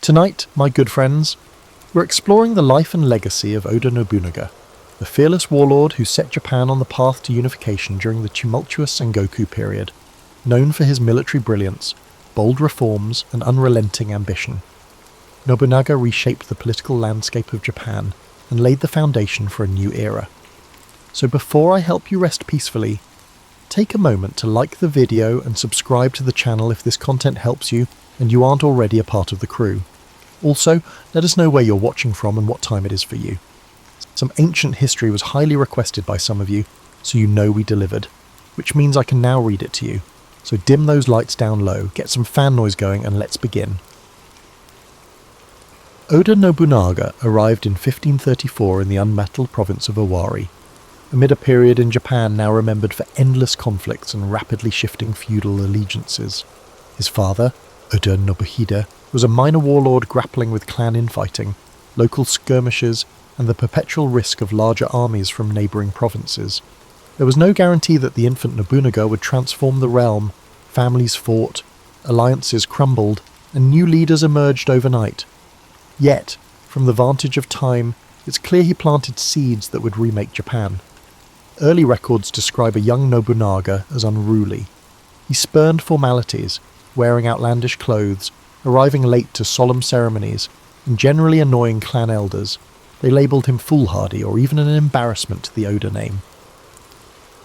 Tonight, my good friends, we're exploring the life and legacy of Oda Nobunaga, the fearless warlord who set Japan on the path to unification during the tumultuous Sengoku period, known for his military brilliance, bold reforms, and unrelenting ambition. Nobunaga reshaped the political landscape of Japan and laid the foundation for a new era. So before I help you rest peacefully, take a moment to like the video and subscribe to the channel if this content helps you and you aren't already a part of the crew. Also, let us know where you're watching from and what time it is for you. Some ancient history was highly requested by some of you, so you know we delivered, which means I can now read it to you. So dim those lights down low, get some fan noise going, and let's begin. Oda Nobunaga arrived in 1534 in the unmetalled province of Owari, amid a period in Japan now remembered for endless conflicts and rapidly shifting feudal allegiances. His father, Oda Nobuhide, was a minor warlord grappling with clan infighting, local skirmishes, and the perpetual risk of larger armies from neighbouring provinces. There was no guarantee that the infant Nobunaga would transform the realm. Families fought, alliances crumbled, and new leaders emerged overnight. Yet, from the vantage of time, it's clear he planted seeds that would remake Japan. Early records describe a young Nobunaga as unruly. He spurned formalities, wearing outlandish clothes, arriving late to solemn ceremonies, and generally annoying clan elders. They labelled him foolhardy or even an embarrassment to the Oda name.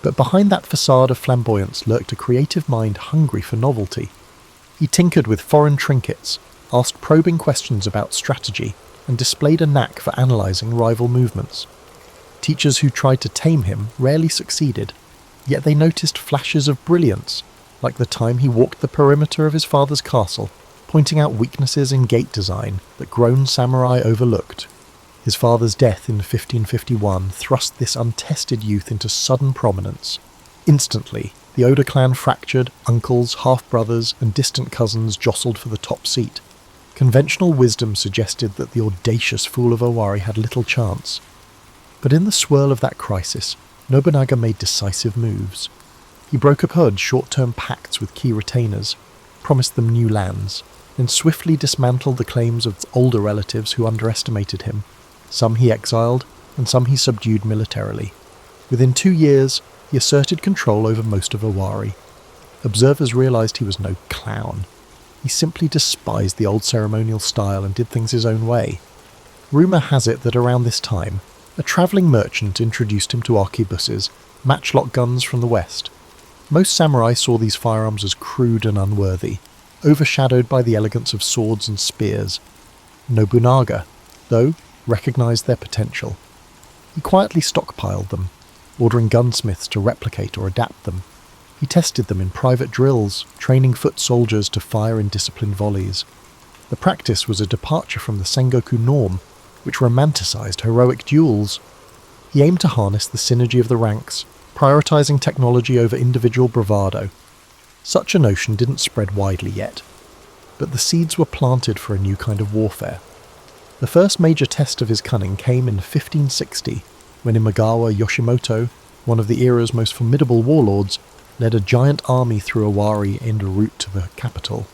But behind that facade of flamboyance lurked a creative mind hungry for novelty. He tinkered with foreign trinkets, asked probing questions about strategy, and displayed a knack for analysing rival movements. Teachers who tried to tame him rarely succeeded, yet they noticed flashes of brilliance, like the time he walked the perimeter of his father's castle, pointing out weaknesses in gate design that grown samurai overlooked. His father's death in 1551 thrust this untested youth into sudden prominence. Instantly, the Oda clan fractured, uncles, half-brothers, and distant cousins jostled for the top seat. Conventional wisdom suggested that the audacious fool of Owari had little chance. But in the swirl of that crisis, Nobunaga made decisive moves. He broke apart short-term pacts with key retainers, promised them new lands, then swiftly dismantled the claims of older relatives who underestimated him. Some he exiled, and some he subdued militarily. Within 2 years, he asserted control over most of Owari. Observers realised he was no clown. He simply despised the old ceremonial style and did things his own way. Rumour has it that around this time, a travelling merchant introduced him to arquebuses, matchlock guns from the west. Most samurai saw these firearms as crude and unworthy, overshadowed by the elegance of swords and spears. Nobunaga, though, recognised their potential. He quietly stockpiled them, ordering gunsmiths to replicate or adapt them. He tested them in private drills, training foot soldiers to fire in disciplined volleys. The practice was a departure from the Sengoku norm, which romanticised heroic duels. He aimed to harness the synergy of the ranks, prioritising technology over individual bravado. Such a notion didn't spread widely yet, but the seeds were planted for a new kind of warfare. The first major test of his cunning came in 1560, when Imagawa Yoshimoto, one of the era's most formidable warlords, led a giant army through Owari en route to the capital.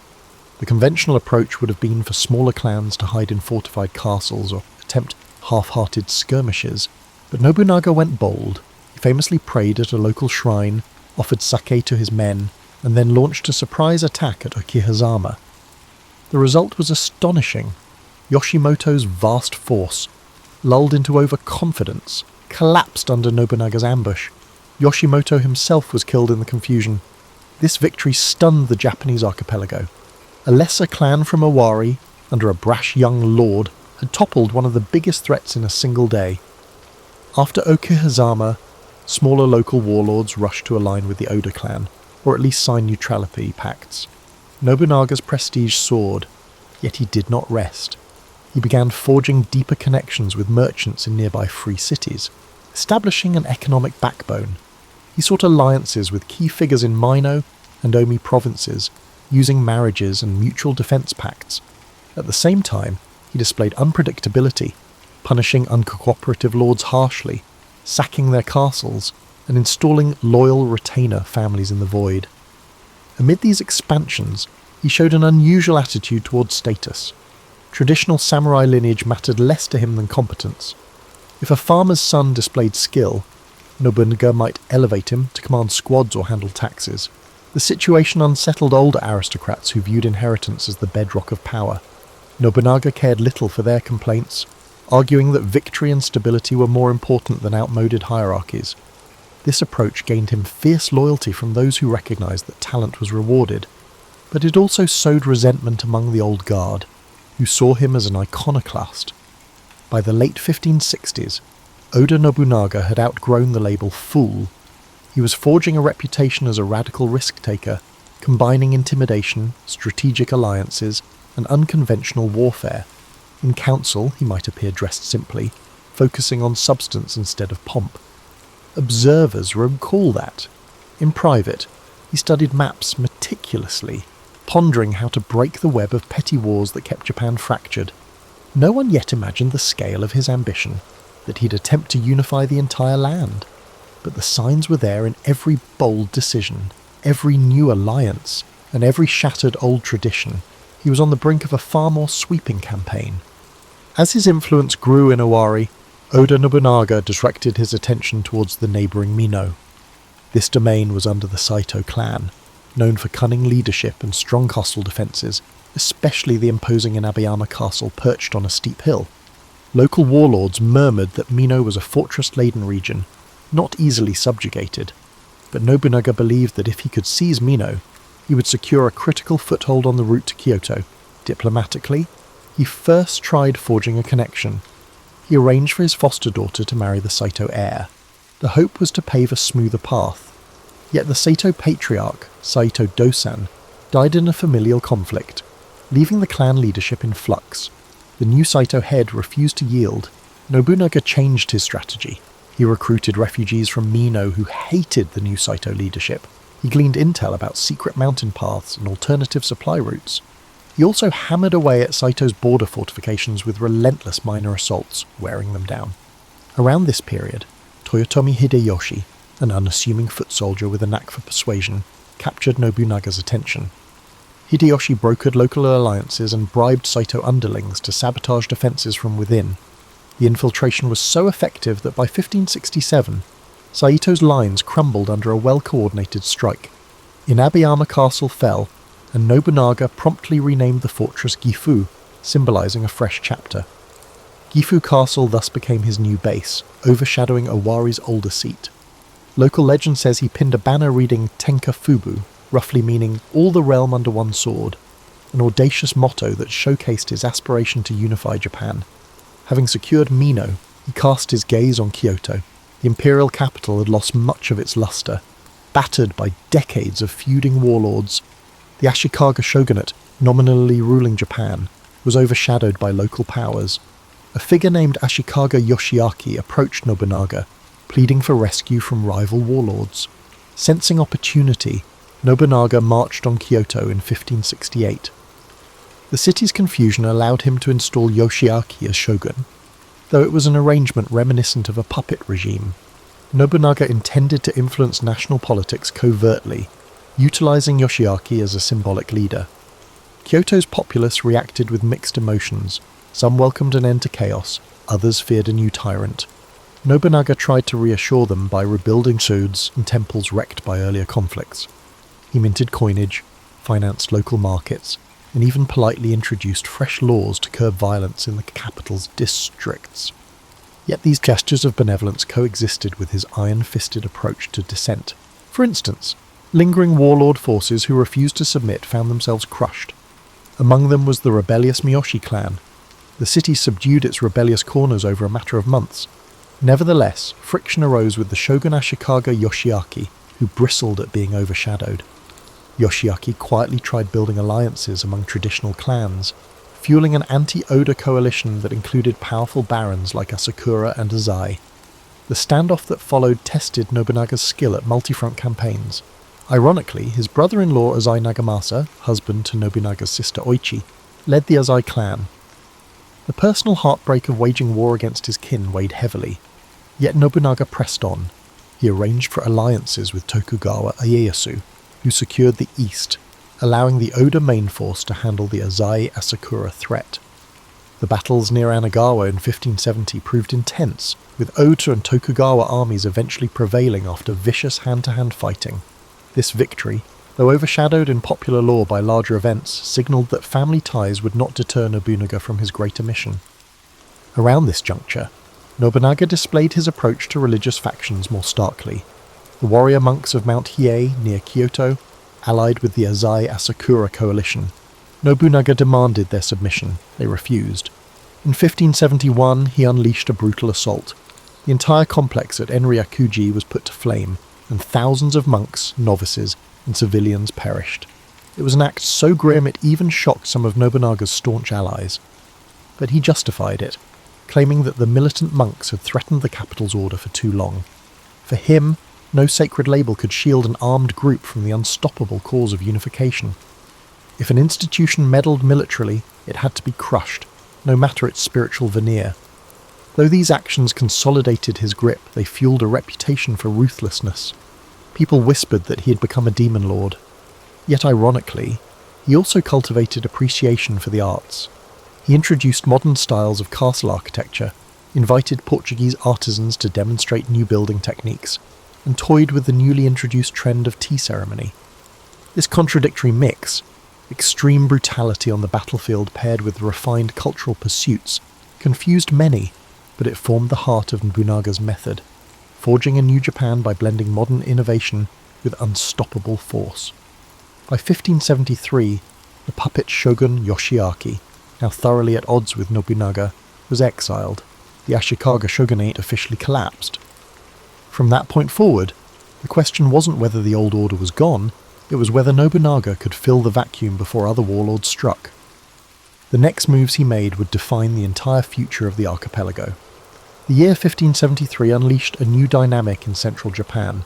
The conventional approach would have been for smaller clans to hide in fortified castles or attempt half-hearted skirmishes, but Nobunaga went bold. He famously prayed at a local shrine, offered sake to his men, and then launched a surprise attack at Okihazama. The result was astonishing. Yoshimoto's vast force, lulled into overconfidence, collapsed under Nobunaga's ambush. Yoshimoto himself was killed in the confusion. This victory stunned the Japanese archipelago. A lesser clan from Owari, under a brash young lord, had toppled one of the biggest threats in a single day. After Okihazama, smaller local warlords rushed to align with the Oda clan, or at least sign neutrality pacts. Nobunaga's prestige soared, yet he did not rest. He began forging deeper connections with merchants in nearby free cities, establishing an economic backbone. He sought alliances with key figures in Mino and Omi provinces, using marriages and mutual defence pacts. At the same time, he displayed unpredictability, punishing uncooperative lords harshly, sacking their castles, and installing loyal retainer families in the void. Amid these expansions, he showed an unusual attitude towards status. Traditional samurai lineage mattered less to him than competence. If a farmer's son displayed skill, Nobunaga might elevate him to command squads or handle taxes. The situation unsettled older aristocrats who viewed inheritance as the bedrock of power. Nobunaga cared little for their complaints, arguing that victory and stability were more important than outmoded hierarchies. This approach gained him fierce loyalty from those who recognized that talent was rewarded, but it also sowed resentment among the old guard, who saw him as an iconoclast. By the late 1560s, Oda Nobunaga had outgrown the label fool. He was forging a reputation as a radical risk-taker, combining intimidation, strategic alliances, and unconventional warfare. In council, he might appear dressed simply, focusing on substance instead of pomp. Observers recall that. In private, he studied maps meticulously, pondering how to break the web of petty wars that kept Japan fractured. No one yet imagined the scale of his ambition, that he'd attempt to unify the entire land. But the signs were there in every bold decision, every new alliance, and every shattered old tradition. He was on the brink of a far more sweeping campaign. As his influence grew in Owari, Oda Nobunaga directed his attention towards the neighbouring Mino. This domain was under the Saito clan, known for cunning leadership and strong coastal defences, especially the imposing Inabayama castle perched on a steep hill. Local warlords murmured that Mino was a fortress-laden region, not easily subjugated, but Nobunaga believed that if he could seize Mino, he would secure a critical foothold on the route to Kyoto. Diplomatically, he first tried forging a connection. He arranged for his foster daughter to marry the Saito heir. The hope was to pave a smoother path. Yet the Saito patriarch, Saito Dosan, died in a familial conflict, leaving the clan leadership in flux. The new Saito head refused to yield. Nobunaga changed his strategy. He recruited refugees from Mino who hated the new Saito leadership. He gleaned intel about secret mountain paths and alternative supply routes. He also hammered away at Saito's border fortifications with relentless minor assaults, wearing them down. Around this period, Toyotomi Hideyoshi, an unassuming foot soldier with a knack for persuasion, captured Nobunaga's attention. Hideyoshi brokered local alliances and bribed Saito underlings to sabotage defences from within. The infiltration was so effective that by 1567, Saito's lines crumbled under a well-coordinated strike. Inabayama Castle fell, and Nobunaga promptly renamed the fortress Gifu, symbolising a fresh chapter. Gifu Castle thus became his new base, overshadowing Owari's older seat. Local legend says he pinned a banner reading Tenka Fubu, roughly meaning all the realm under one sword, an audacious motto that showcased his aspiration to unify Japan. Having secured Mino, he cast his gaze on Kyoto. The imperial capital had lost much of its luster, battered by decades of feuding warlords. The Ashikaga shogunate, nominally ruling Japan, was overshadowed by local powers. A figure named Ashikaga Yoshiaki approached Nobunaga, pleading for rescue from rival warlords. Sensing opportunity, Nobunaga marched on Kyoto in 1568. The city's confusion allowed him to install Yoshiaki as shogun, though it was an arrangement reminiscent of a puppet regime. Nobunaga intended to influence national politics covertly, utilising Yoshiaki as a symbolic leader. Kyoto's populace reacted with mixed emotions. Some welcomed an end to chaos, others feared a new tyrant. Nobunaga tried to reassure them by rebuilding shoguns and temples wrecked by earlier conflicts. He minted coinage, financed local markets, and even politely introduced fresh laws to curb violence in the capital's districts. Yet these gestures of benevolence coexisted with his iron-fisted approach to dissent. For instance, lingering warlord forces who refused to submit found themselves crushed. Among them was the rebellious Miyoshi clan. The city subdued its rebellious corners over a matter of months. Nevertheless, friction arose with the shogun Ashikaga Yoshiaki, who bristled at being overshadowed. Yoshiaki quietly tried building alliances among traditional clans, fueling an anti-Oda coalition that included powerful barons like Asakura and Azai. The standoff that followed tested Nobunaga's skill at multi-front campaigns. Ironically, his brother-in-law Azai Nagamasa, husband to Nobunaga's sister Oichi, led the Azai clan. The personal heartbreak of waging war against his kin weighed heavily, yet Nobunaga pressed on. He arranged for alliances with Tokugawa Ieyasu, who secured the east, allowing the Oda main force to handle the Azai Asakura threat. The battles near Anagawa in 1570 proved intense, with Oda and Tokugawa armies eventually prevailing after vicious hand-to-hand fighting. This victory, though overshadowed in popular lore by larger events, signalled that family ties would not deter Nobunaga from his greater mission. Around this juncture, Nobunaga displayed his approach to religious factions more starkly. The warrior monks of Mount Hiei near Kyoto, allied with the Azai Asakura coalition. Nobunaga demanded their submission. They refused. In 1571, he unleashed a brutal assault. The entire complex at Enryakuji was put to flame, and thousands of monks, novices, and civilians perished. It was an act so grim it even shocked some of Nobunaga's staunch allies. But he justified it, claiming that the militant monks had threatened the capital's order for too long. For him, no sacred label could shield an armed group from the unstoppable cause of unification. If an institution meddled militarily, it had to be crushed, no matter its spiritual veneer. Though these actions consolidated his grip, they fueled a reputation for ruthlessness. People whispered that he had become a demon lord. Yet ironically, he also cultivated appreciation for the arts. He introduced modern styles of castle architecture, invited Portuguese artisans to demonstrate new building techniques, and toyed with the newly introduced trend of tea ceremony. This contradictory mix, extreme brutality on the battlefield paired with refined cultural pursuits, confused many, but it formed the heart of Nobunaga's method, forging a new Japan by blending modern innovation with unstoppable force. By 1573, the puppet shogun Yoshiaki, now thoroughly at odds with Nobunaga, was exiled. The Ashikaga shogunate officially collapsed. From that point forward, the question wasn't whether the old order was gone, it was whether Nobunaga could fill the vacuum before other warlords struck. The next moves he made would define the entire future of the archipelago. The year 1573 unleashed a new dynamic in central Japan.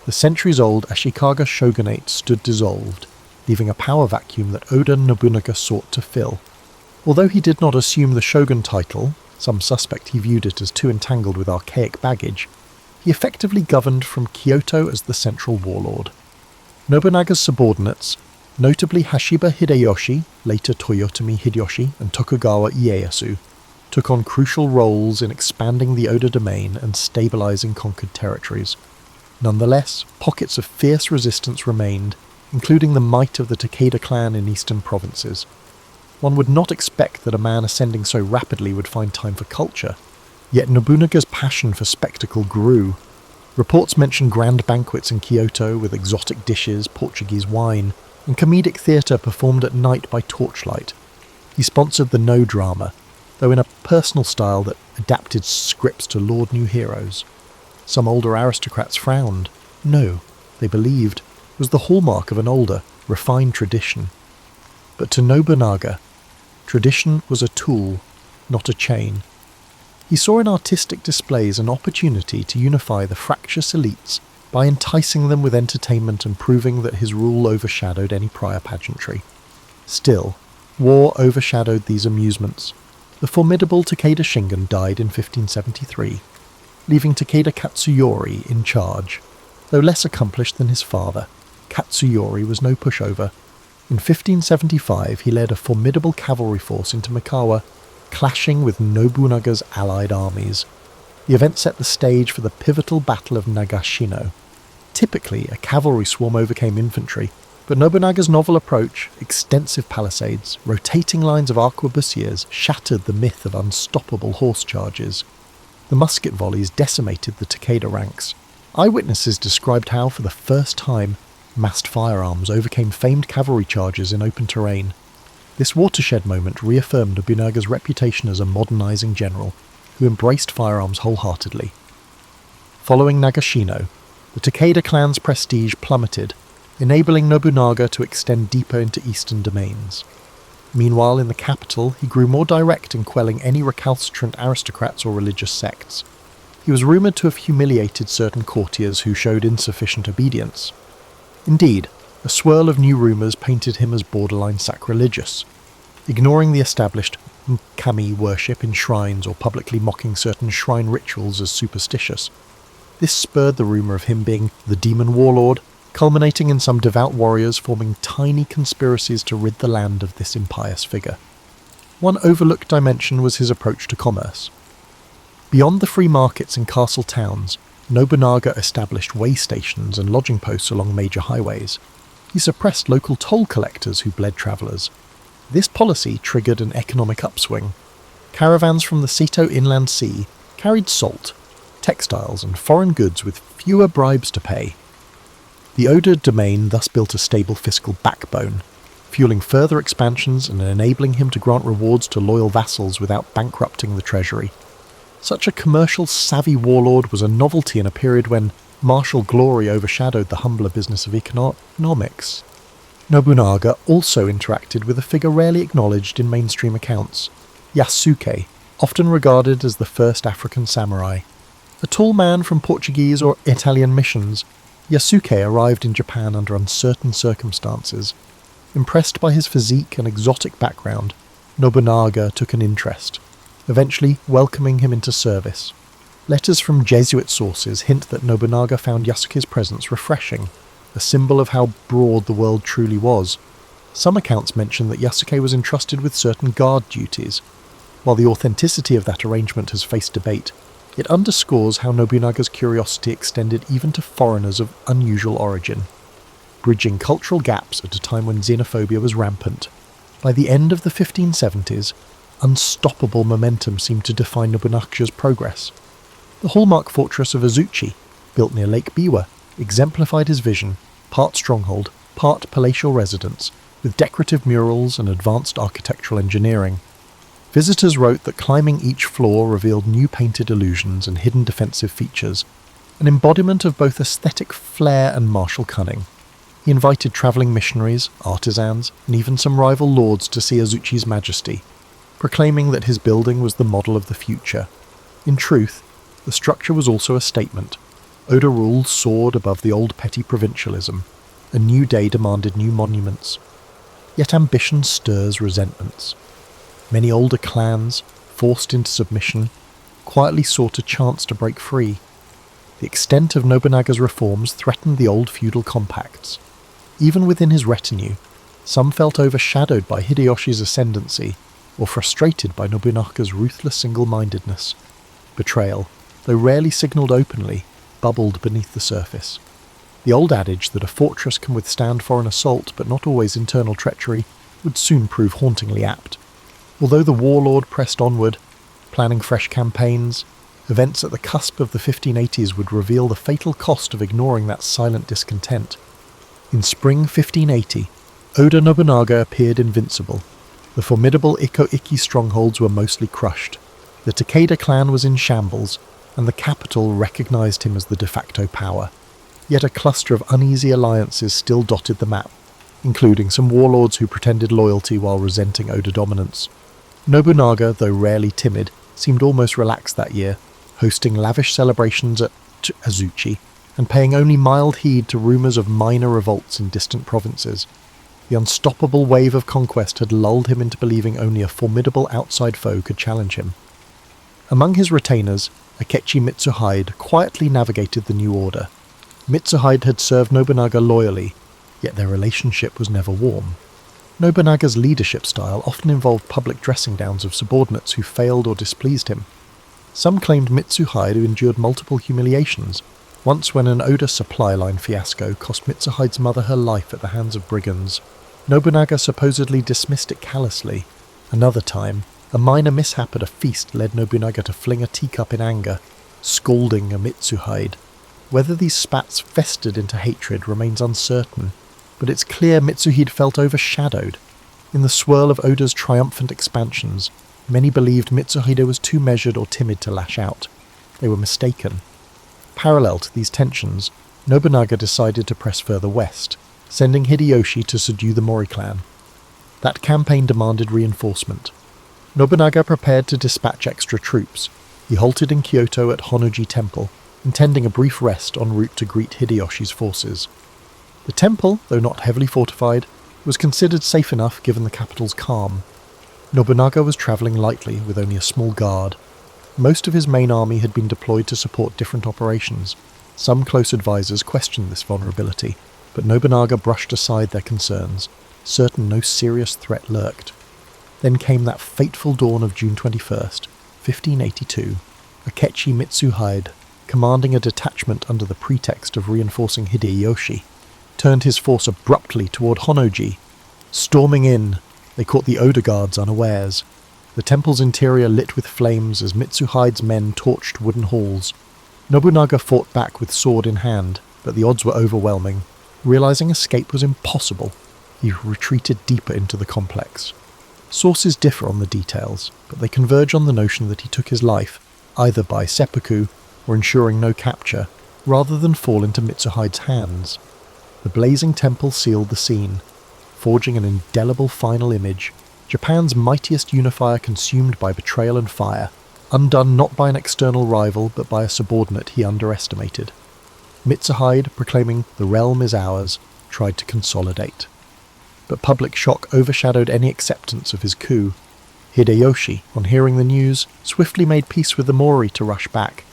The centuries-old Ashikaga shogunate stood dissolved, leaving a power vacuum that Oda Nobunaga sought to fill. Although he did not assume the shogun title, some suspect he viewed it as too entangled with archaic baggage, he effectively governed from Kyoto as the central warlord. Nobunaga's subordinates, notably Hashiba Hideyoshi, later Toyotomi Hideyoshi, and Tokugawa Ieyasu, took on crucial roles in expanding the Oda domain and stabilizing conquered territories. Nonetheless, pockets of fierce resistance remained, including the might of the Takeda clan in eastern provinces. One would not expect that a man ascending so rapidly would find time for culture, yet Nobunaga's passion for spectacle grew. Reports mention grand banquets in Kyoto with exotic dishes, Portuguese wine, and comedic theatre performed at night by torchlight. He sponsored the No drama, though in a personal style that adapted scripts to laud new heroes. Some older aristocrats frowned. No, they believed, was the hallmark of an older, refined tradition. But to Nobunaga, tradition was a tool, not a chain. He saw in artistic displays an opportunity to unify the fractious elites by enticing them with entertainment and proving that his rule overshadowed any prior pageantry. Still, war overshadowed these amusements. The formidable Takeda Shingen died in 1573, leaving Takeda Katsuyori in charge. Though less accomplished than his father, Katsuyori was no pushover. In 1575 he led a formidable cavalry force into Mikawa, clashing with Nobunaga's allied armies. The event set the stage for the pivotal Battle of Nagashino. Typically, a cavalry swarm overcame infantry, but Nobunaga's novel approach, extensive palisades, rotating lines of arquebusiers, shattered the myth of unstoppable horse charges. The musket volleys decimated the Takeda ranks. Eyewitnesses described how, for the first time, massed firearms overcame famed cavalry charges in open terrain. This watershed moment reaffirmed Nobunaga's reputation as a modernizing general, who embraced firearms wholeheartedly. Following Nagashino, the Takeda clan's prestige plummeted, enabling Nobunaga to extend deeper into eastern domains. Meanwhile, in the capital, he grew more direct in quelling any recalcitrant aristocrats or religious sects. He was rumoured to have humiliated certain courtiers who showed insufficient obedience. Indeed, a swirl of new rumours painted him as borderline sacrilegious, ignoring the established kami worship in shrines or publicly mocking certain shrine rituals as superstitious. This spurred the rumour of him being the demon warlord, culminating in some devout warriors forming tiny conspiracies to rid the land of this impious figure. One overlooked dimension was his approach to commerce. Beyond the free markets in castle towns, Nobunaga established way stations and lodging posts along major highways. He suppressed local toll collectors who bled travellers. This policy triggered an economic upswing. Caravans from the Seto Inland Sea carried salt, textiles and foreign goods with fewer bribes to pay. The Oda domain thus built a stable fiscal backbone, fueling further expansions and enabling him to grant rewards to loyal vassals without bankrupting the treasury. Such a commercial-savvy warlord was a novelty in a period when martial glory overshadowed the humbler business of economics. Nobunaga also interacted with a figure rarely acknowledged in mainstream accounts, Yasuke, often regarded as the first African samurai. A tall man from Portuguese or Italian missions, Yasuke arrived in Japan under uncertain circumstances. Impressed by his physique and exotic background, Nobunaga took an interest, eventually welcoming him into service. Letters from Jesuit sources hint that Nobunaga found Yasuke's presence refreshing, a symbol of how broad the world truly was. Some accounts mention that Yasuke was entrusted with certain guard duties. While the authenticity of that arrangement has faced debate, it underscores how Nobunaga's curiosity extended even to foreigners of unusual origin, bridging cultural gaps at a time when xenophobia was rampant. By the end of the 1570s, unstoppable momentum seemed to define Nobunaga's progress. The hallmark fortress of Azuchi, built near Lake Biwa, exemplified his vision, part stronghold, part palatial residence, with decorative murals and advanced architectural engineering. Visitors wrote that climbing each floor revealed new painted illusions and hidden defensive features, an embodiment of both aesthetic flair and martial cunning. He invited travelling missionaries, artisans, and even some rival lords to see Azuchi's majesty, proclaiming that his building was the model of the future. In truth, the structure was also a statement. Oda rule soared above the old petty provincialism. A new day demanded new monuments. Yet ambition stirs resentments. Many older clans, forced into submission, quietly sought a chance to break free. The extent of Nobunaga's reforms threatened the old feudal compacts. Even within his retinue, some felt overshadowed by Hideyoshi's ascendancy, or frustrated by Nobunaga's ruthless single-mindedness. Betrayal, though rarely signalled openly, bubbled beneath the surface. The old adage that a fortress can withstand foreign assault but not always internal treachery would soon prove hauntingly apt. Although the warlord pressed onward, planning fresh campaigns, events at the cusp of the 1580s would reveal the fatal cost of ignoring that silent discontent. In spring 1580, Oda Nobunaga appeared invincible. The formidable Iko-Iki strongholds were mostly crushed. The Takeda clan was in shambles, and the capital recognized him as the de facto power. Yet a cluster of uneasy alliances still dotted the map, including some warlords who pretended loyalty while resenting Oda dominance. Nobunaga, though rarely timid, seemed almost relaxed that year, hosting lavish celebrations at Azuchi, and paying only mild heed to rumours of minor revolts in distant provinces. The unstoppable wave of conquest had lulled him into believing only a formidable outside foe could challenge him. Among his retainers, Akechi Mitsuhide quietly navigated the new order. Mitsuhide had served Nobunaga loyally, yet their relationship was never warm. Nobunaga's leadership style often involved public dressing downs of subordinates who failed or displeased him. Some claimed Mitsuhide endured multiple humiliations, once when an Oda supply line fiasco cost Mitsuhide's mother her life at the hands of brigands. Nobunaga supposedly dismissed it callously. Another time, a minor mishap at a feast led Nobunaga to fling a teacup in anger, scalding a Mitsuhide. Whether these spats festered into hatred remains uncertain, but it's clear Mitsuhide felt overshadowed. In the swirl of Oda's triumphant expansions, many believed Mitsuhide was too measured or timid to lash out. They were mistaken. Parallel to these tensions, Nobunaga decided to press further west, sending Hideyoshi to subdue the Mori clan. That campaign demanded reinforcement. Nobunaga prepared to dispatch extra troops. He halted in Kyoto at Honnoji Temple, intending a brief rest en route to greet Hideyoshi's forces. The temple, though not heavily fortified, was considered safe enough given the capital's calm. Nobunaga was travelling lightly with only a small guard. Most of his main army had been deployed to support different operations. Some close advisors questioned this vulnerability, but Nobunaga brushed aside their concerns, certain no serious threat lurked. Then came that fateful dawn of June 21st, 1582. Akechi Mitsuhide, commanding a detachment under the pretext of reinforcing Hideyoshi, turned his force abruptly toward Honnoji. Storming in, they caught the Oda guards unawares. The temple's interior lit with flames as Mitsuhide's men torched wooden halls. Nobunaga fought back with sword in hand, but the odds were overwhelming. Realizing escape was impossible, he retreated deeper into the complex. Sources differ on the details, but they converge on the notion that he took his life, either by seppuku or ensuring no capture, rather than fall into Mitsuhide's hands. The blazing temple sealed the scene, forging an indelible final image, Japan's mightiest unifier consumed by betrayal and fire, undone not by an external rival but by a subordinate he underestimated. Mitsuhide, proclaiming "the realm is ours," tried to consolidate. But public shock overshadowed any acceptance of his coup. Hideyoshi, on hearing the news, swiftly made peace with the Mori to rush back.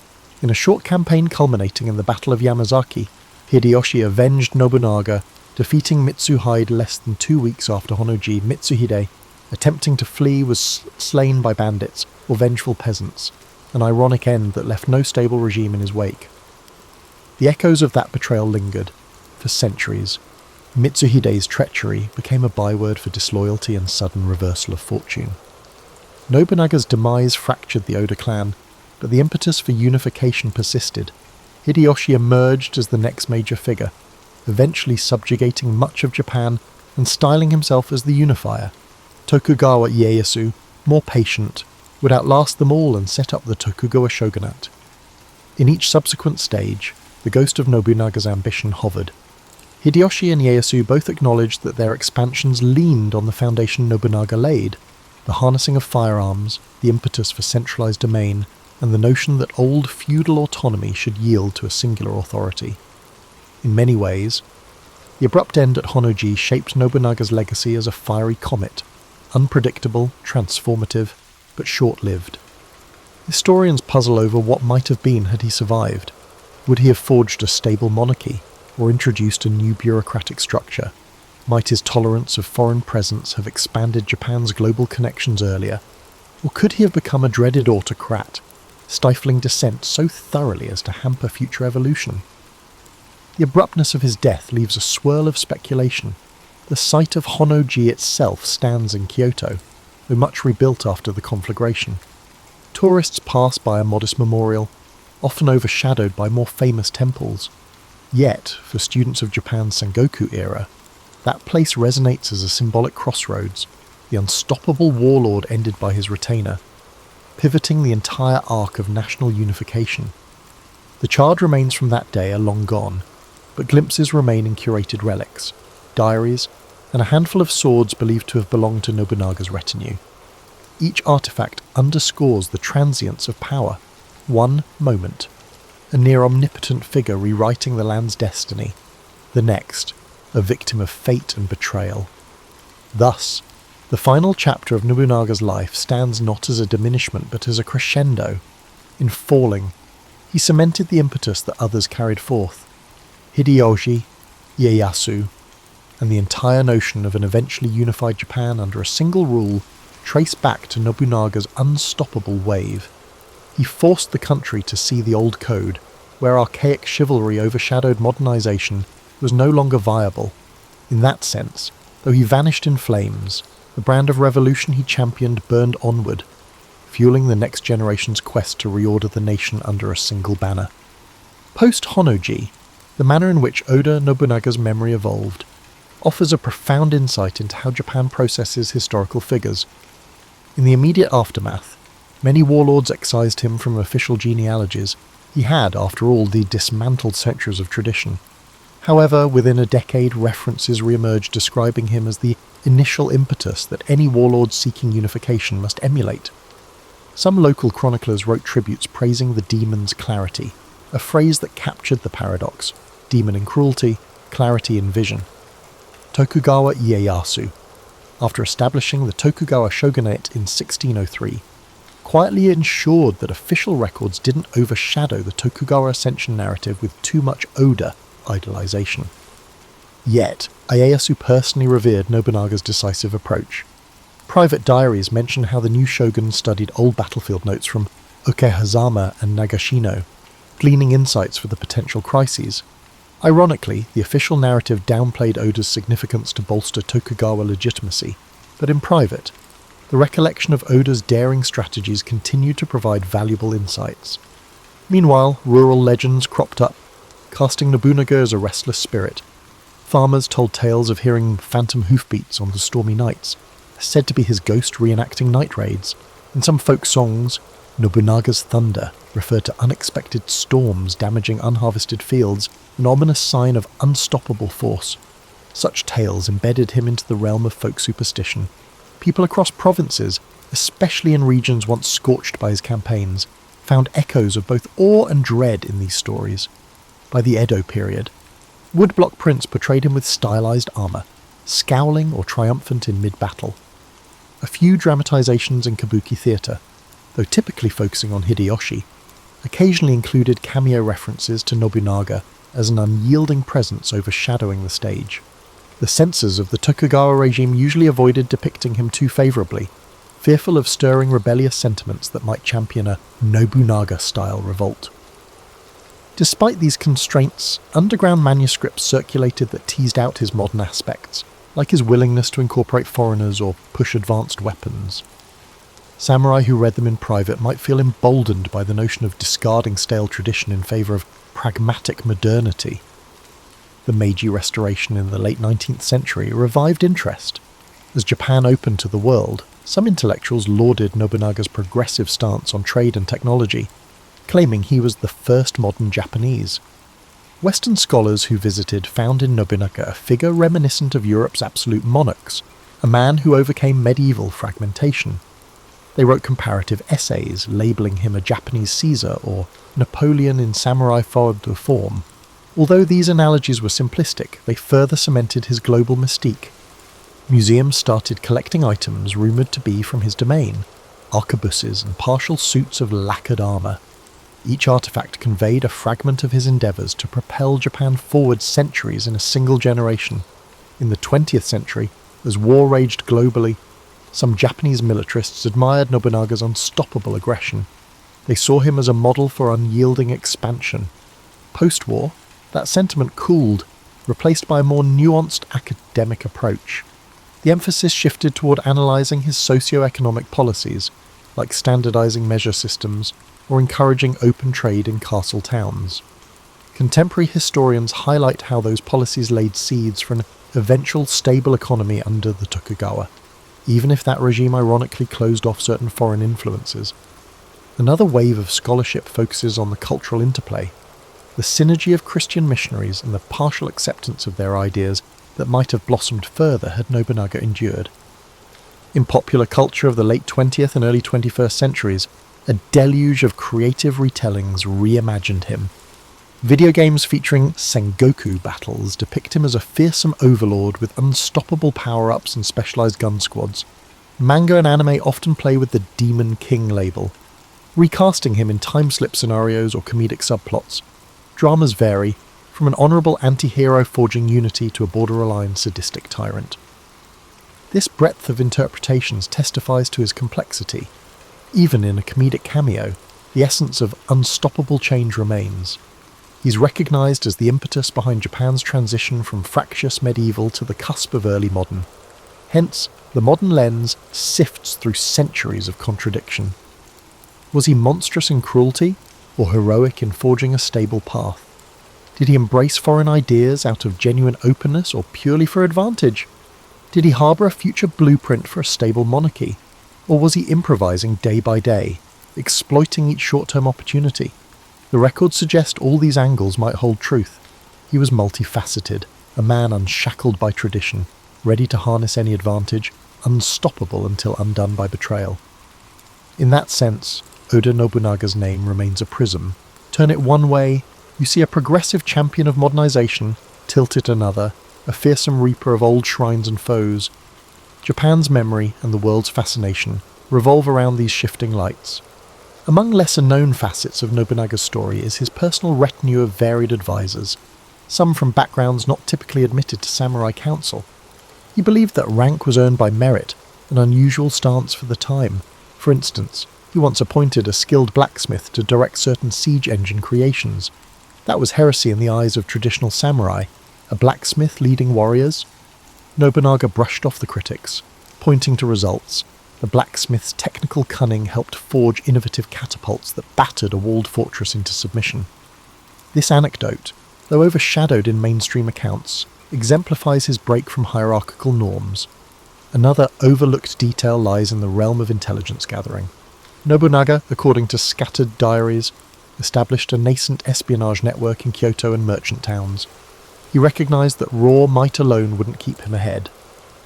In a short campaign culminating in the Battle of Yamazaki, Hideyoshi avenged Nobunaga, defeating Mitsuhide less than 2 weeks after Honnoji. Mitsuhide, attempting to flee, was slain by bandits or vengeful peasants, an ironic end that left no stable regime in his wake. The echoes of that betrayal lingered for centuries. Mitsuhide's treachery became a byword for disloyalty and sudden reversal of fortune. Nobunaga's demise fractured the Oda clan, but the impetus for unification persisted. Hideyoshi emerged as the next major figure, eventually subjugating much of Japan and styling himself as the unifier. Tokugawa Ieyasu, more patient, would outlast them all and set up the Tokugawa shogunate. In each subsequent stage, the ghost of Nobunaga's ambition hovered. Hideyoshi and Ieyasu both acknowledged that their expansions leaned on the foundation Nobunaga laid, the harnessing of firearms, the impetus for centralized domain, and the notion that old feudal autonomy should yield to a singular authority. In many ways, the abrupt end at Honnoji shaped Nobunaga's legacy as a fiery comet, unpredictable, transformative, but short-lived. Historians puzzle over what might have been had he survived. Would he have forged a stable monarchy, or introduced a new bureaucratic structure? Might his tolerance of foreign presence have expanded Japan's global connections earlier? Or could he have become a dreaded autocrat, stifling dissent so thoroughly as to hamper future evolution? The abruptness of his death leaves a swirl of speculation. The site of Honnoji itself stands in Kyoto, though much rebuilt after the conflagration. Tourists pass by a modest memorial, often overshadowed by more famous temples. Yet, for students of Japan's Sengoku era, that place resonates as a symbolic crossroads, the unstoppable warlord ended by his retainer, pivoting the entire arc of national unification. The charred remains from that day are long gone, but glimpses remain in curated relics, diaries, and a handful of swords believed to have belonged to Nobunaga's retinue. Each artifact underscores the transience of power. One moment, a near-omnipotent figure rewriting the land's destiny. The next, a victim of fate and betrayal. Thus, the final chapter of Nobunaga's life stands not as a diminishment but as a crescendo. In falling, he cemented the impetus that others carried forth. Hideyoshi, Ieyasu, and the entire notion of an eventually unified Japan under a single rule trace back to Nobunaga's unstoppable wave. He forced the country to see the old code, where archaic chivalry overshadowed modernization, was no longer viable. In that sense, though he vanished in flames, the brand of revolution he championed burned onward, fueling the next generation's quest to reorder the nation under a single banner. Post-Honnoji, the manner in which Oda Nobunaga's memory evolved offers a profound insight into how Japan processes historical figures. In the immediate aftermath, many warlords excised him from official genealogies. He had, after all, the dismantled centuries of tradition. However, within a decade, references re-emerged describing him as the initial impetus that any warlord seeking unification must emulate. Some local chroniclers wrote tributes praising the demon's clarity, a phrase that captured the paradox: demon in cruelty, clarity in vision. Tokugawa Ieyasu, after establishing the Tokugawa shogunate in 1603, quietly ensured that official records didn't overshadow the Tokugawa ascension narrative with too much Oda idolization. Yet, Ieyasu personally revered Nobunaga's decisive approach. Private diaries mention how the new shogun studied old battlefield notes from Okehazama and Nagashino, gleaning insights for the potential crises. Ironically, the official narrative downplayed Oda's significance to bolster Tokugawa legitimacy, but in private, the recollection of Oda's daring strategies continued to provide valuable insights. Meanwhile, rural legends cropped up, casting Nobunaga as a restless spirit. Farmers told tales of hearing phantom hoofbeats on the stormy nights, said to be his ghost reenacting night raids. In some folk songs, Nobunaga's thunder referred to unexpected storms damaging unharvested fields, an ominous sign of unstoppable force. Such tales embedded him into the realm of folk superstition. People across provinces, especially in regions once scorched by his campaigns, found echoes of both awe and dread in these stories. By the Edo period, woodblock prints portrayed him with stylized armour, scowling or triumphant in mid-battle. A few dramatizations in kabuki theatre, though typically focusing on Hideyoshi, occasionally included cameo references to Nobunaga as an unyielding presence overshadowing the stage. The censors of the Tokugawa regime usually avoided depicting him too favourably, fearful of stirring rebellious sentiments that might champion a Nobunaga-style revolt. Despite these constraints, underground manuscripts circulated that teased out his modern aspects, like his willingness to incorporate foreigners or push advanced weapons. Samurai who read them in private might feel emboldened by the notion of discarding stale tradition in favour of pragmatic modernity. The Meiji Restoration in the late 19th century revived interest. As Japan opened to the world, some intellectuals lauded Nobunaga's progressive stance on trade and technology, claiming he was the first modern Japanese. Western scholars who visited found in Nobunaga a figure reminiscent of Europe's absolute monarchs, a man who overcame medieval fragmentation. They wrote comparative essays, labelling him a Japanese Caesar or Napoleon in samurai forward form. Although these analogies were simplistic, they further cemented his global mystique. Museums started collecting items rumoured to be from his domain, arquebuses and partial suits of lacquered armour. Each artefact conveyed a fragment of his endeavours to propel Japan forward centuries in a single generation. In the 20th century, as war raged globally, some Japanese militarists admired Nobunaga's unstoppable aggression. They saw him as a model for unyielding expansion. Post-war, that sentiment cooled, replaced by a more nuanced academic approach. The emphasis shifted toward analysing his socio-economic policies, like standardising measure systems or encouraging open trade in castle towns. Contemporary historians highlight how those policies laid seeds for an eventual stable economy under the Tokugawa, even if that regime ironically closed off certain foreign influences. Another wave of scholarship focuses on the cultural interplay, the synergy of Christian missionaries and the partial acceptance of their ideas that might have blossomed further had Nobunaga endured. In popular culture of the late 20th and early 21st centuries, a deluge of creative retellings reimagined him. Video games featuring Sengoku battles depict him as a fearsome overlord with unstoppable power-ups and specialised gun squads. Manga and anime often play with the Demon King label, recasting him in time-slip scenarios or comedic subplots. Dramas vary, from an honourable anti-hero forging unity to a borderline sadistic tyrant. This breadth of interpretations testifies to his complexity. Even in a comedic cameo, the essence of unstoppable change remains. He's recognised as the impetus behind Japan's transition from fractious medieval to the cusp of early modern. Hence, the modern lens sifts through centuries of contradiction. Was he monstrous in cruelty, or heroic in forging a stable path? Did he embrace foreign ideas out of genuine openness or purely for advantage? Did he harbour a future blueprint for a stable monarchy? Or was he improvising day by day, exploiting each short-term opportunity? The records suggest all these angles might hold truth. He was multifaceted, a man unshackled by tradition, ready to harness any advantage, unstoppable until undone by betrayal. In that sense, Oda Nobunaga's name remains a prism. Turn it one way, you see a progressive champion of modernization, tilt it another, a fearsome reaper of old shrines and foes. Japan's memory and the world's fascination revolve around these shifting lights. Among lesser-known facets of Nobunaga's story is his personal retinue of varied advisors, some from backgrounds not typically admitted to samurai council. He believed that rank was earned by merit, an unusual stance for the time. For instance, he once appointed a skilled blacksmith to direct certain siege engine creations. That was heresy in the eyes of traditional samurai. A blacksmith leading warriors? Nobunaga brushed off the critics, pointing to results. The blacksmith's technical cunning helped forge innovative catapults that battered a walled fortress into submission. This anecdote, though overshadowed in mainstream accounts, exemplifies his break from hierarchical norms. Another overlooked detail lies in the realm of intelligence gathering. Nobunaga, according to scattered diaries, established a nascent espionage network in Kyoto and merchant towns. He recognised that raw might alone wouldn't keep him ahead.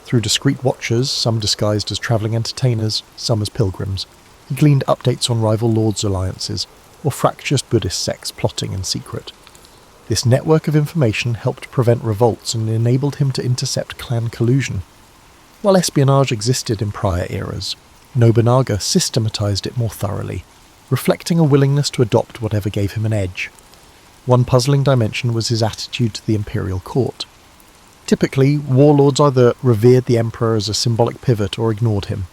Through discreet watchers, some disguised as travelling entertainers, some as pilgrims, he gleaned updates on rival lords' alliances, or fractious Buddhist sects plotting in secret. This network of information helped prevent revolts and enabled him to intercept clan collusion. While espionage existed in prior eras, Nobunaga systematised it more thoroughly, reflecting a willingness to adopt whatever gave him an edge. One puzzling dimension was his attitude to the imperial court. Typically, warlords either revered the emperor as a symbolic pivot or ignored him.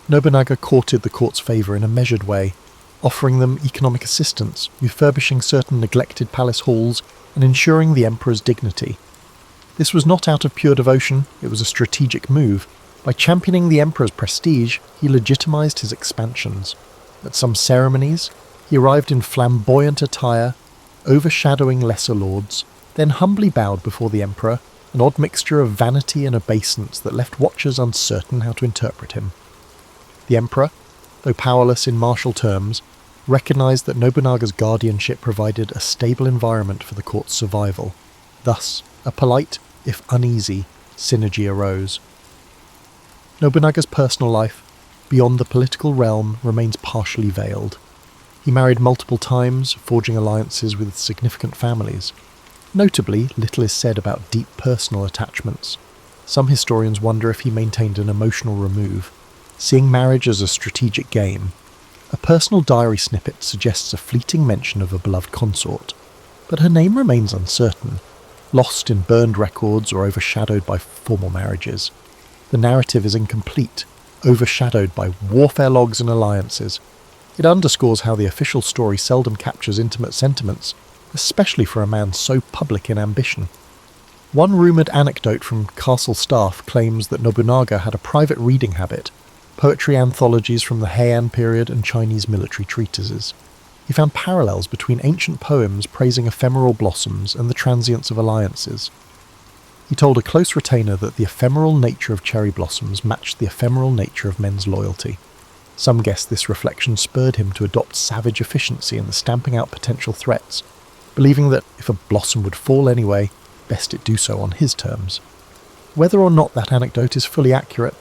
Nobunaga courted the court's favour in a measured way, offering them economic assistance, refurbishing certain neglected palace halls, and ensuring the emperor's dignity. This was not out of pure devotion, it was a strategic move. By championing the emperor's prestige, he legitimised his expansions. At some ceremonies, he arrived in flamboyant attire, overshadowing lesser lords, then humbly bowed before the emperor, an odd mixture of vanity and obeisance that left watchers uncertain how to interpret him. The emperor, though powerless in martial terms, recognised that Nobunaga's guardianship provided a stable environment for the court's survival. Thus, a polite, if uneasy, synergy arose. Nobunaga's personal life, beyond the political realm, remains partially veiled. He married multiple times, forging alliances with significant families. Notably, little is said about deep personal attachments. Some historians wonder if he maintained an emotional remove, seeing marriage as a strategic game. A personal diary snippet suggests a fleeting mention of a beloved consort, but her name remains uncertain, lost in burned records or overshadowed by formal marriages. The narrative is incomplete, overshadowed by warfare logs and alliances. It underscores how the official story seldom captures intimate sentiments, especially for a man so public in ambition. One rumoured anecdote from castle staff claims that Nobunaga had a private reading habit, poetry anthologies from the Heian period and Chinese military treatises. He found parallels between ancient poems praising ephemeral blossoms and the transience of alliances. He told a close retainer that the ephemeral nature of cherry blossoms matched the ephemeral nature of men's loyalty. Some guess this reflection spurred him to adopt savage efficiency in the stamping out potential threats, believing that if a blossom would fall anyway, best it do so on his terms. Whether or not that anecdote is fully accurate,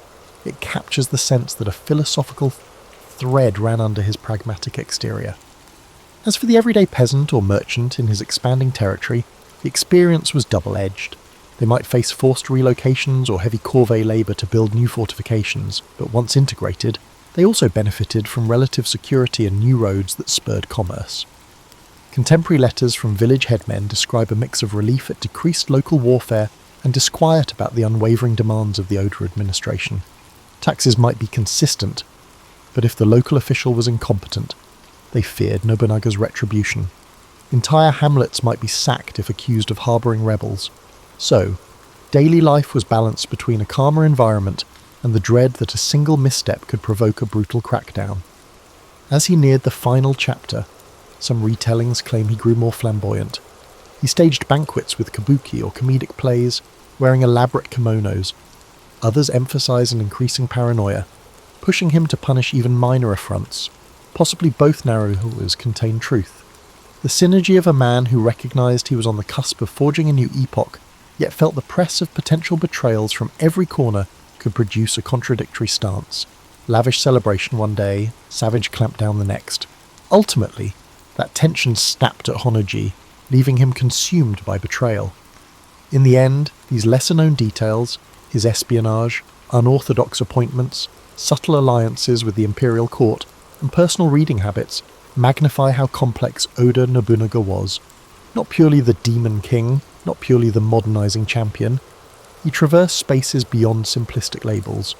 it captures the sense that a philosophical thread ran under his pragmatic exterior. As for the everyday peasant or merchant in his expanding territory, the experience was double-edged. They might face forced relocations or heavy corvée labour to build new fortifications, but once integrated, they also benefited from relative security and new roads that spurred commerce. Contemporary letters from village headmen describe a mix of relief at decreased local warfare and disquiet about the unwavering demands of the Oda administration. Taxes might be consistent, but if the local official was incompetent, they feared Nobunaga's retribution. Entire hamlets might be sacked if accused of harbouring rebels. So, daily life was balanced between a calmer environment and the dread that a single misstep could provoke a brutal crackdown. As he neared the final chapter, some retellings claim he grew more flamboyant. He staged banquets with kabuki or comedic plays, wearing elaborate kimonos. Others emphasize an increasing paranoia, pushing him to punish even minor affronts. Possibly both narrators contain truth. The synergy of a man who recognized he was on the cusp of forging a new epoch, yet felt the press of potential betrayals from every corner, could produce a contradictory stance. Lavish celebration one day, savage clampdown the next. Ultimately, that tension snapped at Honoji, leaving him consumed by betrayal. In the end, these lesser-known details, his espionage, unorthodox appointments, subtle alliances with the imperial court, and personal reading habits, magnify how complex Oda Nobunaga was. Not purely the demon king, not purely the modernizing champion. He traversed spaces beyond simplistic labels.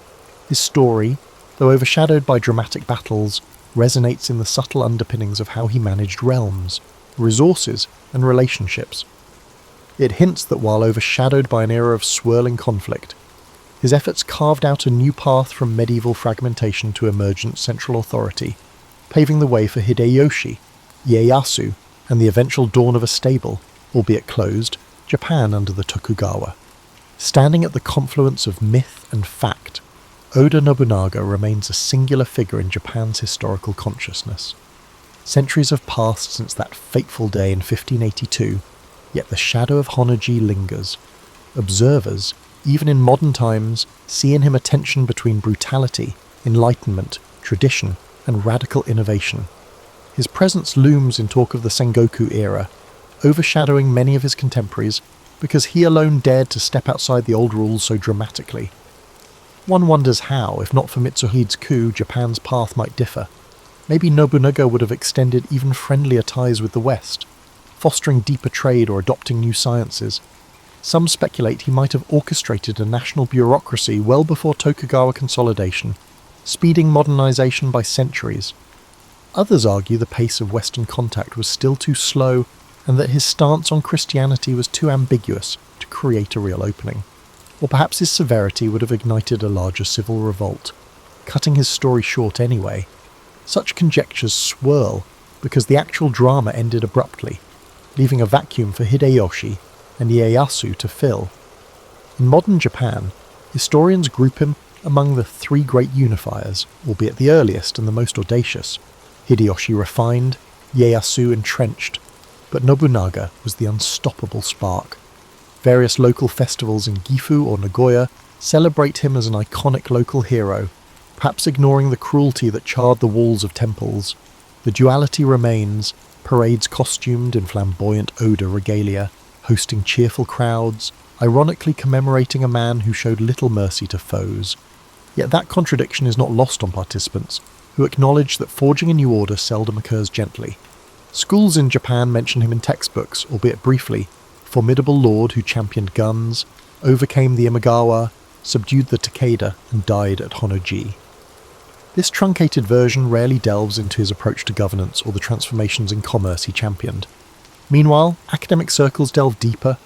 His story, though overshadowed by dramatic battles, resonates in the subtle underpinnings of how he managed realms, resources, and relationships. It hints that while overshadowed by an era of swirling conflict, his efforts carved out a new path from medieval fragmentation to emergent central authority, paving the way for Hideyoshi, Ieyasu, and the eventual dawn of a stable, albeit closed, Japan under the Tokugawa. Standing at the confluence of myth and fact, Oda Nobunaga remains a singular figure in Japan's historical consciousness. Centuries have passed since that fateful day in 1582, yet the shadow of Honnoji lingers. Observers, even in modern times, see in him a tension between brutality, enlightenment, tradition, and radical innovation. His presence looms in talk of the Sengoku era, overshadowing many of his contemporaries because he alone dared to step outside the old rules so dramatically. One wonders how, if not for Mitsuhide's coup, Japan's path might differ. Maybe Nobunaga would have extended even friendlier ties with the West, fostering deeper trade or adopting new sciences. Some speculate he might have orchestrated a national bureaucracy well before Tokugawa consolidation, speeding modernization by centuries. Others argue the pace of Western contact was still too slow and that his stance on Christianity was too ambiguous to create a real opening. Or perhaps his severity would have ignited a larger civil revolt, cutting his story short anyway. Such conjectures swirl because the actual drama ended abruptly, leaving a vacuum for Hideyoshi and Ieyasu to fill. In modern Japan, historians group him among the three great unifiers, albeit the earliest and the most audacious. Hideyoshi refined, Ieyasu entrenched, but Nobunaga was the unstoppable spark. Various local festivals in Gifu or Nagoya celebrate him as an iconic local hero, perhaps ignoring the cruelty that charred the walls of temples. The duality remains, parades costumed in flamboyant Oda regalia, hosting cheerful crowds, ironically commemorating a man who showed little mercy to foes. Yet that contradiction is not lost on participants, who acknowledge that forging a new order seldom occurs gently. Schools in Japan mention him in textbooks, albeit briefly, formidable lord who championed guns, overcame the Imagawa, subdued the Takeda, and died at Honnoji. This truncated version rarely delves into his approach to governance or the transformations in commerce he championed. Meanwhile, academic circles delve deeper,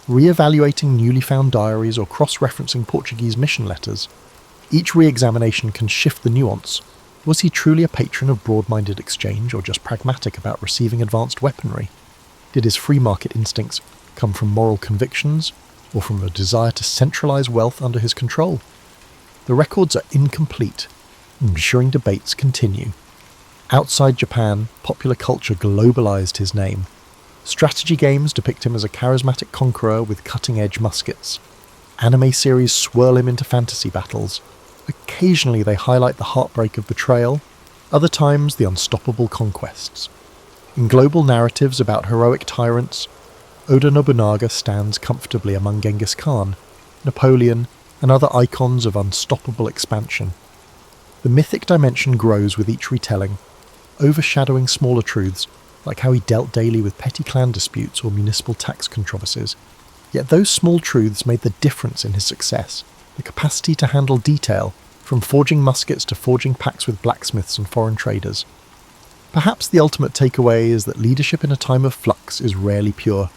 re-evaluating newly found diaries or cross-referencing Portuguese mission letters. Each re-examination can shift the nuance. Was he truly a patron of broad-minded exchange or just pragmatic about receiving advanced weaponry? Did his free market instincts come from moral convictions or from a desire to centralize wealth under his control? The records are incomplete, ensuring debates continue. Outside Japan, popular culture globalized his name. Strategy games depict him as a charismatic conqueror with cutting-edge muskets. Anime series swirl him into fantasy battles. Occasionally they highlight the heartbreak of betrayal, other times the unstoppable conquests. In global narratives about heroic tyrants, Oda Nobunaga stands comfortably among Genghis Khan, Napoleon, and other icons of unstoppable expansion. The mythic dimension grows with each retelling, overshadowing smaller truths, like how he dealt daily with petty clan disputes or municipal tax controversies. Yet those small truths made the difference in his success, the capacity to handle detail, from forging muskets to forging pacts with blacksmiths and foreign traders. Perhaps the ultimate takeaway is that leadership in a time of flux is rarely pure.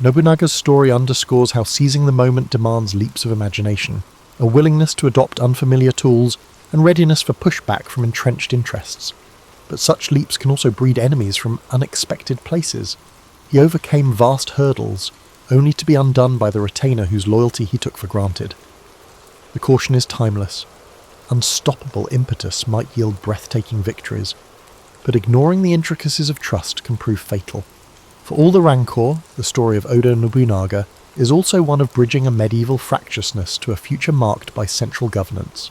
Nobunaga's story underscores how seizing the moment demands leaps of imagination, a willingness to adopt unfamiliar tools, and readiness for pushback from entrenched interests. But such leaps can also breed enemies from unexpected places. He overcame vast hurdles, only to be undone by the retainer whose loyalty he took for granted. The caution is timeless. Unstoppable impetus might yield breathtaking victories, but ignoring the intricacies of trust can prove fatal. For all the rancor, the story of Oda Nobunaga is also one of bridging a medieval fractiousness to a future marked by central governance.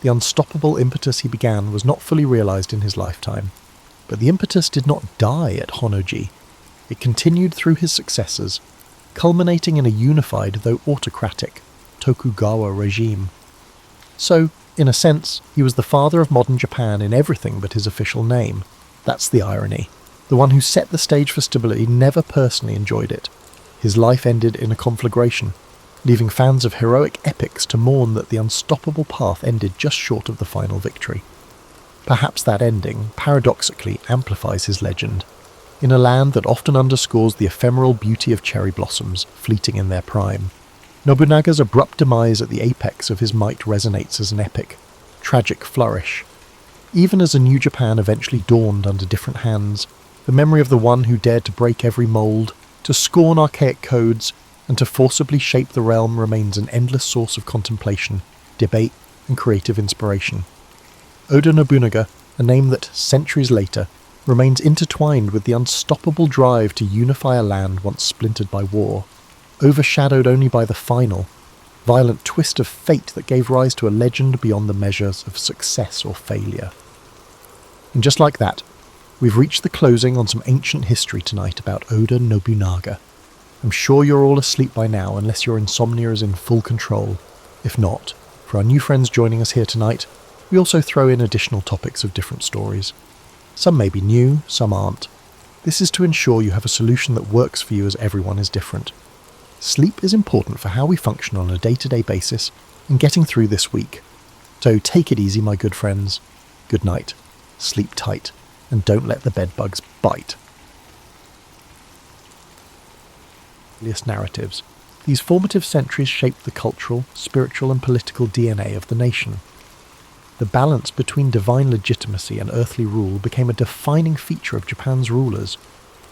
The unstoppable impetus he began was not fully realized in his lifetime, but the impetus did not die at Honnoji. It continued through his successors, culminating in a unified, though autocratic, Tokugawa regime. So, in a sense, he was the father of modern Japan in everything but his official name. That's the irony. The one who set the stage for stability never personally enjoyed it. His life ended in a conflagration, leaving fans of heroic epics to mourn that the unstoppable path ended just short of the final victory. Perhaps that ending, paradoxically, amplifies his legend. In a land that often underscores the ephemeral beauty of cherry blossoms, fleeting in their prime, Nobunaga's abrupt demise at the apex of his might resonates as an epic, tragic flourish. Even as a new Japan eventually dawned under different hands, the memory of the one who dared to break every mould, to scorn archaic codes, and to forcibly shape the realm remains an endless source of contemplation, debate, and creative inspiration. Oda Nobunaga, a name that, centuries later, remains intertwined with the unstoppable drive to unify a land once splintered by war, overshadowed only by the final, violent twist of fate that gave rise to a legend beyond the measures of success or failure. And just like that, we've reached the closing on some ancient history tonight about Oda Nobunaga. I'm sure you're all asleep by now unless your insomnia is in full control. If not, for our new friends joining us here tonight, we also throw in additional topics of different stories. Some may be new, some aren't. This is to ensure you have a solution that works for you as everyone is different. Sleep is important for how we function on a day-to-day basis and getting through this week. So take it easy, my good friends. Good night, sleep tight, and don't let the bedbugs bite. Narratives. These formative centuries shaped the cultural, spiritual and political DNA of the nation. The balance between divine legitimacy and earthly rule became a defining feature of Japan's rulers,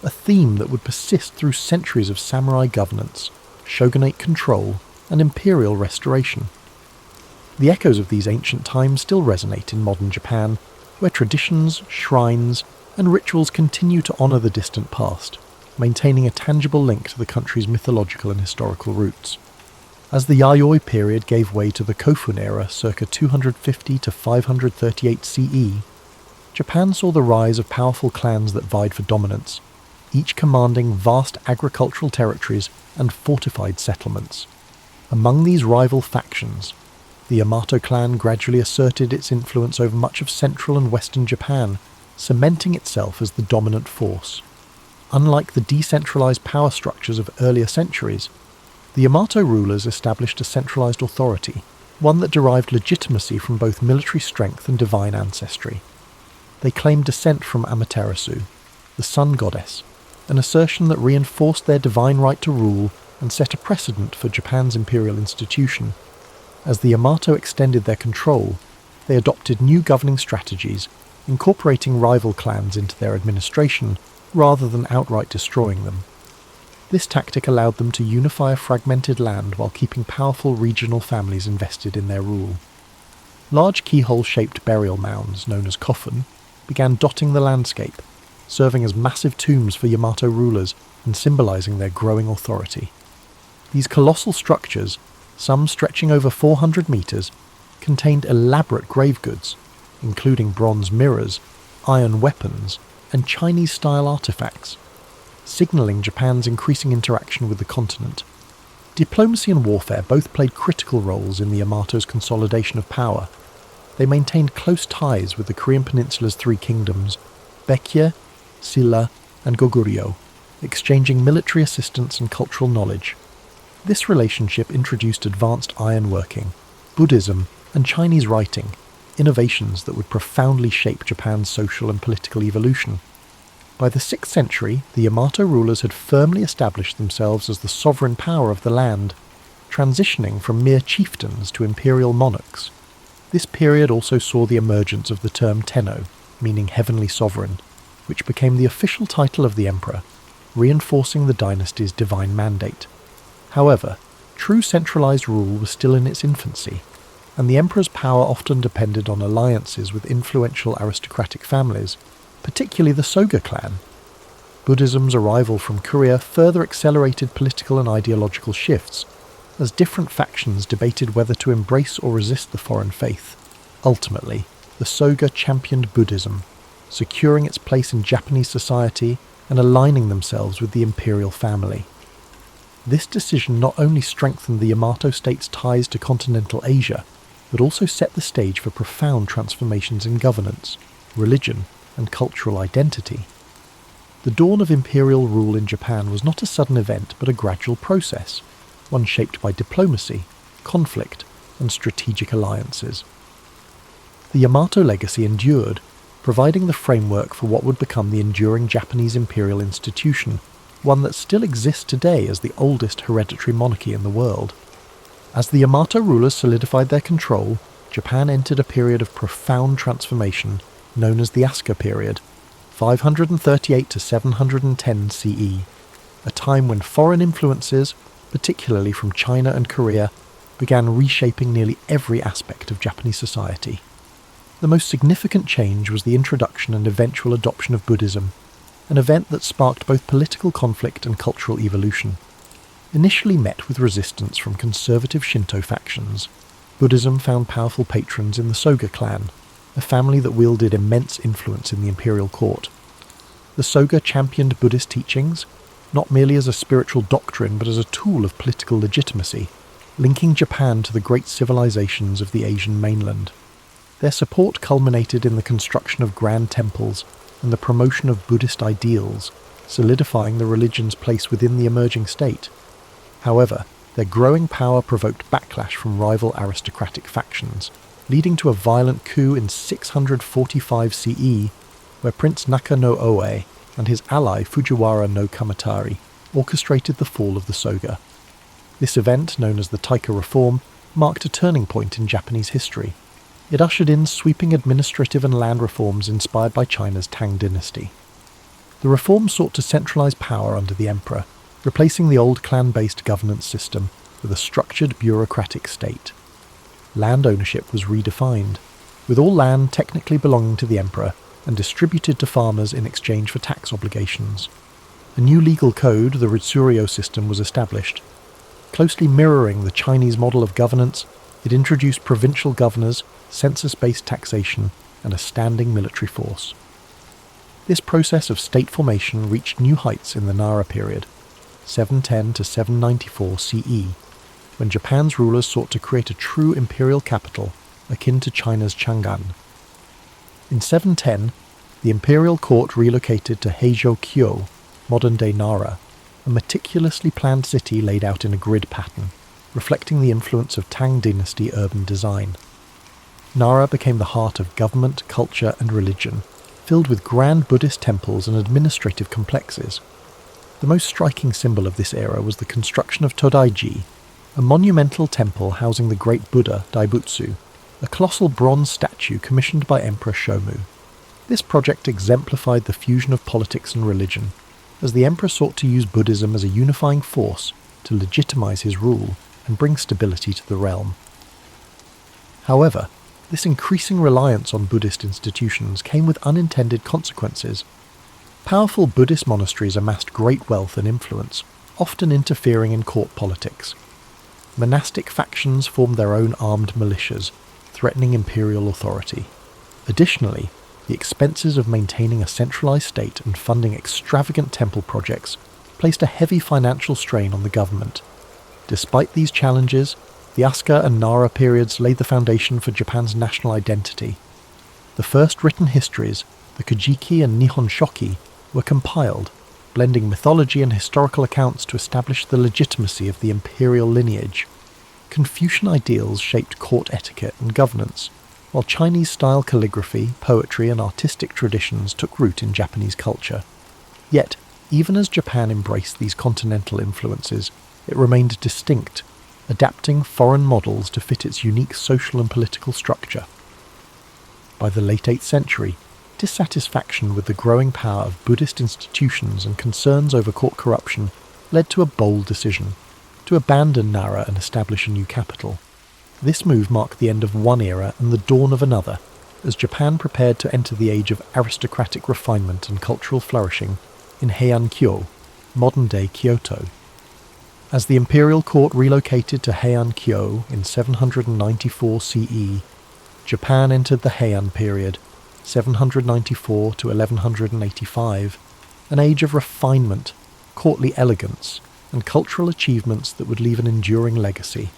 a theme that would persist through centuries of samurai governance, shogunate control, and imperial restoration. The echoes of these ancient times still resonate in modern Japan, where traditions, shrines, and rituals continue to honour the distant past, maintaining a tangible link to the country's mythological and historical roots. As the Yayoi period gave way to the Kofun era circa 250 to 538 CE, Japan saw the rise of powerful clans that vied for dominance, each commanding vast agricultural territories and fortified settlements. Among these rival factions, the Yamato clan gradually asserted its influence over much of central and western Japan, cementing itself as the dominant force. Unlike the decentralized power structures of earlier centuries, the Yamato rulers established a centralized authority, one that derived legitimacy from both military strength and divine ancestry. They claimed descent from Amaterasu, the sun goddess, an assertion that reinforced their divine right to rule and set a precedent for Japan's imperial institution. As the Yamato extended their control, they adopted new governing strategies, incorporating rival clans into their administration rather than outright destroying them. This tactic allowed them to unify a fragmented land while keeping powerful regional families invested in their rule. Large keyhole-shaped burial mounds, known as kofun, began dotting the landscape, serving as massive tombs for Yamato rulers and symbolizing their growing authority. These colossal structures, some stretching over 400 meters, contained elaborate grave goods, including bronze mirrors, iron weapons, and Chinese-style artifacts, signaling Japan's increasing interaction with the continent. Diplomacy and warfare both played critical roles in the Yamato's consolidation of power. They maintained close ties with the Korean Peninsula's three kingdoms, Baekje, Silla, and Goguryeo, exchanging military assistance and cultural knowledge. This relationship introduced advanced ironworking, Buddhism, and Chinese writing, innovations that would profoundly shape Japan's social and political evolution. By the 6th century, the Yamato rulers had firmly established themselves as the sovereign power of the land, transitioning from mere chieftains to imperial monarchs. This period also saw the emergence of the term Tenno, meaning heavenly sovereign, which became the official title of the emperor, reinforcing the dynasty's divine mandate. However, true centralized rule was still in its infancy, and the emperor's power often depended on alliances with influential aristocratic families, particularly the Soga clan. Buddhism's arrival from Korea further accelerated political and ideological shifts, as different factions debated whether to embrace or resist the foreign faith. Ultimately, the Soga championed Buddhism, securing its place in Japanese society and aligning themselves with the imperial family. This decision not only strengthened the Yamato state's ties to continental Asia, but also set the stage for profound transformations in governance, religion, and cultural identity. The dawn of imperial rule in Japan was not a sudden event but a gradual process. one shaped by diplomacy, conflict, and strategic alliances. The Yamato legacy endured, providing the framework for what would become the enduring Japanese imperial institution, one that still exists today as the oldest hereditary monarchy in the world. As the Yamato rulers solidified their control, Japan entered a period of profound transformation known as the Asuka period, 538 to 710 CE, a time when foreign influences, particularly from China and Korea, began reshaping nearly every aspect of Japanese society. The most significant change was the introduction and eventual adoption of Buddhism, an event that sparked both political conflict and cultural evolution. Initially met with resistance from conservative Shinto factions, Buddhism found powerful patrons in the Soga clan, a family that wielded immense influence in the imperial court. The Soga championed Buddhist teachings, not merely as a spiritual doctrine but as a tool of political legitimacy, linking Japan to the great civilizations of the Asian mainland. Their support culminated in the construction of grand temples and the promotion of Buddhist ideals, solidifying the religion's place within the emerging state. However, their growing power provoked backlash from rival aristocratic factions, leading to a violent coup in 645 CE, where Prince Naka no Oe and his ally Fujiwara no Kamatari orchestrated the fall of the Soga. This event, known as the Taika Reform, marked a turning point in Japanese history. It ushered in sweeping administrative and land reforms inspired by China's Tang dynasty. The reform sought to centralize power under the emperor, replacing the old clan-based governance system with a structured bureaucratic state. Land ownership was redefined, with all land technically belonging to the emperor and distributed to farmers in exchange for tax obligations. A new legal code, the Ritsuryo system, was established. Closely mirroring the Chinese model of governance, it introduced provincial governors, census-based taxation, and a standing military force. This process of state formation reached new heights in the Nara period, 710 to 794 CE, when Japan's rulers sought to create a true imperial capital akin to China's Chang'an. In 710, the imperial court relocated to Heijō-kyo, modern-day Nara, a meticulously planned city laid out in a grid pattern, reflecting the influence of Tang dynasty urban design. Nara became the heart of government, culture, and religion, filled with grand Buddhist temples and administrative complexes. The most striking symbol of this era was the construction of Todaiji, a monumental temple housing the great Buddha Daibutsu, a colossal bronze statue commissioned by Emperor Shomu. This project exemplified the fusion of politics and religion, as the emperor sought to use Buddhism as a unifying force to legitimize his rule and bring stability to the realm. However, this increasing reliance on Buddhist institutions came with unintended consequences. Powerful Buddhist monasteries amassed great wealth and influence, often interfering in court politics. Monastic factions formed their own armed militias, threatening imperial authority. Additionally, the expenses of maintaining a centralized state and funding extravagant temple projects placed a heavy financial strain on the government. Despite these challenges, the Asuka and Nara periods laid the foundation for Japan's national identity. The first written histories, the Kojiki and Nihon Shoki, were compiled, blending mythology and historical accounts to establish the legitimacy of the imperial lineage. Confucian ideals shaped court etiquette and governance, while Chinese-style calligraphy, poetry, and artistic traditions took root in Japanese culture. Yet, even as Japan embraced these continental influences, it remained distinct, adapting foreign models to fit its unique social and political structure. By the late 8th century, dissatisfaction with the growing power of Buddhist institutions and concerns over court corruption led to a bold decision: to abandon Nara and establish a new capital. This move marked the end of one era and the dawn of another, as Japan prepared to enter the age of aristocratic refinement and cultural flourishing in Heian-kyo, modern-day Kyoto. As the imperial court relocated to Heian-kyo in 794 CE, Japan entered the Heian period, 794 to 1185, an age of refinement, courtly elegance, and cultural achievements that would leave an enduring legacy.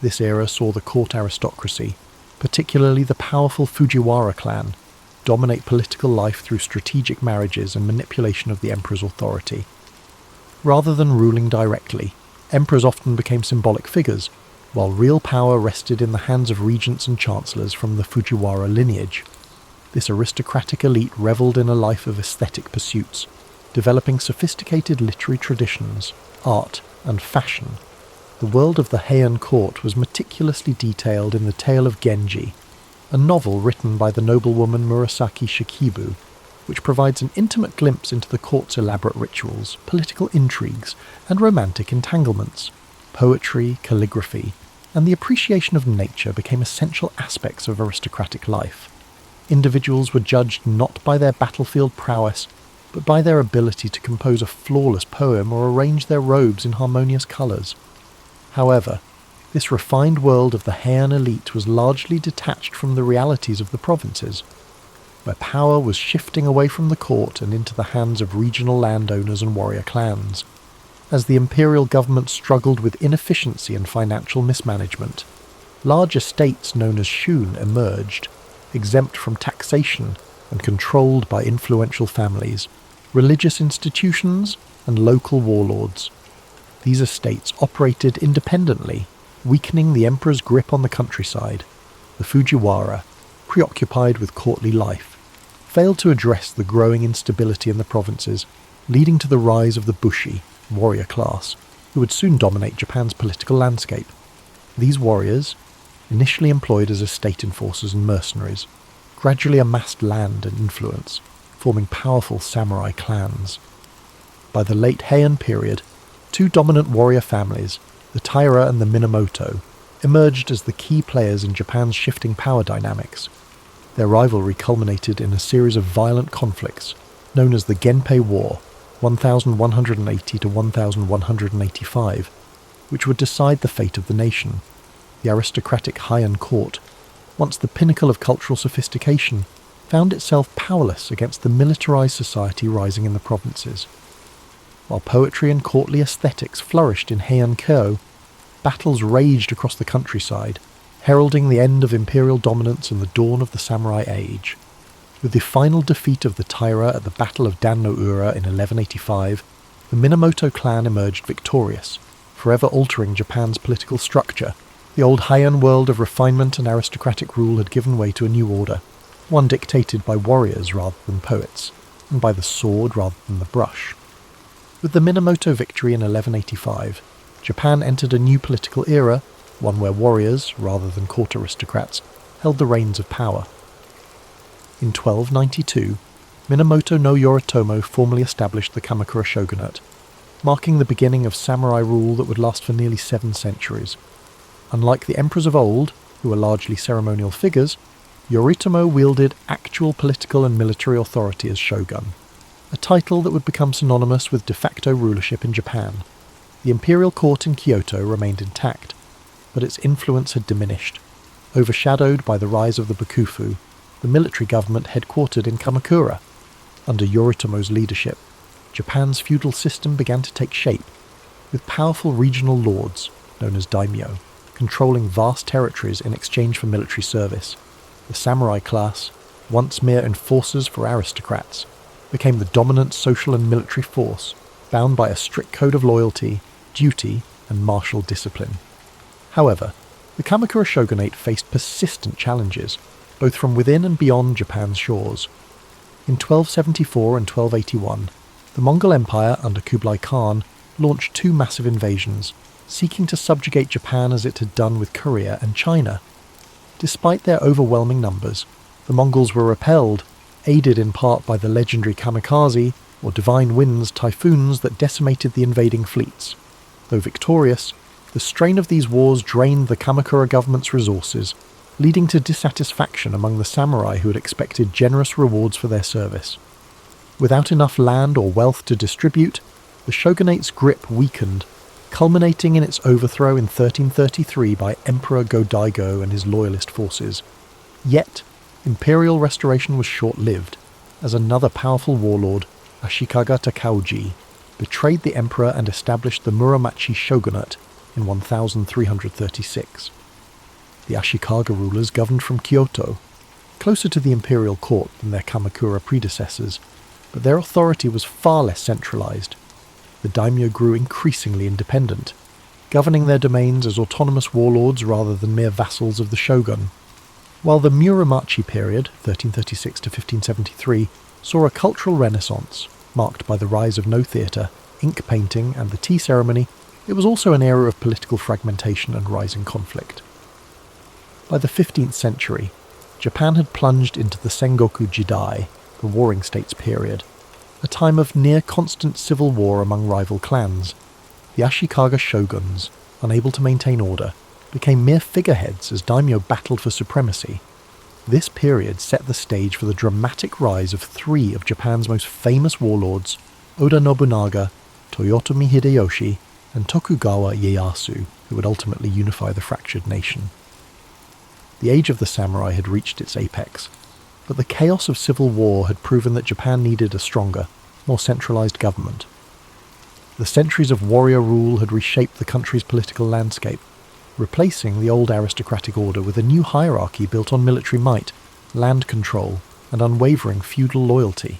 This era saw the court aristocracy, particularly the powerful Fujiwara clan, dominate political life through strategic marriages and manipulation of the emperor's authority. Rather than ruling directly, Emperors often became symbolic figures, while real power rested in the hands of regents and chancellors from the Fujiwara lineage. This aristocratic elite revelled in a life of aesthetic pursuits, developing sophisticated literary traditions, art, and fashion. The world of the Heian court was meticulously detailed in The Tale of Genji, a novel written by the noblewoman Murasaki Shikibu, which provides an intimate glimpse into the court's elaborate rituals, political intrigues, and romantic entanglements. Poetry, calligraphy, and the appreciation of nature became essential aspects of aristocratic life. Individuals were judged not by their battlefield prowess, but by their ability to compose a flawless poem or arrange their robes in harmonious colours. However, this refined world of the Heian elite was largely detached from the realities of the provinces, where power was shifting away from the court and into the hands of regional landowners and warrior clans. As the imperial government struggled with inefficiency and financial mismanagement, large estates known as shun emerged, exempt from taxation and controlled by influential families, religious institutions, and local warlords. These estates operated independently, weakening the emperor's grip on the countryside. The Fujiwara, preoccupied with courtly life, failed to address the growing instability in the provinces, leading to the rise of the Bushi, warrior class, who would soon dominate Japan's political landscape. These warriors, initially employed as estate enforcers and mercenaries, gradually amassed land and influence, forming powerful samurai clans. By the late Heian period, two dominant warrior families, the Taira and the Minamoto, emerged as the key players in Japan's shifting power dynamics. Their rivalry culminated in a series of violent conflicts, known as the Genpei War, 1180 to 1185, which would decide the fate of the nation. The aristocratic Heian court, once the pinnacle of cultural sophistication, found itself powerless against the militarized society rising in the provinces. While poetry and courtly aesthetics flourished in Heian-kyo, battles raged across the countryside, heralding the end of imperial dominance and the dawn of the samurai age. With the final defeat of the Taira at the Battle of Dan-no-ura in 1185, the Minamoto clan emerged victorious, forever altering Japan's political structure. The old Heian world of refinement and aristocratic rule had given way to a new order, one dictated by warriors rather than poets, and by the sword rather than the brush. With the Minamoto victory in 1185, Japan entered a new political era, one where warriors, rather than court aristocrats, held the reins of power. In 1292, Minamoto no Yoritomo formally established the Kamakura shogunate, marking the beginning of samurai rule that would last for nearly 7 centuries. Unlike the emperors of old, who were largely ceremonial figures, Yoritomo wielded actual political and military authority as shogun, a title that would become synonymous with de facto rulership in Japan. The imperial court in Kyoto remained intact, but its influence had diminished, overshadowed by the rise of the Bakufu, the military government headquartered in Kamakura. Under Yoritomo's leadership, Japan's feudal system began to take shape, with powerful regional lords, known as daimyo, controlling vast territories in exchange for military service. The samurai class, once mere enforcers for aristocrats, became the dominant social and military force, bound by a strict code of loyalty, duty, and martial discipline. However, the Kamakura shogunate faced persistent challenges, both from within and beyond Japan's shores. In 1274 and 1281, the Mongol Empire under Kublai Khan launched 2 massive invasions, seeking to subjugate Japan as it had done with Korea and China. Despite their overwhelming numbers, the Mongols were repelled, aided in part by the legendary kamikaze, or divine winds typhoons that decimated the invading fleets. Though victorious, the strain of these wars drained the Kamakura government's resources, leading to dissatisfaction among the samurai who had expected generous rewards for their service. Without enough land or wealth to distribute, the shogunate's grip weakened, culminating in its overthrow in 1333 by Emperor Go-Daigo and his loyalist forces. Yet, imperial restoration was short-lived, as another powerful warlord, Ashikaga Takauji, betrayed the emperor and established the Muromachi shogunate in 1336. The Ashikaga rulers governed from Kyoto, closer to the imperial court than their Kamakura predecessors, but their authority was far less centralized. The daimyo grew increasingly independent, governing their domains as autonomous warlords rather than mere vassals of the shogun. While the Muromachi period, 1336 to 1573, saw a cultural renaissance, marked by the rise of no theatre, ink painting and the tea ceremony, it was also an era of political fragmentation and rising conflict. By the 15th century, Japan had plunged into the Sengoku Jidai, the Warring States period, a time of near-constant civil war among rival clans. The Ashikaga shoguns, unable to maintain order, became mere figureheads as daimyo battled for supremacy. This period set the stage for the dramatic rise of three of Japan's most famous warlords, Oda Nobunaga, Toyotomi Hideyoshi, and Tokugawa Ieyasu, who would ultimately unify the fractured nation. The age of the samurai had reached its apex, but the chaos of civil war had proven that Japan needed a stronger, more centralized government. The centuries of warrior rule had reshaped the country's political landscape, replacing the old aristocratic order with a new hierarchy built on military might, land control, and unwavering feudal loyalty.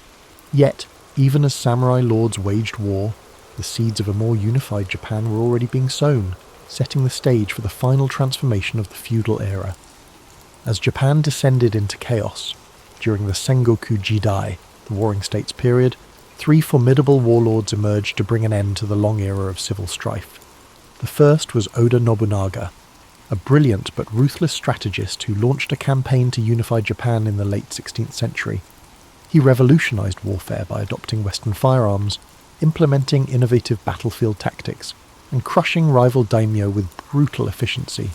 Yet, even as samurai lords waged war, the seeds of a more unified Japan were already being sown, setting the stage for the final transformation of the feudal era. As Japan descended into chaos, during the Sengoku Jidai, the Warring States period, three formidable warlords emerged to bring an end to the long era of civil strife. The first was Oda Nobunaga, a brilliant but ruthless strategist who launched a campaign to unify Japan in the late 16th century. He revolutionized warfare by adopting Western firearms, implementing innovative battlefield tactics, and crushing rival daimyo with brutal efficiency.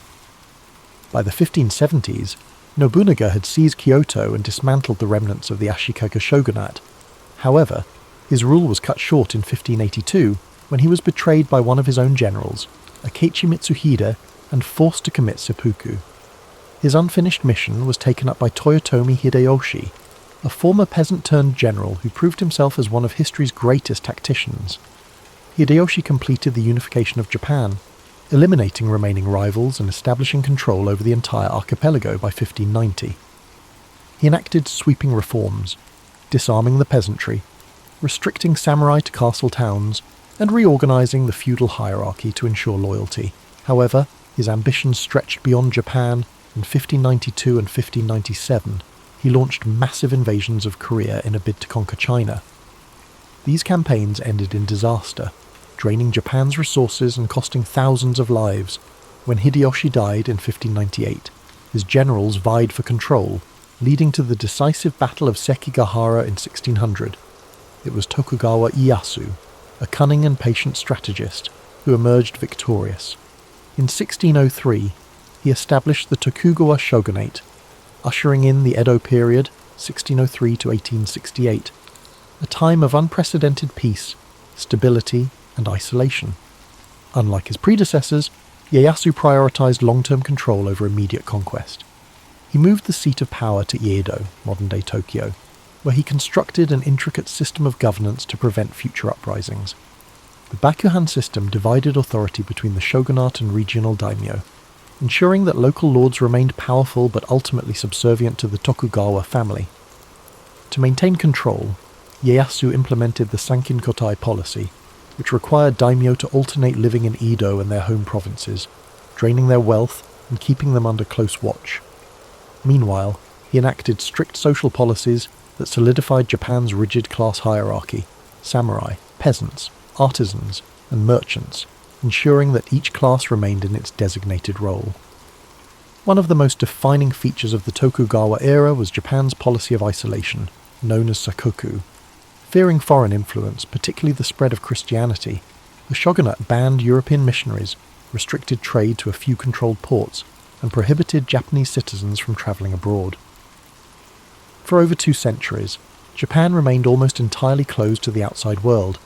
By the 1570s, Nobunaga had seized Kyoto and dismantled the remnants of the Ashikaga shogunate. However, his rule was cut short in 1582 when he was betrayed by one of his own generals, Akechi Mitsuhide, and forced to commit seppuku. His unfinished mission was taken up by Toyotomi Hideyoshi, a former peasant-turned-general who proved himself as one of history's greatest tacticians. Hideyoshi completed the unification of Japan, eliminating remaining rivals and establishing control over the entire archipelago by 1590. He enacted sweeping reforms, disarming the peasantry, restricting samurai to castle towns, and reorganizing the feudal hierarchy to ensure loyalty. However, his ambitions stretched beyond Japan. In 1592 and 1597, he launched massive invasions of Korea in a bid to conquer China. These campaigns ended in disaster, draining Japan's resources and costing thousands of lives. When Hideyoshi died in 1598, his generals vied for control, leading to the decisive Battle of Sekigahara in 1600. It was Tokugawa Ieyasu, a cunning and patient strategist, who emerged victorious. In 1603, he established the Tokugawa shogunate, ushering in the Edo period, 1603 to 1868, a time of unprecedented peace, stability, and isolation. Unlike his predecessors, Ieyasu prioritized long-term control over immediate conquest. He moved the seat of power to Iedo, modern-day Tokyo, where he constructed an intricate system of governance to prevent future uprisings. The Bakuhan system divided authority between the shogunate and regional daimyo, ensuring that local lords remained powerful but ultimately subservient to the Tokugawa family. To maintain control, Ieyasu implemented the Sankin-kotai policy, which required daimyo to alternate living in Edo and their home provinces, draining their wealth and keeping them under close watch. Meanwhile, he enacted strict social policies that solidified Japan's rigid class hierarchy: samurai, peasants, artisans, and merchants, ensuring that each class remained in its designated role. One of the most defining features of the Tokugawa era was Japan's policy of isolation, known as sakoku. Fearing foreign influence, particularly the spread of Christianity, the shogunate banned European missionaries, restricted trade to a few controlled ports, and prohibited Japanese citizens from travelling abroad. For over 2 centuries, Japan remained almost entirely closed to the outside world,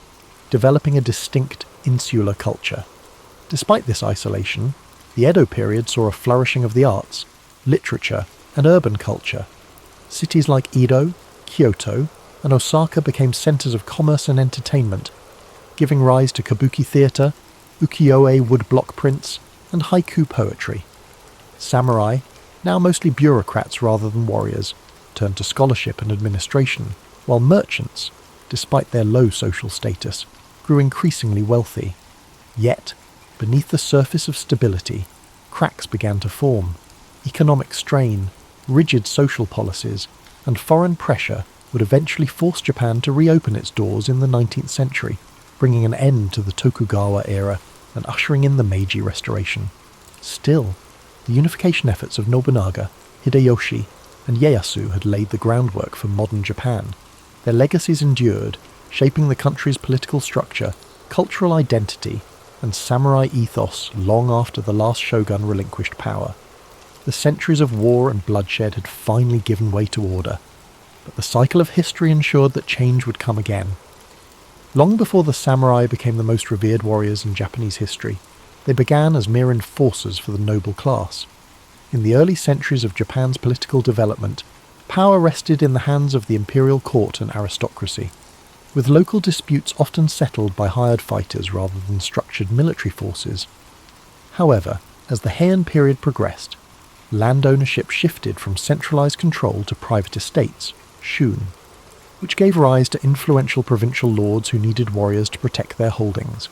developing a distinct insular culture. Despite this isolation, the Edo period saw a flourishing of the arts, literature, and urban culture. Cities like Edo, Kyoto, and Osaka became centres of commerce and entertainment, giving rise to kabuki theatre, ukiyo-e woodblock prints, and haiku poetry. Samurai, now mostly bureaucrats rather than warriors, turned to scholarship and administration, while merchants, despite their low social status, grew increasingly wealthy. Yet, Beneath the surface of stability, cracks began to form. Economic strain, rigid social policies, and foreign pressure would eventually force Japan to reopen its doors in the 19th century, bringing an end to the Tokugawa era and ushering in the Meiji Restoration. Still, the unification efforts of Nobunaga, Hideyoshi, and Ieyasu had laid the groundwork for modern Japan. Their legacies endured, shaping the country's political structure, cultural identity, and samurai ethos long after the last shogun relinquished power. The centuries of war and bloodshed had finally given way to order, but the cycle of history ensured that change would come again. Long before the samurai became the most revered warriors in Japanese history, they began as mere enforcers for the noble class. In the early centuries of Japan's political development, power rested in the hands of the imperial court and aristocracy, with local disputes often settled by hired fighters rather than structured military forces. However, as the Heian period progressed, land ownership shifted from centralized control to private estates, shun, which gave rise to influential provincial lords who needed warriors to protect their holdings.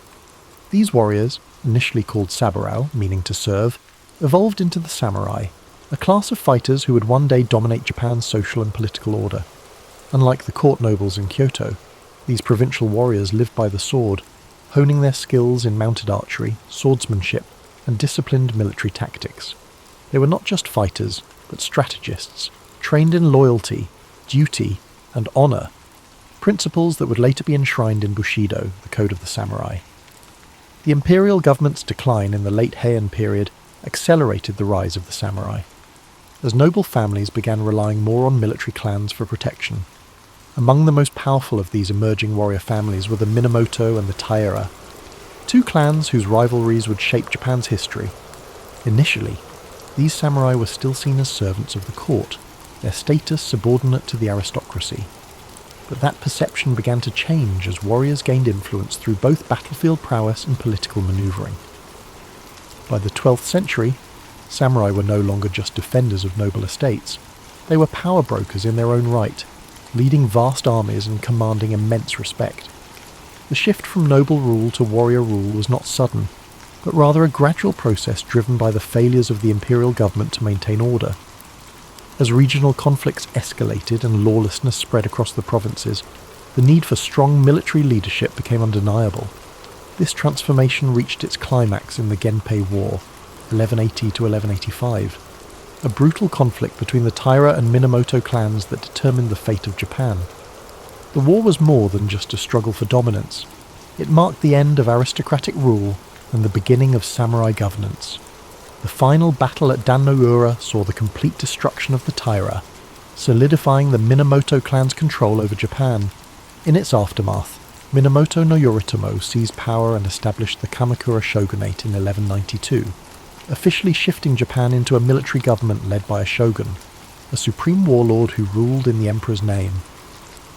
These warriors, initially called saburao, meaning to serve, evolved into the samurai, a class of fighters who would one day dominate Japan's social and political order. Unlike the court nobles in Kyoto, these provincial warriors lived by the sword, honing their skills in mounted archery, swordsmanship, and disciplined military tactics. They were not just fighters, but strategists, trained in loyalty, duty, and honor, principles that would later be enshrined in Bushido, the code of the samurai. The imperial government's decline in the late Heian period accelerated the rise of the samurai, as noble families began relying more on military clans for protection. Among the most powerful of these emerging warrior families were the Minamoto and the Taira, two clans whose rivalries would shape Japan's history. Initially, these samurai were still seen as servants of the court, their status subordinate to the aristocracy. But that perception began to change as warriors gained influence through both battlefield prowess and political maneuvering. By the 12th century, samurai were no longer just defenders of noble estates. They were power brokers in their own right, leading vast armies and commanding immense respect. The shift from noble rule to warrior rule was not sudden, but rather a gradual process driven by the failures of the imperial government to maintain order. As regional conflicts escalated and lawlessness spread across the provinces, the need for strong military leadership became undeniable. This transformation reached its climax in the Genpei War, 1180 to 1185, a brutal conflict between the Taira and Minamoto clans that determined the fate of Japan. The war was more than just a struggle for dominance. It marked the end of aristocratic rule and the beginning of samurai governance. The final battle at Dan-no-ura saw the complete destruction of the Taira, solidifying the Minamoto clan's control over Japan. In its aftermath, Minamoto no Yoritomo seized power and established the Kamakura shogunate in 1192, officially shifting Japan into a military government led by a shogun, a supreme warlord who ruled in the emperor's name.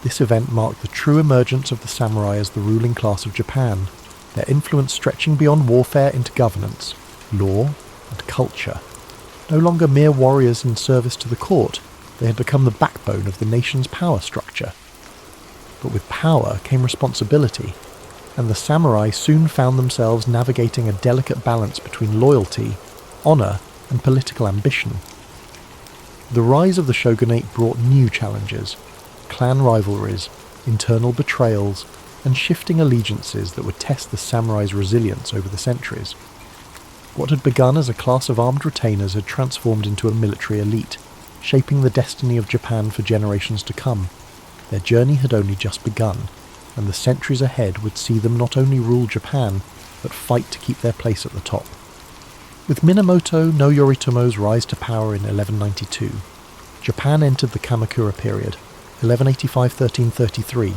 This event marked the true emergence of the samurai as the ruling class of Japan, their influence stretching beyond warfare into governance, law, and culture. No longer mere warriors in service to the court, they had become the backbone of the nation's power structure. But with power came responsibility, and the samurai soon found themselves navigating a delicate balance between loyalty, honor, and political ambition. The rise of the shogunate brought new challenges: clan rivalries, internal betrayals, and shifting allegiances that would test the samurai's resilience over the centuries. What had begun as a class of armed retainers had transformed into a military elite, shaping the destiny of Japan for generations to come. Their journey had only just begun, and the centuries ahead would see them not only rule Japan, but fight to keep their place at the top. With Minamoto no Yoritomo's rise to power in 1192, Japan entered the Kamakura period, 1185-1333,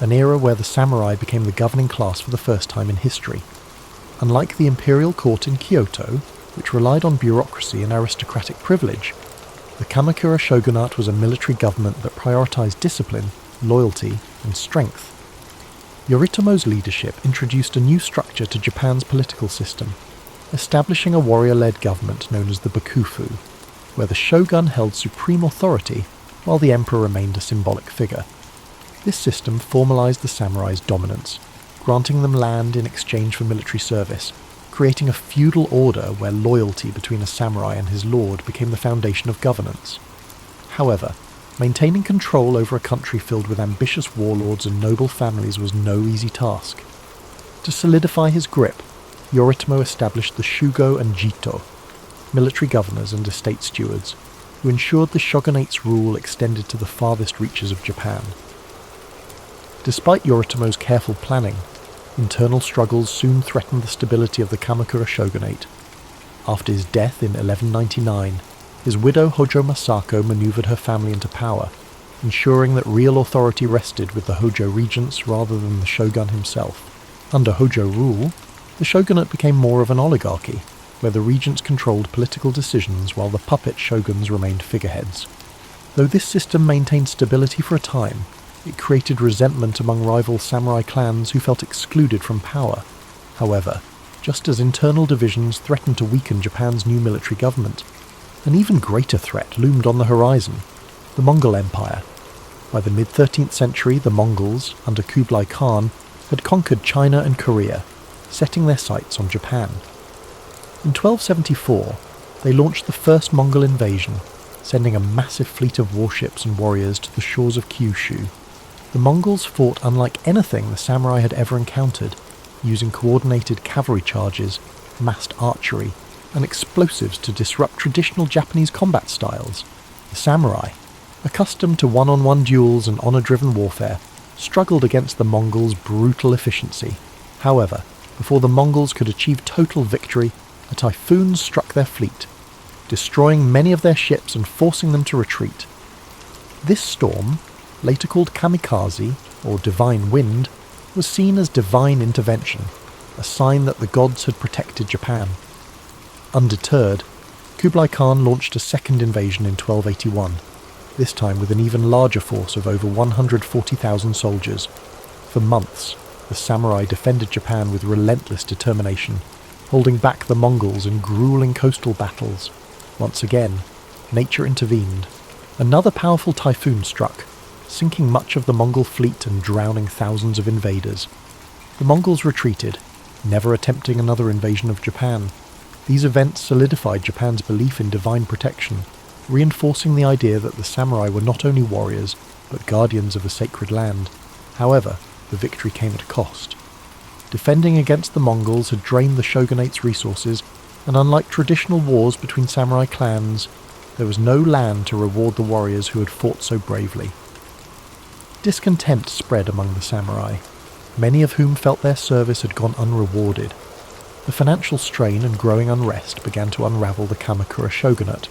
an era where the samurai became the governing class for the first time in history. Unlike the imperial court in Kyoto, which relied on bureaucracy and aristocratic privilege, the Kamakura shogunate was a military government that prioritized discipline, loyalty, and strength. Yoritomo's leadership introduced a new structure to Japan's political system, establishing a warrior-led government known as the Bakufu, where the shogun held supreme authority while the emperor remained a symbolic figure. This system formalized the samurai's dominance, granting them land in exchange for military service, creating a feudal order where loyalty between a samurai and his lord became the foundation of governance. However, maintaining control over a country filled with ambitious warlords and noble families was no easy task. To solidify his grip, Yoritomo established the Shugo and Jito, military governors and estate stewards, who ensured the shogunate's rule extended to the farthest reaches of Japan. Despite Yoritomo's careful planning, internal struggles soon threatened the stability of the Kamakura shogunate. After his death in 1199, his widow Hojo Masako manoeuvred her family into power, ensuring that real authority rested with the Hojo regents rather than the shogun himself. Under Hojo rule, the shogunate became more of an oligarchy, where the regents controlled political decisions while the puppet shoguns remained figureheads. Though this system maintained stability for a time, it created resentment among rival samurai clans who felt excluded from power. However, just as internal divisions threatened to weaken Japan's new military government, an even greater threat loomed on the horizon: the Mongol Empire. By the mid-13th century, the Mongols, under Kublai Khan, had conquered China and Korea, setting their sights on Japan. In 1274, they launched the first Mongol invasion, sending a massive fleet of warships and warriors to the shores of Kyushu. The Mongols fought unlike anything the samurai had ever encountered, using coordinated cavalry charges, massed archery, and explosives to disrupt traditional Japanese combat styles. The samurai, accustomed to one-on-one duels and honor-driven warfare, struggled against the Mongols' brutal efficiency. However, before the Mongols could achieve total victory, a typhoon struck their fleet, destroying many of their ships and forcing them to retreat. This storm, later called kamikaze, or divine wind, was seen as divine intervention, a sign that the gods had protected Japan. Undeterred, Kublai Khan launched a second invasion in 1281, this time with an even larger force of over 140,000 soldiers. For months, the samurai defended Japan with relentless determination, holding back the Mongols in grueling coastal battles. Once again, nature intervened. Another powerful typhoon struck, sinking much of the Mongol fleet and drowning thousands of invaders. The Mongols retreated, never attempting another invasion of Japan. These events solidified Japan's belief in divine protection, reinforcing the idea that the samurai were not only warriors, but guardians of a sacred land. However, the victory came at a cost. Defending against the Mongols had drained the shogunate's resources, and unlike traditional wars between samurai clans, there was no land to reward the warriors who had fought so bravely. Discontent spread among the samurai, many of whom felt their service had gone unrewarded. The financial strain and growing unrest began to unravel the Kamakura shogunate.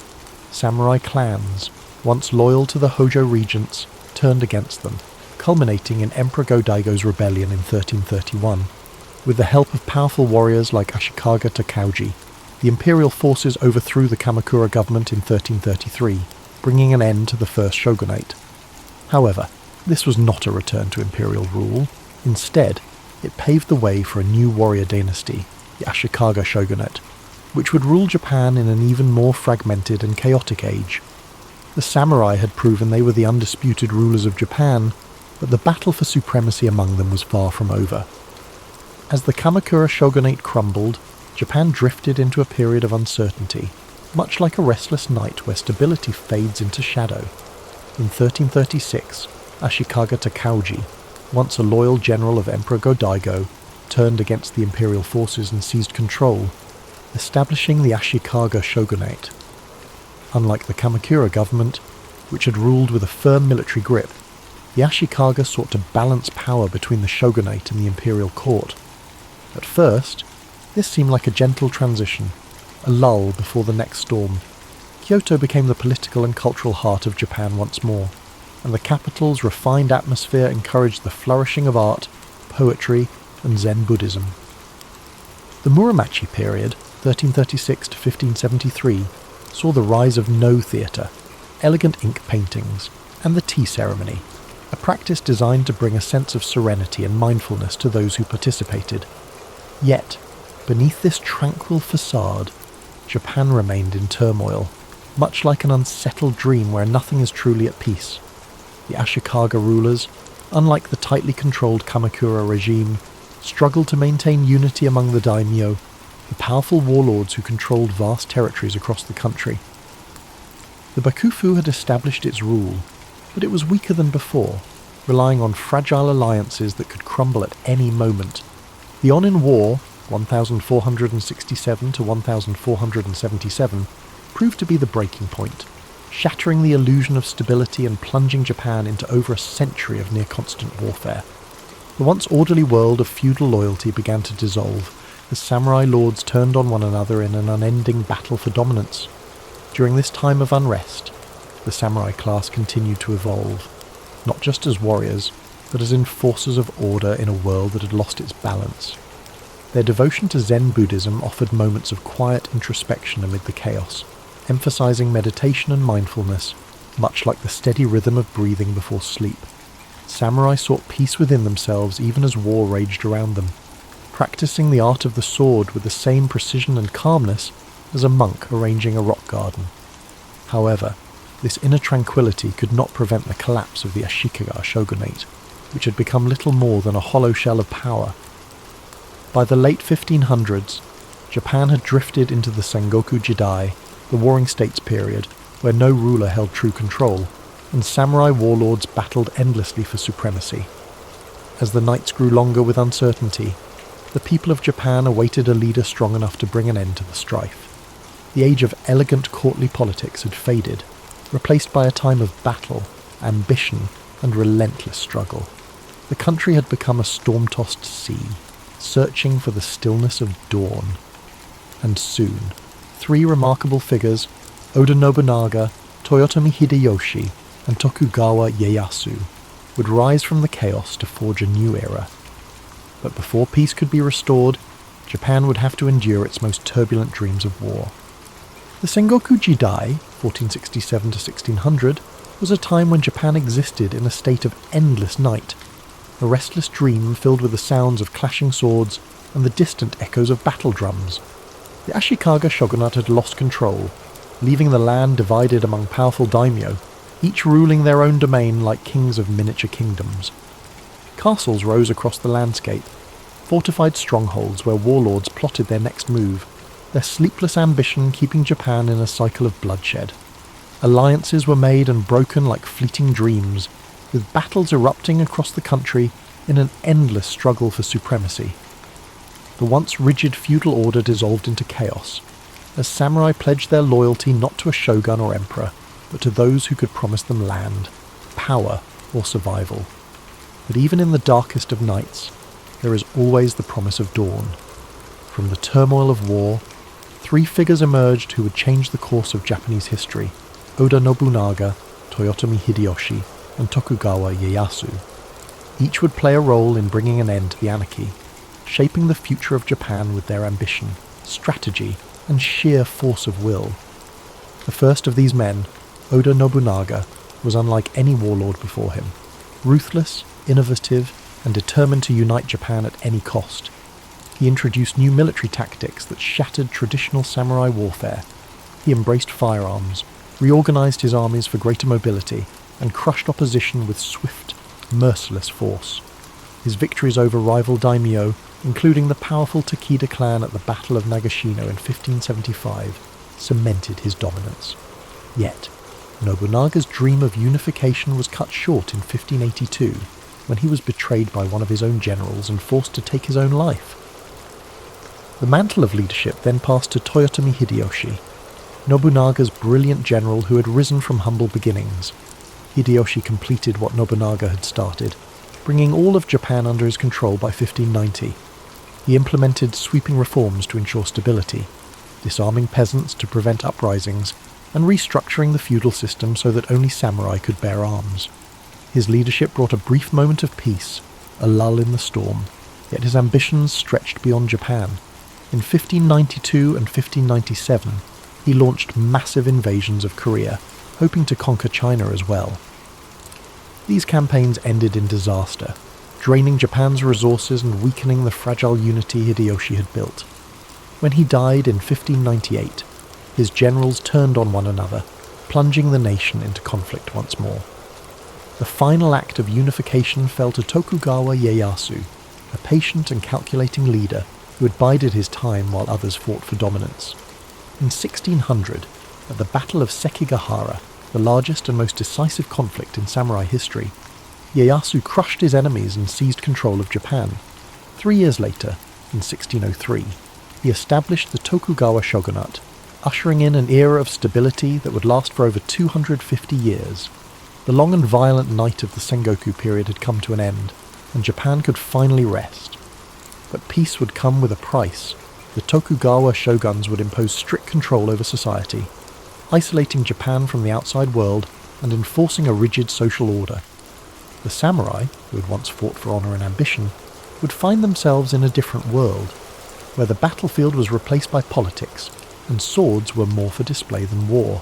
Samurai clans, once loyal to the Hojo regents, turned against them, culminating in Emperor Go-Daigo's rebellion in 1331. With the help of powerful warriors like Ashikaga Takauji, the imperial forces overthrew the Kamakura government in 1333, bringing an end to the first shogunate. However, this was not a return to imperial rule. Instead, it paved the way for a new warrior dynasty, the Ashikaga shogunate, which would rule Japan in an even more fragmented and chaotic age. The samurai had proven they were the undisputed rulers of Japan, but the battle for supremacy among them was far from over. As the Kamakura shogunate crumbled, Japan drifted into a period of uncertainty, much like a restless night where stability fades into shadow. In 1336, Ashikaga Takauji, once a loyal general of Emperor Go-Daigo, turned against the imperial forces and seized control, establishing the Ashikaga shogunate. Unlike the Kamakura government, which had ruled with a firm military grip, the Ashikaga sought to balance power between the shogunate and the imperial court. At first, this seemed like a gentle transition, a lull before the next storm. Kyoto became the political and cultural heart of Japan once more, and the capital's refined atmosphere encouraged the flourishing of art, poetry, and Zen Buddhism. The Muromachi period, 1336 to 1573, saw the rise of No theatre, elegant ink paintings, and the tea ceremony, a practice designed to bring a sense of serenity and mindfulness to those who participated. Yet, beneath this tranquil facade, Japan remained in turmoil, much like an unsettled dream where nothing is truly at peace. The Ashikaga rulers, unlike the tightly controlled Kamakura regime, struggled to maintain unity among the daimyo, the powerful warlords who controlled vast territories across the country. The Bakufu had established its rule, but it was weaker than before, relying on fragile alliances that could crumble at any moment. The Onin War, 1467 to 1477, proved to be the breaking point, shattering the illusion of stability and plunging Japan into over a century of near-constant warfare. The once orderly world of feudal loyalty began to dissolve, as samurai lords turned on one another in an unending battle for dominance. During this time of unrest, the samurai class continued to evolve, not just as warriors, but as enforcers of order in a world that had lost its balance. Their devotion to Zen Buddhism offered moments of quiet introspection amid the chaos, emphasizing meditation and mindfulness, much like the steady rhythm of breathing before sleep. Samurai sought peace within themselves even as war raged around them, practicing the art of the sword with the same precision and calmness as a monk arranging a rock garden. However, this inner tranquility could not prevent the collapse of the Ashikaga shogunate, which had become little more than a hollow shell of power. By the late 1500s, Japan had drifted into the Sengoku Jidai, the Warring States period, where no ruler held true control, and samurai warlords battled endlessly for supremacy. As the nights grew longer with uncertainty, the people of Japan awaited a leader strong enough to bring an end to the strife. The age of elegant courtly politics had faded, replaced by a time of battle, ambition, and relentless struggle. The country had become a storm-tossed sea, searching for the stillness of dawn. And soon, three remarkable figures, Oda Nobunaga, Toyotomi Hideyoshi, and Tokugawa Ieyasu, would rise from the chaos to forge a new era. But before peace could be restored, Japan would have to endure its most turbulent dreams of war. The Sengoku Jidai, 1467 to 1600, was a time when Japan existed in a state of endless night, a restless dream filled with the sounds of clashing swords and the distant echoes of battle drums. The Ashikaga shogunate had lost control, leaving the land divided among powerful daimyo, each ruling their own domain like kings of miniature kingdoms. Castles rose across the landscape, fortified strongholds where warlords plotted their next move, their sleepless ambition keeping Japan in a cycle of bloodshed. Alliances were made and broken like fleeting dreams, with battles erupting across the country in an endless struggle for supremacy. The once rigid feudal order dissolved into chaos, as samurai pledged their loyalty not to a shogun or emperor, but to those who could promise them land, power, or survival. But even in the darkest of nights, there is always the promise of dawn. From the turmoil of war, three figures emerged who would change the course of Japanese history: Oda Nobunaga, Toyotomi Hideyoshi, and Tokugawa Ieyasu. Each would play a role in bringing an end to the anarchy, shaping the future of Japan with their ambition, strategy, and sheer force of will. The first of these men, Oda Nobunaga, was unlike any warlord before him. Ruthless, innovative, and determined to unite Japan at any cost. He introduced new military tactics that shattered traditional samurai warfare. He embraced firearms, reorganized his armies for greater mobility, and crushed opposition with swift, merciless force. His victories over rival daimyo, including the powerful Takeda clan at the Battle of Nagashino in 1575, cemented his dominance. Yet, Nobunaga's dream of unification was cut short in 1582, when he was betrayed by one of his own generals and forced to take his own life. The mantle of leadership then passed to Toyotomi Hideyoshi, Nobunaga's brilliant general who had risen from humble beginnings. Hideyoshi completed what Nobunaga had started, bringing all of Japan under his control by 1590. He implemented sweeping reforms to ensure stability, disarming peasants to prevent uprisings, and restructuring the feudal system so that only samurai could bear arms. His leadership brought a brief moment of peace, a lull in the storm, yet his ambitions stretched beyond Japan. In 1592 and 1597, he launched massive invasions of Korea, hoping to conquer China as well. These campaigns ended in disaster, draining Japan's resources and weakening the fragile unity Hideyoshi had built. When he died in 1598, his generals turned on one another, plunging the nation into conflict once more. The final act of unification fell to Tokugawa Ieyasu, a patient and calculating leader who had bided his time while others fought for dominance. In 1600, at the Battle of Sekigahara, the largest and most decisive conflict in samurai history, Ieyasu crushed his enemies and seized control of Japan. 3 years later, in 1603, he established the Tokugawa shogunate, ushering in an era of stability that would last for over 250 years. The long and violent night of the Sengoku period had come to an end, and Japan could finally rest. But peace would come with a price. The Tokugawa shoguns would impose strict control over society, isolating Japan from the outside world and enforcing a rigid social order. The samurai, who had once fought for honour and ambition, would find themselves in a different world, where the battlefield was replaced by politics, and swords were more for display than war.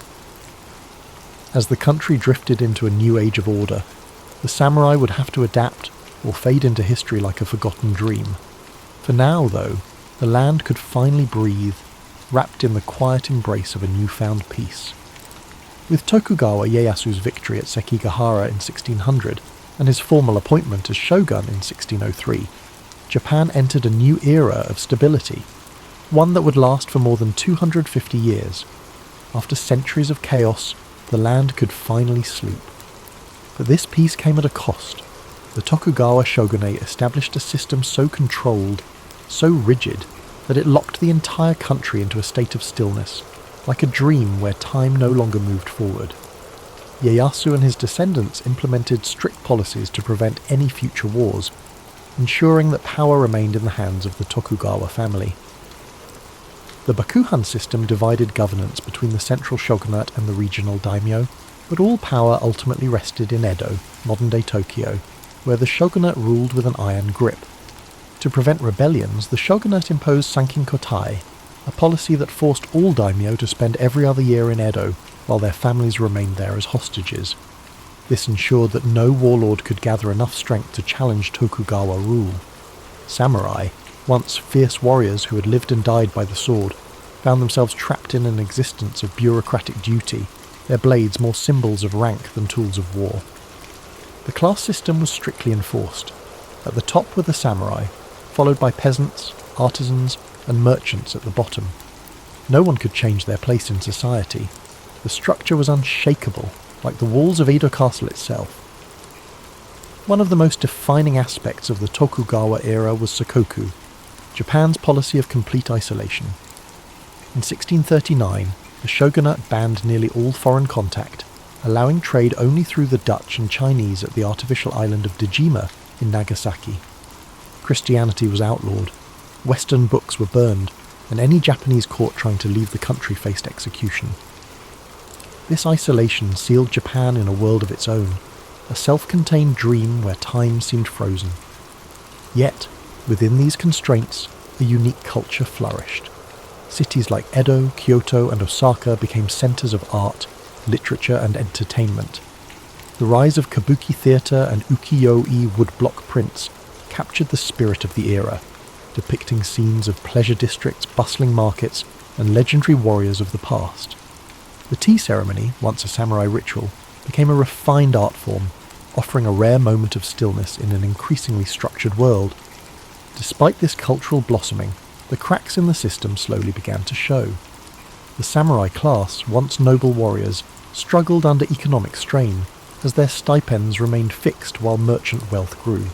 As the country drifted into a new age of order, the samurai would have to adapt or fade into history like a forgotten dream. For now, though, the land could finally breathe, wrapped in the quiet embrace of a newfound peace. With Tokugawa Ieyasu's victory at Sekigahara in 1600 and his formal appointment as shogun in 1603, Japan entered a new era of stability, one that would last for more than 250 years. After centuries of chaos, the land could finally sleep. But this peace came at a cost. The Tokugawa shogunate established a system so controlled, so rigid, that it locked the entire country into a state of stillness, like a dream where time no longer moved forward. Ieyasu and his descendants implemented strict policies to prevent any future wars, ensuring that power remained in the hands of the Tokugawa family. The Bakuhan system divided governance between the central shogunate and the regional daimyo, but all power ultimately rested in Edo, modern-day Tokyo, where the shogunate ruled with an iron grip. To prevent rebellions, the shogunate imposed sankinkotai, a policy that forced all daimyo to spend every other year in Edo, while their families remained there as hostages. This ensured that no warlord could gather enough strength to challenge Tokugawa rule. Samurai, once fierce warriors who had lived and died by the sword, found themselves trapped in an existence of bureaucratic duty, their blades more symbols of rank than tools of war. The class system was strictly enforced. At the top were the samurai, followed by peasants, artisans, and merchants at the bottom. No one could change their place in society. The structure was unshakable, like the walls of Edo Castle itself. One of the most defining aspects of the Tokugawa era was Sakoku, Japan's policy of complete isolation. In 1639, the shogunate banned nearly all foreign contact, allowing trade only through the Dutch and Chinese at the artificial island of Dejima in Nagasaki. Christianity was outlawed, Western books were burned, and any Japanese caught trying to leave the country faced execution. This isolation sealed Japan in a world of its own, a self-contained dream where time seemed frozen. Yet, within these constraints, a unique culture flourished. Cities like Edo, Kyoto, and Osaka became centres of art, literature, and entertainment. The rise of kabuki theatre and ukiyo-e woodblock prints captured the spirit of the era, depicting scenes of pleasure districts, bustling markets, and legendary warriors of the past. The tea ceremony, once a samurai ritual, became a refined art form, offering a rare moment of stillness in an increasingly structured world. Despite this cultural blossoming, the cracks in the system slowly began to show. The samurai class, once noble warriors, struggled under economic strain, as their stipends remained fixed while merchant wealth grew.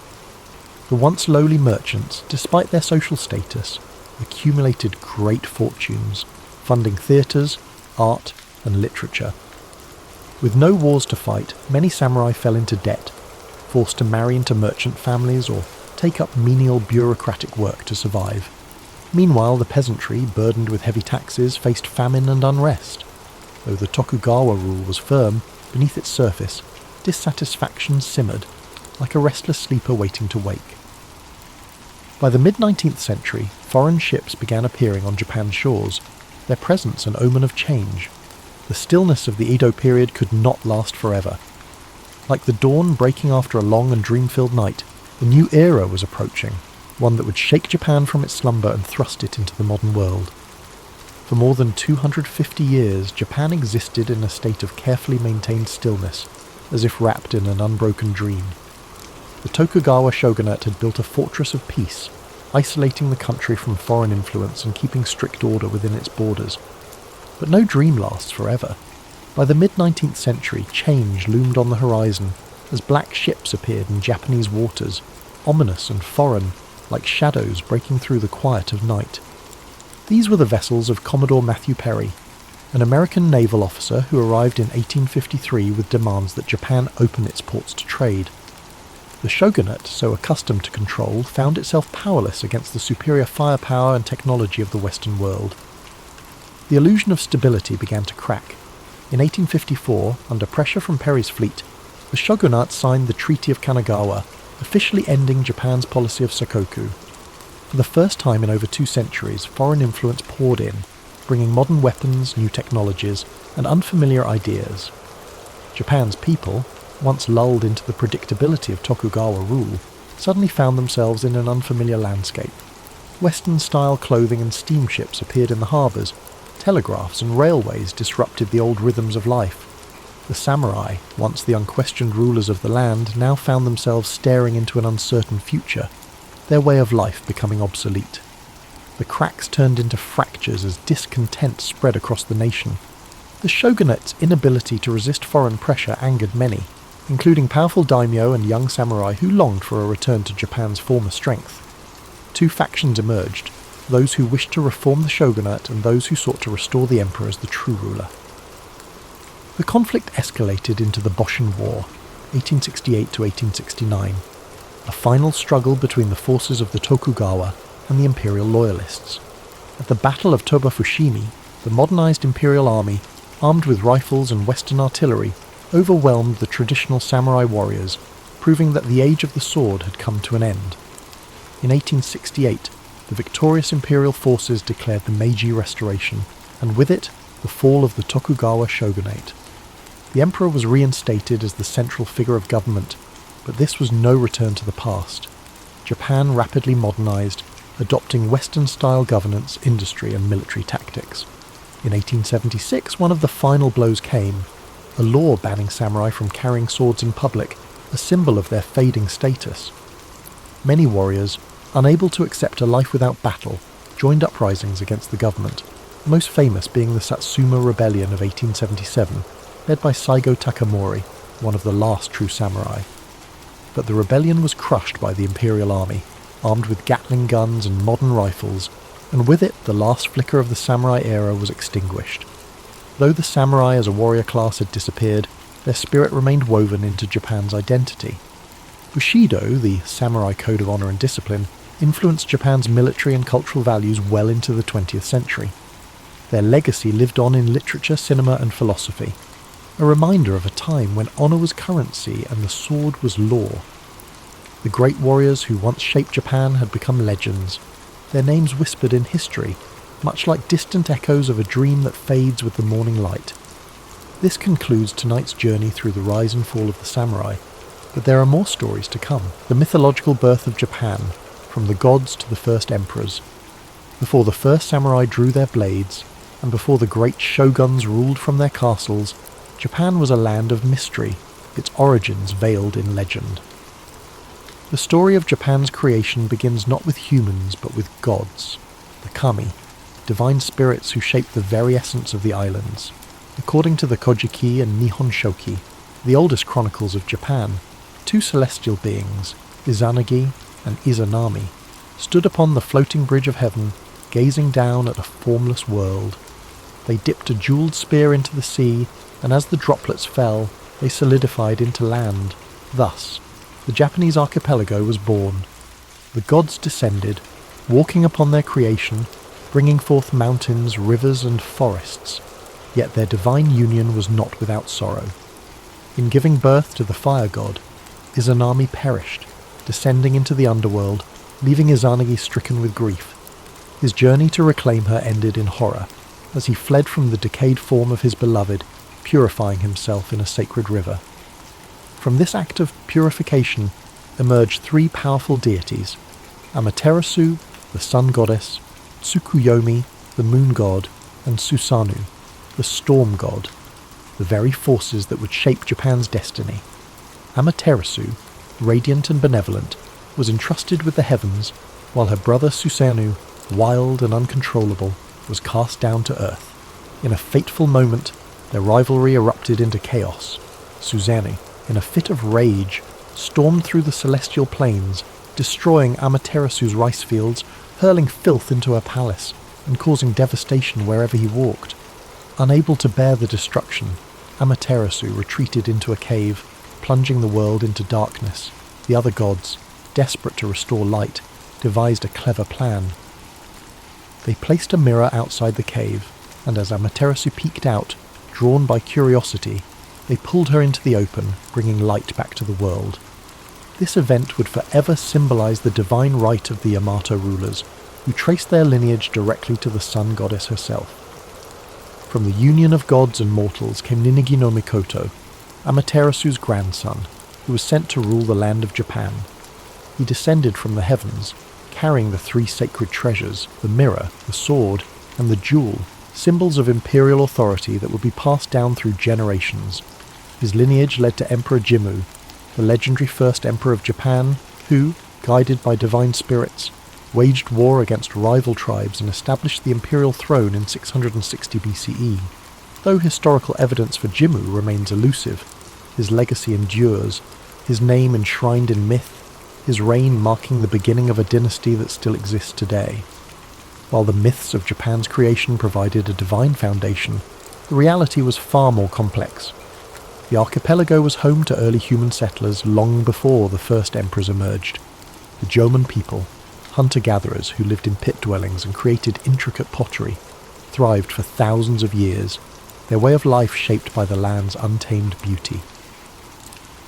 The once lowly merchants, despite their social status, accumulated great fortunes, funding theatres, art, and literature. With no wars to fight, many samurai fell into debt, forced to marry into merchant families or take up menial bureaucratic work to survive. Meanwhile, the peasantry, burdened with heavy taxes, faced famine and unrest. Though the Tokugawa rule was firm, beneath its surface, dissatisfaction simmered, like a restless sleeper waiting to wake. By the mid-19th century, foreign ships began appearing on Japan's shores, their presence an omen of change. The stillness of the Edo period could not last forever. Like the dawn breaking after a long and dream-filled night, a new era was approaching, one that would shake Japan from its slumber and thrust it into the modern world. For more than 250 years, Japan existed in a state of carefully maintained stillness, as if wrapped in an unbroken dream. The Tokugawa shogunate had built a fortress of peace, isolating the country from foreign influence and keeping strict order within its borders. But no dream lasts forever. By the mid-19th century, change loomed on the horizon as black ships appeared in Japanese waters, ominous and foreign, like shadows breaking through the quiet of night. These were the vessels of Commodore Matthew Perry, an American naval officer who arrived in 1853 with demands that Japan open its ports to trade. The shogunate, so accustomed to control, found itself powerless against the superior firepower and technology of the Western world. The illusion of stability began to crack. In 1854, under pressure from Perry's fleet, the shogunate signed the Treaty of Kanagawa, officially ending Japan's policy of sakoku. For the first time in over 2 centuries, foreign influence poured in, bringing modern weapons, new technologies, and unfamiliar ideas. Japan's people, once lulled into the predictability of Tokugawa rule, suddenly found themselves in an unfamiliar landscape. Western-style clothing and steamships appeared in the harbours. Telegraphs and railways disrupted the old rhythms of life. The samurai, once the unquestioned rulers of the land, now found themselves staring into an uncertain future, their way of life becoming obsolete. The cracks turned into fractures as discontent spread across the nation. The shogunate's inability to resist foreign pressure angered many, including powerful daimyo and young samurai who longed for a return to Japan's former strength. 2 factions emerged, those who wished to reform the shogunate and those who sought to restore the emperor as the true ruler. The conflict escalated into the Boshin War, 1868 to 1869, a final struggle between the forces of the Tokugawa and the imperial loyalists. At the Battle of Toba-Fushimi, the modernized imperial army, armed with rifles and western artillery, overwhelmed the traditional samurai warriors, proving that the age of the sword had come to an end. In 1868, the victorious imperial forces declared the Meiji Restoration, and with it, the fall of the Tokugawa shogunate. The emperor was reinstated as the central figure of government, but this was no return to the past. Japan rapidly modernized, adopting Western-style governance, industry, and military tactics. In 1876, one of the final blows came, a law banning samurai from carrying swords in public, a symbol of their fading status. Many warriors, unable to accept a life without battle, joined uprisings against the government, most famous being the Satsuma Rebellion of 1877, led by Saigo Takamori, one of the last true samurai. But the rebellion was crushed by the imperial army, armed with Gatling guns and modern rifles, and with it the last flicker of the samurai era was extinguished. Though the samurai as a warrior class had disappeared, their spirit remained woven into Japan's identity. Bushido, the samurai code of honor and discipline, influenced Japan's military and cultural values well into the 20th century. Their legacy lived on in literature, cinema, and philosophy, a reminder of a time when honor was currency and the sword was law. The great warriors who once shaped Japan had become legends, their names whispered in history, much like distant echoes of a dream that fades with the morning light. This concludes tonight's journey through the rise and fall of the samurai, but there are more stories to come. The mythological birth of Japan, from the gods to the first emperors. Before the first samurai drew their blades, and before the great shoguns ruled from their castles, Japan was a land of mystery, its origins veiled in legend. The story of Japan's creation begins not with humans but with gods, the kami, divine spirits who shape the very essence of the islands. According to the Kojiki and Nihon Shoki, the oldest chronicles of Japan, 2 celestial beings, Izanagi and Izanami, stood upon the floating bridge of heaven, gazing down at a formless world. They dipped a jewelled spear into the sea, and as the droplets fell, they solidified into land. Thus, the Japanese archipelago was born. The gods descended, walking upon their creation, bringing forth mountains, rivers, and forests. Yet their divine union was not without sorrow. In giving birth to the fire god, Izanami perished, descending into the underworld, leaving Izanagi stricken with grief. His journey to reclaim her ended in horror, as he fled from the decayed form of his beloved, purifying himself in a sacred river. From this act of purification emerged 3 powerful deities, Amaterasu, the sun goddess, Tsukuyomi, the moon god, and Susanoo, the storm god, the very forces that would shape Japan's destiny. Amaterasu, radiant and benevolent, was entrusted with the heavens, while her brother Susanoo, wild and uncontrollable, was cast down to earth. In a fateful moment, their rivalry erupted into chaos. Susanoo, in a fit of rage, stormed through the celestial plains, destroying Amaterasu's rice fields, hurling filth into her palace, and causing devastation wherever he walked. Unable to bear the destruction, Amaterasu retreated into a cave, plunging the world into darkness. The other gods, desperate to restore light, devised a clever plan. They placed a mirror outside the cave, and as Amaterasu peeked out, drawn by curiosity, they pulled her into the open, bringing light back to the world. This event would forever symbolize the divine right of the Yamato rulers, who traced their lineage directly to the sun goddess herself. From the union of gods and mortals came Ninigi no Mikoto, Amaterasu's grandson, who was sent to rule the land of Japan. He descended from the heavens, carrying the three sacred treasures, the mirror, the sword, and the jewel, symbols of imperial authority that would be passed down through generations. His lineage led to Emperor Jimmu, the legendary first emperor of Japan, who, guided by divine spirits, waged war against rival tribes and established the imperial throne in 660 BCE. Though historical evidence for Jimmu remains elusive, his legacy endures, his name enshrined in myth, his reign marking the beginning of a dynasty that still exists today. While the myths of Japan's creation provided a divine foundation, the reality was far more complex. The archipelago was home to early human settlers long before the first emperors emerged. The Jomon people, hunter-gatherers who lived in pit dwellings and created intricate pottery, thrived for thousands of years, their way of life shaped by the land's untamed beauty.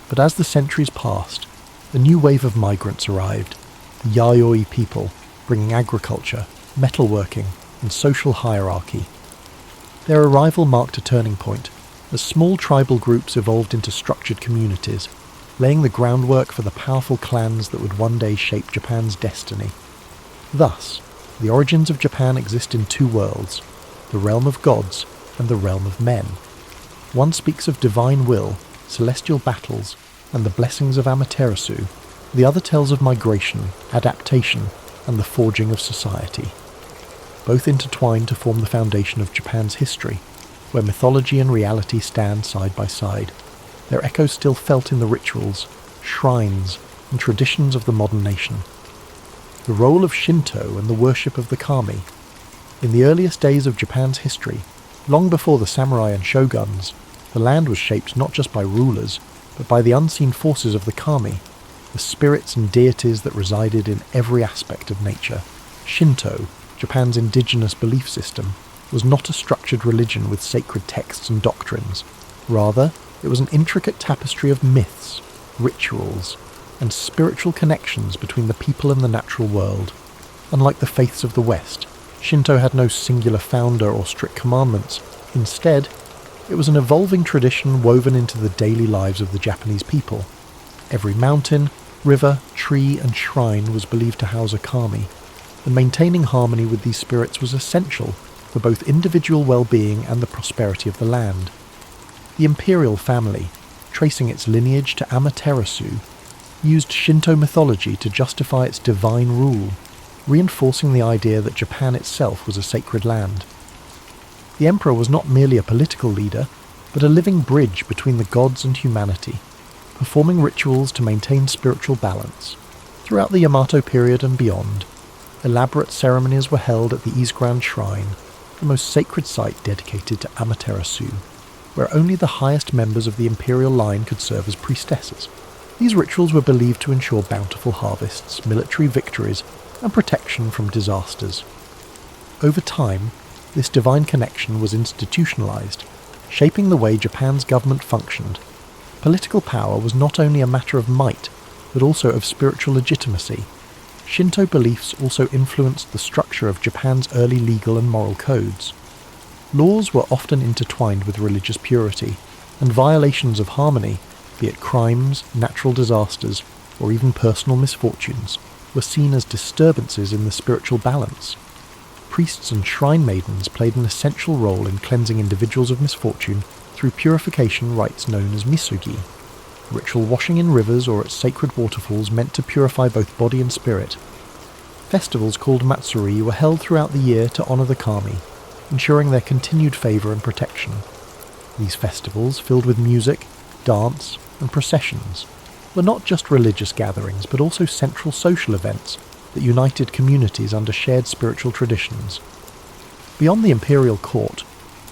But as the centuries passed, a new wave of migrants arrived, the Yayoi people, bringing agriculture, metalworking, and social hierarchy. Their arrival marked a turning point, as small tribal groups evolved into structured communities, laying the groundwork for the powerful clans that would one day shape Japan's destiny. Thus, the origins of Japan exist in two worlds, the realm of gods and the realm of men. One speaks of divine will, celestial battles, and the blessings of Amaterasu. The other tells of migration, adaptation, and the forging of society. Both intertwine to form the foundation of Japan's history, where mythology and reality stand side by side, their echoes still felt in the rituals, shrines, and traditions of the modern nation. The role of Shinto and the worship of the kami. In the earliest days of Japan's history, long before the samurai and shoguns, the land was shaped not just by rulers, but by the unseen forces of the kami, the spirits and deities that resided in every aspect of nature. Shinto, Japan's indigenous belief system, was not a structured religion with sacred texts and doctrines. Rather, it was an intricate tapestry of myths, rituals, and spiritual connections between the people and the natural world. Unlike the faiths of the West, Shinto had no singular founder or strict commandments. Instead, it was an evolving tradition woven into the daily lives of the Japanese people. Every mountain, river, tree, and shrine was believed to house a kami, and maintaining harmony with these spirits was essential for both individual well-being and the prosperity of the land. The imperial family, tracing its lineage to Amaterasu, used Shinto mythology to justify its divine rule, reinforcing the idea that Japan itself was a sacred land. The emperor was not merely a political leader, but a living bridge between the gods and humanity, performing rituals to maintain spiritual balance. Throughout the Yamato period and beyond, elaborate ceremonies were held at the Izgrand Shrine, the most sacred site dedicated to Amaterasu, where only the highest members of the imperial line could serve as priestesses. These rituals were believed to ensure bountiful harvests, military victories, and protection from disasters. Over time, this divine connection was institutionalized, shaping the way Japan's government functioned. Political power was not only a matter of might, but also of spiritual legitimacy. Shinto beliefs also influenced the structure of Japan's early legal and moral codes. Laws were often intertwined with religious purity, and violations of harmony, be it crimes, natural disasters, or even personal misfortunes, were seen as disturbances in the spiritual balance. Priests and shrine maidens played an essential role in cleansing individuals of misfortune through purification rites known as misugi. Ritual washing in rivers or at sacred waterfalls meant to purify both body and spirit. Festivals called matsuri were held throughout the year to honour the kami, ensuring their continued favour and protection. These festivals, filled with music, dance, and processions, were not just religious gatherings but also central social events that united communities under shared spiritual traditions. Beyond the imperial court,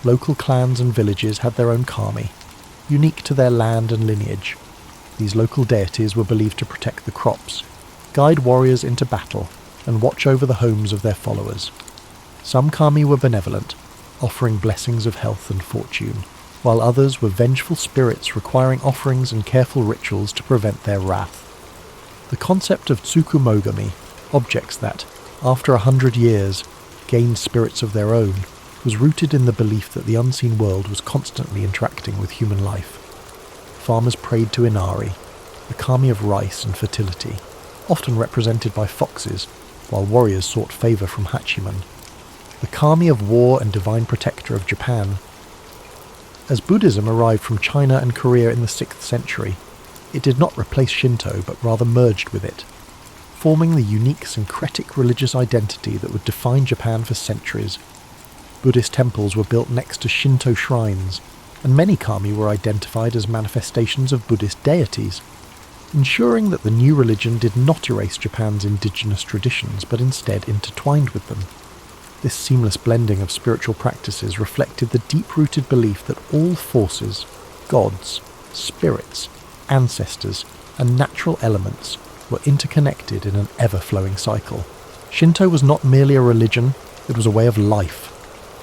local clans and villages had their own kami, unique to their land and lineage. These local deities were believed to protect the crops, guide warriors into battle, and watch over the homes of their followers. Some kami were benevolent, offering blessings of health and fortune, while others were vengeful spirits requiring offerings and careful rituals to prevent their wrath. The concept of tsukumogami, objects that, after 100 years, gained spirits of their own, was rooted in the belief that the unseen world was constantly interacting with human life. Farmers prayed to Inari, the kami of rice and fertility, often represented by foxes, while warriors sought favour from Hachiman, the kami of war and divine protector of Japan. As Buddhism arrived from China and Korea in the 6th century, it did not replace Shinto but rather merged with it, forming the unique syncretic religious identity that would define Japan for centuries. Buddhist temples were built next to Shinto shrines, and many kami were identified as manifestations of Buddhist deities, ensuring that the new religion did not erase Japan's indigenous traditions but instead intertwined with them. This seamless blending of spiritual practices reflected the deep-rooted belief that all forces, gods, spirits, ancestors, and natural elements were interconnected in an ever-flowing cycle. Shinto was not merely a religion, it was a way of life,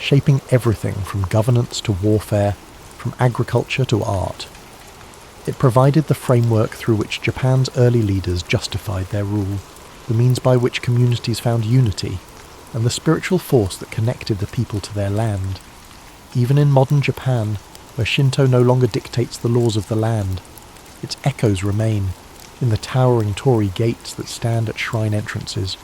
shaping everything from governance to warfare, from agriculture to art. It provided the framework through which Japan's early leaders justified their rule, the means by which communities found unity, and the spiritual force that connected the people to their land. Even in modern Japan, where Shinto no longer dictates the laws of the land, its echoes remain, in the towering torii gates that stand at shrine entrances,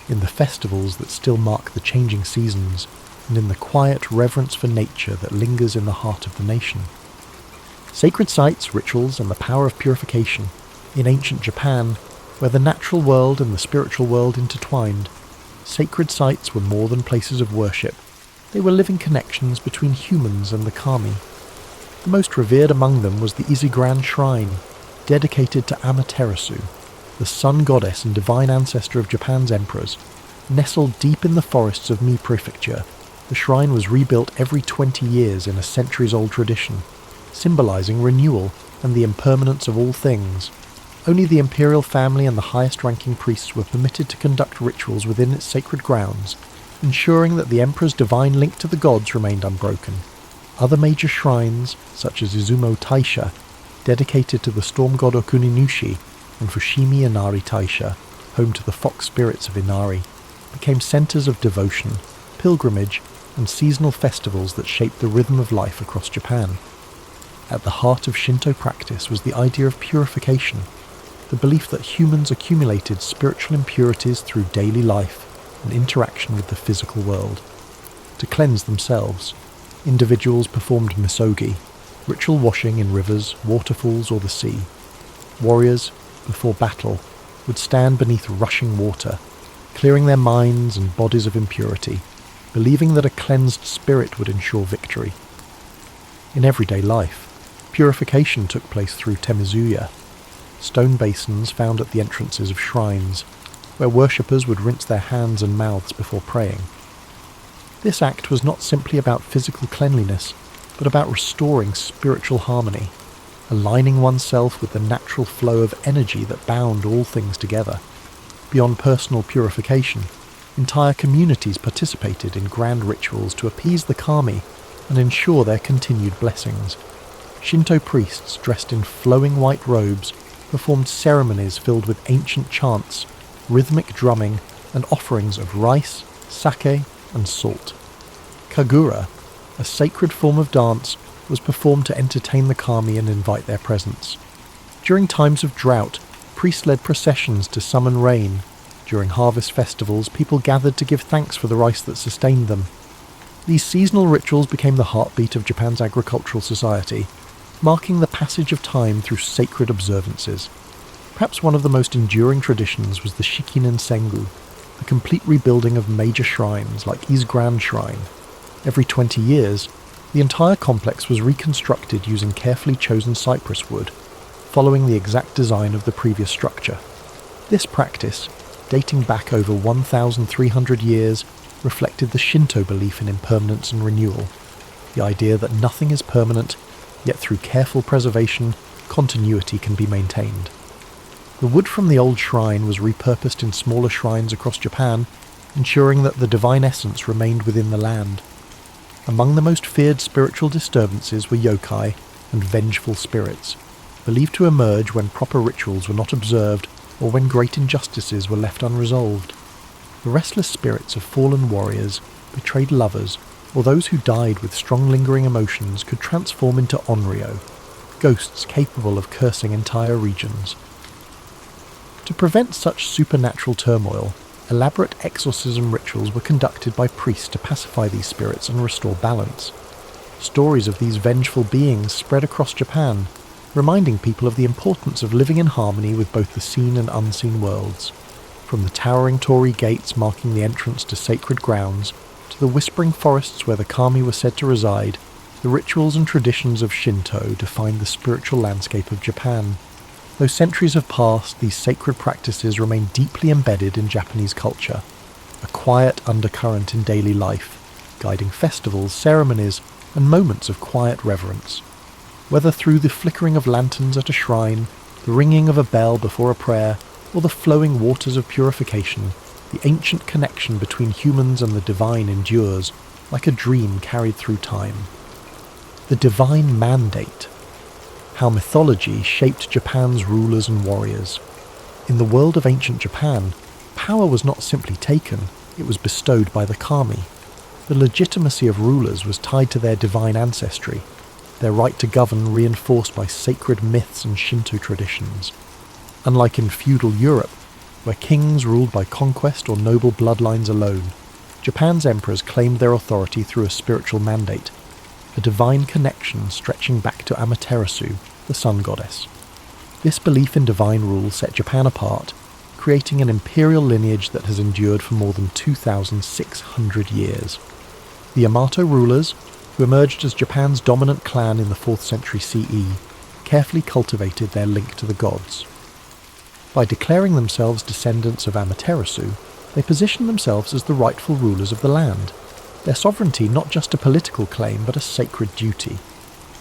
in the festivals that still mark the changing seasons, and in the quiet reverence for nature that lingers in the heart of the nation. Sacred sites, rituals, and the power of purification. In ancient Japan, where the natural world and the spiritual world intertwined, sacred sites were more than places of worship. They were living connections between humans and the kami. The most revered among them was the Izigran Shrine, dedicated to Amaterasu, the sun goddess and divine ancestor of Japan's emperors. Nestled deep in the forests of Mie Prefecture, the shrine was rebuilt every 20 years in a centuries-old tradition, symbolizing renewal and the impermanence of all things. Only the imperial family and the highest-ranking priests were permitted to conduct rituals within its sacred grounds, ensuring that the emperor's divine link to the gods remained unbroken. Other major shrines, such as Izumo Taisha, dedicated to the storm god Okuninushi, and Fushimi Inari Taisha, home to the fox spirits of Inari, became centers of devotion, pilgrimage, and seasonal festivals that shaped the rhythm of life across Japan. At the heart of Shinto practice was the idea of purification, the belief that humans accumulated spiritual impurities through daily life and interaction with the physical world. To cleanse themselves, individuals performed misogi, ritual washing in rivers, waterfalls, or the sea. Warriors, before battle, would stand beneath rushing water, clearing their minds and bodies of impurity, believing that a cleansed spirit would ensure victory. In everyday life, purification took place through temizuya, stone basins found at the entrances of shrines, where worshippers would rinse their hands and mouths before praying. This act was not simply about physical cleanliness, but about restoring spiritual harmony, aligning oneself with the natural flow of energy that bound all things together. Beyond personal purification, entire communities participated in grand rituals to appease the kami and ensure their continued blessings. Shinto priests dressed in flowing white robes performed ceremonies filled with ancient chants, rhythmic drumming, and offerings of rice, sake, and salt. Kagura, a sacred form of dance, was performed to entertain the kami and invite their presence. During times of drought, priests led processions to summon rain. During harvest festivals, people gathered to give thanks for the rice that sustained them. These seasonal rituals became the heartbeat of Japan's agricultural society, marking the passage of time through sacred observances. Perhaps one of the most enduring traditions was the Shikinen Sengu, the complete rebuilding of major shrines like Ise Grand Shrine. Every 20 years, the entire complex was reconstructed using carefully chosen cypress wood, following the exact design of the previous structure. This practice, dating back over 1,300 years, reflected the Shinto belief in impermanence and renewal, the idea that nothing is permanent, yet through careful preservation, continuity can be maintained. The wood from the old shrine was repurposed in smaller shrines across Japan, ensuring that the divine essence remained within the land. Among the most feared spiritual disturbances were yokai and vengeful spirits, believed to emerge when proper rituals were not observed or when great injustices were left unresolved. The restless spirits of fallen warriors, betrayed lovers, or those who died with strong lingering emotions could transform into onryo, ghosts capable of cursing entire regions. To prevent such supernatural turmoil, elaborate exorcism rituals were conducted by priests to pacify these spirits and restore balance. Stories of these vengeful beings spread across Japan, reminding people of the importance of living in harmony with both the seen and unseen worlds. From the towering torii gates marking the entrance to sacred grounds, to the whispering forests where the kami were said to reside, the rituals and traditions of Shinto defined the spiritual landscape of Japan. Though centuries have passed, these sacred practices remain deeply embedded in Japanese culture, a quiet undercurrent in daily life, guiding festivals, ceremonies, and moments of quiet reverence. Whether through the flickering of lanterns at a shrine, the ringing of a bell before a prayer, or the flowing waters of purification, the ancient connection between humans and the divine endures, like a dream carried through time. The divine mandate. How mythology shaped Japan's rulers and warriors. In the world of ancient Japan, power was not simply taken, it was bestowed by the kami. The legitimacy of rulers was tied to their divine ancestry, their right to govern reinforced by sacred myths and Shinto traditions. Unlike in feudal Europe, where kings ruled by conquest or noble bloodlines alone, Japan's emperors claimed their authority through a spiritual mandate, a divine connection stretching back to Amaterasu, the sun goddess. This belief in divine rule set Japan apart, creating an imperial lineage that has endured for more than 2,600 years. The Yamato rulers, who emerged as Japan's dominant clan in the 4th century CE, carefully cultivated their link to the gods. By declaring themselves descendants of Amaterasu, they positioned themselves as the rightful rulers of the land, their sovereignty not just a political claim but a sacred duty.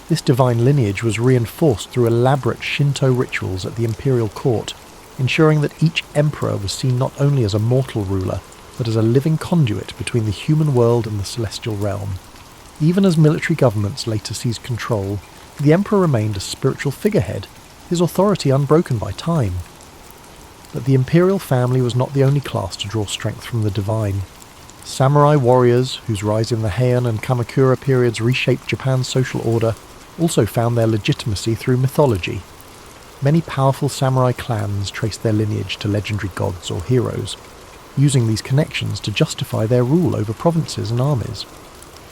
This divine lineage was reinforced through elaborate Shinto rituals at the imperial court, ensuring that each emperor was seen not only as a mortal ruler, but as a living conduit between the human world and the celestial realm. Even as military governments later seized control, the emperor remained a spiritual figurehead, his authority unbroken by time. But the imperial family was not the only class to draw strength from the divine. Samurai warriors, whose rise in the Heian and Kamakura periods reshaped Japan's social order, also found their legitimacy through mythology. Many powerful samurai clans traced their lineage to legendary gods or heroes, using these connections to justify their rule over provinces and armies.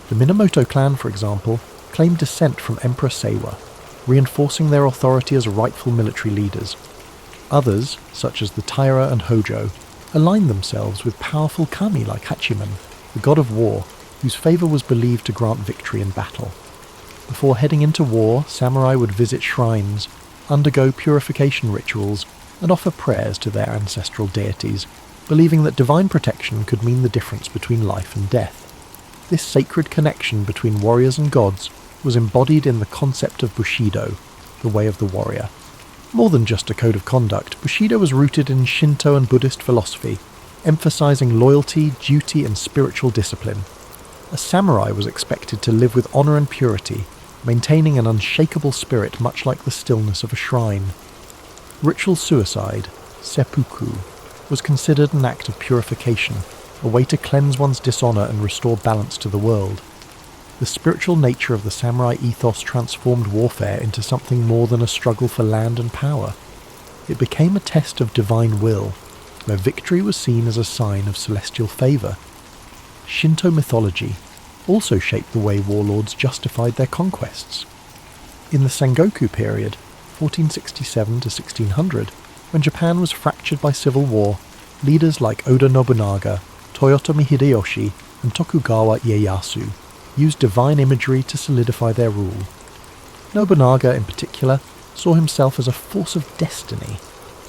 The Minamoto clan, for example, claimed descent from Emperor Seiwa, reinforcing their authority as rightful military leaders. Others, such as the Taira and Hojo, aligned themselves with powerful kami like Hachiman, the god of war, whose favour was believed to grant victory in battle. Before heading into war, samurai would visit shrines, undergo purification rituals, and offer prayers to their ancestral deities, believing that divine protection could mean the difference between life and death. This sacred connection between warriors and gods was embodied in the concept of Bushido, the way of the warrior. More than just a code of conduct, Bushido was rooted in Shinto and Buddhist philosophy, emphasizing loyalty, duty, and spiritual discipline. A samurai was expected to live with honor and purity, maintaining an unshakable spirit much like the stillness of a shrine. Ritual suicide, seppuku, was considered an act of purification, a way to cleanse one's dishonor and restore balance to the world. The spiritual nature of the samurai ethos transformed warfare into something more than a struggle for land and power. It became a test of divine will, where victory was seen as a sign of celestial favor. Shinto mythology also shaped the way warlords justified their conquests. In the Sengoku period, 1467 to 1600, when Japan was fractured by civil war, leaders like Oda Nobunaga, Toyotomi Hideyoshi, and Tokugawa Ieyasu used divine imagery to solidify their rule. Nobunaga, in particular, saw himself as a force of destiny,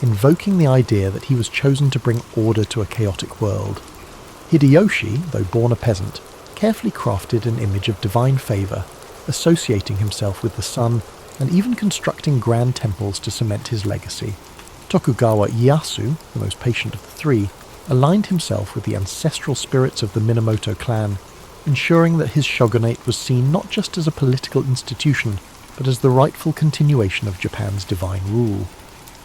invoking the idea that he was chosen to bring order to a chaotic world. Hideyoshi, though born a peasant, carefully crafted an image of divine favour, associating himself with the sun and even constructing grand temples to cement his legacy. Tokugawa Ieyasu, the most patient of the three, aligned himself with the ancestral spirits of the Minamoto clan, ensuring that his shogunate was seen not just as a political institution, but as the rightful continuation of Japan's divine rule.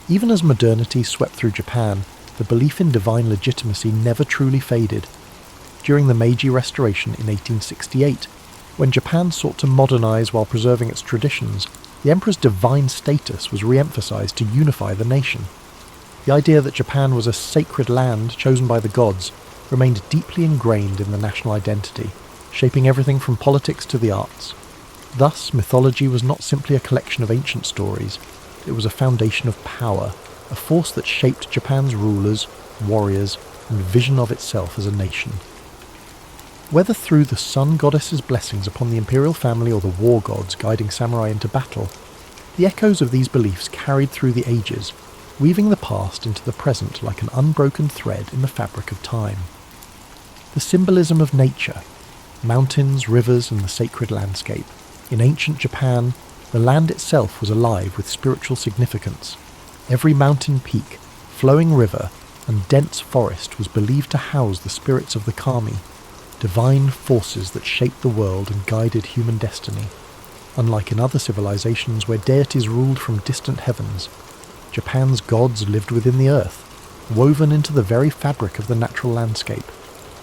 Even as modernity swept through Japan, the belief in divine legitimacy never truly faded. During the Meiji Restoration in 1868, when Japan sought to modernize while preserving its traditions, the emperor's divine status was re-emphasized to unify the nation. The idea that Japan was a sacred land chosen by the gods remained deeply ingrained in the national identity, shaping everything from politics to the arts. Thus, mythology was not simply a collection of ancient stories, it was a foundation of power, a force that shaped Japan's rulers, warriors, and vision of itself as a nation. Whether through the sun goddess's blessings upon the imperial family or the war gods guiding samurai into battle, the echoes of these beliefs carried through the ages, weaving the past into the present like an unbroken thread in the fabric of time. The symbolism of nature, mountains, rivers, and the sacred landscape. In ancient Japan, the land itself was alive with spiritual significance. Every mountain peak, flowing river, and dense forest was believed to house the spirits of the kami, divine forces that shaped the world and guided human destiny. Unlike in other civilizations where deities ruled from distant heavens, Japan's gods lived within the earth, woven into the very fabric of the natural landscape.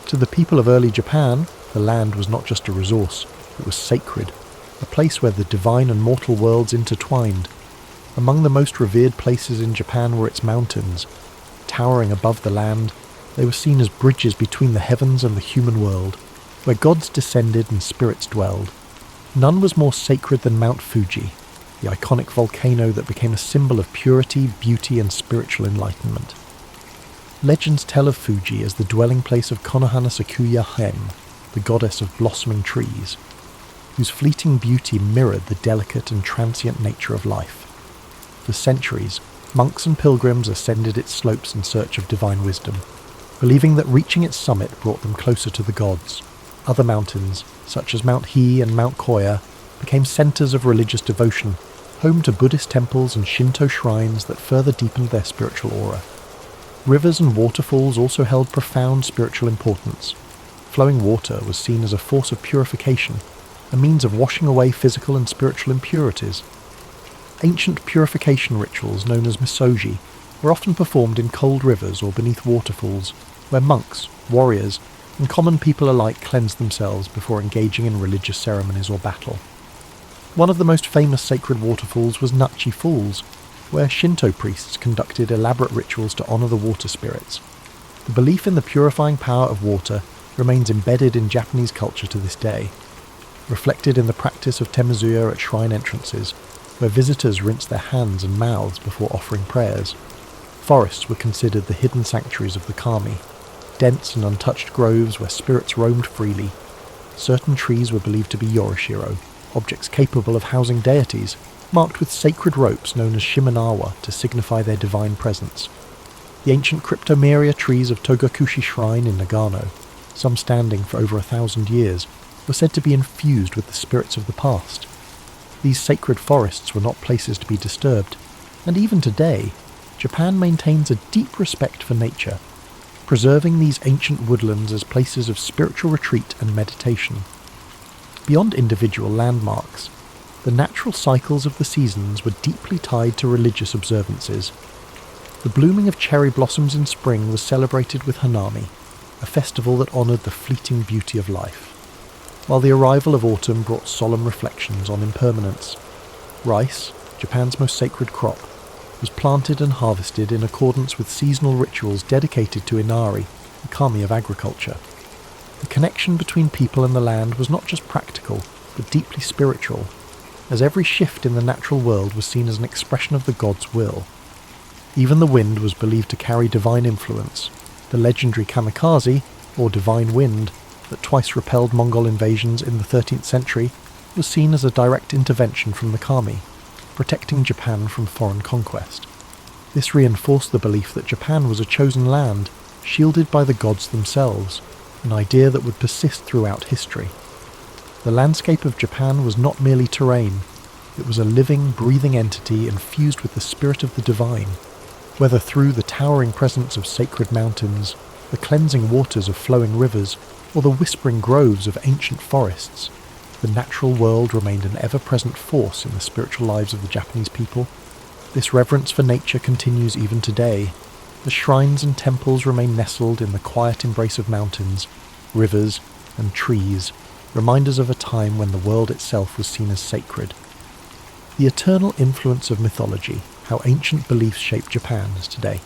To the people of early Japan, the land was not just a resource, it was sacred, a place where the divine and mortal worlds intertwined. Among the most revered places in Japan were its mountains. Towering above the land, they were seen as bridges between the heavens and the human world, where gods descended and spirits dwelled. None was more sacred than Mount Fuji, the iconic volcano that became a symbol of purity, beauty, and spiritual enlightenment. Legends tell of Fuji as the dwelling place of Konohana Sakuya Hem, the goddess of blossoming trees, whose fleeting beauty mirrored the delicate and transient nature of life. For centuries, monks and pilgrims ascended its slopes in search of divine wisdom, believing that reaching its summit brought them closer to the gods. Other mountains, such as Mount Hi and Mount Koya, became centers of religious devotion, home to Buddhist temples and Shinto shrines that further deepened their spiritual aura. Rivers and waterfalls also held profound spiritual importance. Flowing water was seen as a force of purification, a means of washing away physical and spiritual impurities. Ancient purification rituals known as misogi were often performed in cold rivers or beneath waterfalls, where monks, warriors, and common people alike cleansed themselves before engaging in religious ceremonies or battle. One of the most famous sacred waterfalls was Nachi Falls, where Shinto priests conducted elaborate rituals to honour the water spirits. The belief in the purifying power of water remains embedded in Japanese culture to this day, reflected in the practice of temizuya at shrine entrances, where visitors rinsed their hands and mouths before offering prayers. Forests were considered the hidden sanctuaries of the kami, dense and untouched groves where spirits roamed freely. Certain trees were believed to be yorishiro, objects capable of housing deities, marked with sacred ropes known as shimenawa to signify their divine presence. The ancient cryptomeria trees of Togakushi Shrine in Nagano, some standing for over 1,000 years, were said to be infused with the spirits of the past. These sacred forests were not places to be disturbed, and even today, Japan maintains a deep respect for nature, preserving these ancient woodlands as places of spiritual retreat and meditation. Beyond individual landmarks, the natural cycles of the seasons were deeply tied to religious observances. The blooming of cherry blossoms in spring was celebrated with Hanami, a festival that honoured the fleeting beauty of life, while the arrival of autumn brought solemn reflections on impermanence. Rice, Japan's most sacred crop, was planted and harvested in accordance with seasonal rituals dedicated to Inari, the kami of agriculture. The connection between people and the land was not just practical, but deeply spiritual, as every shift in the natural world was seen as an expression of the god's will. Even the wind was believed to carry divine influence. The legendary kamikaze, or divine wind, that twice repelled Mongol invasions in the 13th century, was seen as a direct intervention from the kami, protecting Japan from foreign conquest. This reinforced the belief that Japan was a chosen land, shielded by the gods themselves, an idea that would persist throughout history. The landscape of Japan was not merely terrain, it was a living, breathing entity infused with the spirit of the divine. Whether through the towering presence of sacred mountains, the cleansing waters of flowing rivers, or the whispering groves of ancient forests, the natural world remained an ever-present force in the spiritual lives of the Japanese people. This reverence for nature continues even today. The shrines and temples remain nestled in the quiet embrace of mountains, rivers, and trees, reminders of a time when the world itself was seen as sacred. The eternal influence of mythology, how ancient beliefs shape Japan as today.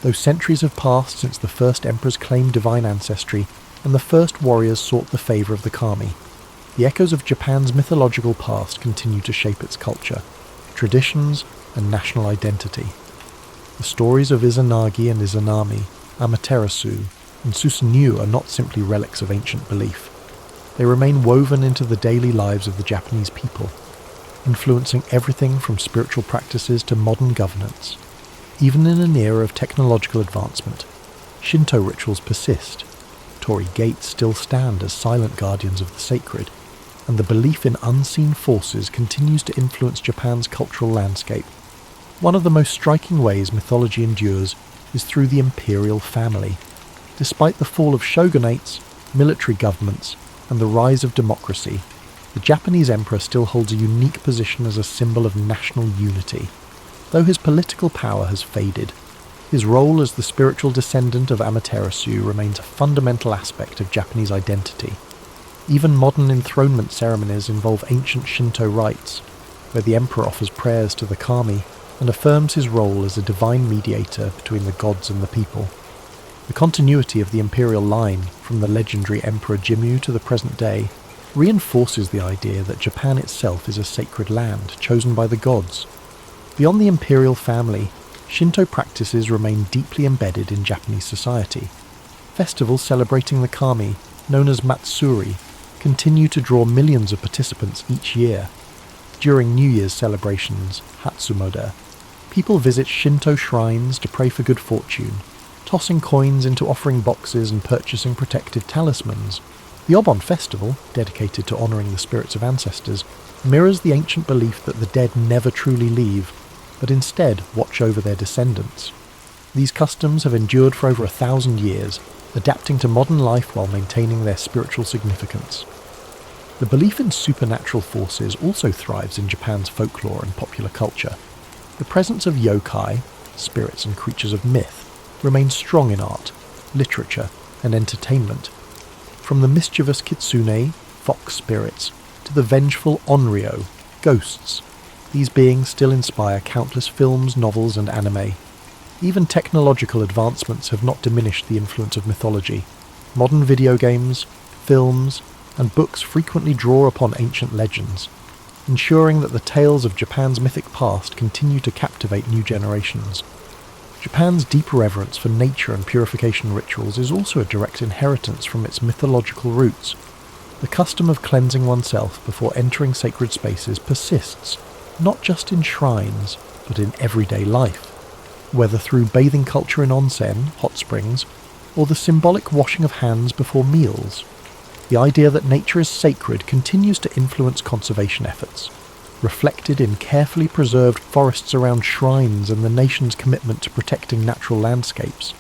Though centuries have passed since the first emperors claimed divine ancestry and the first warriors sought the favour of the kami, the echoes of Japan's mythological past continue to shape its culture, traditions, and national identity. The stories of Izanagi and Izanami, Amaterasu, and Susanoo are not simply relics of ancient belief. They remain woven into the daily lives of the Japanese people, influencing everything from spiritual practices to modern governance. Even in an era of technological advancement, Shinto rituals persist. Torii gates still stand as silent guardians of the sacred, and the belief in unseen forces continues to influence Japan's cultural landscape. One of the most striking ways mythology endures is through the imperial family. Despite the fall of shogunates, military governments, and the rise of democracy, the Japanese emperor still holds a unique position as a symbol of national unity. Though his political power has faded, his role as the spiritual descendant of Amaterasu remains a fundamental aspect of Japanese identity. Even modern enthronement ceremonies involve ancient Shinto rites, where the emperor offers prayers to the kami and affirms his role as a divine mediator between the gods and the people. The continuity of the imperial line, from the legendary Emperor Jimmu to the present day, reinforces the idea that Japan itself is a sacred land chosen by the gods. Beyond the imperial family, Shinto practices remain deeply embedded in Japanese society. Festivals celebrating the kami, known as Matsuri, continue to draw millions of participants each year. During New Year's celebrations, Hatsumoda, people visit Shinto shrines to pray for good fortune, tossing coins into offering boxes and purchasing protective talismans. The Obon festival, dedicated to honouring the spirits of ancestors, mirrors the ancient belief that the dead never truly leave, but instead watch over their descendants. These customs have endured for over 1,000 years, adapting to modern life while maintaining their spiritual significance. The belief in supernatural forces also thrives in Japan's folklore and popular culture. The presence of yokai, spirits and creatures of myth, remains strong in art, literature, and entertainment. From the mischievous kitsune, fox spirits, to the vengeful onryo, ghosts, these beings still inspire countless films, novels, and anime. Even technological advancements have not diminished the influence of mythology. Modern video games, films, and books frequently draw upon ancient legends, ensuring that the tales of Japan's mythic past continue to captivate new generations. Japan's deep reverence for nature and purification rituals is also a direct inheritance from its mythological roots. The custom of cleansing oneself before entering sacred spaces persists, not just in shrines, but in everyday life. Whether through bathing culture in onsen, hot springs, or the symbolic washing of hands before meals, the idea that nature is sacred continues to influence conservation efforts, reflected in carefully preserved forests around shrines and the nation's commitment to protecting natural landscapes.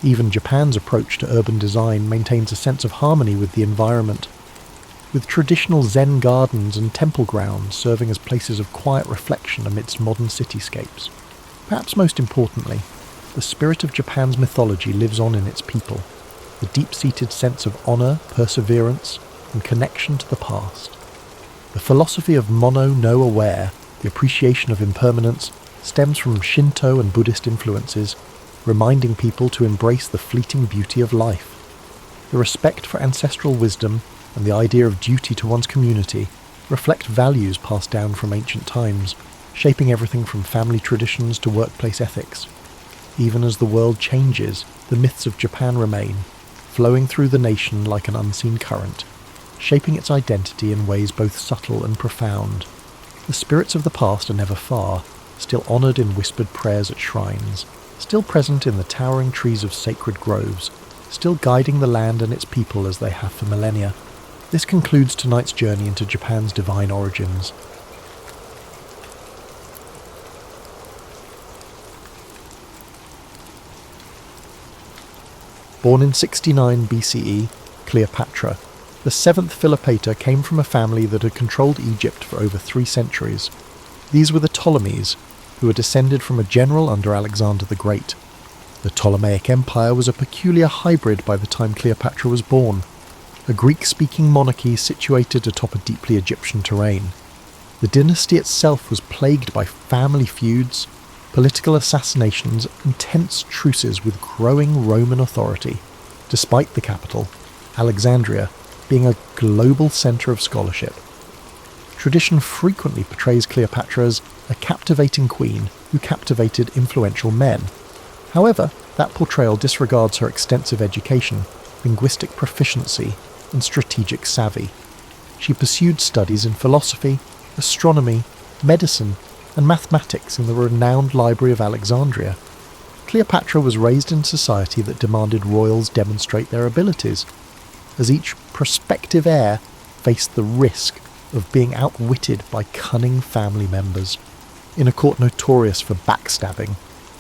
Even Japan's approach to urban design maintains a sense of harmony with the environment, with traditional Zen gardens and temple grounds serving as places of quiet reflection amidst modern cityscapes. Perhaps most importantly, the spirit of Japan's mythology lives on in its people, the deep-seated sense of honour, perseverance, and connection to the past. The philosophy of mono no aware, the appreciation of impermanence, stems from Shinto and Buddhist influences, reminding people to embrace the fleeting beauty of life. The respect for ancestral wisdom and the idea of duty to one's community reflect values passed down from ancient times, shaping everything from family traditions to workplace ethics. Even as the world changes, the myths of Japan remain, flowing through the nation like an unseen current, shaping its identity in ways both subtle and profound. The spirits of the past are never far, still honoured in whispered prayers at shrines, still present in the towering trees of sacred groves, still guiding the land and its people as they have for millennia. This concludes tonight's journey into Japan's divine origins. Born in 69 BCE, Cleopatra, the seventh Philopator, came from a family that had controlled Egypt for over 3 centuries. These were the Ptolemies, who were descended from a general under Alexander the Great. The Ptolemaic Empire was a peculiar hybrid by the time Cleopatra was born, a Greek-speaking monarchy situated atop a deeply Egyptian terrain. The dynasty itself was plagued by family feuds, political assassinations, and tense truces with growing Roman authority, despite the capital, Alexandria, being a global centre of scholarship. Tradition frequently portrays Cleopatra as a captivating queen who captivated influential men. However, that portrayal disregards her extensive education, linguistic proficiency, and strategic savvy. She pursued studies in philosophy, astronomy, medicine, and mathematics in the renowned Library of Alexandria. Cleopatra was raised in society that demanded royals demonstrate their abilities, as each prospective heir faced the risk of being outwitted by cunning family members. In a court notorious for backstabbing,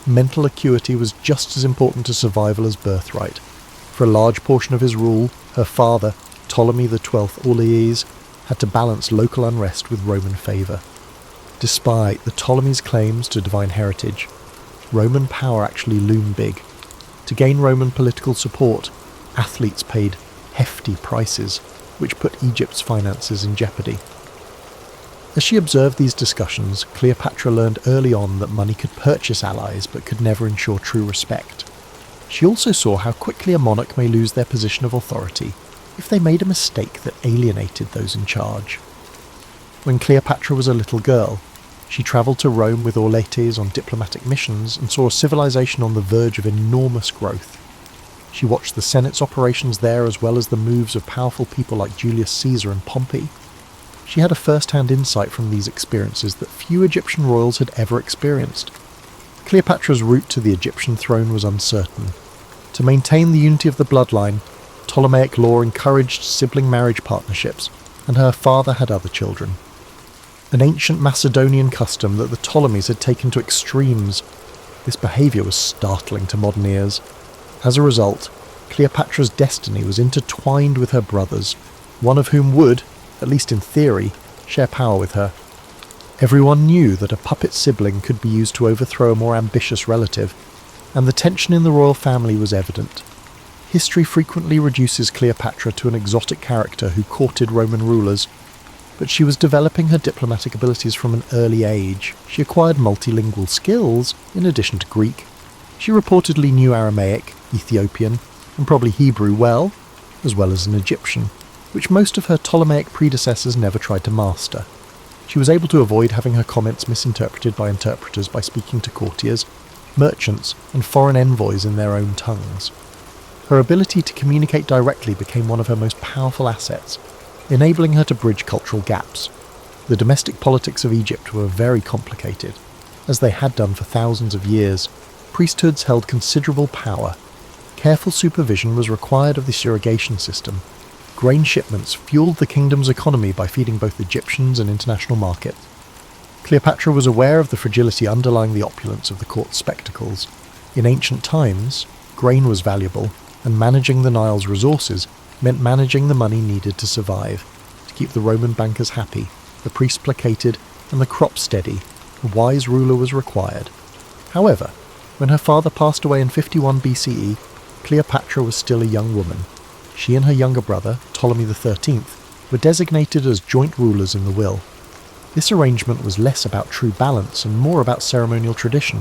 mental acuity was just as important to survival as birthright. For a large portion of his rule, her father, Ptolemy XII Orleans, had to balance local unrest with Roman favour. Despite the Ptolemies' claims to divine heritage, Roman power actually loomed big. To gain Roman political support, athletes paid hefty prices, which put Egypt's finances in jeopardy. As she observed these discussions, Cleopatra learned early on that money could purchase allies but could never ensure true respect. She also saw how quickly a monarch may lose their position of authority if they made a mistake that alienated those in charge. When Cleopatra was a little girl, she travelled to Rome with Auletes on diplomatic missions and saw a civilization on the verge of enormous growth. She watched the Senate's operations there as well as the moves of powerful people like Julius Caesar and Pompey. She had a first-hand insight from these experiences that few Egyptian royals had ever experienced. Cleopatra's route to the Egyptian throne was uncertain. To maintain the unity of the bloodline, Ptolemaic law encouraged sibling marriage partnerships, and her father had other children. An ancient Macedonian custom that the Ptolemies had taken to extremes. This behaviour was startling to modern ears. As a result, Cleopatra's destiny was intertwined with her brothers, one of whom would, at least in theory, share power with her. Everyone knew that a puppet sibling could be used to overthrow a more ambitious relative, and the tension in the royal family was evident. History frequently reduces Cleopatra to an exotic character who courted Roman rulers, but she was developing her diplomatic abilities from an early age. She acquired multilingual skills, in addition to Greek. She reportedly knew Aramaic, Ethiopian, and probably Hebrew well as an Egyptian, which most of her Ptolemaic predecessors never tried to master. She was able to avoid having her comments misinterpreted by interpreters by speaking to courtiers, merchants, and foreign envoys in their own tongues. Her ability to communicate directly became one of her most powerful assets, enabling her to bridge cultural gaps. The domestic politics of Egypt were very complicated. As they had done for thousands of years, priesthoods held considerable power. Careful supervision was required of the surrogation system. Grain shipments fueled the kingdom's economy by feeding both Egyptians and international markets. Cleopatra was aware of the fragility underlying the opulence of the court spectacles. In ancient times, grain was valuable, and managing the Nile's resources meant managing the money needed to survive. To keep the Roman bankers happy, the priests placated, and the crops steady, a wise ruler was required. However, when her father passed away in 51 BCE, Cleopatra was still a young woman. She and her younger brother, Ptolemy XIII, were designated as joint rulers in the will. This arrangement was less about true balance and more about ceremonial tradition.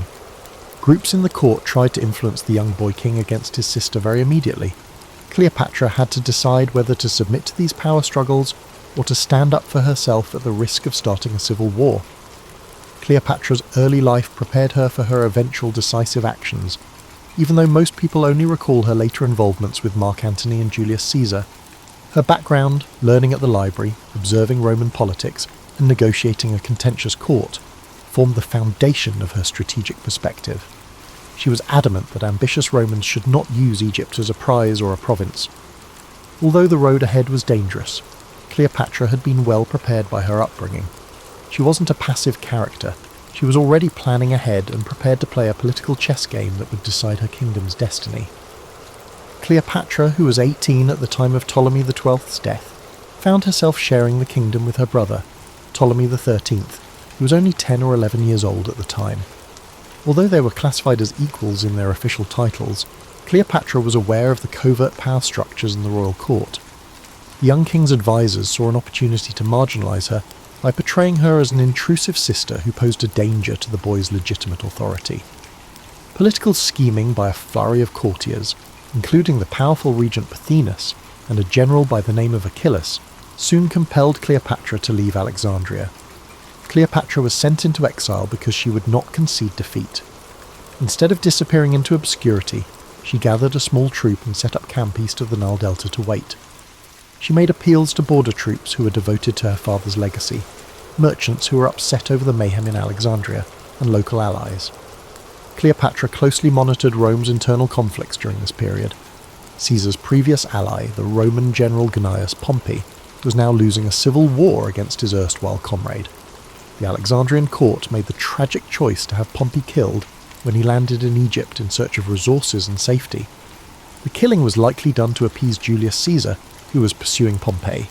Groups in the court tried to influence the young boy king against his sister very immediately. Cleopatra had to decide whether to submit to these power struggles or to stand up for herself at the risk of starting a civil war. Cleopatra's early life prepared her for her eventual decisive actions, even though most people only recall her later involvements with Mark Antony and Julius Caesar. Her background, learning at the library, observing Roman politics, and negotiating a contentious court, formed the foundation of her strategic perspective. She was adamant that ambitious Romans should not use Egypt as a prize or a province. Although the road ahead was dangerous, Cleopatra had been well prepared by her upbringing. She wasn't a passive character. She was already planning ahead and prepared to play a political chess game that would decide her kingdom's destiny. Cleopatra, who was 18 at the time of Ptolemy XII's death, found herself sharing the kingdom with her brother, Ptolemy XIII, who was only 10 or 11 years old at the time. Although they were classified as equals in their official titles, Cleopatra was aware of the covert power structures in the royal court. The young king's advisors saw an opportunity to marginalise her by portraying her as an intrusive sister who posed a danger to the boy's legitimate authority. Political scheming by a flurry of courtiers, including the powerful regent Pothinus and a general by the name of Achilles, soon compelled Cleopatra to leave Alexandria. Cleopatra was sent into exile because she would not concede defeat. Instead of disappearing into obscurity, she gathered a small troop and set up camp east of the Nile Delta to wait. She made appeals to border troops who were devoted to her father's legacy, merchants who were upset over the mayhem in Alexandria, and local allies. Cleopatra closely monitored Rome's internal conflicts during this period. Caesar's previous ally, the Roman general Gnaeus Pompey, was now losing a civil war against his erstwhile comrade. The Alexandrian court made the tragic choice to have Pompey killed when he landed in Egypt in search of resources and safety. The killing was likely done to appease Julius Caesar, who was pursuing Pompey.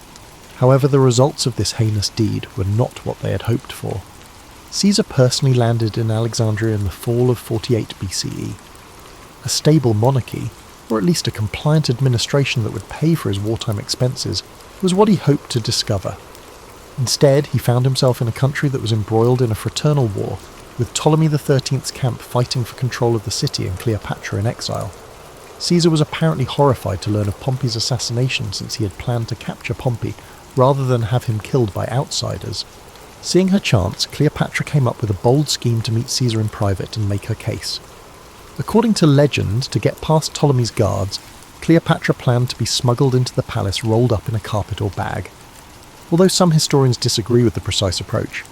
However, the results of this heinous deed were not what they had hoped for. Caesar personally landed in Alexandria in the fall of 48 BCE. A stable monarchy, or at least a compliant administration that would pay for his wartime expenses, was what he hoped to discover. Instead, he found himself in a country that was embroiled in a fraternal war, with Ptolemy XIII's camp fighting for control of the city and Cleopatra in exile. Caesar was apparently horrified to learn of Pompey's assassination, since he had planned to capture Pompey rather than have him killed by outsiders. Seeing her chance, Cleopatra came up with a bold scheme to meet Caesar in private and make her case. According to legend, to get past Ptolemy's guards, Cleopatra planned to be smuggled into the palace rolled up in a carpet or bag. Although some historians disagree with the precise approach,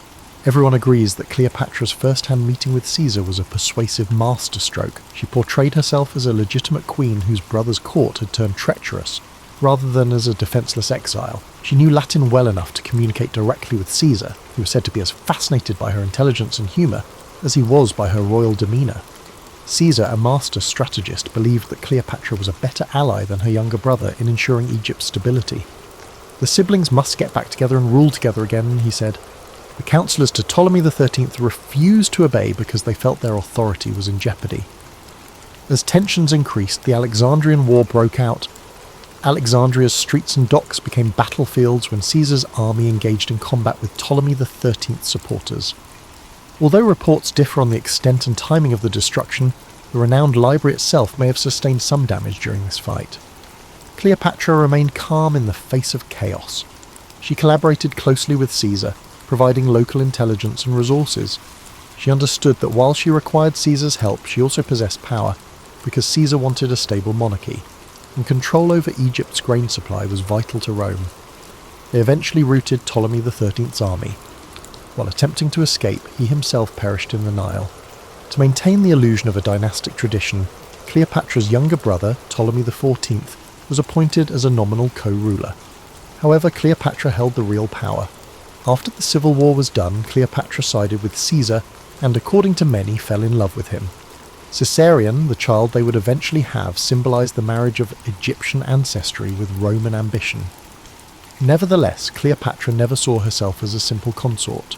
everyone agrees that Cleopatra's first-hand meeting with Caesar was a persuasive masterstroke. She portrayed herself as a legitimate queen whose brother's court had turned treacherous, rather than as a defenceless exile. She knew Latin well enough to communicate directly with Caesar, who was said to be as fascinated by her intelligence and humour as he was by her royal demeanour. Caesar, a master strategist, believed that Cleopatra was a better ally than her younger brother in ensuring Egypt's stability. The siblings must get back together and rule together again, he said. The councillors to Ptolemy XIII refused to obey because they felt their authority was in jeopardy. As tensions increased, the Alexandrian War broke out. Alexandria's streets and docks became battlefields when Caesar's army engaged in combat with Ptolemy XIII's supporters. Although reports differ on the extent and timing of the destruction, the renowned library itself may have sustained some damage during this fight. Cleopatra remained calm in the face of chaos. She collaborated closely with Caesar, providing local intelligence and resources. She understood that while she required Caesar's help, she also possessed power, because Caesar wanted a stable monarchy, and control over Egypt's grain supply was vital to Rome. They eventually routed Ptolemy XIII's army. While attempting to escape, he himself perished in the Nile. To maintain the illusion of a dynastic tradition, Cleopatra's younger brother, Ptolemy XIV, was appointed as a nominal co-ruler. However, Cleopatra held the real power. After the civil war was done, Cleopatra sided with Caesar and, according to many, fell in love with him. Caesarion, the child they would eventually have, symbolised the marriage of Egyptian ancestry with Roman ambition. Nevertheless, Cleopatra never saw herself as a simple consort.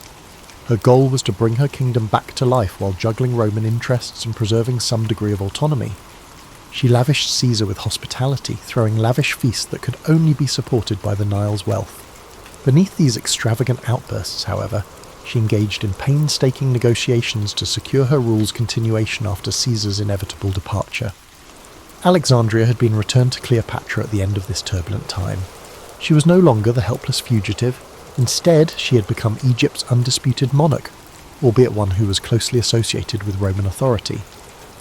Her goal was to bring her kingdom back to life while juggling Roman interests and preserving some degree of autonomy. She lavished Caesar with hospitality, throwing lavish feasts that could only be supported by the Nile's wealth. Beneath these extravagant outbursts, however, she engaged in painstaking negotiations to secure her rule's continuation after Caesar's inevitable departure. Alexandria had been returned to Cleopatra at the end of this turbulent time. She was no longer the helpless fugitive. Instead, she had become Egypt's undisputed monarch, albeit one who was closely associated with Roman authority.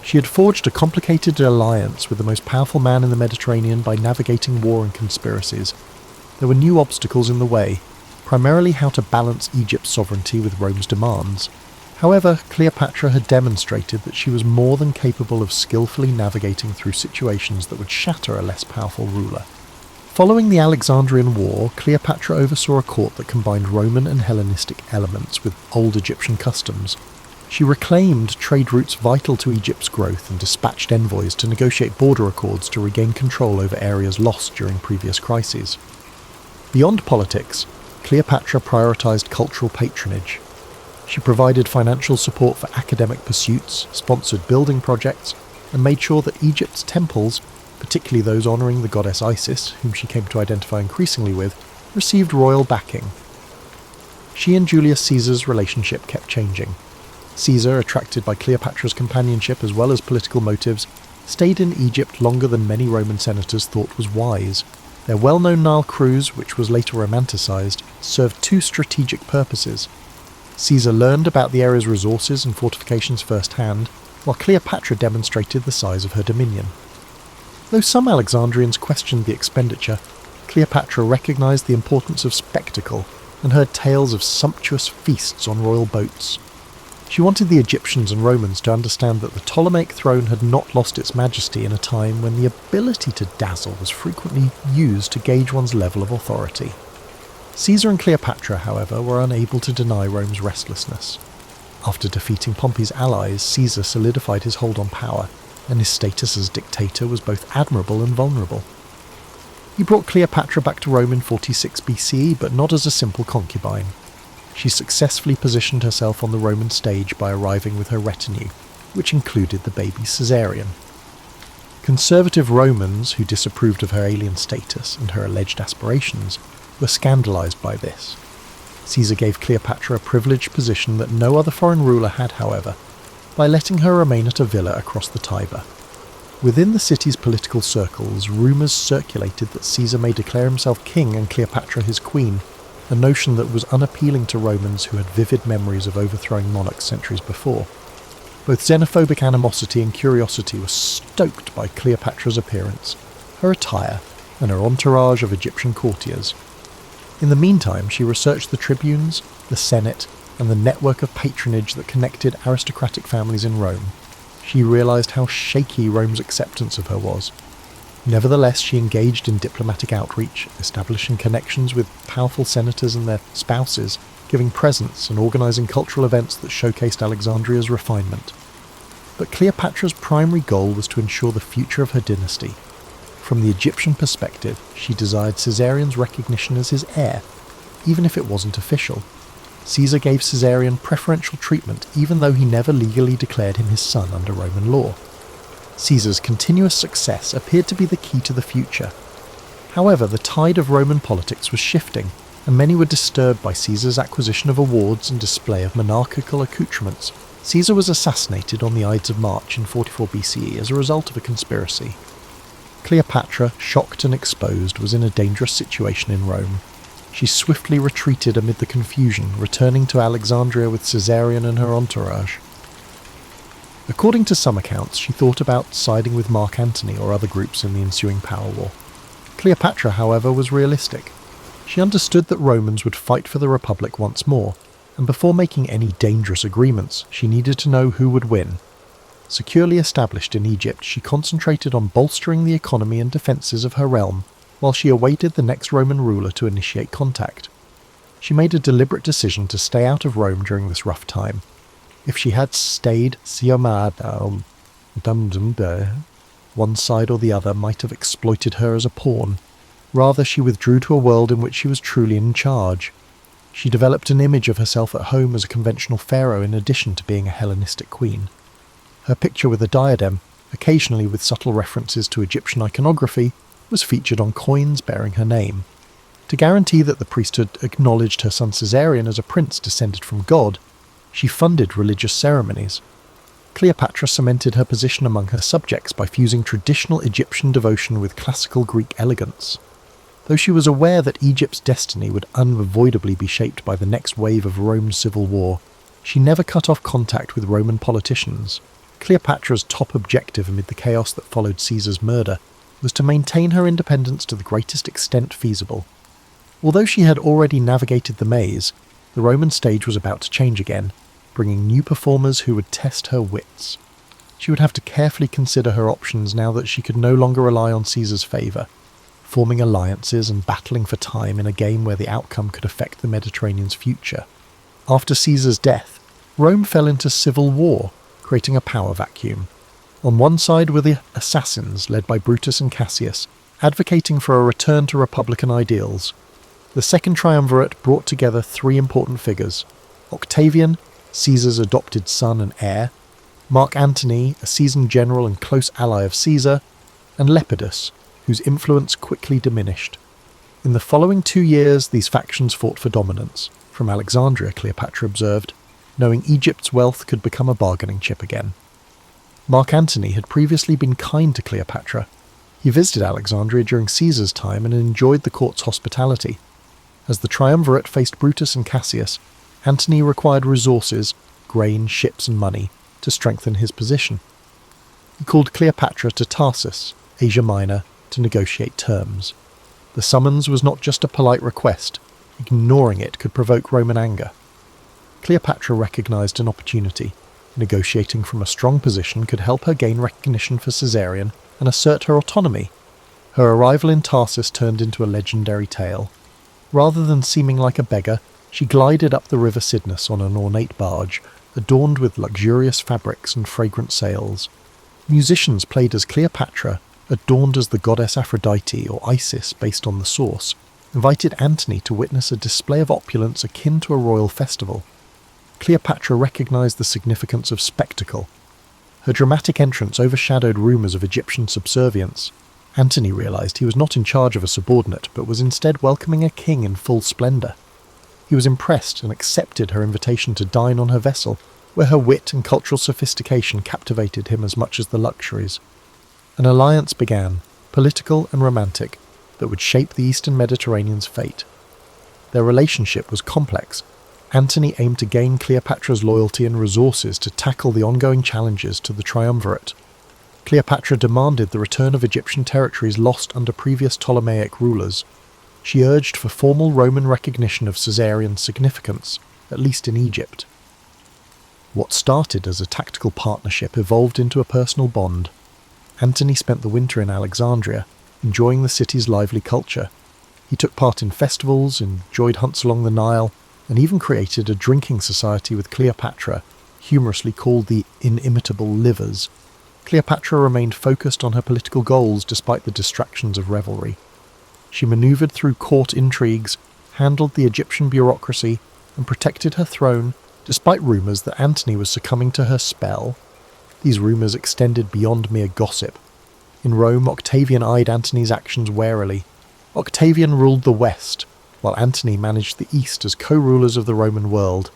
She had forged a complicated alliance with the most powerful man in the Mediterranean by navigating war and conspiracies. There were new obstacles in the way, primarily how to balance Egypt's sovereignty with Rome's demands. However, Cleopatra had demonstrated that she was more than capable of skillfully navigating through situations that would shatter a less powerful ruler. Following the Alexandrian War, Cleopatra oversaw a court that combined Roman and Hellenistic elements with old Egyptian customs. She reclaimed trade routes vital to Egypt's growth and dispatched envoys to negotiate border accords to regain control over areas lost during previous crises. Beyond politics, Cleopatra prioritized cultural patronage. She provided financial support for academic pursuits, sponsored building projects, and made sure that Egypt's temples, particularly those honouring the goddess Isis, whom she came to identify increasingly with, received royal backing. She and Julius Caesar's relationship kept changing. Caesar, attracted by Cleopatra's companionship as well as political motives, stayed in Egypt longer than many Roman senators thought was wise. Their well-known Nile cruise, which was later romanticised, served two strategic purposes. Caesar learned about the area's resources and fortifications firsthand, while Cleopatra demonstrated the size of her dominion. Though some Alexandrians questioned the expenditure, Cleopatra recognised the importance of spectacle and heard tales of sumptuous feasts on royal boats. She wanted the Egyptians and Romans to understand that the Ptolemaic throne had not lost its majesty in a time when the ability to dazzle was frequently used to gauge one's level of authority. Caesar and Cleopatra, however, were unable to deny Rome's restlessness. After defeating Pompey's allies, Caesar solidified his hold on power, and his status as dictator was both admirable and vulnerable. He brought Cleopatra back to Rome in 46 BCE, but not as a simple concubine. She successfully positioned herself on the Roman stage by arriving with her retinue, which included the baby Caesarion. Conservative Romans, who disapproved of her alien status and her alleged aspirations, were scandalised by this. Caesar gave Cleopatra a privileged position that no other foreign ruler had, however, by letting her remain at a villa across the Tiber. Within the city's political circles, rumours circulated that Caesar may declare himself king and Cleopatra his queen, a notion that was unappealing to Romans who had vivid memories of overthrowing monarchs centuries before. Both xenophobic animosity and curiosity were stoked by Cleopatra's appearance, her attire, and her entourage of Egyptian courtiers. In the meantime, she researched the tribunes, the Senate, and the network of patronage that connected aristocratic families in Rome. She realised how shaky Rome's acceptance of her was. Nevertheless, she engaged in diplomatic outreach, establishing connections with powerful senators and their spouses, giving presents and organising cultural events that showcased Alexandria's refinement. But Cleopatra's primary goal was to ensure the future of her dynasty. From the Egyptian perspective, she desired Caesarion's recognition as his heir, even if it wasn't official. Caesar gave Caesarion preferential treatment even though he never legally declared him his son under Roman law. Caesar's continuous success appeared to be the key to the future. However, the tide of Roman politics was shifting, and many were disturbed by Caesar's acquisition of awards and display of monarchical accoutrements. Caesar was assassinated on the Ides of March in 44 BCE as a result of a conspiracy. Cleopatra, shocked and exposed, was in a dangerous situation in Rome. She swiftly retreated amid the confusion, returning to Alexandria with Caesarion and her entourage. According to some accounts, she thought about siding with Mark Antony or other groups in the ensuing power war. Cleopatra, however, was realistic. She understood that Romans would fight for the Republic once more, and before making any dangerous agreements, she needed to know who would win. Securely established in Egypt, she concentrated on bolstering the economy and defences of her realm, while she awaited the next Roman ruler to initiate contact. She made a deliberate decision to stay out of Rome during this rough time. If she had stayed, one side or the other might have exploited her as a pawn. Rather, she withdrew to a world in which she was truly in charge. She developed an image of herself at home as a conventional pharaoh in addition to being a Hellenistic queen. Her picture with a diadem, occasionally with subtle references to Egyptian iconography, was featured on coins bearing her name. To guarantee that the priesthood acknowledged her son Caesarion as a prince descended from God, she funded religious ceremonies. Cleopatra cemented her position among her subjects by fusing traditional Egyptian devotion with classical Greek elegance. Though she was aware that Egypt's destiny would unavoidably be shaped by the next wave of Rome's civil war, she never cut off contact with Roman politicians. Cleopatra's top objective amid the chaos that followed Caesar's murder was to maintain her independence to the greatest extent feasible. Although she had already navigated the maze, the Roman stage was about to change again, bringing new performers who would test her wits. She would have to carefully consider her options now that she could no longer rely on Caesar's favour, forming alliances and battling for time in a game where the outcome could affect the Mediterranean's future. After Caesar's death, Rome fell into civil war, creating a power vacuum. On one side were the assassins led by Brutus and Cassius, advocating for a return to republican ideals. The second triumvirate brought together three important figures: Octavian, Caesar's adopted son and heir; Mark Antony, a seasoned general and close ally of Caesar; and Lepidus, whose influence quickly diminished. In the following 2 years, these factions fought for dominance. From Alexandria, Cleopatra observed, knowing Egypt's wealth could become a bargaining chip again. Mark Antony had previously been kind to Cleopatra. He visited Alexandria during Caesar's time and enjoyed the court's hospitality. As the triumvirate faced Brutus and Cassius, Antony required resources, grain, ships and money, to strengthen his position. He called Cleopatra to Tarsus, Asia Minor, to negotiate terms. The summons was not just a polite request. Ignoring it could provoke Roman anger. Cleopatra recognized an opportunity. Negotiating from a strong position could help her gain recognition for Caesarion and assert her autonomy. Her arrival in Tarsus turned into a legendary tale. Rather than seeming like a beggar, she glided up the river Cydnus on an ornate barge, adorned with luxurious fabrics and fragrant sails. Musicians played as Cleopatra, adorned as the goddess Aphrodite or Isis based on the source, invited Antony to witness a display of opulence akin to a royal festival. Cleopatra recognized the significance of spectacle. Her dramatic entrance overshadowed rumors of Egyptian subservience. Antony realized he was not in charge of a subordinate, but was instead welcoming a king in full splendor. He was impressed and accepted her invitation to dine on her vessel, where her wit and cultural sophistication captivated him as much as the luxuries. An alliance began, political and romantic, that would shape the Eastern Mediterranean's fate. Their relationship was complex. Antony aimed to gain Cleopatra's loyalty and resources to tackle the ongoing challenges to the triumvirate. Cleopatra demanded the return of Egyptian territories lost under previous Ptolemaic rulers. She urged for formal Roman recognition of Caesarian significance, at least in Egypt. What started as a tactical partnership evolved into a personal bond. Antony spent the winter in Alexandria, enjoying the city's lively culture. He took part in festivals, enjoyed hunts along the Nile, and even created a drinking society with Cleopatra, humorously called the Inimitable Livers. Cleopatra remained focused on her political goals despite the distractions of revelry. She maneuvered through court intrigues, handled the Egyptian bureaucracy, and protected her throne despite rumours that Antony was succumbing to her spell. These rumours extended beyond mere gossip. In Rome, Octavian eyed Antony's actions warily. Octavian ruled the West, while Antony managed the East as co-rulers of the Roman world.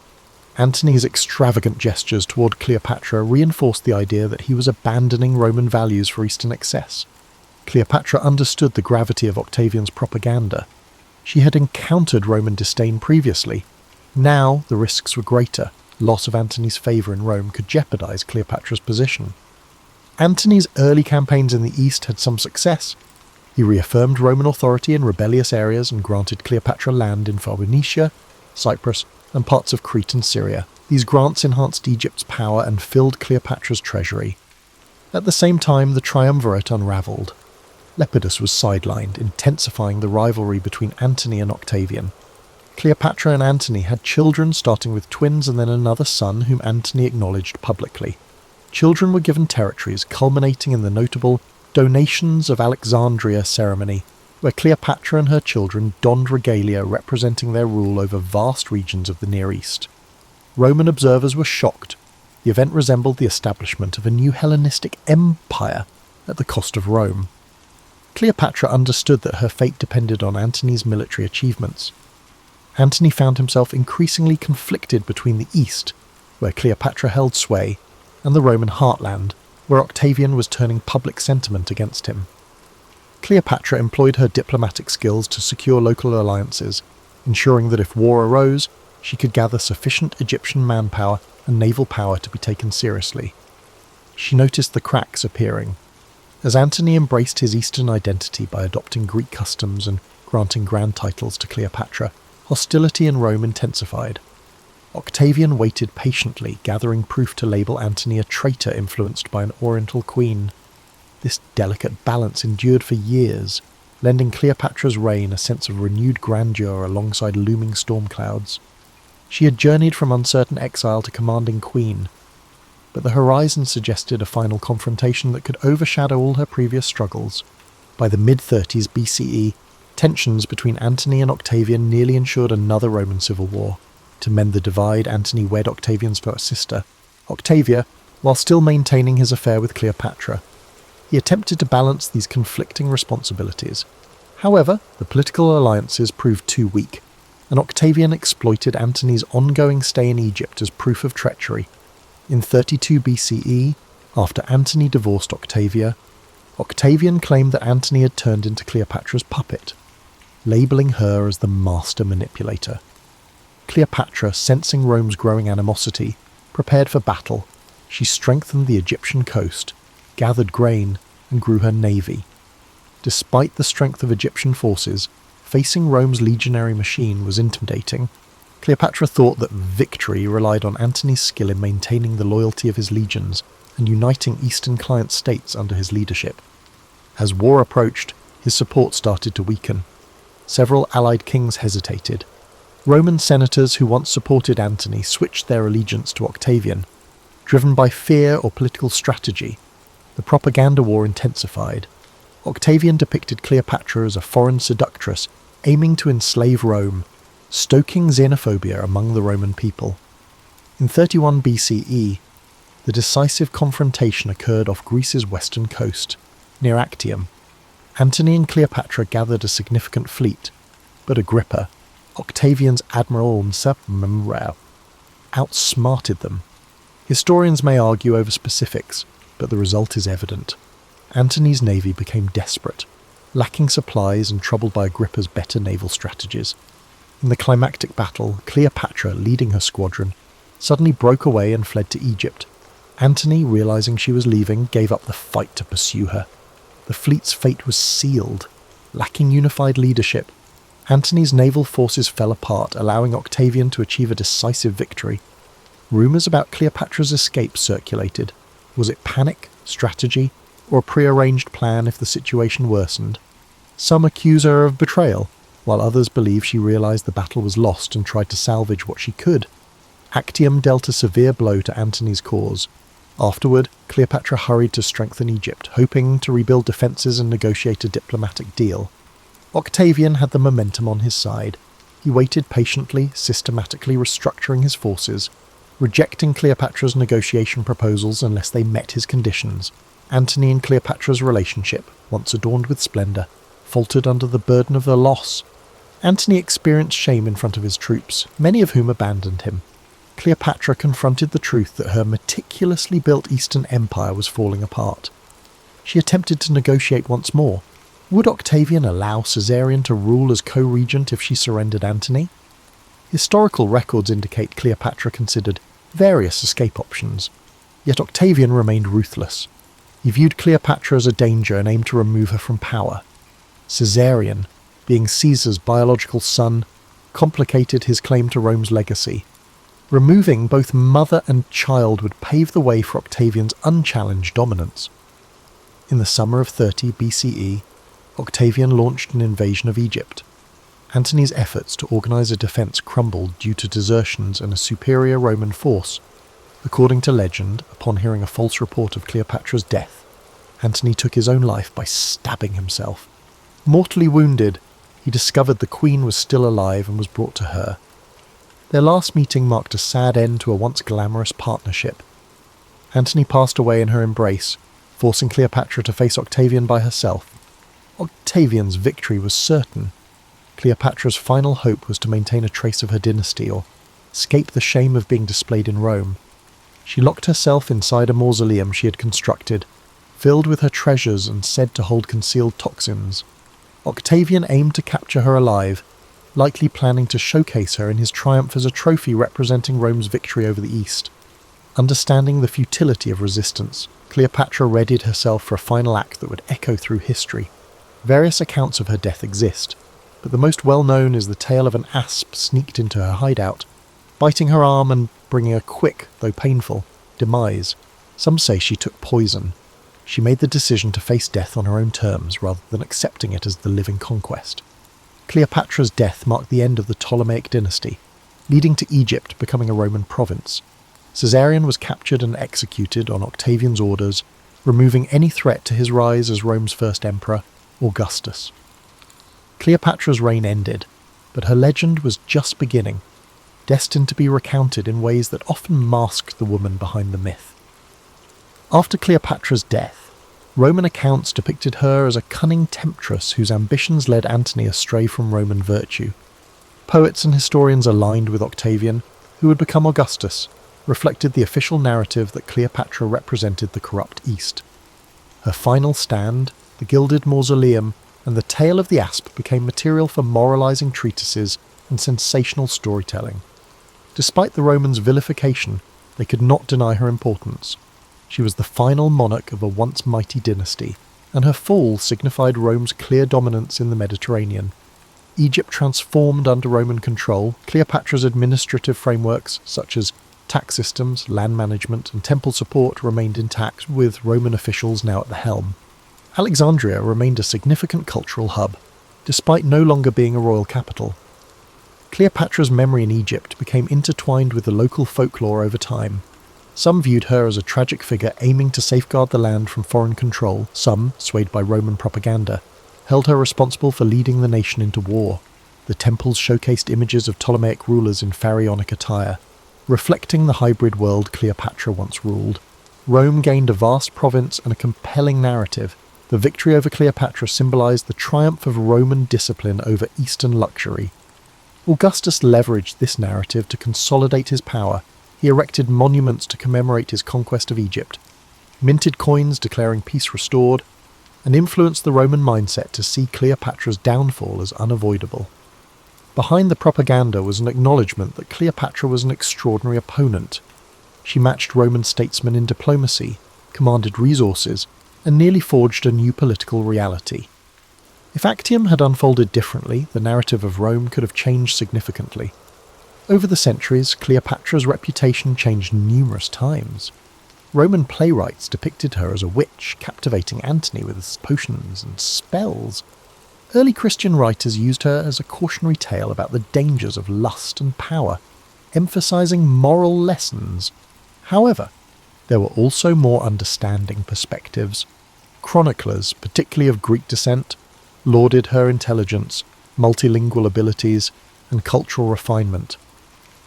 Antony's extravagant gestures toward Cleopatra reinforced the idea that he was abandoning Roman values for Eastern excess. Cleopatra understood the gravity of Octavian's propaganda. She had encountered Roman disdain previously. Now the risks were greater. Loss of Antony's favour in Rome could jeopardize Cleopatra's position. Antony's early campaigns in the East had some success. He reaffirmed Roman authority in rebellious areas and granted Cleopatra land in Phoenicia, Cyprus, and parts of Crete and Syria. These grants enhanced Egypt's power and filled Cleopatra's treasury. At the same time, the triumvirate unravelled. Lepidus was sidelined, intensifying the rivalry between Antony and Octavian. Cleopatra and Antony had children, starting with twins and then another son whom Antony acknowledged publicly. Children were given territories, culminating in the notable Donations of Alexandria ceremony, where Cleopatra and her children donned regalia representing their rule over vast regions of the Near East. Roman observers were shocked. The event resembled the establishment of a new Hellenistic empire at the cost of Rome. Cleopatra understood that her fate depended on Antony's military achievements. Antony found himself increasingly conflicted between the East, where Cleopatra held sway, and the Roman heartland, where Octavian was turning public sentiment against him. Cleopatra employed her diplomatic skills to secure local alliances, ensuring that if war arose, she could gather sufficient Egyptian manpower and naval power to be taken seriously. She noticed the cracks appearing. As Antony embraced his Eastern identity by adopting Greek customs and granting grand titles to Cleopatra, hostility in Rome intensified. Octavian waited patiently, gathering proof to label Antony a traitor influenced by an Oriental queen. This delicate balance endured for years, lending Cleopatra's reign a sense of renewed grandeur alongside looming storm clouds. She had journeyed from uncertain exile to commanding queen, but the horizon suggested a final confrontation that could overshadow all her previous struggles. By the mid-30s BCE, tensions between Antony and Octavian nearly ensured another Roman civil war. To mend the divide, Antony wed Octavian's first sister, Octavia, while still maintaining his affair with Cleopatra. He attempted to balance these conflicting responsibilities. However, the political alliances proved too weak, and Octavian exploited Antony's ongoing stay in Egypt as proof of treachery. In 32 BCE, after Antony divorced Octavia, Octavian claimed that Antony had turned into Cleopatra's puppet, labelling her as the master manipulator. Cleopatra, sensing Rome's growing animosity, prepared for battle. She strengthened the Egyptian coast, gathered grain, and grew her navy. Despite the strength of Egyptian forces, facing Rome's legionary machine was intimidating. Cleopatra thought that victory relied on Antony's skill in maintaining the loyalty of his legions and uniting Eastern client states under his leadership. As war approached, his support started to weaken. Several allied kings hesitated. Roman senators who once supported Antony switched their allegiance to Octavian. Driven by fear or political strategy, the propaganda war intensified. Octavian depicted Cleopatra as a foreign seductress aiming to enslave Rome, stoking xenophobia among the Roman people. In 31 BCE, the decisive confrontation occurred off Greece's western coast, near Actium. Antony and Cleopatra gathered a significant fleet, but Agrippa, Octavian's admiral and subadmiral, outsmarted them. Historians may argue over specifics, but the result is evident. Antony's navy became desperate, lacking supplies and troubled by Agrippa's better naval strategies. In the climactic battle, Cleopatra, leading her squadron, suddenly broke away and fled to Egypt. Antony, realizing she was leaving, gave up the fight to pursue her. The fleet's fate was sealed. Lacking unified leadership, Antony's naval forces fell apart, allowing Octavian to achieve a decisive victory. Rumours about Cleopatra's escape circulated. Was it panic, strategy, or a prearranged plan if the situation worsened? Some accuse her of betrayal, while others believe she realised the battle was lost and tried to salvage what she could. Actium dealt a severe blow to Antony's cause. Afterward, Cleopatra hurried to strengthen Egypt, hoping to rebuild defences and negotiate a diplomatic deal. Octavian had the momentum on his side. He waited patiently, systematically restructuring his forces, rejecting Cleopatra's negotiation proposals unless they met his conditions. Antony and Cleopatra's relationship, once adorned with splendour, faltered under the burden of the loss. Antony experienced shame in front of his troops, many of whom abandoned him. Cleopatra confronted the truth that her meticulously built Eastern Empire was falling apart. She attempted to negotiate once more. Would Octavian allow Caesarion to rule as co-regent if she surrendered Antony? Historical records indicate Cleopatra considered various escape options, yet Octavian remained ruthless. He viewed Cleopatra as a danger and aimed to remove her from power. Caesarion, being Caesar's biological son, complicated his claim to Rome's legacy. Removing both mother and child would pave the way for Octavian's unchallenged dominance. In the summer of 30 BCE, Octavian launched an invasion of Egypt. Antony's efforts to organise a defence crumbled due to desertions and a superior Roman force. According to legend, upon hearing a false report of Cleopatra's death, Antony took his own life by stabbing himself. Mortally wounded, he discovered the queen was still alive and was brought to her. Their last meeting marked a sad end to a once glamorous partnership. Antony passed away in her embrace, forcing Cleopatra to face Octavian by herself. Octavian's victory was certain. Cleopatra's final hope was to maintain a trace of her dynasty or escape the shame of being displayed in Rome. She locked herself inside a mausoleum she had constructed, filled with her treasures and said to hold concealed toxins. Octavian aimed to capture her alive, likely planning to showcase her in his triumph as a trophy representing Rome's victory over the East. Understanding the futility of resistance, Cleopatra readied herself for a final act that would echo through history. Various accounts of her death exist, but the most well-known is the tale of an asp sneaked into her hideout, biting her arm and bringing a quick, though painful, demise. Some say she took poison. She made the decision to face death on her own terms rather than accepting it as the living conquest. Cleopatra's death marked the end of the Ptolemaic dynasty, leading to Egypt becoming a Roman province. Caesarion was captured and executed on Octavian's orders, removing any threat to his rise as Rome's first emperor, Augustus. Cleopatra's reign ended, but her legend was just beginning, destined to be recounted in ways that often masked the woman behind the myth. After Cleopatra's death, Roman accounts depicted her as a cunning temptress whose ambitions led Antony astray from Roman virtue. Poets and historians aligned with Octavian, who would become Augustus, reflected the official narrative that Cleopatra represented the corrupt East. Her final stand, the gilded mausoleum, and the tale of the asp became material for moralizing treatises and sensational storytelling. Despite the Romans' vilification, they could not deny her importance. She was the final monarch of a once mighty dynasty, and her fall signified Rome's clear dominance in the Mediterranean. Egypt transformed under Roman control. Cleopatra's administrative frameworks, such as tax systems, land management, and temple support, remained intact, with Roman officials now at the helm. Alexandria remained a significant cultural hub, despite no longer being a royal capital. Cleopatra's memory in Egypt became intertwined with the local folklore over time. Some viewed her as a tragic figure aiming to safeguard the land from foreign control. Some, swayed by Roman propaganda, held her responsible for leading the nation into war. The temples showcased images of Ptolemaic rulers in pharaonic attire, reflecting the hybrid world Cleopatra once ruled. Rome gained a vast province and a compelling narrative. The victory over Cleopatra symbolized the triumph of Roman discipline over Eastern luxury. Augustus leveraged this narrative to consolidate his power. He erected monuments to commemorate his conquest of Egypt, minted coins declaring peace restored, and influenced the Roman mindset to see Cleopatra's downfall as unavoidable. Behind the propaganda was an acknowledgement that Cleopatra was an extraordinary opponent. She matched Roman statesmen in diplomacy, commanded resources, and nearly forged a new political reality. If Actium had unfolded differently, the narrative of Rome could have changed significantly. Over the centuries, Cleopatra's reputation changed numerous times. Roman playwrights depicted her as a witch, captivating Antony with his potions and spells. Early Christian writers used her as a cautionary tale about the dangers of lust and power, emphasizing moral lessons. However, there were also more understanding perspectives. Chroniclers, particularly of Greek descent, lauded her intelligence, multilingual abilities, and cultural refinement.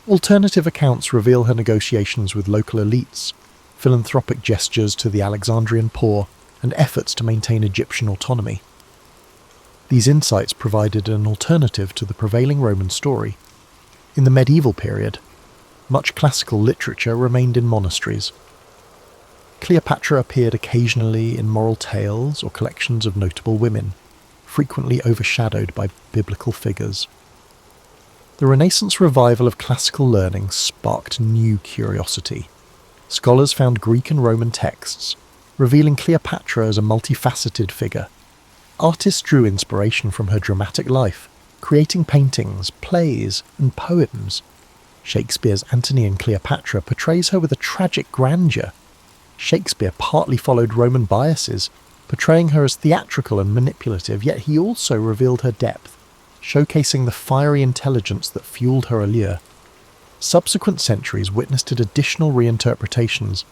Alternative accounts reveal her negotiations with local elites, philanthropic gestures to the Alexandrian poor, and efforts to maintain Egyptian autonomy. These insights provided an alternative to the prevailing Roman story. In the medieval period, much classical literature remained in monasteries. Cleopatra appeared occasionally in moral tales or collections of notable women, frequently overshadowed by biblical figures. The Renaissance revival of classical learning sparked new curiosity. Scholars found Greek and Roman texts, revealing Cleopatra as a multifaceted figure. Artists drew inspiration from her dramatic life, creating paintings, plays, and poems. Shakespeare's Antony and Cleopatra portrays her with a tragic grandeur. Shakespeare partly followed Roman biases, portraying her as theatrical and manipulative, yet he also revealed her depth, showcasing the fiery intelligence that fueled her allure. Subsequent centuries witnessed additional reinterpretations.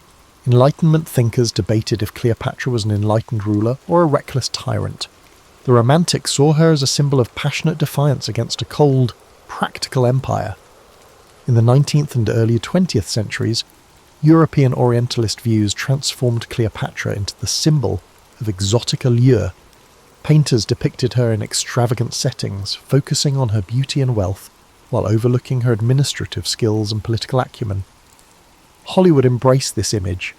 Enlightenment thinkers debated if Cleopatra was an enlightened ruler or a reckless tyrant. The Romantics saw her as a symbol of passionate defiance against a cold, practical empire. In the 19th and early 20th centuries, European Orientalist views transformed Cleopatra into the symbol of exotic allure. Painters depicted her in extravagant settings, focusing on her beauty and wealth, while overlooking her administrative skills and political acumen. Hollywood embraced this image,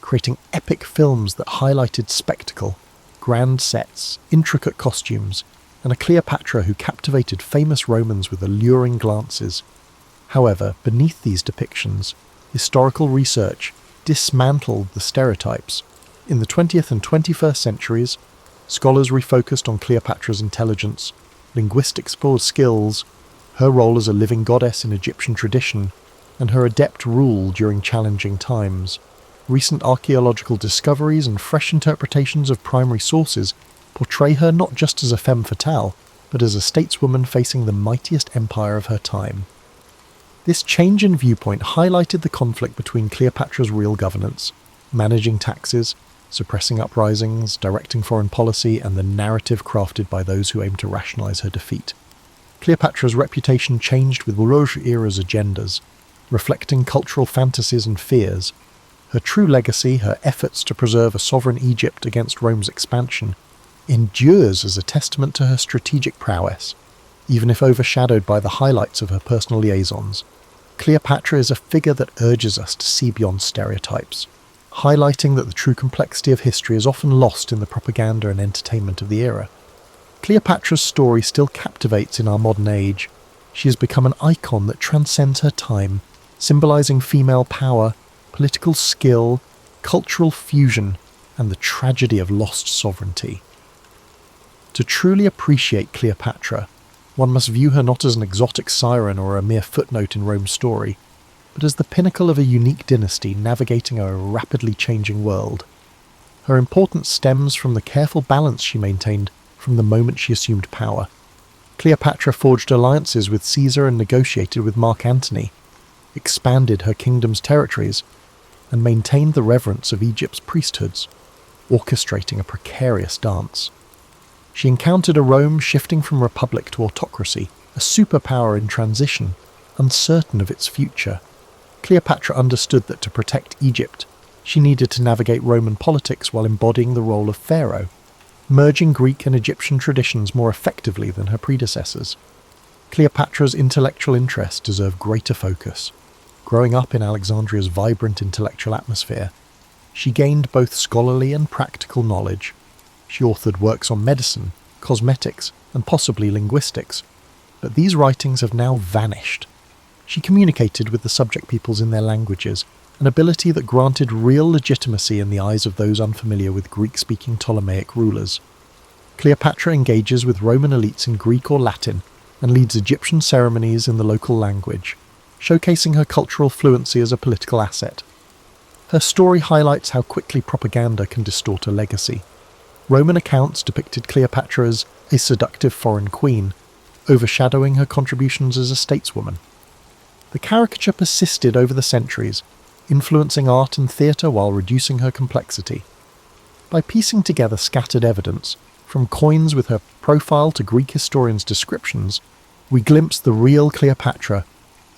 creating epic films that highlighted spectacle, grand sets, intricate costumes, and a Cleopatra who captivated famous Romans with alluring glances. However, beneath these depictions, historical research dismantled the stereotypes. In the 20th and 21st centuries, scholars refocused on Cleopatra's intelligence, linguistic skills, her role as a living goddess in Egyptian tradition, and her adept rule during challenging times. Recent archaeological discoveries and fresh interpretations of primary sources portray her not just as a femme fatale, but as a stateswoman facing the mightiest empire of her time. This change in viewpoint highlighted the conflict between Cleopatra's real governance, managing taxes, suppressing uprisings, directing foreign policy, and the narrative crafted by those who aimed to rationalize her defeat. Cleopatra's reputation changed with Rouge era's agendas, reflecting cultural fantasies and fears. Her true legacy, her efforts to preserve a sovereign Egypt against Rome's expansion, endures as a testament to her strategic prowess, even if overshadowed by the highlights of her personal liaisons. Cleopatra is a figure that urges us to see beyond stereotypes, highlighting that the true complexity of history is often lost in the propaganda and entertainment of the era. Cleopatra's story still captivates in our modern age. She has become an icon that transcends her time, symbolizing female power, political skill, cultural fusion, and the tragedy of lost sovereignty. To truly appreciate Cleopatra, one must view her not as an exotic siren or a mere footnote in Rome's story, but as the pinnacle of a unique dynasty navigating a rapidly changing world. Her importance stems from the careful balance she maintained from the moment she assumed power. Cleopatra forged alliances with Caesar and negotiated with Mark Antony, expanded her kingdom's territories, and maintained the reverence of Egypt's priesthoods, orchestrating a precarious dance. She encountered a Rome shifting from republic to autocracy, a superpower in transition, uncertain of its future. Cleopatra understood that to protect Egypt, she needed to navigate Roman politics while embodying the role of pharaoh, merging Greek and Egyptian traditions more effectively than her predecessors. Cleopatra's intellectual interests deserve greater focus. Growing up in Alexandria's vibrant intellectual atmosphere, she gained both scholarly and practical knowledge. She authored works on medicine, cosmetics, and possibly linguistics, but these writings have now vanished. She communicated with the subject peoples in their languages, an ability that granted real legitimacy in the eyes of those unfamiliar with Greek-speaking Ptolemaic rulers. Cleopatra engages with Roman elites in Greek or Latin and leads Egyptian ceremonies in the local language, showcasing her cultural fluency as a political asset. Her story highlights how quickly propaganda can distort a legacy. Roman accounts depicted Cleopatra as a seductive foreign queen, overshadowing her contributions as a stateswoman. The caricature persisted over the centuries, influencing art and theatre while reducing her complexity. By piecing together scattered evidence, from coins with her profile to Greek historians' descriptions, we glimpse the real Cleopatra,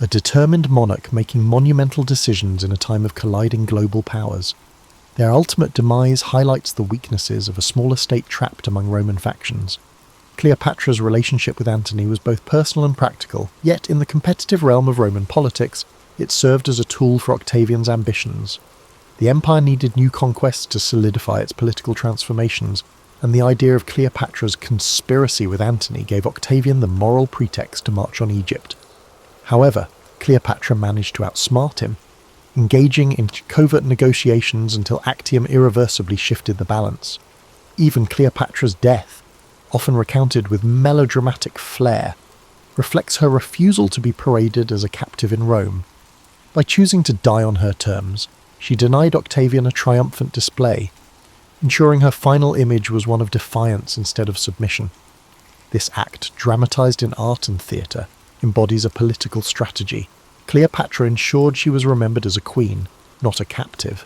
a determined monarch making monumental decisions in a time of colliding global powers. Their ultimate demise highlights the weaknesses of a smaller state trapped among Roman factions. Cleopatra's relationship with Antony was both personal and practical, yet in the competitive realm of Roman politics, it served as a tool for Octavian's ambitions. The empire needed new conquests to solidify its political transformations, and the idea of Cleopatra's conspiracy with Antony gave Octavian the moral pretext to march on Egypt. However, Cleopatra managed to outsmart him, engaging in covert negotiations until Actium irreversibly shifted the balance. Even Cleopatra's death, often recounted with melodramatic flair, reflects her refusal to be paraded as a captive in Rome. By choosing to die on her terms, she denied Octavian a triumphant display, ensuring her final image was one of defiance instead of submission. This act, dramatized in art and theatre, embodies a political strategy. Cleopatra ensured she was remembered as a queen, not a captive.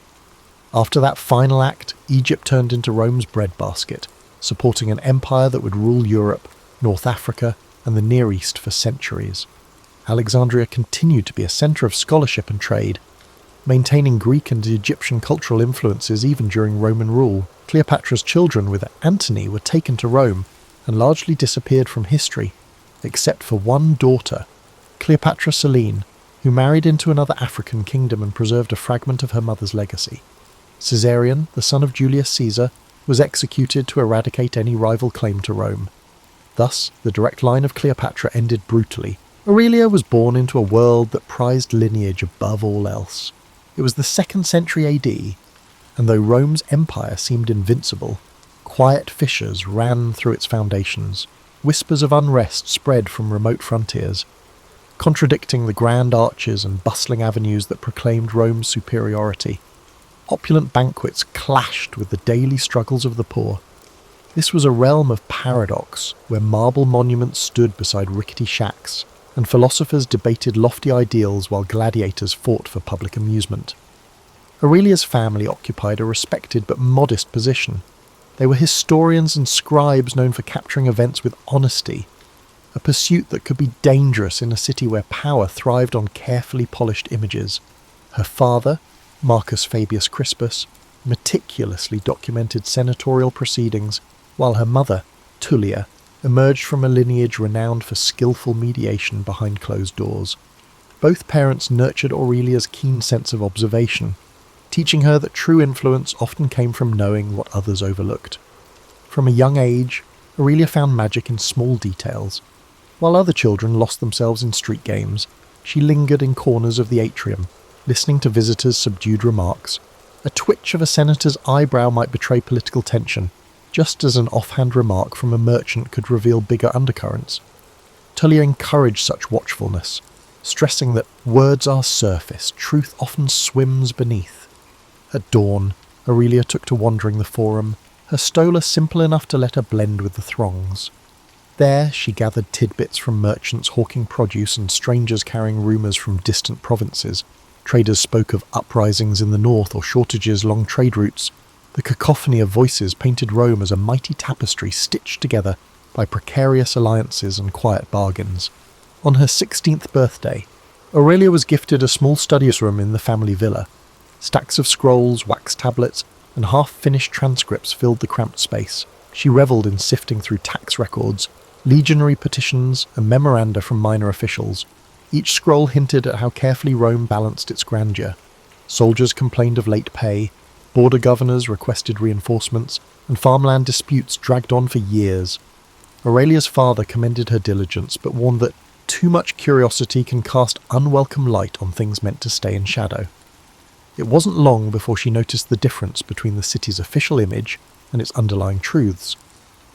After that final act, Egypt turned into Rome's breadbasket, supporting an empire that would rule Europe, North Africa, and the Near East for centuries. Alexandria continued to be a centre of scholarship and trade, maintaining Greek and Egyptian cultural influences even during Roman rule. Cleopatra's children with Antony were taken to Rome and largely disappeared from history, except for one daughter, Cleopatra Selene, who married into another African kingdom and preserved a fragment of her mother's legacy. Caesarion, the son of Julius Caesar, was executed to eradicate any rival claim to Rome. Thus, the direct line of Cleopatra ended brutally. Aurelia was born into a world that prized lineage above all else. It was the 2nd century AD, and though Rome's empire seemed invincible, quiet fissures ran through its foundations. Whispers of unrest spread from remote frontiers, contradicting the grand arches and bustling avenues that proclaimed Rome's superiority. Opulent banquets clashed with the daily struggles of the poor. This was a realm of paradox, where marble monuments stood beside rickety shacks, and philosophers debated lofty ideals while gladiators fought for public amusement. Aurelia's family occupied a respected but modest position. They were historians and scribes known for capturing events with honesty, a pursuit that could be dangerous in a city where power thrived on carefully polished images. Her father, Marcus Fabius Crispus, meticulously documented senatorial proceedings, while her mother, Tullia, emerged from a lineage renowned for skillful mediation behind closed doors. Both parents nurtured Aurelia's keen sense of observation, teaching her that true influence often came from knowing what others overlooked. From a young age, Aurelia found magic in small details. While other children lost themselves in street games, she lingered in corners of the atrium, listening to visitors' subdued remarks. A twitch of a senator's eyebrow might betray political tension, just as an offhand remark from a merchant could reveal bigger undercurrents. Tullia encouraged such watchfulness, stressing that words are surface, truth often swims beneath. At dawn, Aurelia took to wandering the forum, her stola simple enough to let her blend with the throngs. There she gathered tidbits from merchants hawking produce and strangers carrying rumours from distant provinces. Traders spoke of uprisings in the north or shortages along trade routes. The cacophony of voices painted Rome as a mighty tapestry stitched together by precarious alliances and quiet bargains. On her 16th birthday, Aurelia was gifted a small studious room in the family villa. Stacks of scrolls, wax tablets, and half-finished transcripts filled the cramped space. She revelled in sifting through tax records, legionary petitions, and memoranda from minor officials. Each scroll hinted at how carefully Rome balanced its grandeur. Soldiers complained of late pay, border governors requested reinforcements, and farmland disputes dragged on for years. Aurelia's father commended her diligence, but warned that too much curiosity can cast unwelcome light on things meant to stay in shadow. It wasn't long before she noticed the difference between the city's official image and its underlying truths.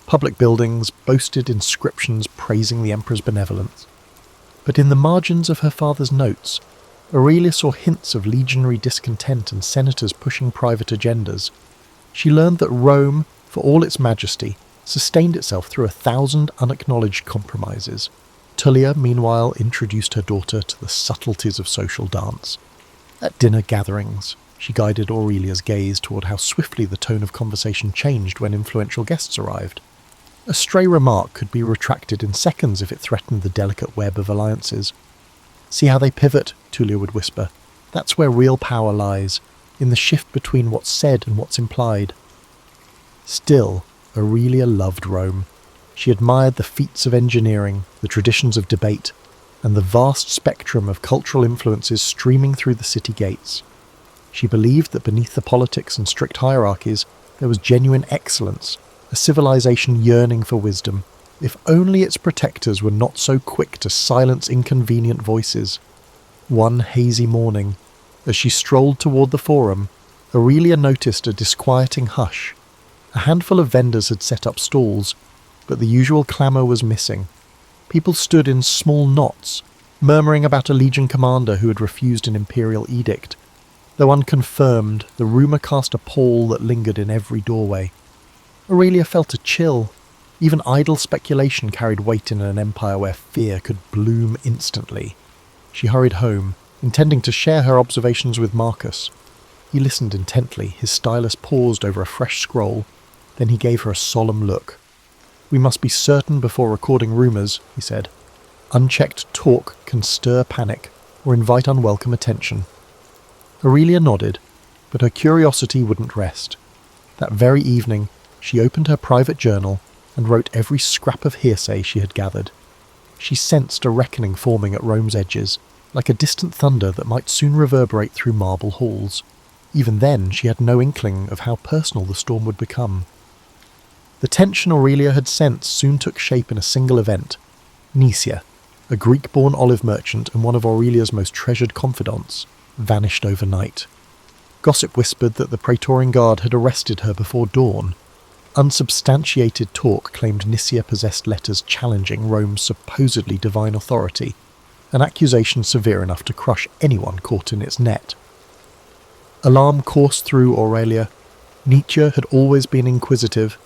Public buildings boasted inscriptions praising the emperor's benevolence. But in the margins of her father's notes, Aurelia saw hints of legionary discontent and senators pushing private agendas. She learned that Rome, for all its majesty, sustained itself through 1,000 unacknowledged compromises. Tullia, meanwhile, introduced her daughter to the subtleties of social dance. At dinner gatherings, she guided Aurelia's gaze toward how swiftly the tone of conversation changed when influential guests arrived. A stray remark could be retracted in seconds if it threatened the delicate web of alliances. "See how they pivot," Tullia would whisper. "That's where real power lies, in the shift between what's said and what's implied." Still, Aurelia loved Rome. She admired the feats of engineering, the traditions of debate, and the vast spectrum of cultural influences streaming through the city gates. She believed that beneath the politics and strict hierarchies there was genuine excellence, a civilization yearning for wisdom, if only its protectors were not so quick to silence inconvenient voices. One hazy morning, as she strolled toward the forum, Aurelia noticed a disquieting hush. A handful of vendors had set up stalls, but the usual clamour was missing. People stood in small knots, murmuring about a legion commander who had refused an imperial edict. Though unconfirmed, the rumour cast a pall that lingered in every doorway. Aurelia felt a chill. Even idle speculation carried weight in an empire where fear could bloom instantly. She hurried home, intending to share her observations with Marcus. He listened intently, his stylus paused over a fresh scroll, then he gave her a solemn look. "We must be certain before recording rumours," he said. "Unchecked talk can stir panic or invite unwelcome attention." Aurelia nodded, but her curiosity wouldn't rest. That very evening, she opened her private journal and wrote every scrap of hearsay she had gathered. She sensed a reckoning forming at Rome's edges, like a distant thunder that might soon reverberate through marble halls. Even then, she had no inkling of how personal the storm would become. The tension Aurelia had sensed soon took shape in a single event. Nisia, a Greek-born olive merchant and one of Aurelia's most treasured confidants, vanished overnight. Gossip whispered that the Praetorian Guard had arrested her before dawn. Unsubstantiated talk claimed Nisia possessed letters challenging Rome's supposedly divine authority, an accusation severe enough to crush anyone caught in its net. Alarm coursed through Aurelia. Nietzsche had always been inquisitive,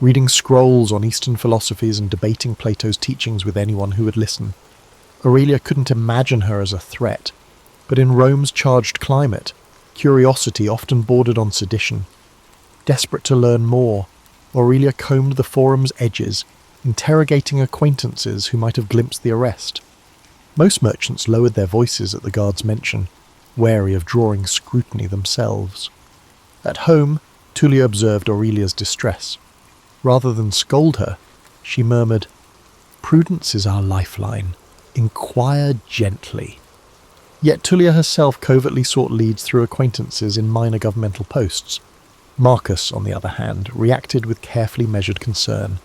reading scrolls on Eastern philosophies and debating Plato's teachings with anyone who would listen. Aurelia couldn't imagine her as a threat, but in Rome's charged climate, curiosity often bordered on sedition. Desperate to learn more, Aurelia combed the forum's edges, interrogating acquaintances who might have glimpsed the arrest. Most merchants lowered their voices at the guard's mention, wary of drawing scrutiny themselves. At home, Tullia observed Aurelia's distress. Rather than scold her, she murmured, "Prudence is our lifeline. Inquire gently." Yet Tullia herself covertly sought leads through acquaintances in minor governmental posts. Marcus, on the other hand, reacted with carefully measured concern.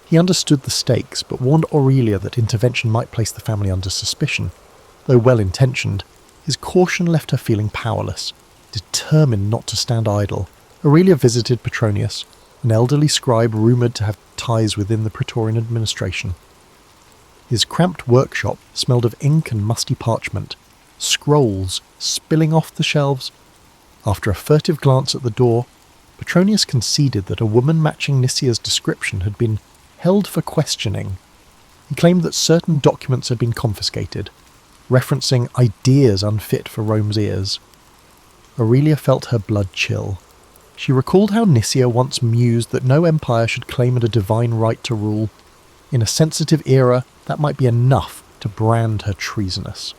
He understood the stakes, but warned Aurelia that intervention might place the family under suspicion. Though well-intentioned, his caution left her feeling powerless, determined not to stand idle. Aurelia visited Petronius, an elderly scribe rumoured to have ties within the Praetorian administration. His cramped workshop smelled of ink and musty parchment, scrolls spilling off the shelves. After a furtive glance at the door, Petronius conceded that a woman matching Nisia's description had been held for questioning. He claimed that certain documents had been confiscated, referencing ideas unfit for Rome's ears. Aurelia felt her blood chill. She recalled how Nisia once mused that no empire should claim it a divine right to rule. In a sensitive era, that might be enough to brand her treasonous.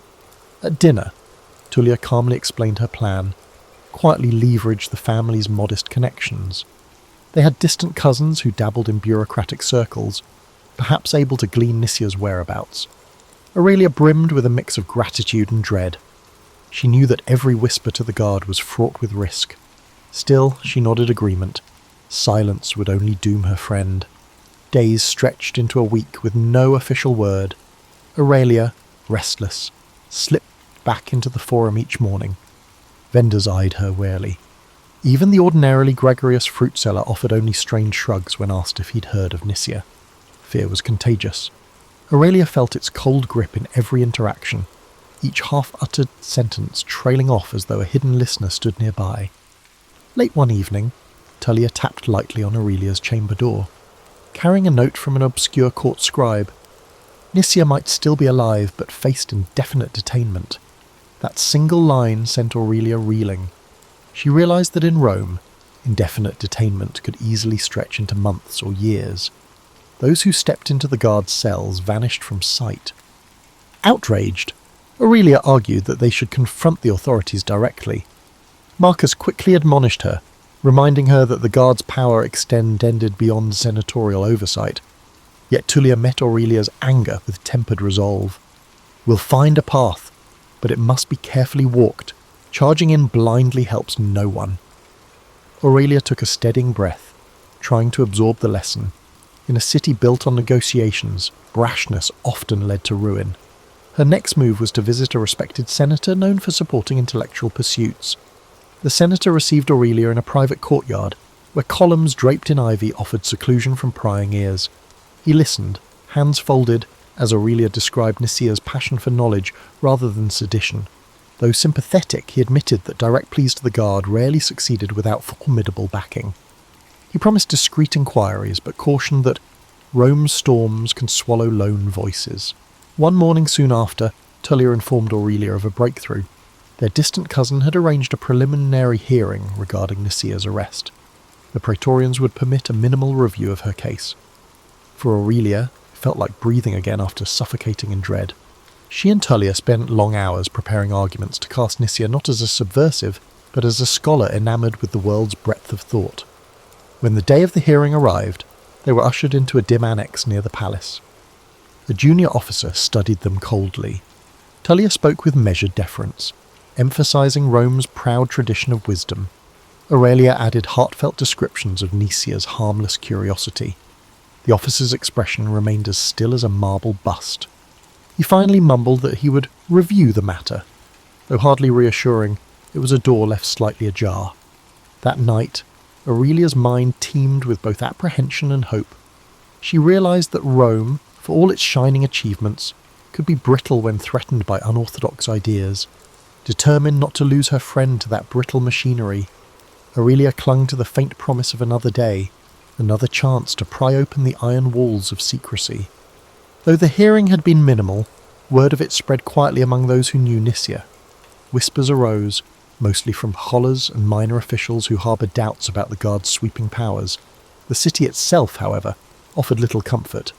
At dinner, Tullia calmly explained her plan, quietly leveraged the family's modest connections. They had distant cousins who dabbled in bureaucratic circles, perhaps able to glean Nisia's whereabouts. Aurelia brimmed with a mix of gratitude and dread. She knew that every whisper to the guard was fraught with risk. Still, she nodded agreement. Silence would only doom her friend. Days stretched into a week with no official word. Aurelia, restless, slipped back into the forum each morning. Vendors eyed her warily. Even the ordinarily gregarious fruit seller offered only strange shrugs when asked if he'd heard of Nisia. Fear was contagious. Aurelia felt its cold grip in every interaction, each half-uttered sentence trailing off as though a hidden listener stood nearby. Late one evening, Tullia tapped lightly on Aurelia's chamber door, carrying a note from an obscure court scribe. Nisia might still be alive, but faced indefinite detainment. That single line sent Aurelia reeling. She realised that in Rome, indefinite detainment could easily stretch into months or years. Those who stepped into the guard's cells vanished from sight. Outraged, Aurelia argued that they should confront the authorities directly. Marcus quickly admonished her, reminding her that the guard's power extended beyond senatorial oversight. Yet Tullia met Aurelia's anger with tempered resolve. "We'll find a path, but it must be carefully walked. Charging in blindly helps no one." Aurelia took a steadying breath, trying to absorb the lesson. In a city built on negotiations, brashness often led to ruin. Her next move was to visit a respected senator known for supporting intellectual pursuits. The senator received Aurelia in a private courtyard, where columns draped in ivy offered seclusion from prying ears. He listened, hands folded, as Aurelia described Nisia's passion for knowledge rather than sedition. Though sympathetic, he admitted that direct pleas to the guard rarely succeeded without formidable backing. He promised discreet inquiries, but cautioned that Rome's storms can swallow lone voices. One morning soon after, Tullia informed Aurelia of a breakthrough. Their distant cousin had arranged a preliminary hearing regarding Nisia's arrest. The Praetorians would permit a minimal review of her case. For Aurelia, it felt like breathing again after suffocating in dread. She and Tullia spent long hours preparing arguments to cast Nisia not as a subversive, but as a scholar enamoured with the world's breadth of thought. When the day of the hearing arrived, they were ushered into a dim annex near the palace. A junior officer studied them coldly. Tullia spoke with measured deference. Emphasizing Rome's proud tradition of wisdom, Aurelia added heartfelt descriptions of Nicia's harmless curiosity. The officer's expression remained as still as a marble bust. He finally mumbled that he would review the matter, though hardly reassuring, it was a door left slightly ajar. That night, Aurelia's mind teemed with both apprehension and hope. She realized that Rome, for all its shining achievements, could be brittle when threatened by unorthodox ideas. Determined not to lose her friend to that brittle machinery, Aurelia clung to the faint promise of another day, another chance to pry open the iron walls of secrecy. Though the hearing had been minimal, word of it spread quietly among those who knew Nicia. Whispers arose, mostly from scholars and minor officials who harboured doubts about the guard's sweeping powers. The city itself, however, offered little comfort.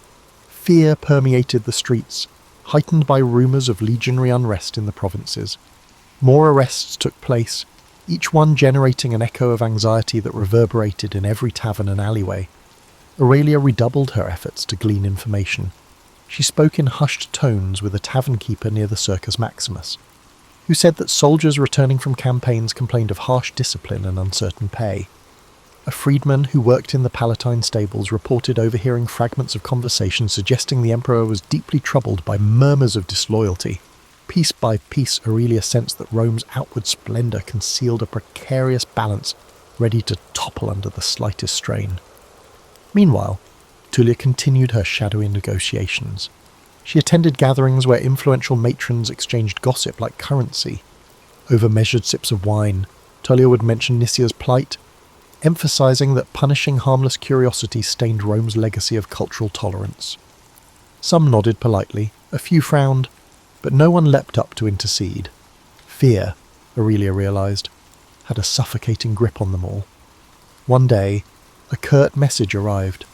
Fear permeated the streets, heightened by rumours of legionary unrest in the provinces. More arrests took place, each one generating an echo of anxiety that reverberated in every tavern and alleyway. Aurelia redoubled her efforts to glean information. She spoke in hushed tones with a tavern keeper near the Circus Maximus, who said that soldiers returning from campaigns complained of harsh discipline and uncertain pay. A freedman who worked in the Palatine stables reported overhearing fragments of conversation suggesting the emperor was deeply troubled by murmurs of disloyalty. Piece by piece, Aurelia sensed that Rome's outward splendour concealed a precarious balance ready to topple under the slightest strain. Meanwhile, Tullia continued her shadowy negotiations. She attended gatherings where influential matrons exchanged gossip like currency. Over measured sips of wine, Tullia would mention Nicia's plight, emphasizing that punishing harmless curiosity stained Rome's legacy of cultural tolerance. Some nodded politely, a few frowned, but no one leapt up to intercede. Fear, Aurelia realized, had a suffocating grip on them all. One day, a curt message arrived.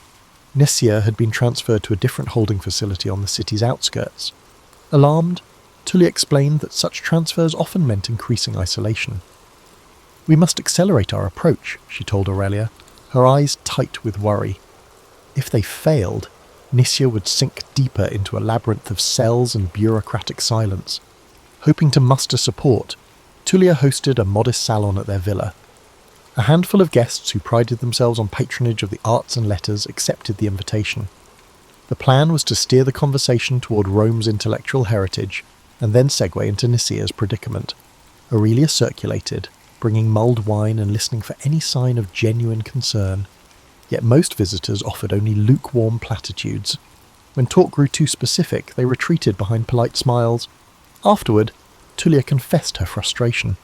Nicia had been transferred to a different holding facility on the city's outskirts. Alarmed, Tullia explained that such transfers often meant increasing isolation. "We must accelerate our approach," she told Aurelia, her eyes tight with worry. If they failed, Nicia would sink deeper into a labyrinth of cells and bureaucratic silence. Hoping to muster support, Tullia hosted a modest salon at their villa. A handful of guests who prided themselves on patronage of the arts and letters accepted the invitation. The plan was to steer the conversation toward Rome's intellectual heritage and then segue into Nicia's predicament. Aurelia circulated, bringing mulled wine and listening for any sign of genuine concern. Yet most visitors offered only lukewarm platitudes. When talk grew too specific, they retreated behind polite smiles. Afterward, Tullia confessed her frustration.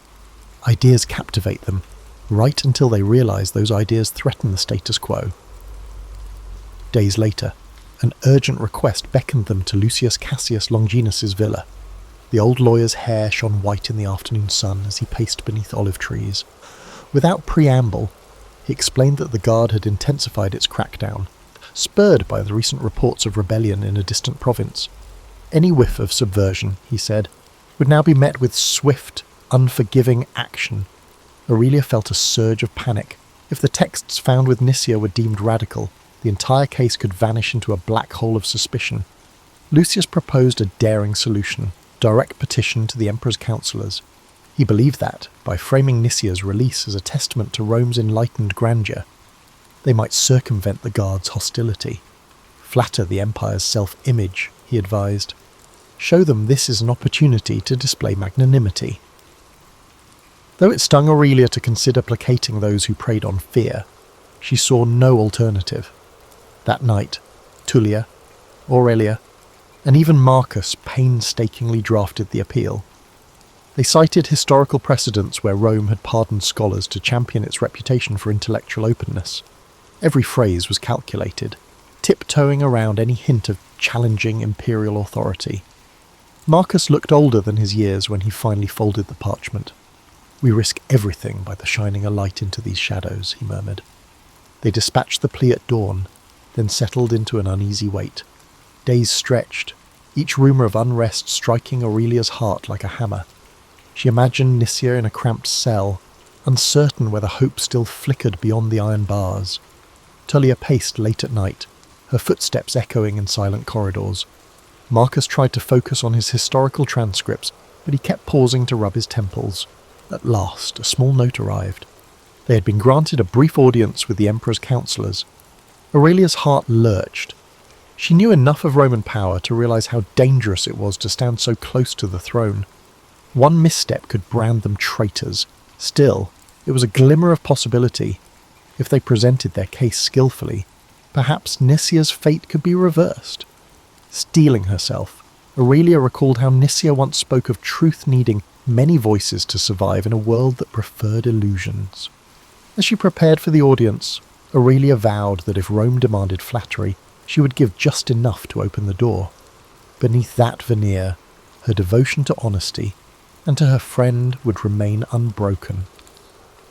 Ideas captivate them, right until they realize those ideas threaten the status quo. Days later, an urgent request beckoned them to Lucius Cassius Longinus's villa. The old lawyer's hair shone white in the afternoon sun as he paced beneath olive trees. Without preamble, he explained that the guard had intensified its crackdown, spurred by the recent reports of rebellion in a distant province. Any whiff of subversion, he said, would now be met with swift, unforgiving action. Aurelia felt a surge of panic. If the texts found with Nicia were deemed radical, the entire case could vanish into a black hole of suspicion. Lucius proposed a daring solution: direct petition to the emperor's councillors. He believed that, by framing Nicia's release as a testament to Rome's enlightened grandeur, they might circumvent the guard's hostility. Flatter the empire's self-image, he advised. Show them this is an opportunity to display magnanimity. Though it stung Aurelia to consider placating those who preyed on fear, she saw no alternative. That night, Tullia, Aurelia, and even Marcus painstakingly drafted the appeal. They cited historical precedents where Rome had pardoned scholars to champion its reputation for intellectual openness. Every phrase was calculated, tiptoeing around any hint of challenging imperial authority. Marcus looked older than his years when he finally folded the parchment. "We risk everything by the shining a light into these shadows," he murmured. They dispatched the plea at dawn, then settled into an uneasy wait. Days stretched, each rumour of unrest striking Aurelia's heart like a hammer. She imagined Nicia in a cramped cell, uncertain whether hope still flickered beyond the iron bars. Tullia paced late at night, her footsteps echoing in silent corridors. Marcus tried to focus on his historical transcripts, but he kept pausing to rub his temples. At last, a small note arrived. They had been granted a brief audience with the Emperor's councillors. Aurelia's heart lurched. She knew enough of Roman power to realize how dangerous it was to stand so close to the throne. One misstep could brand them traitors. Still, it was a glimmer of possibility. If they presented their case skillfully, perhaps Nicia's fate could be reversed. Steeling herself, Aurelia recalled how Nicia once spoke of truth needing many voices to survive in a world that preferred illusions. As she prepared for the audience, Aurelia vowed that if Rome demanded flattery, she would give just enough to open the door. Beneath that veneer, her devotion to honesty and to her friend would remain unbroken.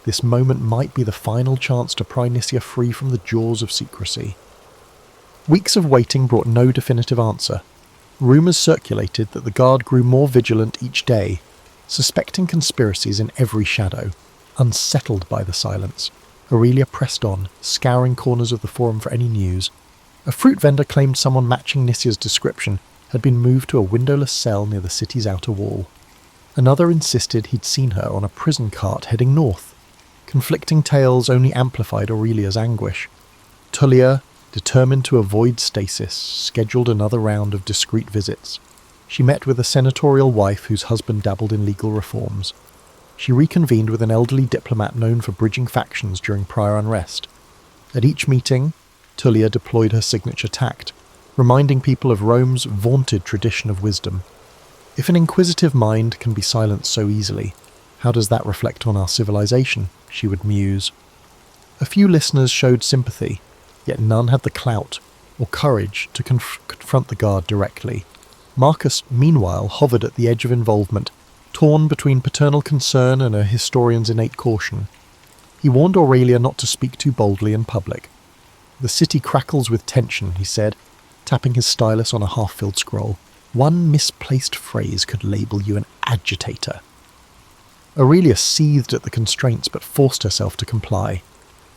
This moment might be the final chance to pry Nicia free from the jaws of secrecy. Weeks of waiting brought no definitive answer. Rumours circulated that the guard grew more vigilant each day, suspecting conspiracies in every shadow. Unsettled by the silence, Aurelia pressed on, scouring corners of the forum for any news. A fruit vendor claimed someone matching Nicia's description had been moved to a windowless cell near the city's outer wall. Another insisted he'd seen her on a prison cart heading north. Conflicting tales only amplified Aurelia's anguish. Tullia, determined to avoid stasis, scheduled another round of discreet visits. She met with a senatorial wife whose husband dabbled in legal reforms. She reconvened with an elderly diplomat known for bridging factions during prior unrest. At each meeting, Tullia deployed her signature tact, reminding people of Rome's vaunted tradition of wisdom. If an inquisitive mind can be silenced so easily, how does that reflect on our civilization? She would muse. A few listeners showed sympathy, yet none had the clout or courage to confront the guard directly. Marcus, meanwhile, hovered at the edge of involvement, torn between paternal concern and a historian's innate caution. He warned Aurelia not to speak too boldly in public. "The city crackles with tension," he said, tapping his stylus on a half-filled scroll. "One misplaced phrase could label you an agitator." Aurelia seethed at the constraints but forced herself to comply.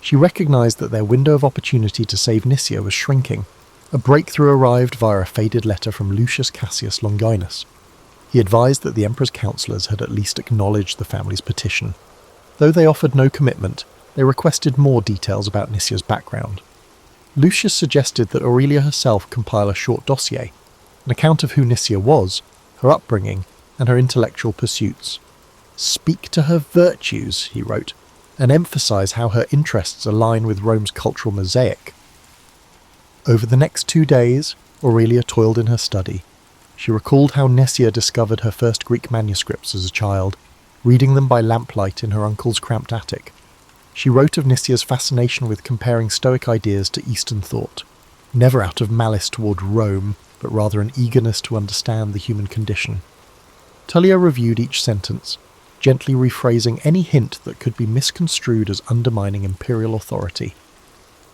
She recognized that their window of opportunity to save Nicia was shrinking. A breakthrough arrived via a faded letter from Lucius Cassius Longinus. He advised that the Emperor's councillors had at least acknowledged the family's petition. Though they offered no commitment, they requested more details about Nicia's background. Lucius suggested that Aurelia herself compile a short dossier, an account of who Nicia was, her upbringing, and her intellectual pursuits. "Speak to her virtues," he wrote, and emphasize how her interests align with Rome's cultural mosaic. Over the next 2 days, Aurelia toiled in her study. She recalled how Nicia discovered her first Greek manuscripts as a child, reading them by lamplight in her uncle's cramped attic. She wrote of Nicia's fascination with comparing Stoic ideas to Eastern thought, never out of malice toward Rome, but rather an eagerness to understand the human condition. Tullia reviewed each sentence, gently rephrasing any hint that could be misconstrued as undermining imperial authority.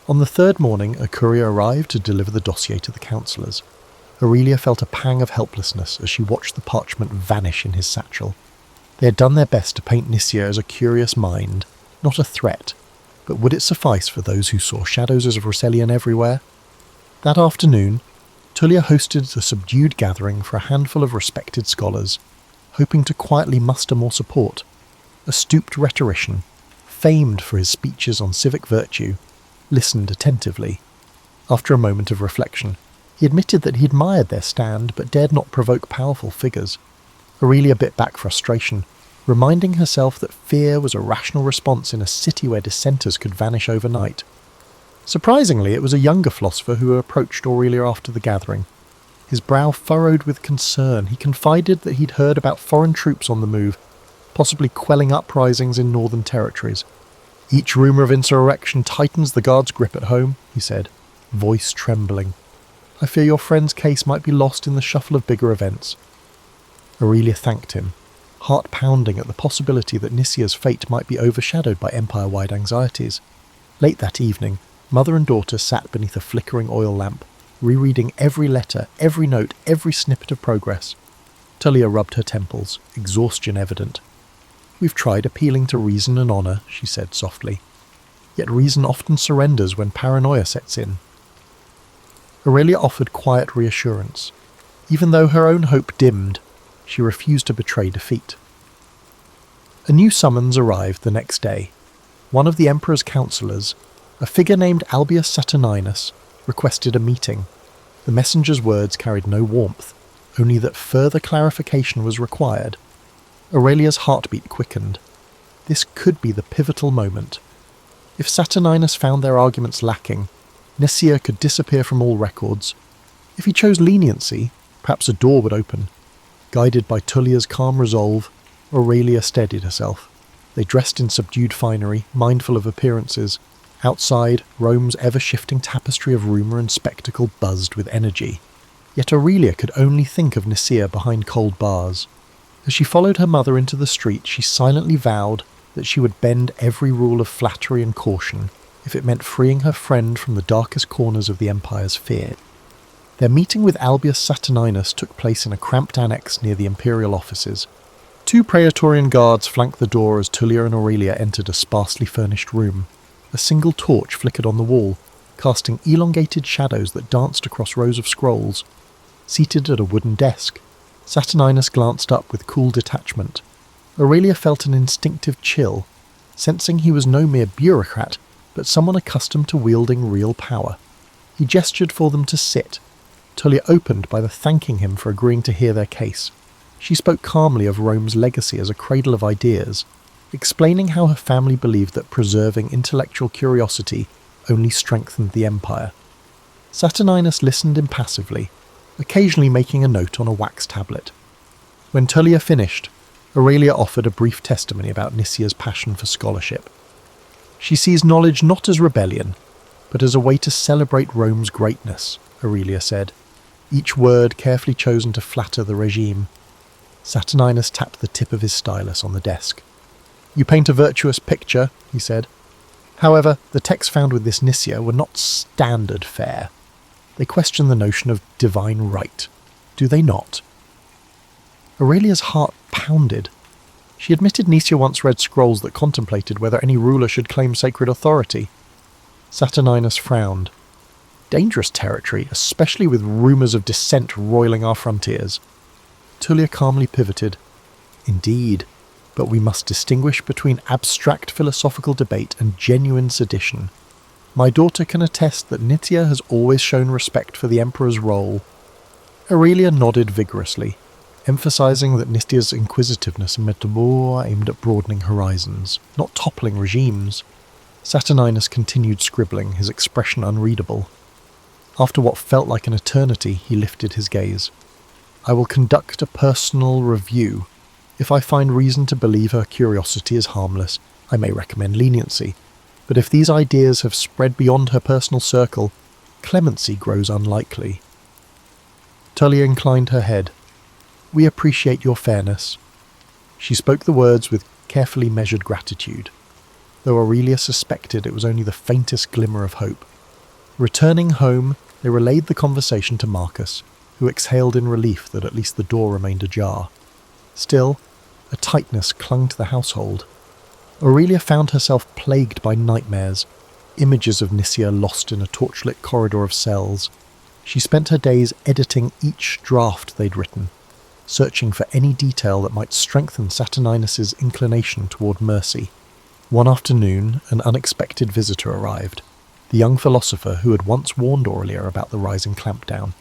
On the third morning, a courier arrived to deliver the dossier to the councillors. Aurelia felt a pang of helplessness as she watched the parchment vanish in his satchel. They had done their best to paint Nicia as a curious mind, not a threat, but would it suffice for those who saw shadows of Russellian everywhere? That afternoon, Tullia hosted a subdued gathering for a handful of respected scholars, hoping to quietly muster more support. A stooped rhetorician, famed for his speeches on civic virtue, listened attentively. After a moment of reflection, he admitted that he admired their stand but dared not provoke powerful figures. Aurelia bit back frustration, reminding herself that fear was a rational response in a city where dissenters could vanish overnight. Surprisingly, it was a younger philosopher who approached Aurelia after the gathering. His brow furrowed with concern, he confided that he'd heard about foreign troops on the move, possibly quelling uprisings in northern territories. "Each rumour of insurrection tightens the guard's grip at home," he said, voice trembling. "I fear your friend's case might be lost in the shuffle of bigger events." Aurelia thanked him, heart pounding at the possibility that Nicia's fate might be overshadowed by empire-wide anxieties. Late that evening, mother and daughter sat beneath a flickering oil lamp, rereading every letter, every note, every snippet of progress. Tullia rubbed her temples, exhaustion evident. "We've tried appealing to reason and honour," she said softly. "Yet reason often surrenders when paranoia sets in." Aurelia offered quiet reassurance. Even though her own hope dimmed, She refused to betray defeat. A new summons arrived the next day. One of the Emperor's counsellors, a figure named Albius Saturninus, requested a meeting. The messenger's words carried no warmth, only that further clarification was required. Aurelia's heartbeat quickened. This could be the pivotal moment. If Saturninus found their arguments lacking, Nicaea could disappear from all records. If he chose leniency, perhaps a door would open. Guided by Tullia's calm resolve, Aurelia steadied herself. They dressed in subdued finery, mindful of appearances. Outside, Rome's ever-shifting tapestry of rumour and spectacle buzzed with energy. Yet Aurelia could only think of Nicaea behind cold bars. As she followed her mother into the street, she silently vowed that she would bend every rule of flattery and caution if it meant freeing her friend from the darkest corners of the Empire's fear. Their meeting with Albius Saturninus took place in a cramped annex near the imperial offices. 2 Praetorian guards flanked the door as Tullia and Aurelia entered a sparsely furnished room. A single torch flickered on the wall, casting elongated shadows that danced across rows of scrolls. Seated at a wooden desk, Saturninus glanced up with cool detachment. Aurelia felt an instinctive chill, sensing he was no mere bureaucrat, but someone accustomed to wielding real power. He gestured for them to sit. Tullia opened by thanking him for agreeing to hear their case. She spoke calmly of Rome's legacy as a cradle of ideas, explaining how her family believed that preserving intellectual curiosity only strengthened the empire. Saturninus listened impassively, occasionally making a note on a wax tablet. When Tullia finished, Aurelia offered a brief testimony about Nicaea's passion for scholarship. She sees knowledge not as rebellion, but as a way to celebrate Rome's greatness, Aurelia said, each word carefully chosen to flatter the regime. Saturninus tapped the tip of his stylus on the desk. "You paint a virtuous picture," he said. "However, the texts found with this Nicaea were not standard fare. They question the notion of divine right. Do they not?" Aurelia's heart pounded. She admitted Nicaea once read scrolls that contemplated whether any ruler should claim sacred authority. Saturninus frowned. Dangerous territory, especially with rumours of dissent roiling our frontiers. Tullia calmly pivoted. "Indeed, but we must distinguish between abstract philosophical debate and genuine sedition. My daughter can attest that Nicaea has always shown respect for the Emperor's role." Aurelia nodded vigorously, emphasizing that Nicaea's inquisitiveness and metaboa aimed at broadening horizons, not toppling regimes. Saturninus continued scribbling, his expression unreadable. After what felt like an eternity, he lifted his gaze. "I will conduct a personal review. If I find reason to believe her curiosity is harmless, I may recommend leniency. But if these ideas have spread beyond her personal circle, clemency grows unlikely." Tullia inclined her head. "We appreciate your fairness." She spoke the words with carefully measured gratitude, though Aurelia suspected it was only the faintest glimmer of hope. Returning home, they relayed the conversation to Marcus, who exhaled in relief that at least the door remained ajar. Still, a tightness clung to the household. Aurelia found herself plagued by nightmares, images of Nicaea lost in a torchlit corridor of cells. She spent her days editing each draft they'd written, searching for any detail that might strengthen Saturninus's inclination toward mercy. One afternoon, an unexpected visitor arrived, the young philosopher who had once warned Aurelia about the rising clampdown.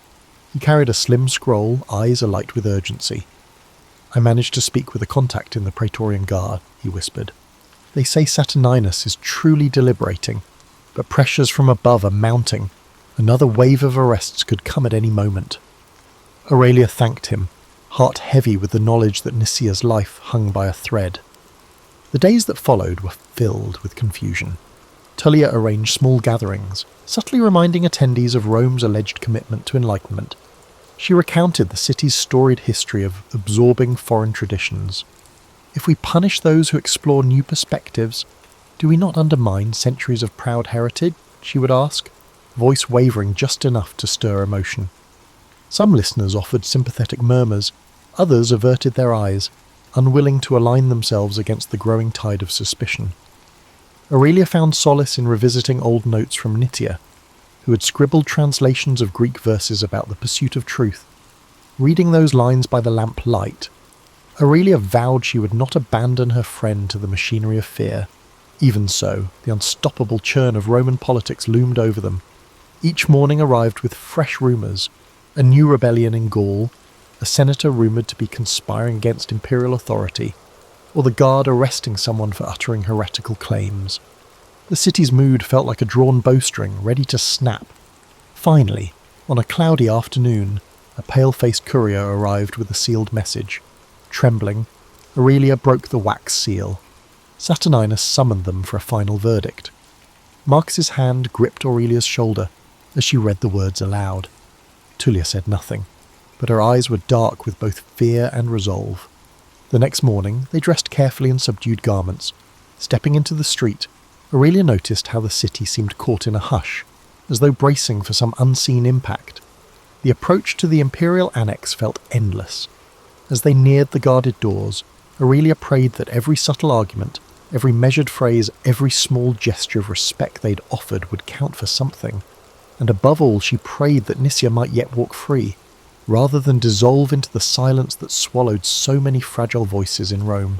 He carried a slim scroll, eyes alight with urgency. "I managed to speak with a contact in the Praetorian Guard," he whispered. "They say Saturninus is truly deliberating, but pressures from above are mounting. Another wave of arrests could come at any moment." Aurelia thanked him, heart heavy with the knowledge that Nicaea's life hung by a thread. The days that followed were filled with confusion. Tullia arranged small gatherings, subtly reminding attendees of Rome's alleged commitment to enlightenment. She recounted the city's storied history of absorbing foreign traditions. If we punish those who explore new perspectives, do we not undermine centuries of proud heritage? She would ask, voice wavering just enough to stir emotion. Some listeners offered sympathetic murmurs, others averted their eyes, unwilling to align themselves against the growing tide of suspicion. Aurelia found solace in revisiting old notes from Nicaea, who had scribbled translations of Greek verses about the pursuit of truth. Reading those lines by the lamp light, Aurelia vowed she would not abandon her friend to the machinery of fear. Even so, the unstoppable churn of Roman politics loomed over them. Each morning arrived with fresh rumours: a new rebellion in Gaul, a senator rumoured to be conspiring against imperial authority, or the guard arresting someone for uttering heretical claims. The city's mood felt like a drawn bowstring, ready to snap. Finally, on a cloudy afternoon, a pale-faced courier arrived with a sealed message. Trembling, Aurelia broke the wax seal. Saturninus summoned them for a final verdict. Marcus's hand gripped Aurelia's shoulder as she read the words aloud. Tullia said nothing, but her eyes were dark with both fear and resolve. The next morning, they dressed carefully in subdued garments. Stepping into the street, Aurelia noticed how the city seemed caught in a hush, as though bracing for some unseen impact. The approach to the imperial annex felt endless. As they neared the guarded doors, Aurelia prayed that every subtle argument, every measured phrase, every small gesture of respect they'd offered would count for something. And above all, she prayed that Nicia might yet walk free, rather than dissolve into the silence that swallowed so many fragile voices in Rome.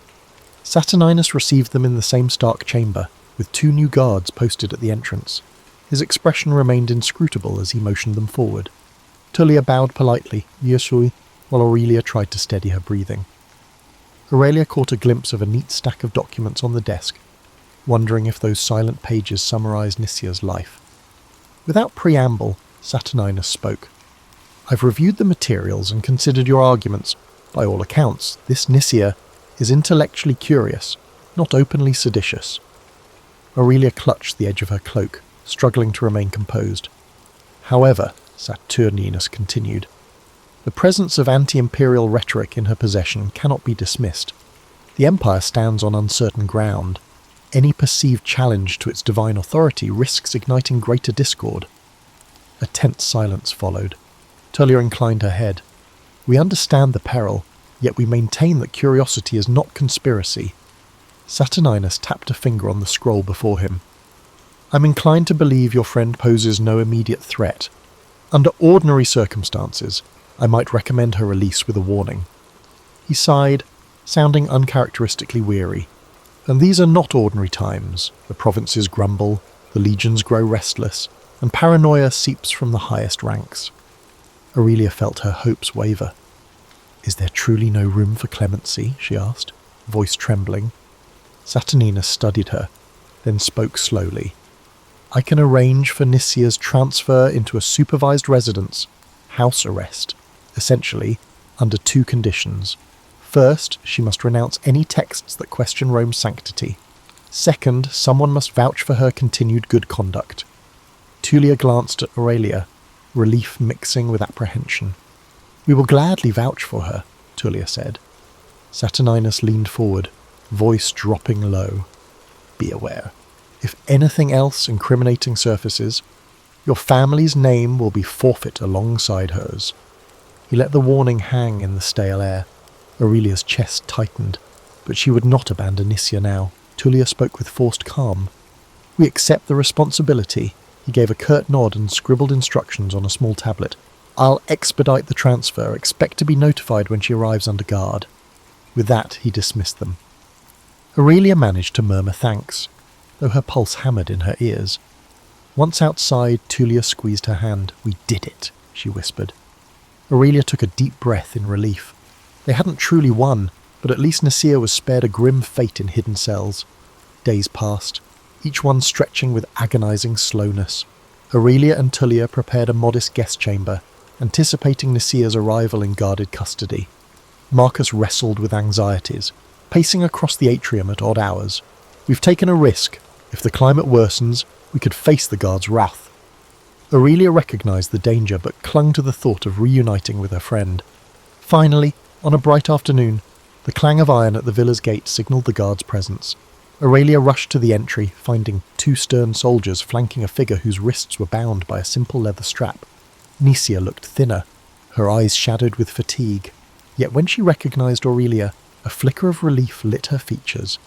Saturninus received them in the same stark chamber, with 2 new guards posted at the entrance. His expression remained inscrutable as he motioned them forward. Tullia bowed politely, Yesui, while Aurelia tried to steady her breathing. Aurelia caught a glimpse of a neat stack of documents on the desk, wondering if those silent pages summarized Nicia's life. Without preamble, Saturninus spoke. "I've reviewed the materials and considered your arguments. By all accounts, this Nicia is intellectually curious, not openly seditious." Aurelia clutched the edge of her cloak, struggling to remain composed. "However," Saturninus continued, "the presence of anti-imperial rhetoric in her possession cannot be dismissed. The empire stands on uncertain ground. Any perceived challenge to its divine authority risks igniting greater discord." A tense silence followed. Tullia inclined her head. "We understand the peril, yet we maintain that curiosity is not conspiracy." Saturninus tapped a finger on the scroll before him. "I'm inclined to believe your friend poses no immediate threat. Under ordinary circumstances, I might recommend her release with a warning." He sighed, sounding uncharacteristically weary. "And these are not ordinary times. The provinces grumble, the legions grow restless, and paranoia seeps from the highest ranks." Aurelia felt her hopes waver. "Is there truly no room for clemency?" she asked, voice trembling. Saturninus studied her, then spoke slowly. "I can arrange for Nicia's transfer into a supervised residence, house arrest, essentially, under 2 conditions. First, she must renounce any texts that question Rome's sanctity. Second, someone must vouch for her continued good conduct." Tullia glanced at Aurelia, relief mixing with apprehension. "We will gladly vouch for her," Tullia said. Saturninus leaned forward, voice dropping low. "Be aware. If anything else incriminating surfaces, your family's name will be forfeit alongside hers." He let the warning hang in the stale air. Aurelia's chest tightened, but she would not abandon Nicia now. Tullia spoke with forced calm. "We accept the responsibility." He gave a curt nod and scribbled instructions on a small tablet. "I'll expedite the transfer. Expect to be notified when she arrives under guard." With that, he dismissed them. Aurelia managed to murmur thanks, though her pulse hammered in her ears. Once outside, Tullia squeezed her hand. "We did it," she whispered. Aurelia took a deep breath in relief. They hadn't truly won, but at least Nicia was spared a grim fate in hidden cells. Days passed, each one stretching with agonizing slowness. Aurelia and Tullia prepared a modest guest chamber, anticipating Nicia's arrival in guarded custody. Marcus wrestled with anxieties, pacing across the atrium at odd hours. "We've taken a risk. If the climate worsens, we could face the guard's wrath." Aurelia recognized the danger, but clung to the thought of reuniting with her friend. Finally, on a bright afternoon, the clang of iron at the villa's gate signalled the guard's presence. Aurelia rushed to the entry, finding 2 stern soldiers flanking a figure whose wrists were bound by a simple leather strap. Nicia looked thinner, her eyes shadowed with fatigue. Yet when she recognized Aurelia, a flicker of relief lit her features.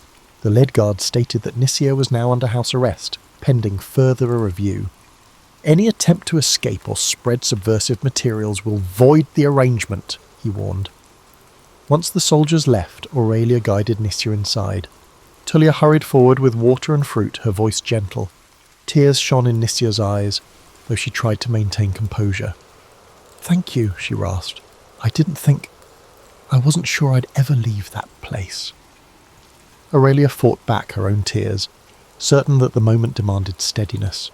The lead guard stated that Nicia was now under house arrest, pending further review. "Any attempt to escape or spread subversive materials will void the arrangement," he warned. Once the soldiers left, Aurelia guided Nisia inside. Tullia hurried forward with water and fruit, her voice gentle. Tears shone in Nisia's eyes, though she tried to maintain composure. "Thank you," she rasped. I wasn't sure I'd ever leave that place." Aurelia fought back her own tears, certain that the moment demanded steadiness.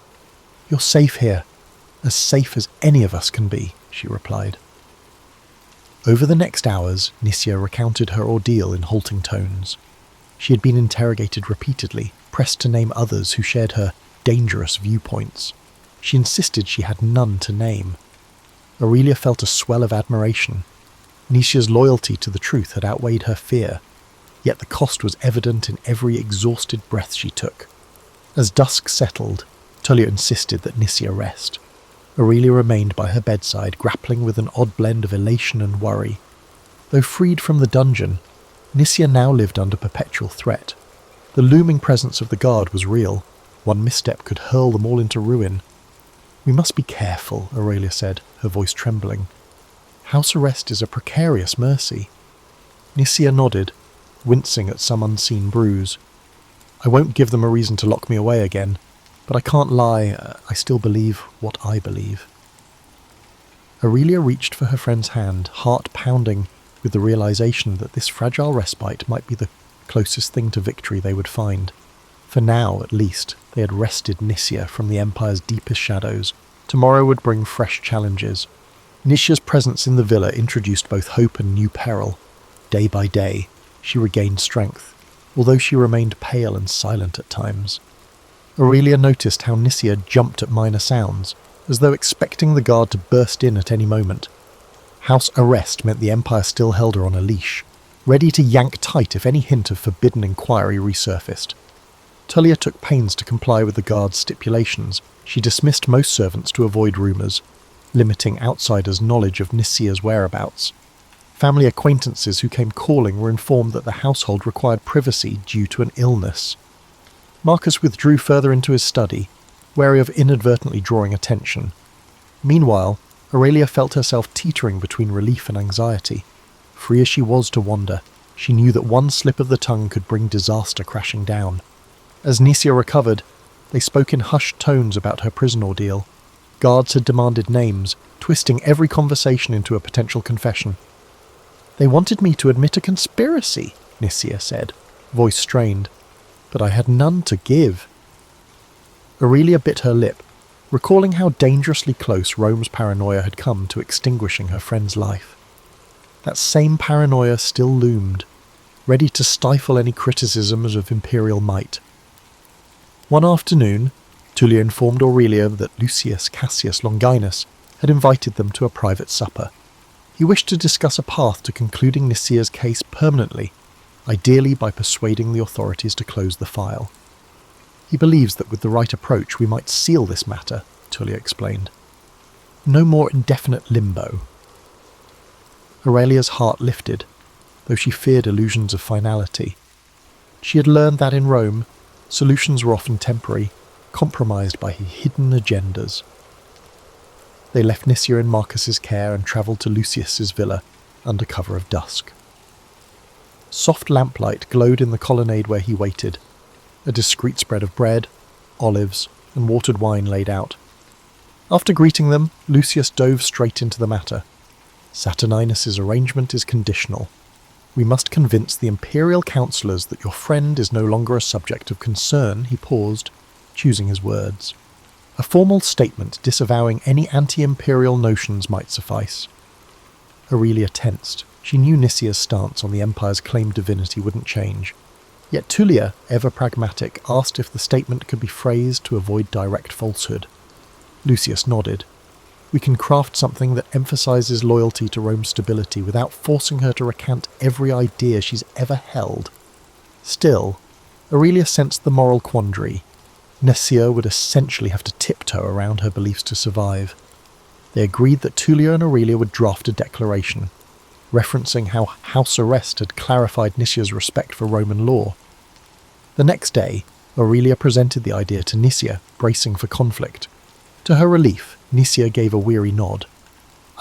"You're safe here, as safe as any of us can be," she replied. Over the next hours, Nisia recounted her ordeal in halting tones. She had been interrogated repeatedly, pressed to name others who shared her dangerous viewpoints. She insisted she had none to name. Aurelia felt a swell of admiration. Nisia's loyalty to the truth had outweighed her fear, yet the cost was evident in every exhausted breath she took. As dusk settled, Tullia insisted that Nisia rest. Aurelia remained by her bedside, grappling with an odd blend of elation and worry. Though freed from the dungeon, Nisia now lived under perpetual threat. The looming presence of the guard was real. One misstep could hurl them all into ruin. "We must be careful," Aurelia said, her voice trembling. "House arrest is a precarious mercy." Nisia nodded, wincing at some unseen bruise. "I won't give them a reason to lock me away again, but I can't lie, I still believe what I believe." Aurelia reached for her friend's hand, heart pounding with the realization that this fragile respite might be the closest thing to victory they would find. For now, at least, they had wrested Nisia from the Empire's deepest shadows. Tomorrow would bring fresh challenges. Nisia's presence in the villa introduced both hope and new peril. Day by day, she regained strength, although she remained pale and silent at times. Aurelia noticed how Nisia jumped at minor sounds, as though expecting the guard to burst in at any moment. House arrest meant the Empire still held her on a leash, ready to yank tight if any hint of forbidden inquiry resurfaced. Tullia took pains to comply with the guard's stipulations. She dismissed most servants to avoid rumours, limiting outsiders' knowledge of Nisia's whereabouts. Family acquaintances who came calling were informed that the household required privacy due to an illness. Marcus withdrew further into his study, wary of inadvertently drawing attention. Meanwhile, Aurelia felt herself teetering between relief and anxiety. Free as she was to wander, she knew that one slip of the tongue could bring disaster crashing down. As Nisia recovered, they spoke in hushed tones about her prison ordeal. Guards had demanded names, twisting every conversation into a potential confession. "They wanted me to admit a conspiracy," Nisia said, voice strained, "but I had none to give." Aurelia bit her lip, recalling how dangerously close Rome's paranoia had come to extinguishing her friend's life. That same paranoia still loomed, ready to stifle any criticisms of imperial might. One afternoon, Tullia informed Aurelia that Lucius Cassius Longinus had invited them to a private supper. He wished to discuss a path to concluding Nisia's case permanently, ideally by persuading the authorities to close the file. "He believes that with the right approach we might seal this matter," Tullia explained. "No more indefinite limbo." Aurelia's heart lifted, though she feared illusions of finality. She had learned that in Rome, solutions were often temporary, compromised by hidden agendas. They left Nisia in Marcus's care and travelled to Lucius's villa under cover of dusk. Soft lamplight glowed in the colonnade where he waited, a discreet spread of bread, olives, and watered wine laid out. After greeting them, Lucius dove straight into the matter. "Saturninus's arrangement is conditional. We must convince the imperial councillors that your friend is no longer a subject of concern." He paused, choosing his words. "A formal statement disavowing any anti-imperial notions might suffice." Aurelia tensed. She knew Nisia's stance on the Empire's claimed divinity wouldn't change. Yet Tullia, ever pragmatic, asked if the statement could be phrased to avoid direct falsehood. Lucius nodded. "We can craft something that emphasizes loyalty to Rome's stability without forcing her to recant every idea she's ever held." Still, Aurelia sensed the moral quandary. Nisia would essentially have to tiptoe around her beliefs to survive. They agreed that Tullia and Aurelia would draft a declaration, referencing how house arrest had clarified Nisia's respect for Roman law. The next day, Aurelia presented the idea to Nisia, bracing for conflict. To her relief, Nisia gave a weary nod.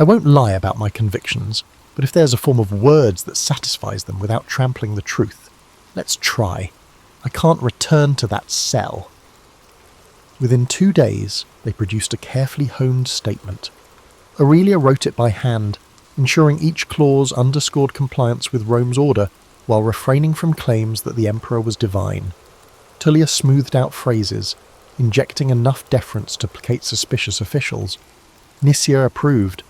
I won't lie about my convictions, but if there's a form of words that satisfies them without trampling the truth, let's try. I can't return to that cell." Within 2 days, they produced a carefully honed statement. Aurelia wrote it by hand, ensuring each clause underscored compliance with Rome's order while refraining from claims that the emperor was divine. Tullia smoothed out phrases, injecting enough deference to placate suspicious officials. Nisia approved,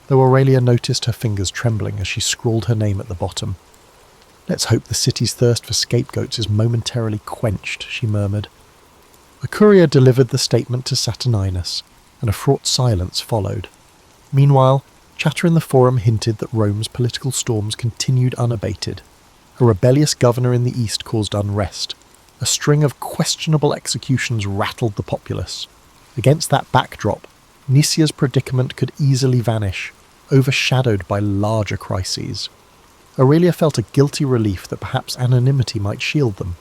though Aurelia noticed her fingers trembling as she scrawled her name at the bottom. "Let's hope the city's thirst for scapegoats is momentarily quenched," she murmured. A courier delivered the statement to Saturninus, and a fraught silence followed. Meanwhile, chatter in the forum hinted that Rome's political storms continued unabated. A rebellious governor in the east caused unrest. A string of questionable executions rattled the populace. Against that backdrop, Nicia's predicament could easily vanish, overshadowed by larger crises. Aurelia felt a guilty relief that perhaps anonymity might shield them.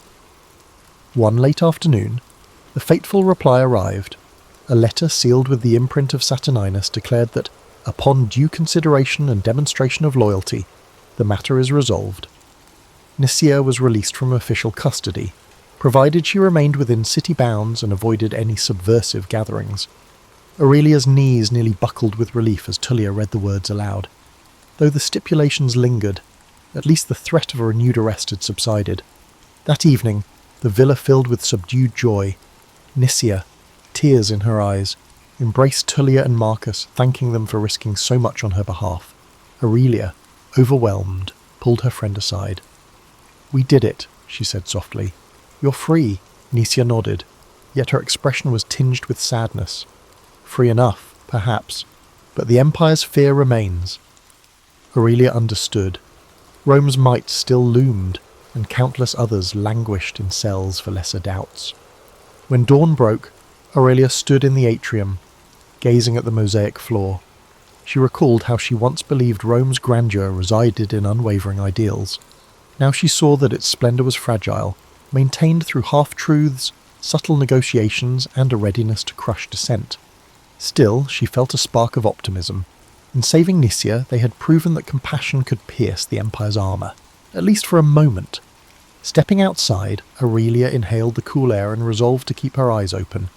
One late afternoon, the fateful reply arrived. A letter sealed with the imprint of Saturninus declared that, upon due consideration and demonstration of loyalty, the matter is resolved. Nicia was released from official custody, provided she remained within city bounds and avoided any subversive gatherings. Aurelia's knees nearly buckled with relief as Tullia read the words aloud. Though the stipulations lingered, at least the threat of a renewed arrest had subsided. That evening, the villa filled with subdued joy. Nicia, tears in her eyes, embraced Tullia and Marcus, thanking them for risking so much on her behalf. Aurelia, overwhelmed, pulled her friend aside. "We did it," she said softly. "You're free." Nicia nodded, yet her expression was tinged with sadness. Free enough, perhaps, but the Empire's fear remains. Aurelia understood. Rome's might still loomed, and countless others languished in cells for lesser doubts. When dawn broke, Aurelia stood in the atrium, gazing at the mosaic floor. She recalled how she once believed Rome's grandeur resided in unwavering ideals. Now she saw that its splendour was fragile, maintained through half-truths, subtle negotiations, and a readiness to crush dissent. Still, she felt a spark of optimism. In saving Nicia, they had proven that compassion could pierce the Empire's armour, at least for a moment. Stepping outside, Aurelia inhaled the cool air and resolved to keep her eyes open,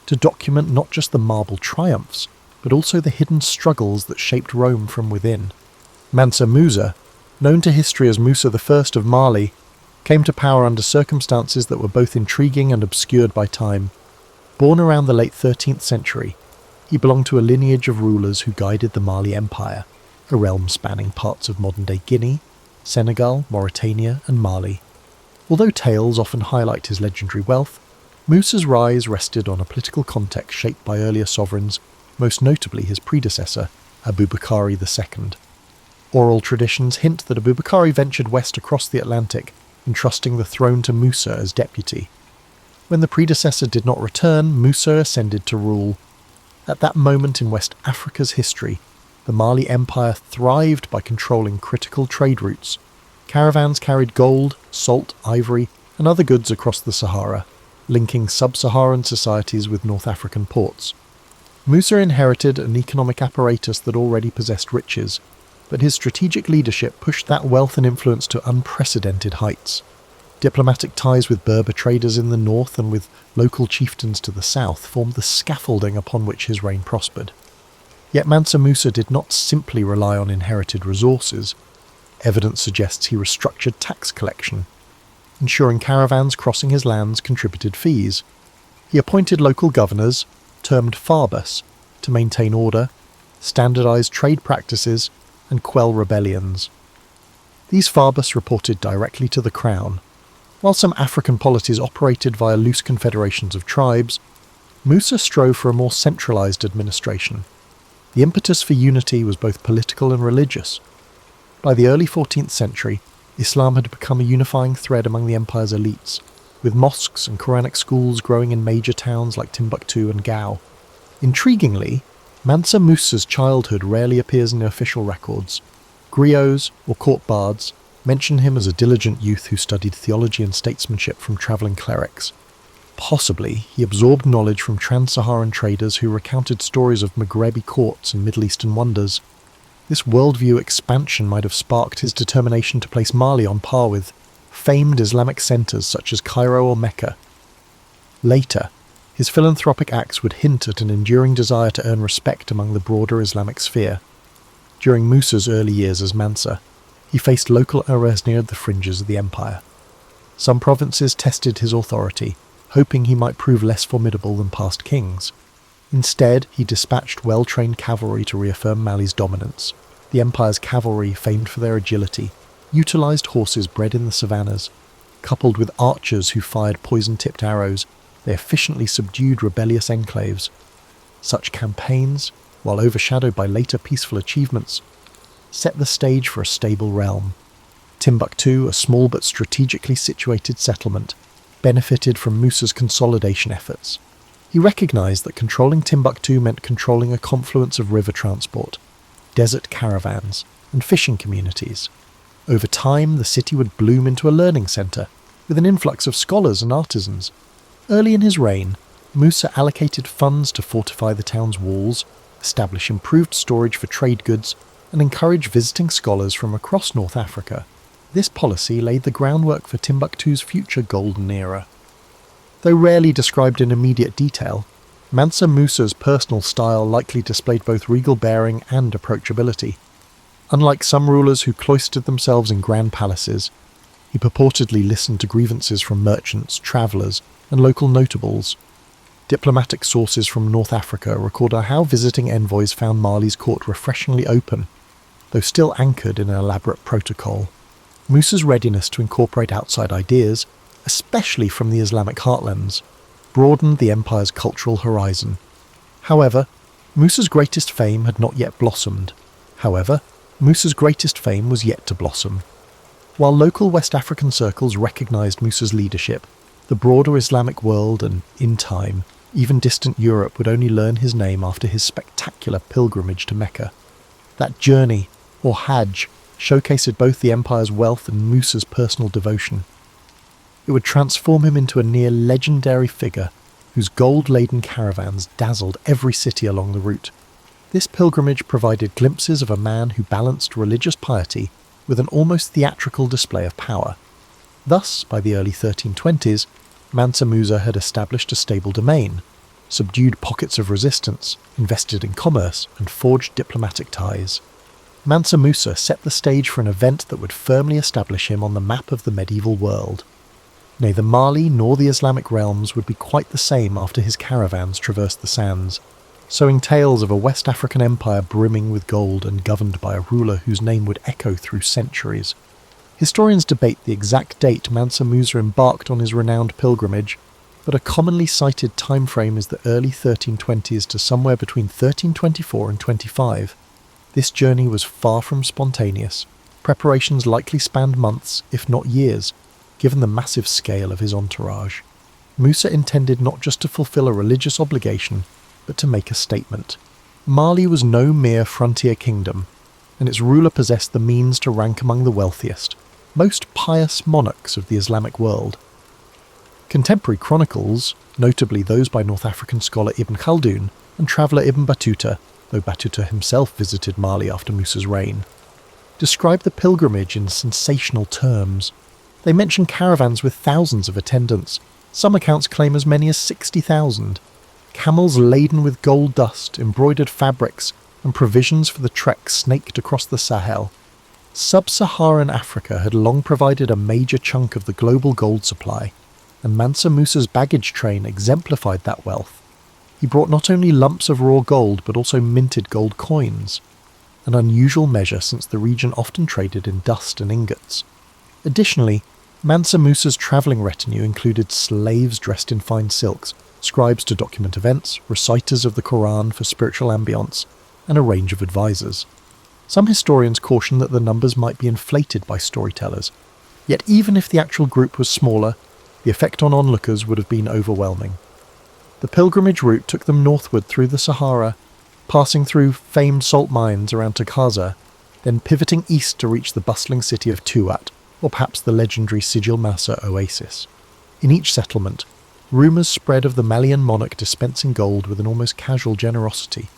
to document not just the marble triumphs, but also the hidden struggles that shaped Rome from within. Mansa Musa, known to history as Musa I of Mali, came to power under circumstances that were both intriguing and obscured by time. Born around the late 13th century, he belonged to a lineage of rulers who guided the Mali Empire, a realm spanning parts of modern-day Guinea, Senegal, Mauritania, and Mali. Although tales often highlight his legendary wealth, Musa's rise rested on a political context shaped by earlier sovereigns, most notably his predecessor, Abubakar II. Oral traditions hint that Abubakar ventured west across the Atlantic, entrusting the throne to Musa as deputy. When the predecessor did not return, Musa ascended to rule. At that moment in West Africa's history, the Mali Empire thrived by controlling critical trade routes. Caravans carried gold, salt, ivory, and other goods across the Sahara, linking sub-Saharan societies with North African ports. Musa inherited an economic apparatus that already possessed riches, but his strategic leadership pushed that wealth and influence to unprecedented heights. Diplomatic ties with Berber traders in the north and with local chieftains to the south formed the scaffolding upon which his reign prospered. Yet Mansa Musa did not simply rely on inherited resources. Evidence suggests he restructured tax collection, ensuring caravans crossing his lands contributed fees. He appointed local governors, termed farbus, to maintain order, standardise trade practices, and quell rebellions. These farbus reported directly to the crown. While some African polities operated via loose confederations of tribes, Musa strove for a more centralised administration. The impetus for unity was both political and religious. By the early 14th century, Islam had become a unifying thread among the empire's elites, with mosques and Quranic schools growing in major towns like Timbuktu and Gao. Intriguingly, Mansa Musa's childhood rarely appears in official records. Griots, or court bards, mention him as a diligent youth who studied theology and statesmanship from travelling clerics. Possibly, he absorbed knowledge from trans-Saharan traders who recounted stories of Maghrebi courts and Middle Eastern wonders. This worldview expansion might have sparked his determination to place Mali on par with famed Islamic centres such as Cairo or Mecca. Later, his philanthropic acts would hint at an enduring desire to earn respect among the broader Islamic sphere. During Musa's early years as Mansa, he faced local errors near the fringes of the empire. Some provinces tested his authority, hoping he might prove less formidable than past kings. Instead, he dispatched well-trained cavalry to reaffirm Mali's dominance. The empire's cavalry, famed for their agility, utilised horses bred in the savannas. Coupled with archers who fired poison-tipped arrows, they efficiently subdued rebellious enclaves. Such campaigns, while overshadowed by later peaceful achievements, set the stage for a stable realm. Timbuktu, a small but strategically situated settlement, benefited from Musa's consolidation efforts. He recognised that controlling Timbuktu meant controlling a confluence of river transport, desert caravans, and fishing communities. Over time, the city would bloom into a learning centre, with an influx of scholars and artisans. Early in his reign, Musa allocated funds to fortify the town's walls, establish improved storage for trade goods, and encourage visiting scholars from across North Africa. This policy laid the groundwork for Timbuktu's future golden era. Though rarely described in immediate detail, Mansa Musa's personal style likely displayed both regal bearing and approachability. Unlike some rulers who cloistered themselves in grand palaces, he purportedly listened to grievances from merchants, travellers, and local notables. Diplomatic sources from North Africa record how visiting envoys found Mali's court refreshingly open, though still anchored in an elaborate protocol. Musa's readiness to incorporate outside ideas, especially from the Islamic heartlands, broadened the empire's cultural horizon. However, Musa's greatest fame had not yet blossomed. Musa's greatest fame was yet to blossom. While local West African circles recognised Musa's leadership, the broader Islamic world and, in time, even distant Europe would only learn his name after his spectacular pilgrimage to Mecca. That journey, or Hajj, showcased both the empire's wealth and Musa's personal devotion. It would transform him into a near legendary figure whose gold-laden caravans dazzled every city along the route. This pilgrimage provided glimpses of a man who balanced religious piety with an almost theatrical display of power. Thus, by the early 1320s, Mansa Musa had established a stable domain, subdued pockets of resistance, invested in commerce, and forged diplomatic ties. Mansa Musa set the stage for an event that would firmly establish him on the map of the medieval world. Neither Mali nor the Islamic realms would be quite the same after his caravans traversed the sands, sowing tales of a West African empire brimming with gold and governed by a ruler whose name would echo through centuries. Historians debate the exact date Mansa Musa embarked on his renowned pilgrimage, but a commonly cited time frame is the early 1320s to somewhere between 1324 and 25. This journey was far from spontaneous. Preparations likely spanned months, if not years, given the massive scale of his entourage. Musa intended not just to fulfill a religious obligation, but to make a statement. Mali was no mere frontier kingdom, and its ruler possessed the means to rank among the wealthiest, most pious monarchs of the Islamic world. Contemporary chronicles, notably those by North African scholar Ibn Khaldun and traveller Ibn Battuta, though Battuta himself visited Mali after Musa's reign, describe the pilgrimage in sensational terms. They mention caravans with thousands of attendants. Some accounts claim as many as 60,000. Camels laden with gold dust, embroidered fabrics, and provisions for the trek snaked across the Sahel. Sub-Saharan Africa had long provided a major chunk of the global gold supply, and Mansa Musa's baggage train exemplified that wealth. He brought not only lumps of raw gold but also minted gold coins, an unusual measure since the region often traded in dust and ingots. Additionally, Mansa Musa's travelling retinue included slaves dressed in fine silks, scribes to document events, reciters of the Quran for spiritual ambiance, and a range of advisors. Some historians caution that the numbers might be inflated by storytellers, yet even if the actual group was smaller, the effect on onlookers would have been overwhelming. The pilgrimage route took them northward through the Sahara, passing through famed salt mines around Takaza, then pivoting east to reach the bustling city of Tuat, or perhaps the legendary Sijil Masa oasis. In each settlement, rumours spread of the Malian monarch dispensing gold with an almost casual generosity.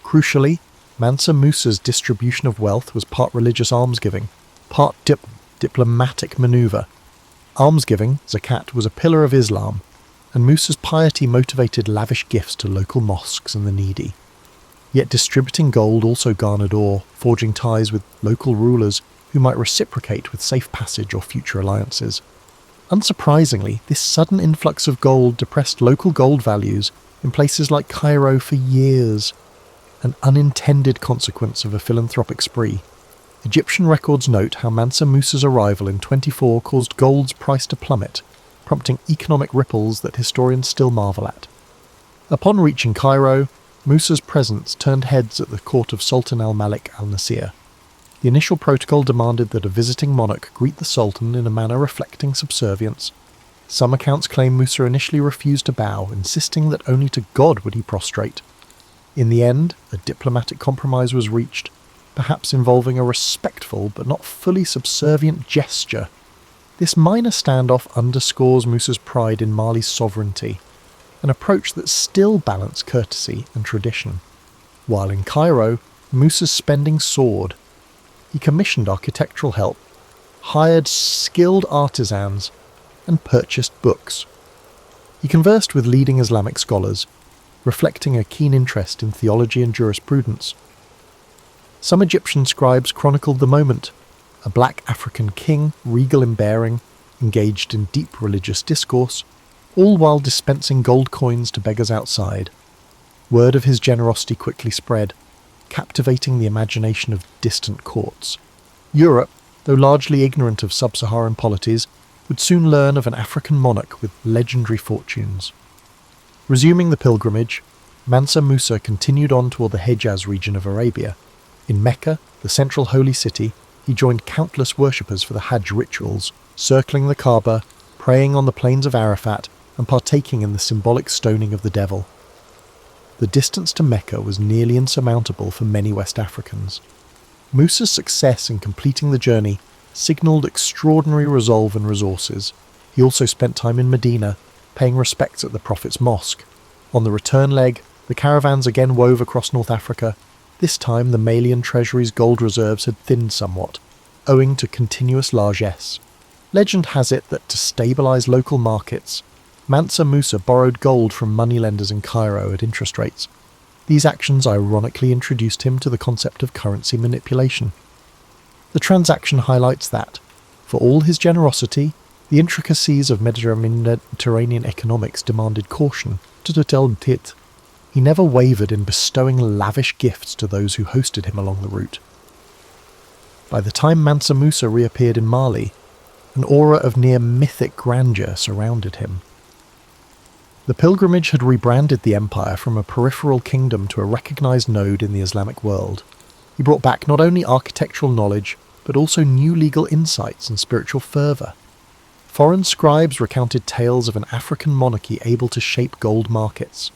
Crucially, Mansa Musa's distribution of wealth was part religious almsgiving, part diplomatic maneuver. Almsgiving, zakat, was a pillar of Islam, and Musa's piety motivated lavish gifts to local mosques and the needy. Yet distributing gold also garnered awe, forging ties with local rulers who might reciprocate with safe passage or future alliances. Unsurprisingly, this sudden influx of gold depressed local gold values in places like Cairo for years, an unintended consequence of a philanthropic spree. Egyptian records note how Mansa Musa's arrival in 24 caused gold's price to plummet, prompting economic ripples that historians still marvel at. Upon reaching Cairo, Musa's presence turned heads at the court of Sultan al-Malik al-Nasir. The initial protocol demanded that a visiting monarch greet the Sultan in a manner reflecting subservience. Some accounts claim Musa initially refused to bow, insisting that only to God would he prostrate. In the end, a diplomatic compromise was reached, perhaps involving a respectful but not fully subservient gesture. This minor standoff underscores Musa's pride in Mali's sovereignty, an approach that still balanced courtesy and tradition. While in Cairo, Musa's spending soared. He commissioned architectural help, hired skilled artisans, and purchased books. He conversed with leading Islamic scholars, reflecting a keen interest in theology and jurisprudence. Some Egyptian scribes chronicled the moment: a black African king, regal in bearing, engaged in deep religious discourse, all while dispensing gold coins to beggars outside. Word of his generosity quickly spread, captivating the imagination of distant courts. Europe, though largely ignorant of sub-Saharan polities, would soon learn of an African monarch with legendary fortunes. Resuming the pilgrimage, Mansa Musa continued on toward the Hejaz region of Arabia. In Mecca, the central holy city, he joined countless worshippers for the Hajj rituals, circling the Kaaba, praying on the plains of Arafat, and partaking in the symbolic stoning of the devil. The distance to Mecca was nearly insurmountable for many West Africans. Musa's success in completing the journey signalled extraordinary resolve and resources. He also spent time in Medina, paying respects at the Prophet's mosque. On the return leg, the caravans again wove across North Africa. This time the Malian treasury's gold reserves had thinned somewhat, owing to continuous largesse. Legend has it that to stabilise local markets, Mansa Musa borrowed gold from moneylenders in Cairo at interest rates. These actions ironically introduced him to the concept of currency manipulation. The transaction highlights that, for all his generosity, the intricacies of Mediterranean economics demanded caution. He never wavered in bestowing lavish gifts to those who hosted him along the route. By the time Mansa Musa reappeared in Mali, an aura of near mythic grandeur surrounded him. The pilgrimage had rebranded the empire from a peripheral kingdom to a recognised node in the Islamic world. He brought back not only architectural knowledge, but also new legal insights and spiritual fervour. Foreign scribes recounted tales of an African monarchy able to shape gold markets.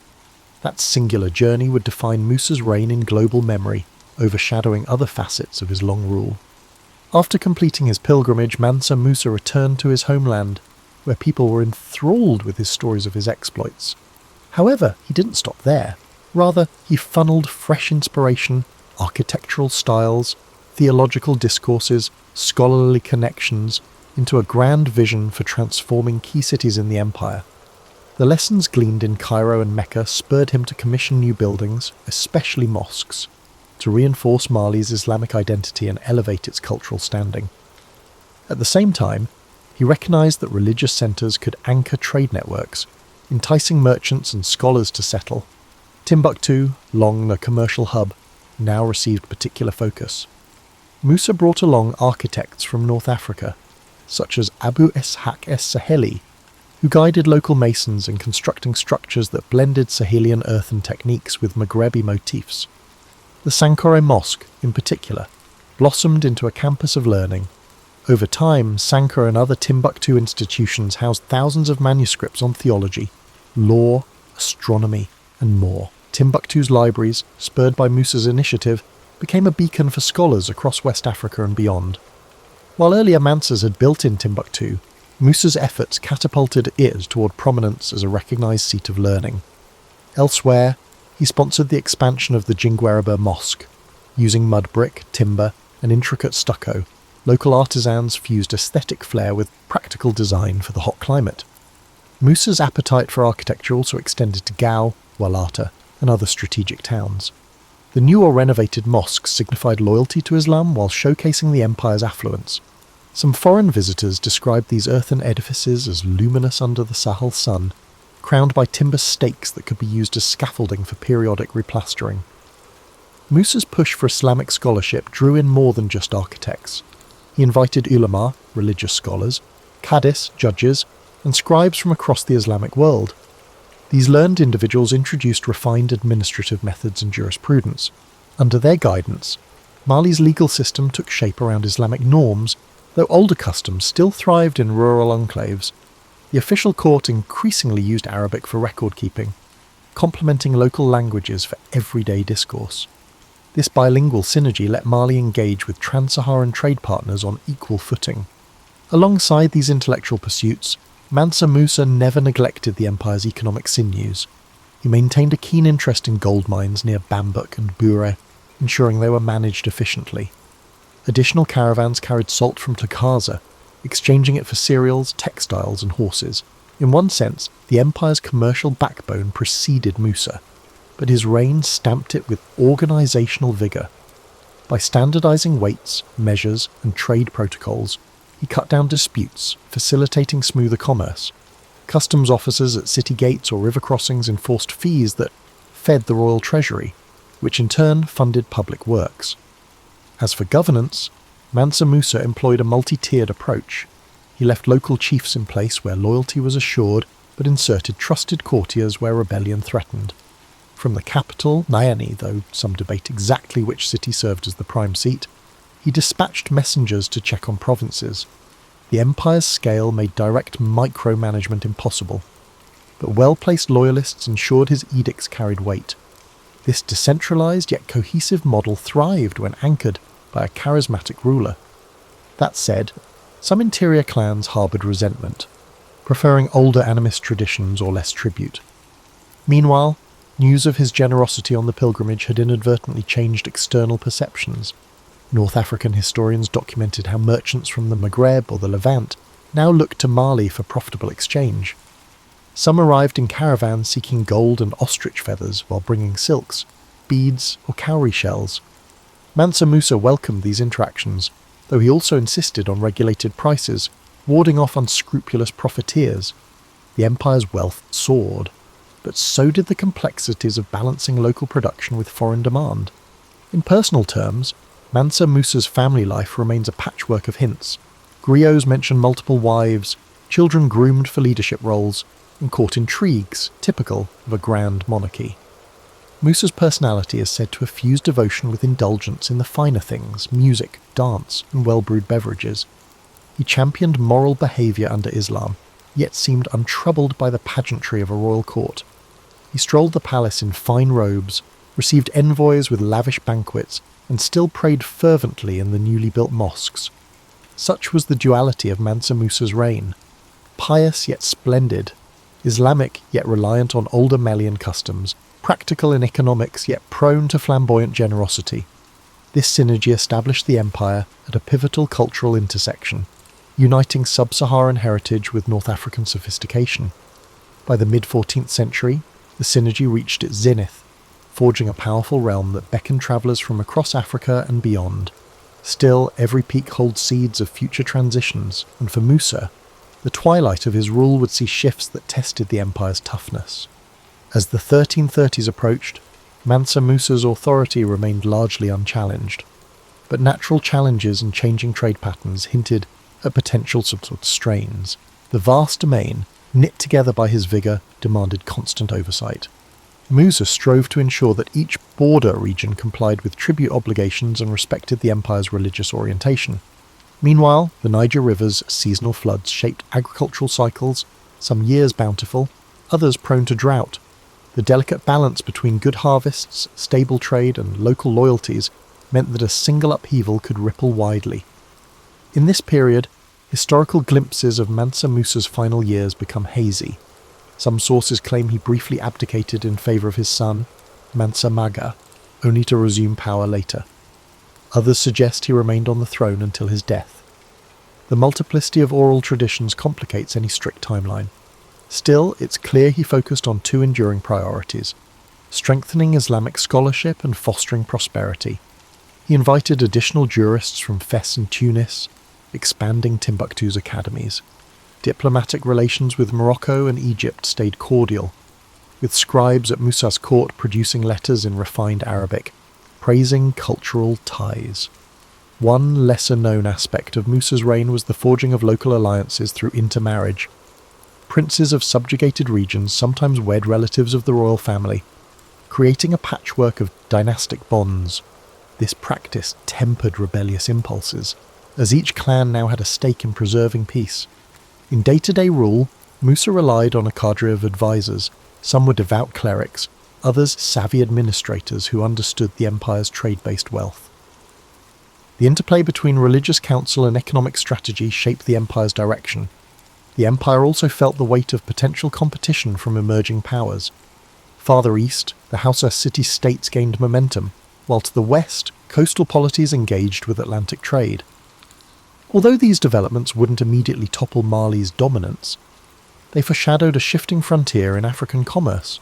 That singular journey would define Musa's reign in global memory, overshadowing other facets of his long rule. After completing his pilgrimage, Mansa Musa returned to his homeland, where people were enthralled with his stories of his exploits. However, he didn't stop there. Rather, he funneled fresh inspiration, architectural styles, theological discourses, scholarly connections, into a grand vision for transforming key cities in the empire. The lessons gleaned in Cairo and Mecca spurred him to commission new buildings, especially mosques, to reinforce Mali's Islamic identity and elevate its cultural standing. At the same time, he recognized that religious centers could anchor trade networks, enticing merchants and scholars to settle. Timbuktu, long a commercial hub, now received particular focus. Musa brought along architects from North Africa, such as Abu Ishaq es-Saheli, who guided local masons in constructing structures that blended Sahelian earthen techniques with Maghrebi motifs. The Sankore Mosque, in particular, blossomed into a campus of learning. Over time, Sankore and other Timbuktu institutions housed thousands of manuscripts on theology, law, astronomy, and more. Timbuktu's libraries, spurred by Musa's initiative, became a beacon for scholars across West Africa and beyond. While earlier Mansas had built in Timbuktu, Musa's efforts catapulted it toward prominence as a recognised seat of learning. Elsewhere, he sponsored the expansion of the Jingwaraba Mosque, Using mud brick, timber, and intricate stucco, local artisans fused aesthetic flair with practical design for the hot climate. Musa's appetite for architecture also extended to Gao, Walata, and other strategic towns. The new or renovated mosques signified loyalty to Islam while showcasing the empire's affluence. Some foreign visitors described these earthen edifices as luminous under the Sahel sun, crowned by timber stakes that could be used as scaffolding for periodic replastering. Musa's push for Islamic scholarship drew in more than just architects. He invited ulama, religious scholars, qadis, judges, and scribes from across the Islamic world. These learned individuals introduced refined administrative methods and jurisprudence. Under their guidance, Mali's legal system took shape around Islamic norms, though older customs still thrived in rural enclaves. The official court increasingly used Arabic for record-keeping, complementing local languages for everyday discourse. This bilingual synergy let Mali engage with trans-Saharan trade partners on equal footing. Alongside these intellectual pursuits, Mansa Musa never neglected the empire's economic sinews. He maintained a keen interest in gold mines near Bambouk and Bure, ensuring they were managed efficiently. Additional caravans carried salt from Takaza, exchanging it for cereals, textiles, and horses. In one sense, the empire's commercial backbone preceded Musa, but his reign stamped it with organisational vigour. By standardising weights, measures, and trade protocols, he cut down disputes, facilitating smoother commerce. Customs officers at city gates or river crossings enforced fees that fed the royal treasury, which in turn funded public works. As for governance, Mansa Musa employed a multi-tiered approach. He left local chiefs in place where loyalty was assured, but inserted trusted courtiers where rebellion threatened. From the capital, Niamey, though some debate exactly which city served as the prime seat, he dispatched messengers to check on provinces. The empire's scale made direct micromanagement impossible, but well-placed loyalists ensured his edicts carried weight. This decentralised yet cohesive model thrived when anchored by a charismatic ruler. That said, some interior clans harboured resentment, preferring older animist traditions or less tribute. Meanwhile, news of his generosity on the pilgrimage had inadvertently changed external perceptions. North African historians documented how merchants from the Maghreb or the Levant now looked to Mali for profitable exchange. Some arrived in caravans seeking gold and ostrich feathers while bringing silks, beads, or cowrie shells. Mansa Musa welcomed these interactions, though he also insisted on regulated prices, warding off unscrupulous profiteers. The empire's wealth soared, but so did the complexities of balancing local production with foreign demand. In personal terms, Mansa Musa's family life remains a patchwork of hints. Griots mention multiple wives, children groomed for leadership roles, and court intrigues, typical of a grand monarchy. Musa's personality is said to have fused devotion with indulgence in the finer things, music, dance, and well-brewed beverages. He championed moral behaviour under Islam, yet seemed untroubled by the pageantry of a royal court. He strolled the palace in fine robes, received envoys with lavish banquets, and still prayed fervently in the newly built mosques. Such was the duality of Mansa Musa's reign. Pious yet splendid, Islamic yet reliant on older Malian customs, practical in economics yet prone to flamboyant generosity. This synergy established the empire at a pivotal cultural intersection, uniting sub-Saharan heritage with North African sophistication. By the mid-14th century, the synergy reached its zenith, forging a powerful realm that beckoned travellers from across Africa and beyond. Still, every peak holds seeds of future transitions, and for Musa, the twilight of his rule would see shifts that tested the empire's toughness. As the 1330s approached, Mansa Musa's authority remained largely unchallenged, but natural challenges and changing trade patterns hinted at potential strains. The vast domain, knit together by his vigour, demanded constant oversight. Musa strove to ensure that each border region complied with tribute obligations and respected the empire's religious orientation. Meanwhile, the Niger River's seasonal floods shaped agricultural cycles, some years bountiful, others prone to drought. The delicate balance between good harvests, stable trade, and local loyalties meant that a single upheaval could ripple widely. In this period, historical glimpses of Mansa Musa's final years become hazy. Some sources claim he briefly abdicated in favour of his son, Mansa Maga, only to resume power later. Others suggest he remained on the throne until his death. The multiplicity of oral traditions complicates any strict timeline. Still, it's clear he focused on two enduring priorities: strengthening Islamic scholarship and fostering prosperity. He invited additional jurists from Fes and Tunis, expanding Timbuktu's academies. Diplomatic relations with Morocco and Egypt stayed cordial, with scribes at Musa's court producing letters in refined Arabic, praising cultural ties. One lesser-known aspect of Musa's reign was the forging of local alliances through intermarriage. Princes of subjugated regions sometimes wed relatives of the royal family, creating a patchwork of dynastic bonds. This practice tempered rebellious impulses, as each clan now had a stake in preserving peace. In day-to-day rule, Musa relied on a cadre of advisors. Some were devout clerics, others savvy administrators who understood the empire's trade-based wealth. The interplay between religious counsel and economic strategy shaped the empire's direction. The empire also felt the weight of potential competition from emerging powers. Farther east, the Hausa city-states gained momentum, while to the west, coastal polities engaged with Atlantic trade. Although these developments wouldn't immediately topple Mali's dominance, they foreshadowed a shifting frontier in African commerce.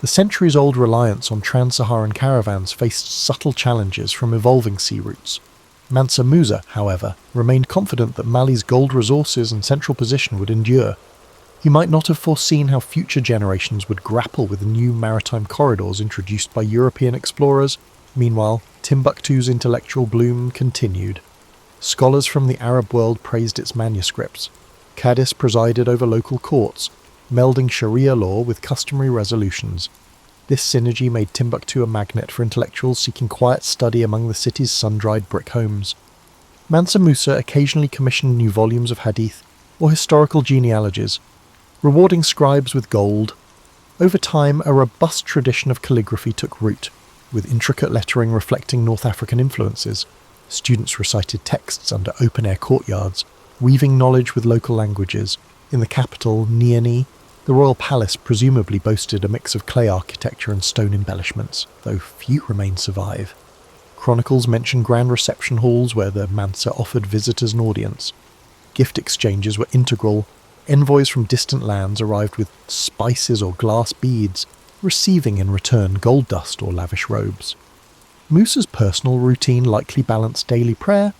The centuries-old reliance on trans-Saharan caravans faced subtle challenges from evolving sea routes. Mansa Musa, however, remained confident that Mali's gold resources and central position would endure. He might not have foreseen how future generations would grapple with the new maritime corridors introduced by European explorers. Meanwhile, Timbuktu's intellectual bloom continued. Scholars from the Arab world praised its manuscripts. Cadiz presided over local courts, melding Sharia law with customary resolutions. This synergy made Timbuktu a magnet for intellectuals seeking quiet study among the city's sun-dried brick homes. Mansa Musa occasionally commissioned new volumes of hadith or historical genealogies, rewarding scribes with gold. Over time, a robust tradition of calligraphy took root, with intricate lettering reflecting North African influences. Students recited texts under open-air courtyards, weaving knowledge with local languages. In the capital, Niamey, the royal palace presumably boasted a mix of clay architecture and stone embellishments, though few remain survive. Chronicles mention grand reception halls where the Mansa offered visitors an audience. Gift exchanges were integral. Envoys from distant lands arrived with spices or glass beads, receiving in return gold dust or lavish robes. Musa's personal routine likely balanced daily prayer,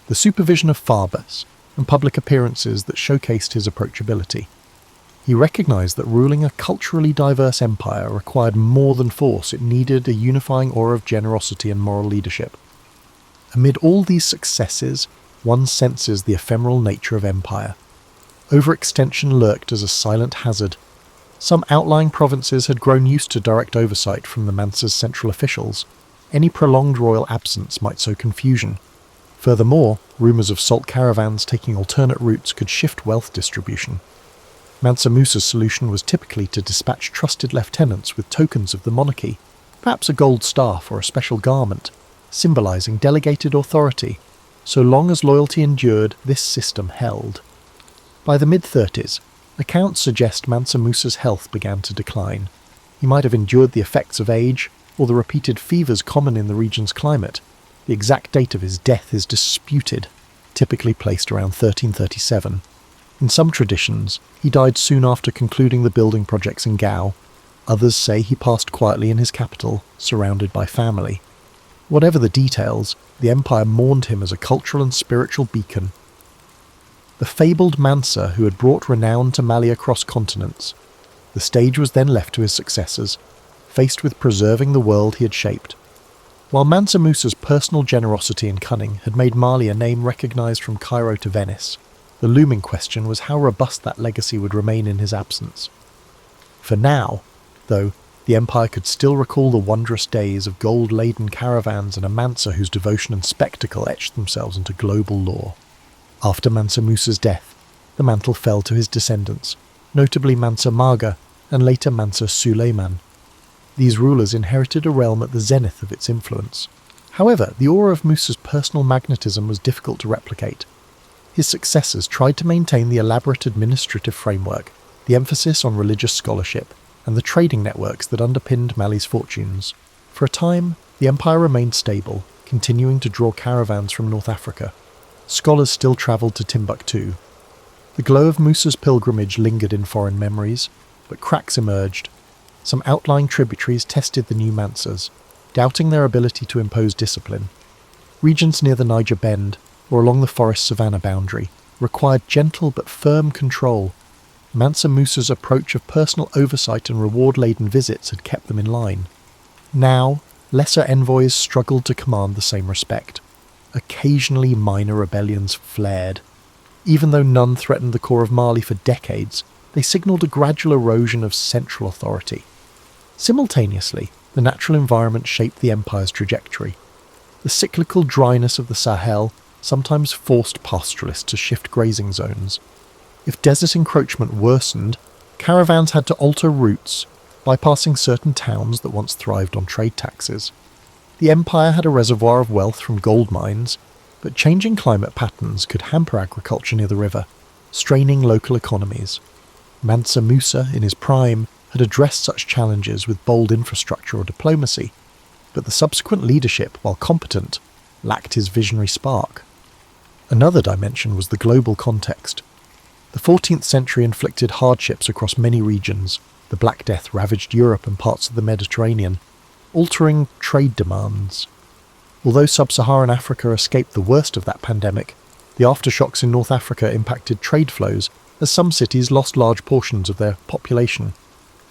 the supervision of farbas, and public appearances that showcased his approachability. He recognized that ruling a culturally diverse empire required more than force. It needed a unifying aura of generosity and moral leadership. Amid all these successes, one senses the ephemeral nature of empire. Overextension lurked as a silent hazard. Some outlying provinces had grown used to direct oversight from the Mansa's central officials. Any prolonged royal absence might sow confusion. Furthermore, rumours of salt caravans taking alternate routes could shift wealth distribution. Mansa Musa's solution was typically to dispatch trusted lieutenants with tokens of the monarchy, perhaps a gold staff or a special garment, symbolising delegated authority. So long as loyalty endured, this system held. By the mid-30s, accounts suggest Mansa Musa's health began to decline. He might have endured the effects of age, or the repeated fevers common in the region's climate. The exact date of his death is disputed, typically placed around 1337. In some traditions, he died soon after concluding the building projects in Gao. Others say he passed quietly in his capital, surrounded by family. Whatever the details, the empire mourned him as a cultural and spiritual beacon. The fabled Mansa who had brought renown to Mali across continents. The stage was then left to his successors, faced with preserving the world he had shaped. While Mansa Musa's personal generosity and cunning had made Mali a name recognised from Cairo to Venice, the looming question was how robust that legacy would remain in his absence. For now, though, the empire could still recall the wondrous days of gold-laden caravans and a Mansa whose devotion and spectacle etched themselves into global lore. After Mansa Musa's death, the mantle fell to his descendants, notably Mansa Maga and later Mansa Suleiman. These rulers inherited a realm at the zenith of its influence. However, the aura of Musa's personal magnetism was difficult to replicate. His successors tried to maintain the elaborate administrative framework, the emphasis on religious scholarship, and the trading networks that underpinned Mali's fortunes. For a time, the empire remained stable, continuing to draw caravans from North Africa. Scholars still travelled to Timbuktu. The glow of Musa's pilgrimage lingered in foreign memories, but cracks emerged. Some outlying tributaries tested the new Mansas, doubting their ability to impose discipline. Regions near the Niger Bend, or along the forest-savanna boundary, required gentle but firm control. Mansa Musa's approach of personal oversight and reward-laden visits had kept them in line. Now, lesser envoys struggled to command the same respect. Occasionally minor rebellions flared. Even though none threatened the core of Mali for decades, they signalled a gradual erosion of central authority. Simultaneously, the natural environment shaped the empire's trajectory. The cyclical dryness of the Sahel sometimes forced pastoralists to shift grazing zones. If desert encroachment worsened, caravans had to alter routes, bypassing certain towns that once thrived on trade taxes. The empire had a reservoir of wealth from gold mines, but changing climate patterns could hamper agriculture near the river, straining local economies. Mansa Musa, in his prime, had addressed such challenges with bold infrastructure or diplomacy, but the subsequent leadership, while competent, lacked his visionary spark. Another dimension was the global context. The 14th century inflicted hardships across many regions. The Black Death ravaged Europe and parts of the Mediterranean, altering trade demands. Although sub-Saharan Africa escaped the worst of that pandemic, the aftershocks in North Africa impacted trade flows as some cities lost large portions of their population.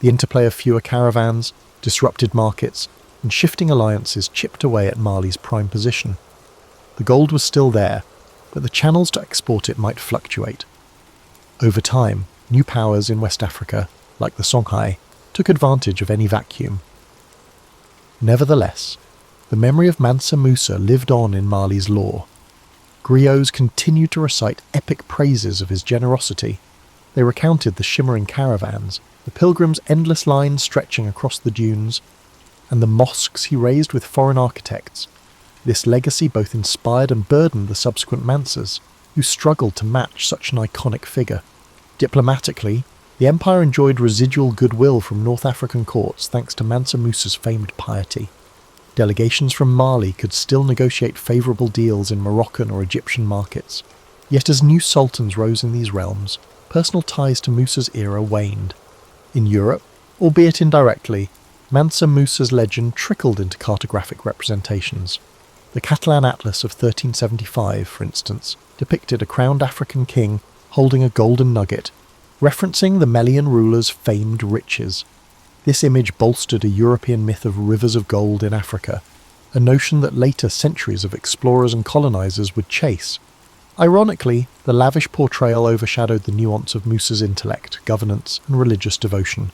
The interplay of fewer caravans, disrupted markets, and shifting alliances chipped away at Mali's prime position. The gold was still there, but the channels to export it might fluctuate. Over time, new powers in West Africa, like the Songhai, took advantage of any vacuum. Nevertheless, the memory of Mansa Musa lived on in Mali's lore. Griots continued to recite epic praises of his generosity. They recounted the shimmering caravans, the pilgrims' endless lines stretching across the dunes, and the mosques he raised with foreign architects. This legacy both inspired and burdened the subsequent Mansas, who struggled to match such an iconic figure. Diplomatically, the empire enjoyed residual goodwill from North African courts thanks to Mansa Musa's famed piety. Delegations from Mali could still negotiate favourable deals in Moroccan or Egyptian markets. Yet as new sultans rose in these realms, personal ties to Musa's era waned. In Europe, albeit indirectly, Mansa Musa's legend trickled into cartographic representations. The Catalan Atlas of 1375, for instance, depicted a crowned African king holding a golden nugget, referencing the Melian ruler's famed riches. This image bolstered a European myth of rivers of gold in Africa, a notion that later centuries of explorers and colonizers would chase. Ironically, the lavish portrayal overshadowed the nuance of Musa's intellect, governance, and religious devotion,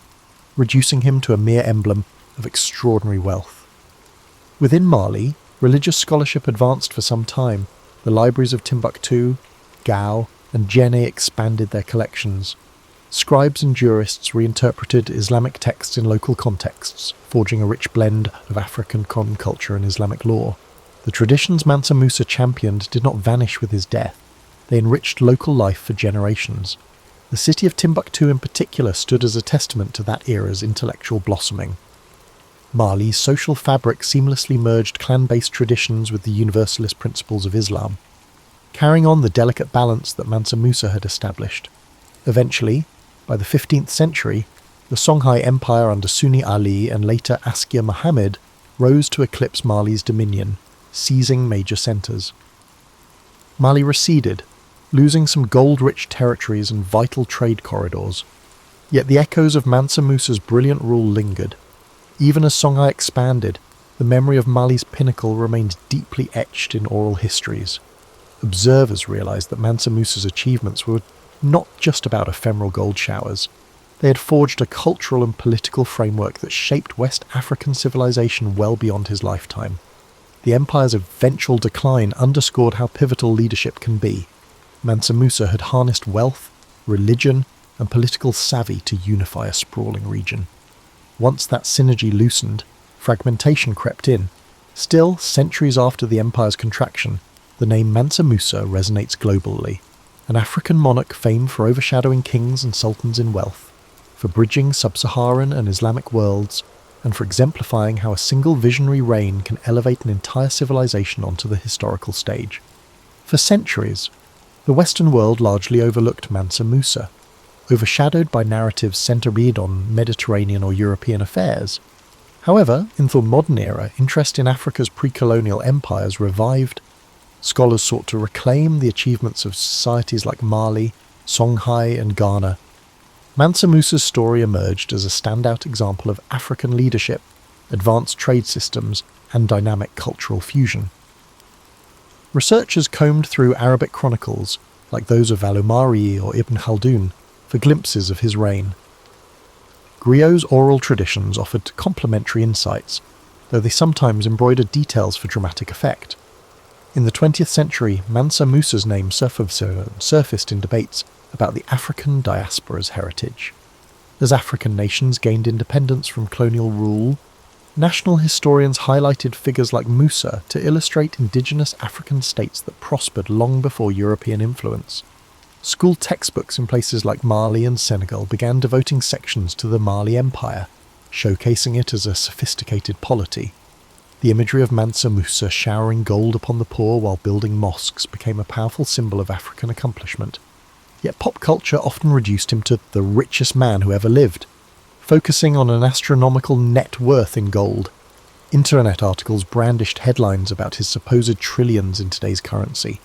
reducing him to a mere emblem of extraordinary wealth. Within Mali, religious scholarship advanced for some time. The libraries of Timbuktu, Gao, and Djenné expanded their collections. Scribes and jurists reinterpreted Islamic texts in local contexts, forging a rich blend of African common culture and Islamic law. The traditions Mansa Musa championed did not vanish with his death. They enriched local life for generations. The city of Timbuktu in particular stood as a testament to that era's intellectual blossoming. Mali's social fabric seamlessly merged clan-based traditions with the universalist principles of Islam, carrying on the delicate balance that Mansa Musa had established. Eventually, by the 15th century, the Songhai Empire under Sunni Ali and later Askia Muhammad rose to eclipse Mali's dominion, seizing major centres. Mali receded, losing some gold-rich territories and vital trade corridors. Yet the echoes of Mansa Musa's brilliant rule lingered. Even as Songhai expanded, the memory of Mali's pinnacle remained deeply etched in oral histories. Observers realised that Mansa Musa's achievements were not just about ephemeral gold showers. They had forged a cultural and political framework that shaped West African civilization well beyond his lifetime. The empire's eventual decline underscored how pivotal leadership can be. Mansa Musa had harnessed wealth, religion, and political savvy to unify a sprawling region. Once that synergy loosened, fragmentation crept in. Still, centuries after the empire's contraction, the name Mansa Musa resonates globally. An African monarch famed for overshadowing kings and sultans in wealth, for bridging sub-Saharan and Islamic worlds, and for exemplifying how a single visionary reign can elevate an entire civilization onto the historical stage. For centuries, the Western world largely overlooked Mansa Musa, overshadowed by narratives centered on Mediterranean or European affairs. However, in the modern era, interest in Africa's pre-colonial empires revived. Scholars sought to reclaim the achievements of societies like Mali, Songhai, and Ghana. Mansa Musa's story emerged as a standout example of African leadership, advanced trade systems, and dynamic cultural fusion. Researchers combed through Arabic chronicles, like those of al-Umari or Ibn Khaldun, for glimpses of his reign. Griot's oral traditions offered complementary insights, though they sometimes embroidered details for dramatic effect. In the 20th century, Mansa Musa's name surfaced in debates about the African diaspora's heritage. As African nations gained independence from colonial rule, national historians highlighted figures like Musa to illustrate indigenous African states that prospered long before European influence. School textbooks in places like Mali and Senegal began devoting sections to the Mali Empire, showcasing it as a sophisticated polity. The imagery of Mansa Musa showering gold upon the poor while building mosques became a powerful symbol of African accomplishment. Yet pop culture often reduced him to the richest man who ever lived, focusing on an astronomical net worth in gold. Internet articles brandished headlines about his supposed trillions in today's currency.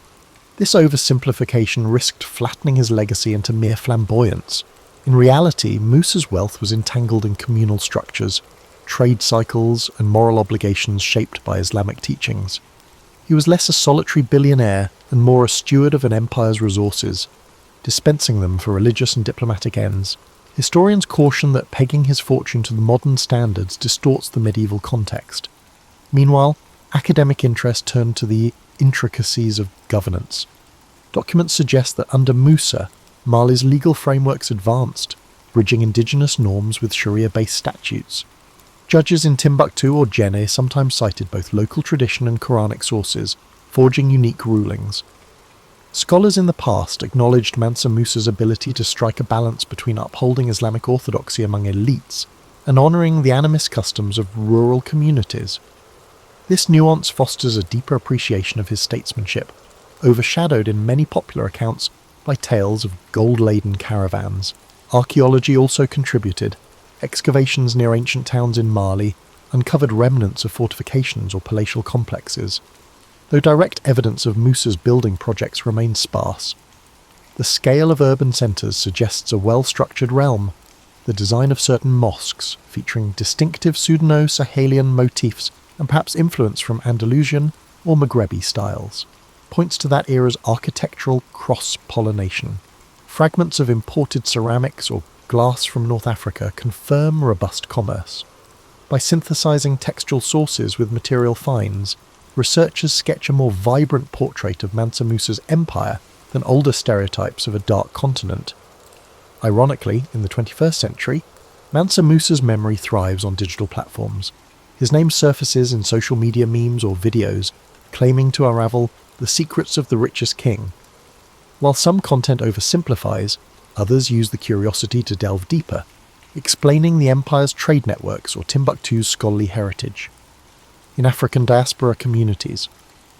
This oversimplification risked flattening his legacy into mere flamboyance. In reality, Musa's wealth was entangled in communal structures, trade cycles, and moral obligations shaped by Islamic teachings. He was less a solitary billionaire and more a steward of an empire's resources, dispensing them for religious and diplomatic ends. Historians caution that pegging his fortune to the modern standards distorts the medieval context. Meanwhile, academic interest turned to the intricacies of governance. Documents suggest that under Musa, Mali's legal frameworks advanced, bridging indigenous norms with Sharia-based statutes. Judges in Timbuktu or Djenné sometimes cited both local tradition and Quranic sources, forging unique rulings. Scholars in the past acknowledged Mansa Musa's ability to strike a balance between upholding Islamic orthodoxy among elites and honouring the animist customs of rural communities. This nuance fosters a deeper appreciation of his statesmanship, overshadowed in many popular accounts by tales of gold-laden caravans. Archaeology also contributed. Excavations near ancient towns in Mali uncovered remnants of fortifications or palatial complexes, though direct evidence of Musa's building projects remains sparse. The scale of urban centres suggests a well-structured realm. The design of certain mosques, featuring distinctive Sudano-Sahelian motifs and perhaps influence from Andalusian or Maghrebi styles, points to that era's architectural cross-pollination. Fragments of imported ceramics or glass from North Africa confirm robust commerce. By synthesizing textual sources with material finds, researchers sketch a more vibrant portrait of Mansa Musa's empire than older stereotypes of a dark continent. Ironically, in the 21st century, Mansa Musa's memory thrives on digital platforms. His name surfaces in social media memes or videos, claiming to unravel the secrets of the richest king. While some content oversimplifies, others use the curiosity to delve deeper, explaining the empire's trade networks or Timbuktu's scholarly heritage. In African diaspora communities,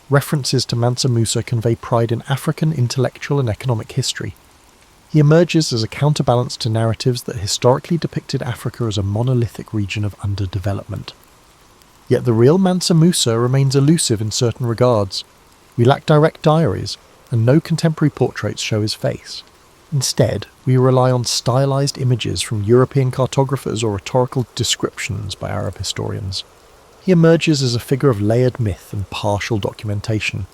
references to Mansa Musa convey pride in African intellectual and economic history. He emerges as a counterbalance to narratives that historically depicted Africa as a monolithic region of underdevelopment. Yet the real Mansa Musa remains elusive in certain regards. We lack direct diaries, and no contemporary portraits show his face. Instead, we rely on stylized images from European cartographers or rhetorical descriptions by Arab historians. He emerges as a figure of layered myth and partial documentation,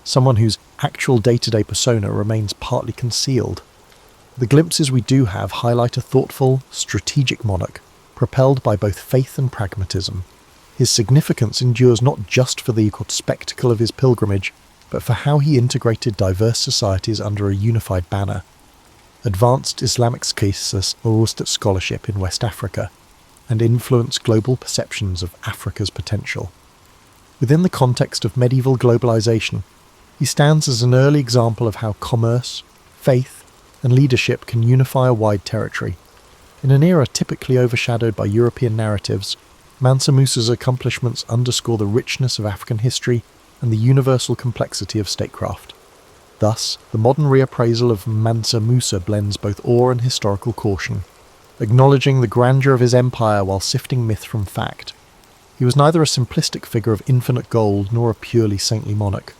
someone whose actual day-to-day persona remains partly concealed. The glimpses we do have highlight a thoughtful, strategic monarch, propelled by both faith and pragmatism. His significance endures not just for the spectacle of his pilgrimage, but for how he integrated diverse societies under a unified banner. Advanced Islamic scholarship in West Africa, and influenced global perceptions of Africa's potential. Within the context of medieval globalization, he stands as an early example of how commerce, faith, and leadership can unify a wide territory. In an era typically overshadowed by European narratives, Mansa Musa's accomplishments underscore the richness of African history and the universal complexity of statecraft. Thus, the modern reappraisal of Mansa Musa blends both awe and historical caution, acknowledging the grandeur of his empire while sifting myth from fact. He was neither a simplistic figure of infinite gold nor a purely saintly monarch.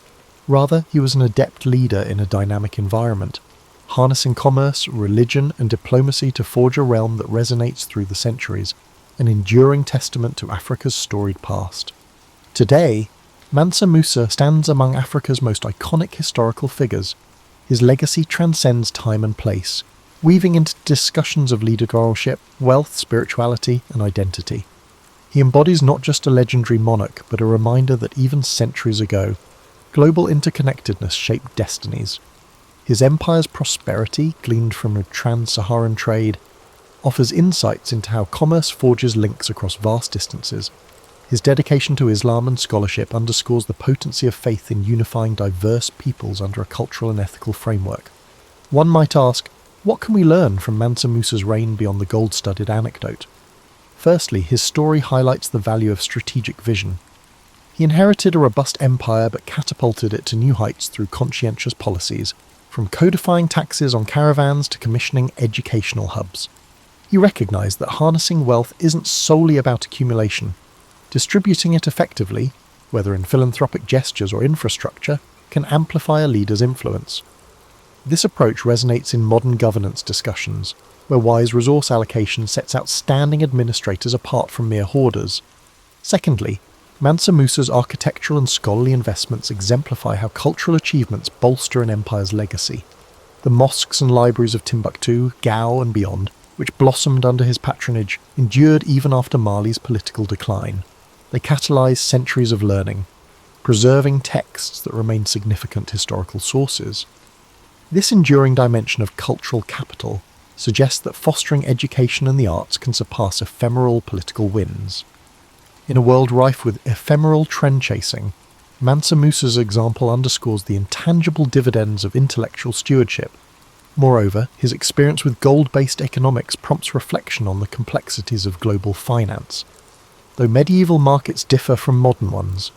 Rather, he was an adept leader in a dynamic environment, harnessing commerce, religion, and diplomacy to forge a realm that resonates through the centuries, an enduring testament to Africa's storied past. Today, Mansa Musa stands among Africa's most iconic historical figures. His legacy transcends time and place, weaving into discussions of leadership, wealth, spirituality, and identity. He embodies not just a legendary monarch, but a reminder that even centuries ago, global interconnectedness shaped destinies. His empire's prosperity, gleaned from a trans-Saharan trade, offers insights into how commerce forges links across vast distances. His dedication to Islam and scholarship underscores the potency of faith in unifying diverse peoples under a cultural and ethical framework. One might ask, what can we learn from Mansa Musa's reign beyond the gold-studded anecdote? Firstly, his story highlights the value of strategic vision. He inherited a robust empire but catapulted it to new heights through conscientious policies, from codifying taxes on caravans to commissioning educational hubs. He recognised that harnessing wealth isn't solely about accumulation. Distributing it effectively, whether in philanthropic gestures or infrastructure, can amplify a leader's influence. This approach resonates in modern governance discussions, where wise resource allocation sets outstanding administrators apart from mere hoarders. Secondly, Mansa Musa's architectural and scholarly investments exemplify how cultural achievements bolster an empire's legacy. The mosques and libraries of Timbuktu, Gao and beyond, which blossomed under his patronage, endured even after Mali's political decline. They catalysed centuries of learning, preserving texts that remain significant historical sources. This enduring dimension of cultural capital suggests that fostering education and the arts can surpass ephemeral political wins. In a world rife with ephemeral trend-chasing, Mansa Musa's example underscores the intangible dividends of intellectual stewardship. Moreover, his experience with gold-based economics prompts reflection on the complexities of global finance. Though medieval markets differ from modern ones,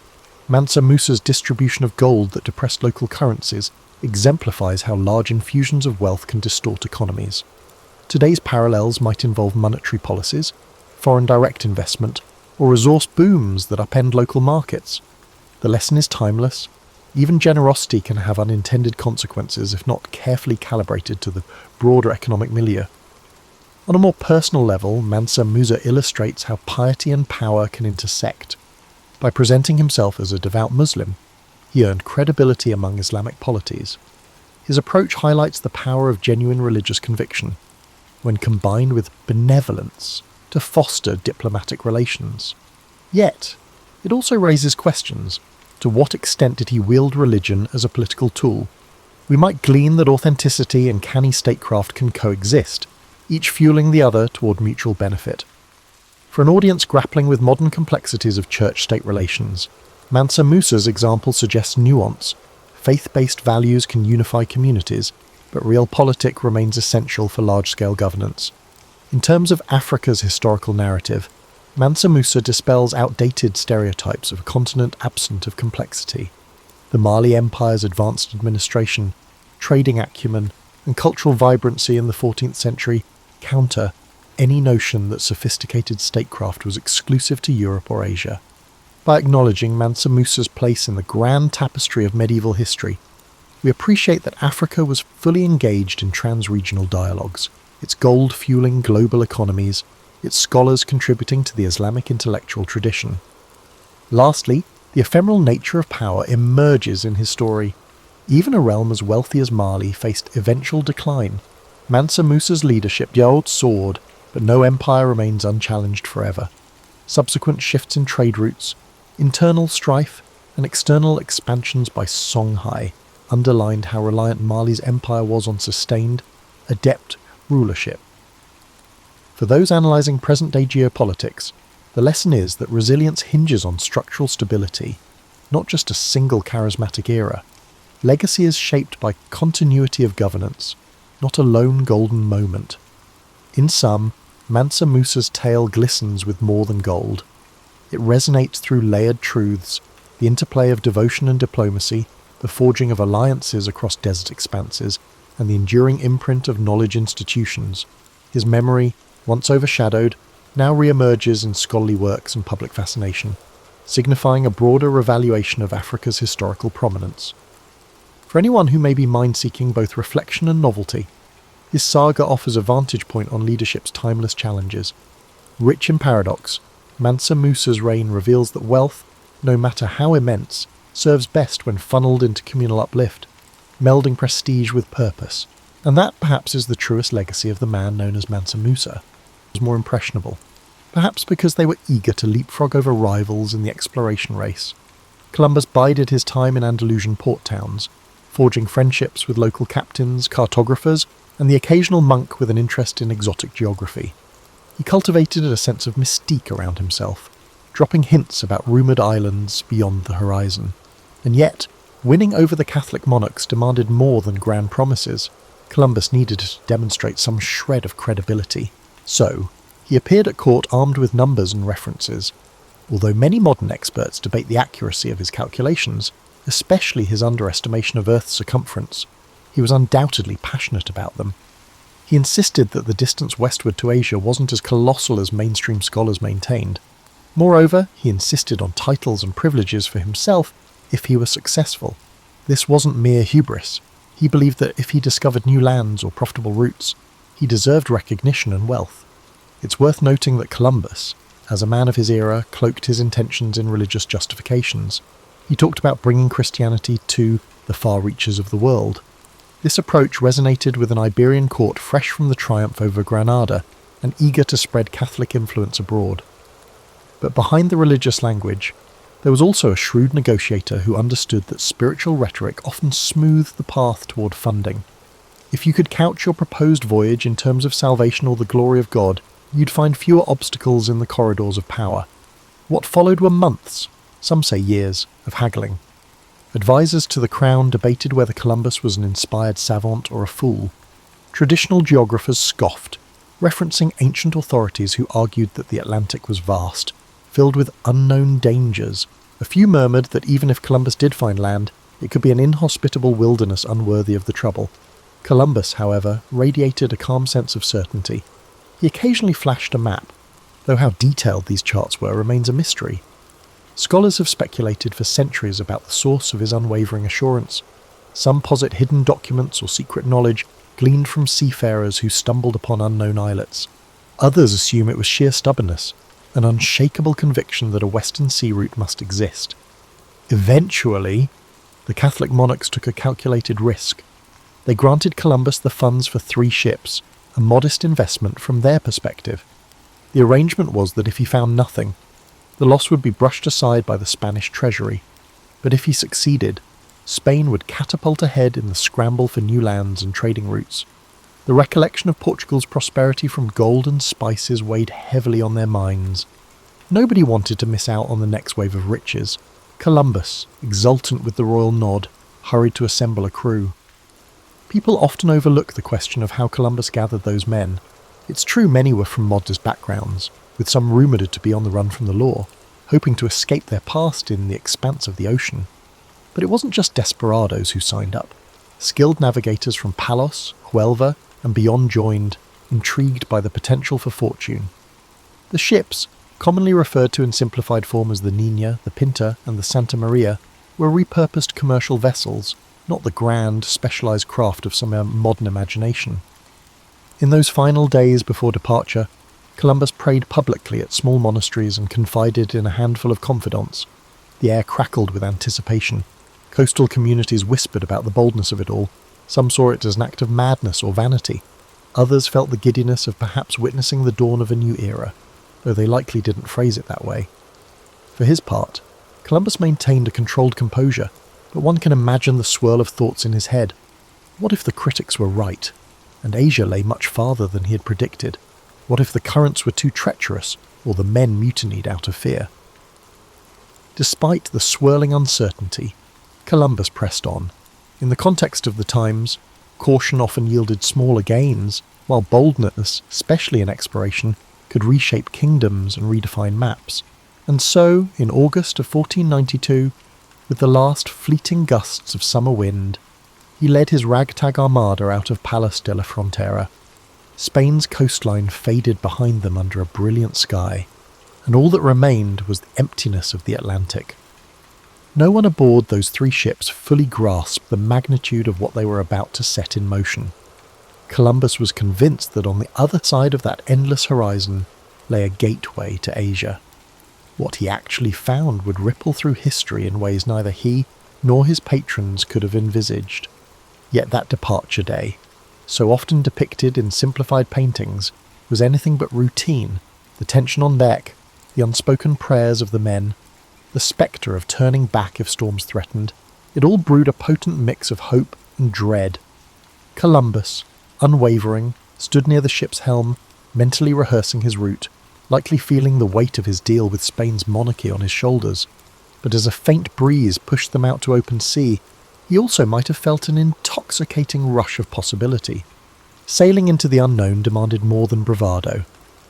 Mansa Musa's distribution of gold that depressed local currencies exemplifies how large infusions of wealth can distort economies. Today's parallels might involve monetary policies, foreign direct investment, or resource booms that upend local markets. The lesson is timeless. Even generosity can have unintended consequences if not carefully calibrated to the broader economic milieu. On a more personal level, Mansa Musa illustrates how piety and power can intersect. By presenting himself as a devout Muslim, he earned credibility among Islamic polities. His approach highlights the power of genuine religious conviction, when combined with benevolence, to foster diplomatic relations. Yet, it also raises questions. To what extent did he wield religion as a political tool? We might glean that authenticity and canny statecraft can coexist, each fueling the other toward mutual benefit. For an audience grappling with modern complexities of church-state relations, Mansa Musa's example suggests nuance. Faith-based values can unify communities, but realpolitik remains essential for large-scale governance. In terms of Africa's historical narrative, Mansa Musa dispels outdated stereotypes of a continent absent of complexity. The Mali Empire's advanced administration, trading acumen, and cultural vibrancy in the 14th century counter any notion that sophisticated statecraft was exclusive to Europe or Asia. By acknowledging Mansa Musa's place in the grand tapestry of medieval history, we appreciate that Africa was fully engaged in trans-regional dialogues, its gold fueling global economies, its scholars contributing to the Islamic intellectual tradition. Lastly, the ephemeral nature of power emerges in his story. Even a realm as wealthy as Mali faced eventual decline. Mansa Musa's leadership soared, but no empire remains unchallenged forever. Subsequent shifts in trade routes, internal strife, and external expansions by Songhai underlined how reliant Mali's empire was on sustained, adept rulership. For those analysing present-day geopolitics, the lesson is that resilience hinges on structural stability, not just a single charismatic era. Legacy is shaped by continuity of governance, not a lone golden moment. In sum, Mansa Musa's tale glistens with more than gold. It resonates through layered truths, the interplay of devotion and diplomacy, the forging of alliances across desert expanses, and the enduring imprint of knowledge institutions. His memory, once overshadowed, now re-emerges in scholarly works and public fascination, signifying a broader revaluation of Africa's historical prominence. For anyone who may be mind-seeking both reflection and novelty, his saga offers a vantage point on leadership's timeless challenges. Rich in paradox, Mansa Musa's reign reveals that wealth, no matter how immense, serves best when funneled into communal uplift, melding prestige with purpose. And that perhaps is the truest legacy of the man known as Mansa Musa. It was more impressionable, perhaps because they were eager to leapfrog over rivals in the exploration race. Columbus bided his time in Andalusian port towns, forging friendships with local captains, cartographers, and the occasional monk with an interest in exotic geography. He cultivated a sense of mystique around himself, dropping hints about rumoured islands beyond the horizon. And yet, winning over the Catholic monarchs demanded more than grand promises. Columbus needed to demonstrate some shred of credibility. So, he appeared at court armed with numbers and references. Although many modern experts debate the accuracy of his calculations, especially his underestimation of Earth's circumference, he was undoubtedly passionate about them. He insisted that the distance westward to Asia wasn't as colossal as mainstream scholars maintained. Moreover, he insisted on titles and privileges for himself if he were successful. This wasn't mere hubris. He believed that if he discovered new lands or profitable routes, he deserved recognition and wealth. It's worth noting that Columbus, as a man of his era, cloaked his intentions in religious justifications. He talked about bringing Christianity to the far reaches of the world. This approach resonated with an Iberian court fresh from the triumph over Granada and eager to spread Catholic influence abroad. But behind the religious language, there was also a shrewd negotiator who understood that spiritual rhetoric often smoothed the path toward funding. If you could couch your proposed voyage in terms of salvation or the glory of God, you'd find fewer obstacles in the corridors of power. What followed were months, some say years, of haggling. Advisors to the crown debated whether Columbus was an inspired savant or a fool. Traditional geographers scoffed, referencing ancient authorities who argued that the Atlantic was vast, filled with unknown dangers. A few murmured that even if Columbus did find land, it could be an inhospitable wilderness unworthy of the trouble. Columbus, however, radiated a calm sense of certainty. He occasionally flashed a map, though how detailed these charts were remains a mystery. Scholars have speculated for centuries about the source of his unwavering assurance. Some posit hidden documents or secret knowledge gleaned from seafarers who stumbled upon unknown islets. Others assume it was sheer stubbornness, an unshakable conviction that a western sea route must exist. Eventually, the Catholic monarchs took a calculated risk. They granted Columbus the funds for 3 ships, a modest investment from their perspective. The arrangement was that if he found nothing, the loss would be brushed aside by the Spanish treasury, but if he succeeded, Spain would catapult ahead in the scramble for new lands and trading routes. The recollection of Portugal's prosperity from gold and spices weighed heavily on their minds. Nobody wanted to miss out on the next wave of riches. Columbus, exultant with the royal nod, hurried to assemble a crew. People often overlook the question of how Columbus gathered those men. It's true many were from modest backgrounds, with some rumoured to be on the run from the law, hoping to escape their past in the expanse of the ocean. But it wasn't just desperados who signed up. Skilled navigators from Palos, Huelva, and beyond joined, intrigued by the potential for fortune. The ships, commonly referred to in simplified form as the Nina, the Pinta, and the Santa Maria, were repurposed commercial vessels, not the grand, specialised craft of some modern imagination. In those final days before departure, Columbus prayed publicly at small monasteries and confided in a handful of confidants. The air crackled with anticipation. Coastal communities whispered about the boldness of it all. Some saw it as an act of madness or vanity. Others felt the giddiness of perhaps witnessing the dawn of a new era, though they likely didn't phrase it that way. For his part, Columbus maintained a controlled composure, but one can imagine the swirl of thoughts in his head. What if the critics were right, and Asia lay much farther than he had predicted? What if the currents were too treacherous, or the men mutinied out of fear? Despite the swirling uncertainty, Columbus pressed on. In the context of the times, caution often yielded smaller gains, while boldness, especially in exploration, could reshape kingdoms and redefine maps. And so, in August of 1492, with the last fleeting gusts of summer wind, he led his ragtag armada out of Palos de la Frontera. Spain's coastline faded behind them under a brilliant sky, and all that remained was the emptiness of the Atlantic. No one aboard those 3 ships fully grasped the magnitude of what they were about to set in motion. Columbus was convinced that on the other side of that endless horizon lay a gateway to Asia. What he actually found would ripple through history in ways neither he nor his patrons could have envisaged. Yet that departure day, so often depicted in simplified paintings, was anything but routine. The tension on deck, the unspoken prayers of the men, the spectre of turning back if storms threatened, it all brewed a potent mix of hope and dread. Columbus, unwavering, stood near the ship's helm, mentally rehearsing his route, likely feeling the weight of his deal with Spain's monarchy on his shoulders. But as a faint breeze pushed them out to open sea, he also might have felt an intoxicating rush of possibility. Sailing into the unknown demanded more than bravado.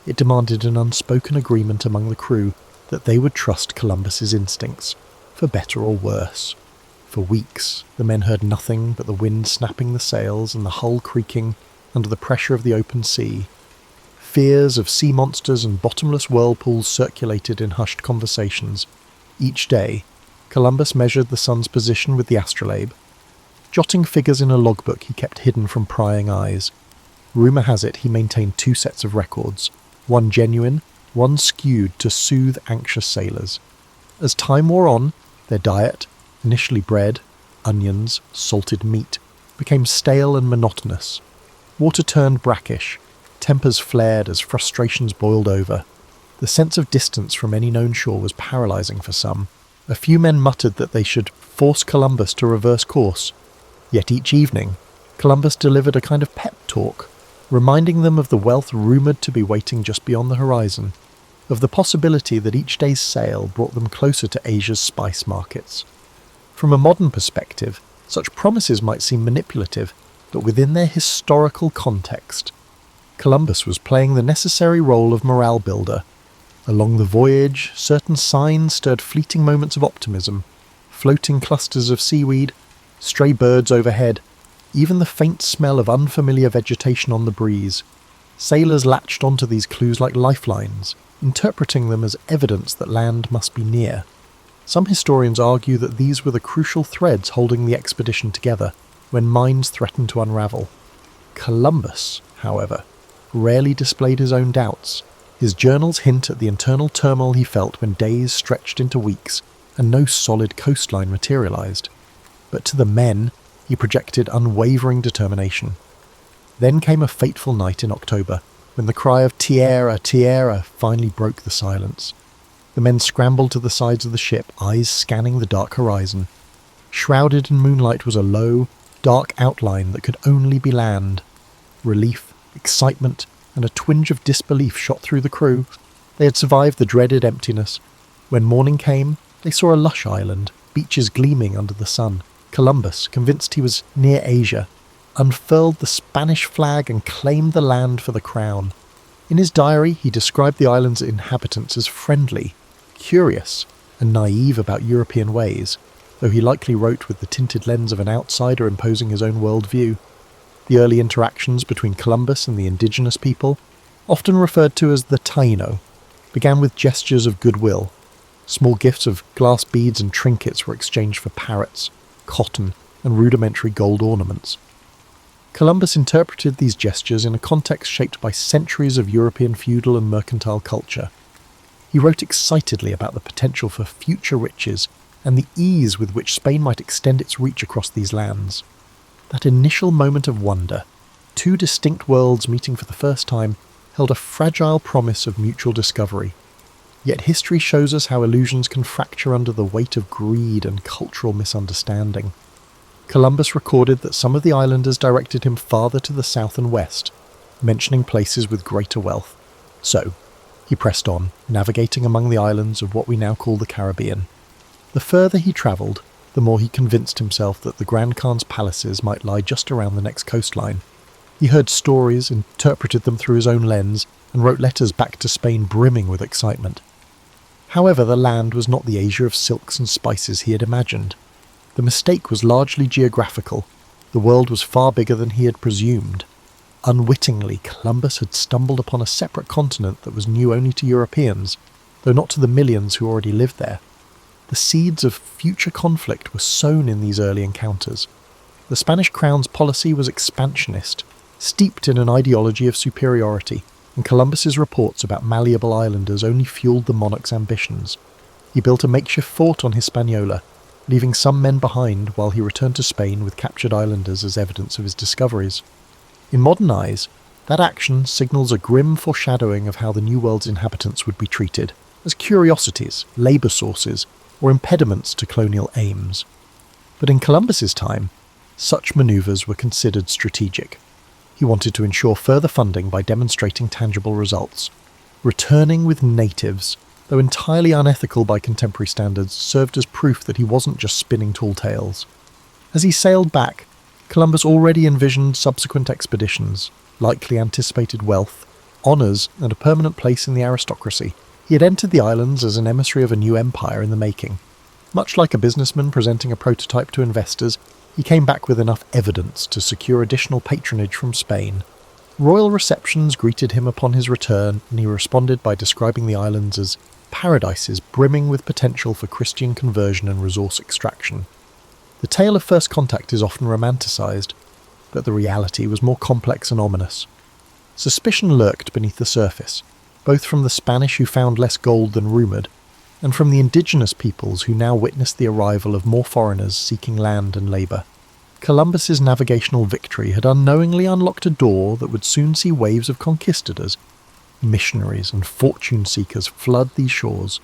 It demanded an unspoken agreement among the crew that they would trust Columbus's instincts, for better or worse. For weeks, the men heard nothing but the wind snapping the sails and the hull creaking under the pressure of the open sea. Fears of sea monsters and bottomless whirlpools circulated in hushed conversations. Each day, Columbus measured the sun's position with the astrolabe, jotting figures in a logbook he kept hidden from prying eyes. Rumour has it he maintained 2 sets of records, one genuine, one skewed to soothe anxious sailors. As time wore on, their diet, initially bread, onions, salted meat, became stale and monotonous. Water turned brackish, tempers flared as frustrations boiled over. The sense of distance from any known shore was paralysing for some. A few men muttered that they should force Columbus to reverse course. Yet each evening, Columbus delivered a kind of pep talk, reminding them of the wealth rumoured to be waiting just beyond the horizon, of the possibility that each day's sail brought them closer to Asia's spice markets. From a modern perspective, such promises might seem manipulative, but within their historical context, Columbus was playing the necessary role of morale builder. Along the voyage, certain signs stirred fleeting moments of optimism, floating clusters of seaweed, stray birds overhead, even the faint smell of unfamiliar vegetation on the breeze. Sailors latched onto these clues like lifelines, interpreting them as evidence that land must be near. Some historians argue that these were the crucial threads holding the expedition together when minds threatened to unravel. Columbus, however, rarely displayed his own doubts. His journals hint at the internal turmoil he felt when days stretched into weeks and no solid coastline materialised. But to the men, he projected unwavering determination. Then came a fateful night in October, when the cry of "Tierra, Tierra" finally broke the silence. The men scrambled to the sides of the ship, eyes scanning the dark horizon. Shrouded in moonlight was a low, dark outline that could only be land. Relief, excitement, and a twinge of disbelief shot through the crew. They had survived the dreaded emptiness. When morning came, they saw a lush island, beaches gleaming under the sun. Columbus, convinced he was near Asia, unfurled the Spanish flag and claimed the land for the crown. In his diary, he described the island's inhabitants as friendly, curious, and naive about European ways, though he likely wrote with the tinted lens of an outsider imposing his own worldview. The early interactions between Columbus and the indigenous people, often referred to as the Taino, began with gestures of goodwill. Small gifts of glass beads and trinkets were exchanged for parrots, cotton, and rudimentary gold ornaments. Columbus interpreted these gestures in a context shaped by centuries of European feudal and mercantile culture. He wrote excitedly about the potential for future riches and the ease with which Spain might extend its reach across these lands. That initial moment of wonder, 2 distinct worlds meeting for the first time, held a fragile promise of mutual discovery. Yet history shows us how illusions can fracture under the weight of greed and cultural misunderstanding. Columbus recorded that some of the islanders directed him farther to the south and west, mentioning places with greater wealth. So, he pressed on, navigating among the islands of what we now call the Caribbean. The further he travelled, the more he convinced himself that the Grand Khan's palaces might lie just around the next coastline. He heard stories, interpreted them through his own lens, and wrote letters back to Spain brimming with excitement. However, the land was not the Asia of silks and spices he had imagined. The mistake was largely geographical. The world was far bigger than he had presumed. Unwittingly, Columbus had stumbled upon a separate continent that was new only to Europeans, though not to the millions who already lived there. The seeds of future conflict were sown in these early encounters. The Spanish crown's policy was expansionist, steeped in an ideology of superiority, and Columbus's reports about malleable islanders only fueled the monarch's ambitions. He built a makeshift fort on Hispaniola, leaving some men behind while he returned to Spain with captured islanders as evidence of his discoveries. In modern eyes, that action signals a grim foreshadowing of how the New World's inhabitants would be treated, as curiosities, labour sources, or impediments to colonial aims. But in Columbus's time, such manoeuvres were considered strategic. He wanted to ensure further funding by demonstrating tangible results. Returning with natives, though entirely unethical by contemporary standards, served as proof that he wasn't just spinning tall tales. As he sailed back, Columbus already envisioned subsequent expeditions, likely anticipated wealth, honours, and a permanent place in the aristocracy. He had entered the islands as an emissary of a new empire in the making. Much like a businessman presenting a prototype to investors, he came back with enough evidence to secure additional patronage from Spain. Royal receptions greeted him upon his return, and he responded by describing the islands as paradises brimming with potential for Christian conversion and resource extraction. The tale of first contact is often romanticised, but the reality was more complex and ominous. Suspicion lurked beneath the surface, both from the Spanish who found less gold than rumoured, and from the indigenous peoples who now witnessed the arrival of more foreigners seeking land and labour. Columbus's navigational victory had unknowingly unlocked a door that would soon see waves of conquistadors, missionaries and fortune-seekers flood these shores.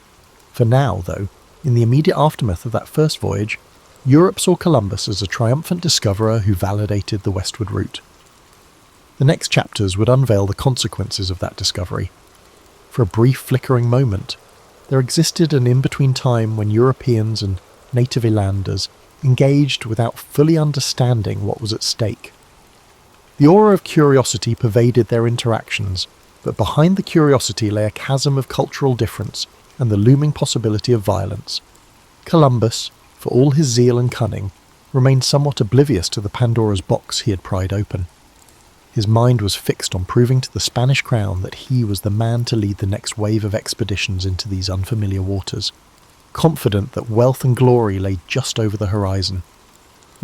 For now, though, in the immediate aftermath of that first voyage, Europe saw Columbus as a triumphant discoverer who validated the westward route. The next chapters would unveil the consequences of that discovery. For a brief flickering moment, there existed an in-between time when Europeans and native islanders engaged without fully understanding what was at stake. The aura of curiosity pervaded their interactions, but behind the curiosity lay a chasm of cultural difference and the looming possibility of violence. Columbus, for all his zeal and cunning, remained somewhat oblivious to the Pandora's box he had pried open. His mind was fixed on proving to the Spanish crown that he was the man to lead the next wave of expeditions into these unfamiliar waters, confident that wealth and glory lay just over the horizon.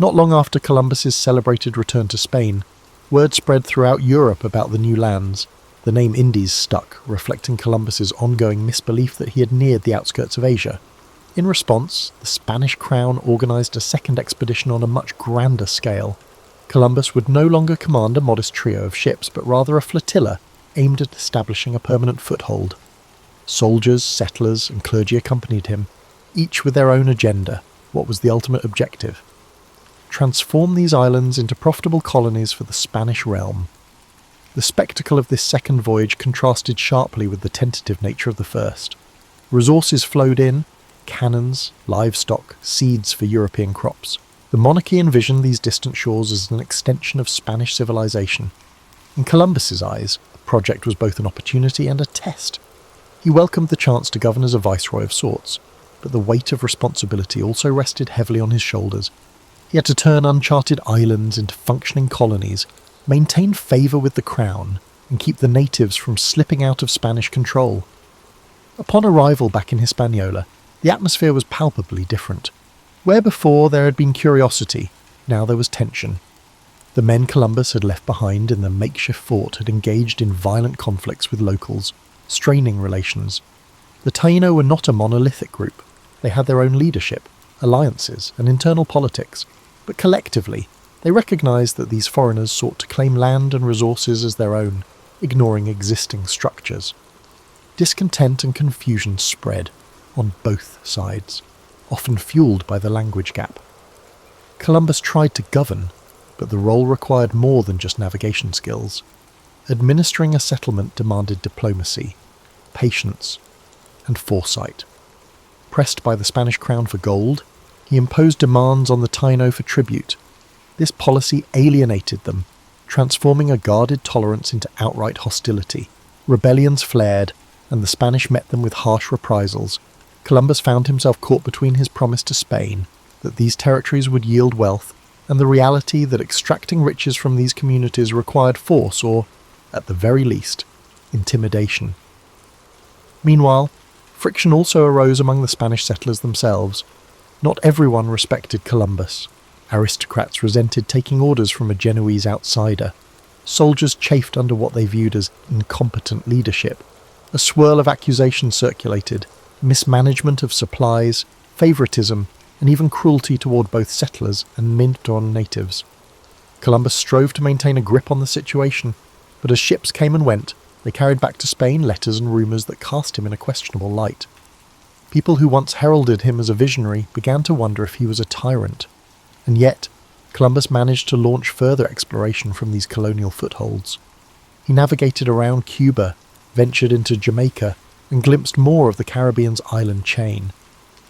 Not long after Columbus's celebrated return to Spain, word spread throughout Europe about the new lands. The name Indies stuck, reflecting Columbus's ongoing misbelief that he had neared the outskirts of Asia. In response, the Spanish crown organised a second expedition on a much grander scale. Columbus would no longer command a modest trio of ships, but rather a flotilla aimed at establishing a permanent foothold. Soldiers, settlers, and clergy accompanied him, each with their own agenda. What was the ultimate objective? Transform these islands into profitable colonies for the Spanish realm. The spectacle of this second voyage contrasted sharply with the tentative nature of the first. Resources flowed in: cannons, livestock, seeds for European crops. The monarchy envisioned these distant shores as an extension of Spanish civilization. In Columbus's eyes, the project was both an opportunity and a test. He welcomed the chance to govern as a viceroy of sorts, but the weight of responsibility also rested heavily on his shoulders. He had to turn uncharted islands into functioning colonies, maintain favour with the crown, and keep the natives from slipping out of Spanish control. Upon arrival back in Hispaniola, the atmosphere was palpably different. Where before there had been curiosity, now there was tension. The men Columbus had left behind in the makeshift fort had engaged in violent conflicts with locals, straining relations. The Taino were not a monolithic group. They had their own leadership, alliances, and internal politics, but collectively, they recognised that these foreigners sought to claim land and resources as their own, ignoring existing structures. Discontent and confusion spread on both sides, often fueled by the language gap. Columbus tried to govern, but the role required more than just navigation skills. Administering a settlement demanded diplomacy, patience, and foresight. Pressed by the Spanish crown for gold, he imposed demands on the Taino for tribute. This policy alienated them, transforming a guarded tolerance into outright hostility. Rebellions flared, and the Spanish met them with harsh reprisals, Columbus found himself caught between his promise to Spain that these territories would yield wealth and the reality that extracting riches from these communities required force or, at the very least, intimidation. Meanwhile, friction also arose among the Spanish settlers themselves. Not everyone respected Columbus. Aristocrats resented taking orders from a Genoese outsider. Soldiers chafed under what they viewed as incompetent leadership. A swirl of accusations circulated, mismanagement of supplies, favouritism, and even cruelty toward both settlers and Mindon natives. Columbus strove to maintain a grip on the situation, but as ships came and went, they carried back to Spain letters and rumours that cast him in a questionable light. People who once heralded him as a visionary began to wonder if he was a tyrant. And yet, Columbus managed to launch further exploration from these colonial footholds. He navigated around Cuba, ventured into Jamaica, and glimpsed more of the Caribbean's island chain.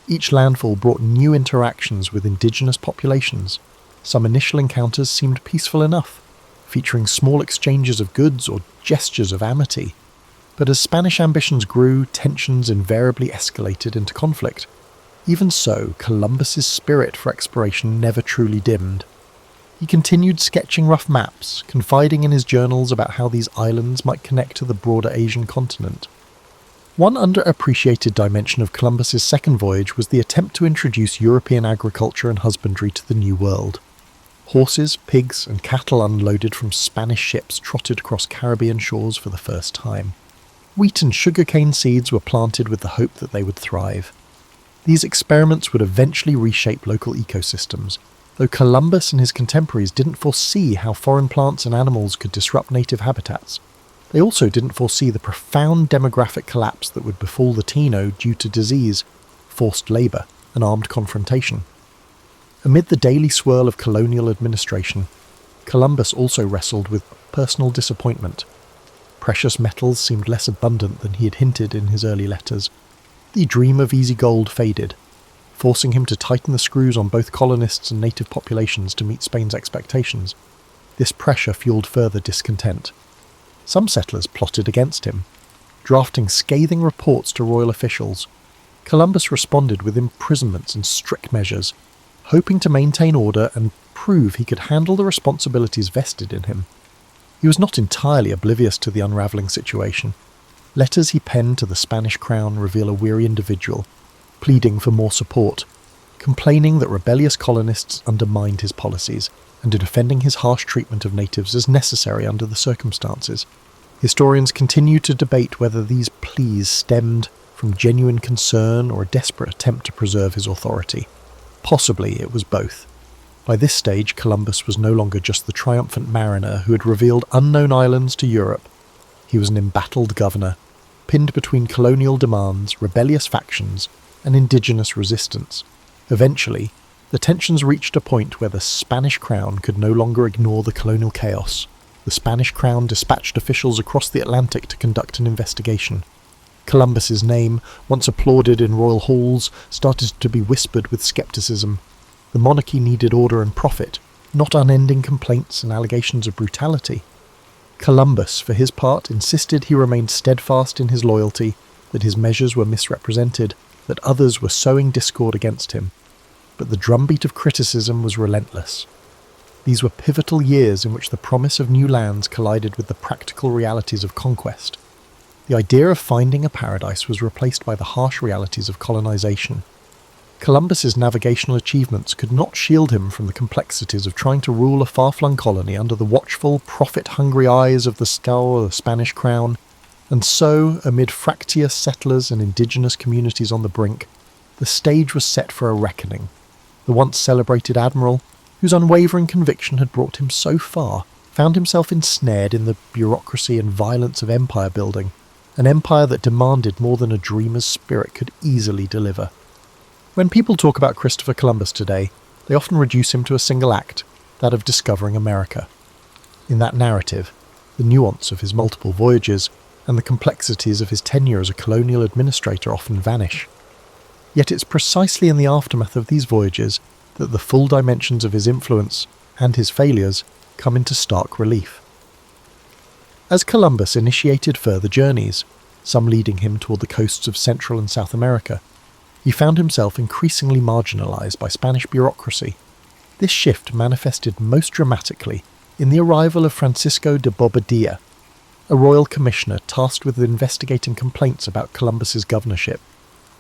Each landfall brought new interactions with indigenous populations. Some initial encounters seemed peaceful enough, featuring small exchanges of goods or gestures of amity. But as Spanish ambitions grew, tensions invariably escalated into conflict. Even so, Columbus's spirit for exploration never truly dimmed. He continued sketching rough maps, confiding in his journals about how these islands might connect to the broader Asian continent. One underappreciated dimension of Columbus's second voyage was the attempt to introduce European agriculture and husbandry to the New World. Horses, pigs, and cattle unloaded from Spanish ships trotted across Caribbean shores for the first time. Wheat and sugarcane seeds were planted with the hope that they would thrive. These experiments would eventually reshape local ecosystems, though Columbus and his contemporaries didn't foresee how foreign plants and animals could disrupt native habitats. They also didn't foresee the profound demographic collapse that would befall the Taino due to disease, forced labour, and armed confrontation. Amid the daily swirl of colonial administration, Columbus also wrestled with personal disappointment. Precious metals seemed less abundant than he had hinted in his early letters. The dream of easy gold faded, forcing him to tighten the screws on both colonists and native populations to meet Spain's expectations. This pressure fueled further discontent. Some settlers plotted against him, drafting scathing reports to royal officials. Columbus responded with imprisonments and strict measures, hoping to maintain order and prove he could handle the responsibilities vested in him. He was not entirely oblivious to the unravelling situation. Letters he penned to the Spanish crown reveal a weary individual, pleading for more support, complaining that rebellious colonists undermined his policies, and defending his harsh treatment of natives as necessary under the circumstances. Historians continue to debate whether these pleas stemmed from genuine concern or a desperate attempt to preserve his authority. Possibly it was both. By this stage, Columbus was no longer just the triumphant mariner who had revealed unknown islands to Europe. He was an embattled governor, pinned between colonial demands, rebellious factions, and indigenous resistance. Eventually, the tensions reached a point where the Spanish crown could no longer ignore the colonial chaos. The Spanish crown dispatched officials across the Atlantic to conduct an investigation. Columbus's name, once applauded in royal halls, started to be whispered with skepticism. The monarchy needed order and profit, not unending complaints and allegations of brutality. Columbus, for his part, insisted he remained steadfast in his loyalty, that his measures were misrepresented, that others were sowing discord against him. But the drumbeat of criticism was relentless. These were pivotal years in which the promise of new lands collided with the practical realities of conquest. The idea of finding a paradise was replaced by the harsh realities of colonization. Columbus's navigational achievements could not shield him from the complexities of trying to rule a far-flung colony under the watchful, profit-hungry eyes of the Spanish crown, and so, amid fractious settlers and indigenous communities on the brink, the stage was set for a reckoning. The once celebrated admiral, whose unwavering conviction had brought him so far, found himself ensnared in the bureaucracy and violence of empire building, an empire that demanded more than a dreamer's spirit could easily deliver. When people talk about Christopher Columbus today, they often reduce him to a single act, that of discovering America. In that narrative, the nuance of his multiple voyages and the complexities of his tenure as a colonial administrator often vanish. Yet it's precisely in the aftermath of these voyages that the full dimensions of his influence and his failures come into stark relief. As Columbus initiated further journeys, some leading him toward the coasts of Central and South America, he found himself increasingly marginalised by Spanish bureaucracy. This shift manifested most dramatically in the arrival of Francisco de Bobadilla, a royal commissioner tasked with investigating complaints about Columbus's governorship.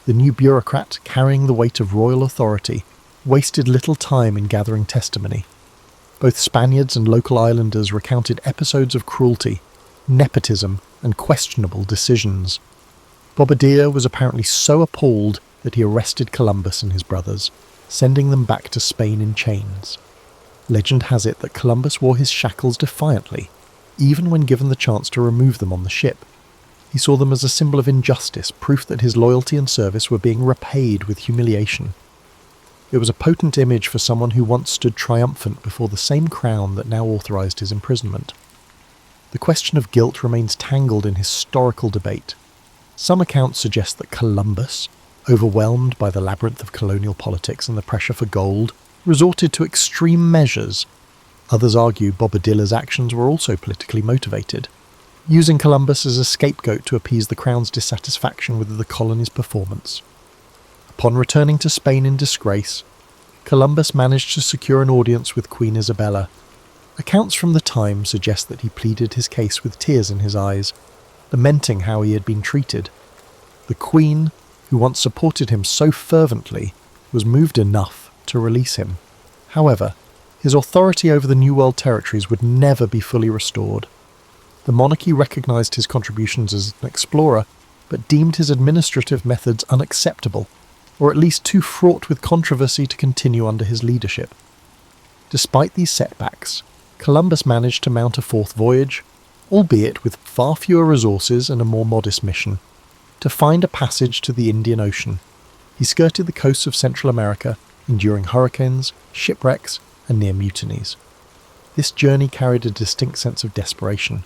The new bureaucrat, carrying the weight of royal authority, wasted little time in gathering testimony. Both Spaniards and local islanders recounted episodes of cruelty, nepotism, and questionable decisions. Bobadilla was apparently so appalled that he arrested Columbus and his brothers, sending them back to Spain in chains. Legend has it that Columbus wore his shackles defiantly, even when given the chance to remove them on the ship. He saw them as a symbol of injustice, proof that his loyalty and service were being repaid with humiliation. It was a potent image for someone who once stood triumphant before the same crown that now authorised his imprisonment. The question of guilt remains tangled in historical debate. Some accounts suggest that Columbus, overwhelmed by the labyrinth of colonial politics and the pressure for gold, resorted to extreme measures. Others argue Bobadilla's actions were also politically motivated, using Columbus as a scapegoat to appease the crown's dissatisfaction with the colony's performance. Upon returning to Spain in disgrace, Columbus managed to secure an audience with Queen Isabella. Accounts from the time suggest that he pleaded his case with tears in his eyes, lamenting how he had been treated. The Queen, who once supported him so fervently, was moved enough to release him. However, his authority over the New World territories would never be fully restored. The monarchy recognised his contributions as an explorer, but deemed his administrative methods unacceptable, or at least too fraught with controversy to continue under his leadership. Despite these setbacks, Columbus managed to mount a fourth voyage, albeit with far fewer resources and a more modest mission, to find a passage to the Indian Ocean. He skirted the coasts of Central America, enduring hurricanes, shipwrecks, and near mutinies. This journey carried a distinct sense of desperation.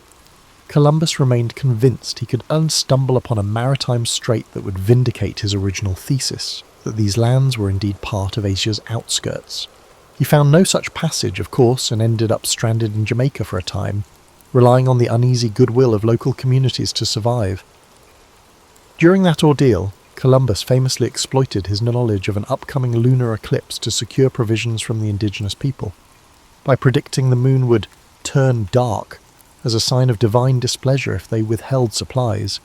Columbus remained convinced he could unstumble upon a maritime strait that would vindicate his original thesis, that these lands were indeed part of Asia's outskirts. He found no such passage, of course, and ended up stranded in Jamaica for a time, relying on the uneasy goodwill of local communities to survive. During that ordeal, Columbus famously exploited his knowledge of an upcoming lunar eclipse to secure provisions from the indigenous people. By predicting the moon would turn dark as a sign of divine displeasure if they withheld supplies,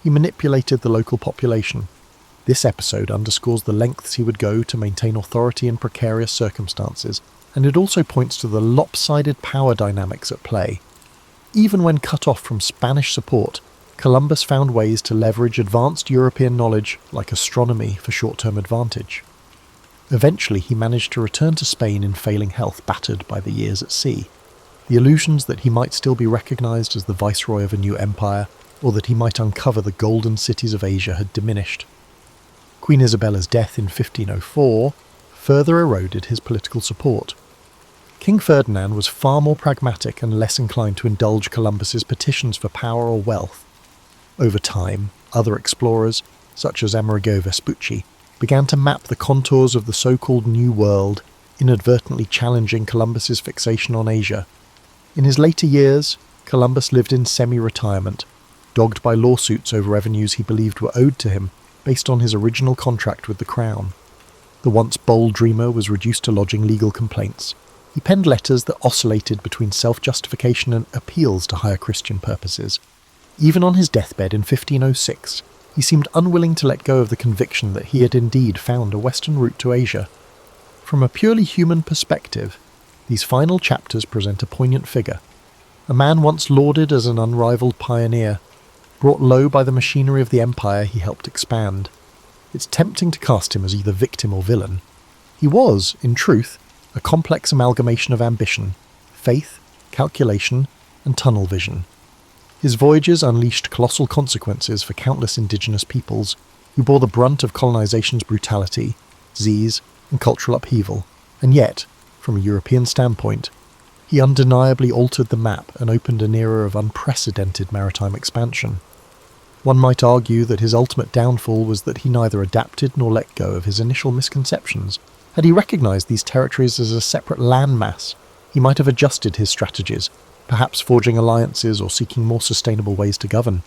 he manipulated the local population. This episode underscores the lengths he would go to maintain authority in precarious circumstances, and it also points to the lopsided power dynamics at play. Even when cut off from Spanish support, Columbus found ways to leverage advanced European knowledge, like astronomy, for short-term advantage. Eventually, he managed to return to Spain in failing health, battered by the years at sea. The illusions that he might still be recognised as the viceroy of a new empire, or that he might uncover the golden cities of Asia, had diminished. Queen Isabella's death in 1504 further eroded his political support. King Ferdinand was far more pragmatic and less inclined to indulge Columbus's petitions for power or wealth. Over time, other explorers, such as Amerigo Vespucci, began to map the contours of the so-called New World, inadvertently challenging Columbus's fixation on Asia. In his later years, Columbus lived in semi-retirement, dogged by lawsuits over revenues he believed were owed to him based on his original contract with the Crown. The once bold dreamer was reduced to lodging legal complaints. He penned letters that oscillated between self-justification and appeals to higher Christian purposes. Even on his deathbed in 1506, he seemed unwilling to let go of the conviction that he had indeed found a western route to Asia. From a purely human perspective, these final chapters present a poignant figure. A man once lauded as an unrivaled pioneer, brought low by the machinery of the empire he helped expand. It's tempting to cast him as either victim or villain. He was, in truth, a complex amalgamation of ambition, faith, calculation, and tunnel vision. His voyages unleashed colossal consequences for countless indigenous peoples who bore the brunt of colonization's brutality, disease, and cultural upheaval, and yet, from a European standpoint, he undeniably altered the map and opened an era of unprecedented maritime expansion. One might argue that his ultimate downfall was that he neither adapted nor let go of his initial misconceptions. Had he recognised these territories as a separate landmass, he might have adjusted his strategies, perhaps forging alliances or seeking more sustainable ways to govern.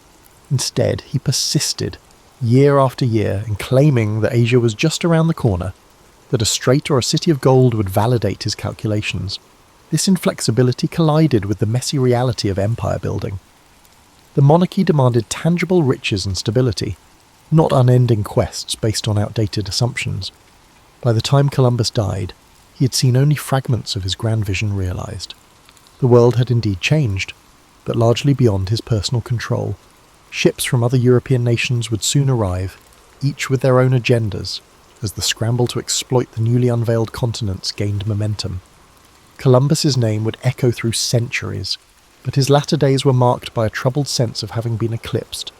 Instead, he persisted, year after year, and claiming that Asia was just around the corner, that a strait or a city of gold would validate his calculations. This inflexibility collided with the messy reality of empire building. The monarchy demanded tangible riches and stability, not unending quests based on outdated assumptions. By the time Columbus died, he had seen only fragments of his grand vision realized. The world had indeed changed, but largely beyond his personal control. Ships from other European nations would soon arrive, each with their own agendas, as the scramble to exploit the newly unveiled continents gained momentum. Columbus's name would echo through centuries, but his latter days were marked by a troubled sense of having been eclipsed.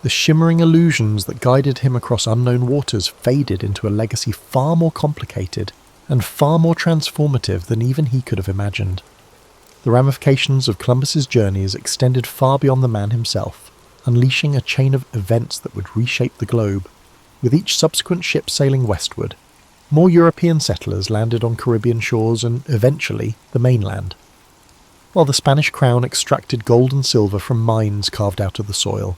The shimmering illusions that guided him across unknown waters faded into a legacy far more complicated and far more transformative than even he could have imagined. The ramifications of Columbus's journeys extended far beyond the man himself, unleashing a chain of events that would reshape the globe. With each subsequent ship sailing westward, more European settlers landed on Caribbean shores and, eventually, the mainland. While the Spanish crown extracted gold and silver from mines carved out of the soil,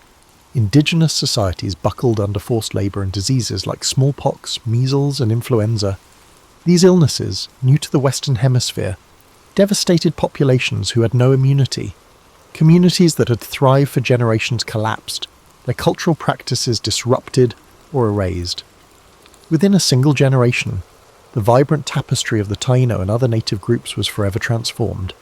indigenous societies buckled under forced labour and diseases like smallpox, measles and influenza. These illnesses, new to the Western Hemisphere, devastated populations who had no immunity. Communities that had thrived for generations collapsed, their cultural practices disrupted or erased. Within a single generation, the vibrant tapestry of the Taino and other native groups was forever transformed.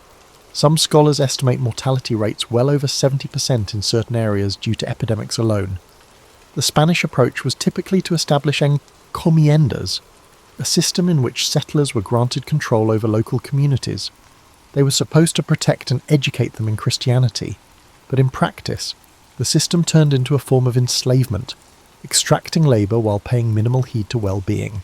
Some scholars estimate mortality rates well over 70% in certain areas due to epidemics alone. The Spanish approach was typically to establish encomiendas, a system in which settlers were granted control over local communities. They were supposed to protect and educate them in Christianity, but in practice, the system turned into a form of enslavement, extracting labour while paying minimal heed to well-being.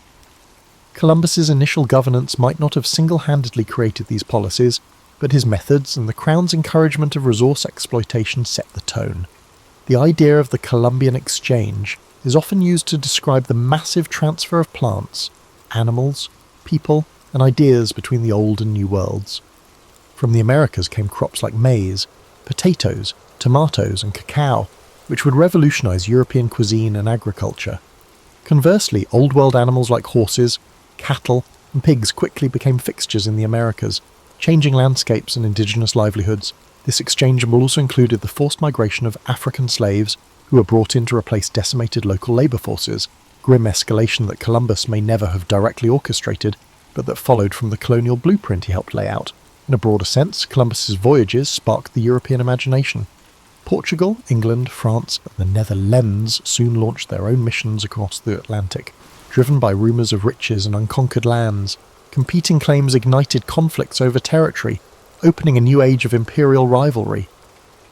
Columbus's initial governance might not have single-handedly created these policies, but his methods and the Crown's encouragement of resource exploitation set the tone. The idea of the Columbian Exchange is often used to describe the massive transfer of plants, animals, people, and ideas between the old and new worlds. From the Americas came crops like maize, potatoes, tomatoes, and cacao, which would revolutionize European cuisine and agriculture. Conversely, Old World animals like horses, cattle, and pigs quickly became fixtures in the Americas, changing landscapes and indigenous livelihoods. This exchange also included the forced migration of African slaves who were brought in to replace decimated local labour forces, grim escalation that Columbus may never have directly orchestrated, but that followed from the colonial blueprint he helped lay out. In a broader sense, Columbus's voyages sparked the European imagination. Portugal, England, France, and the Netherlands soon launched their own missions across the Atlantic, driven by rumours of riches and unconquered lands. Competing claims ignited conflicts over territory, opening a new age of imperial rivalry.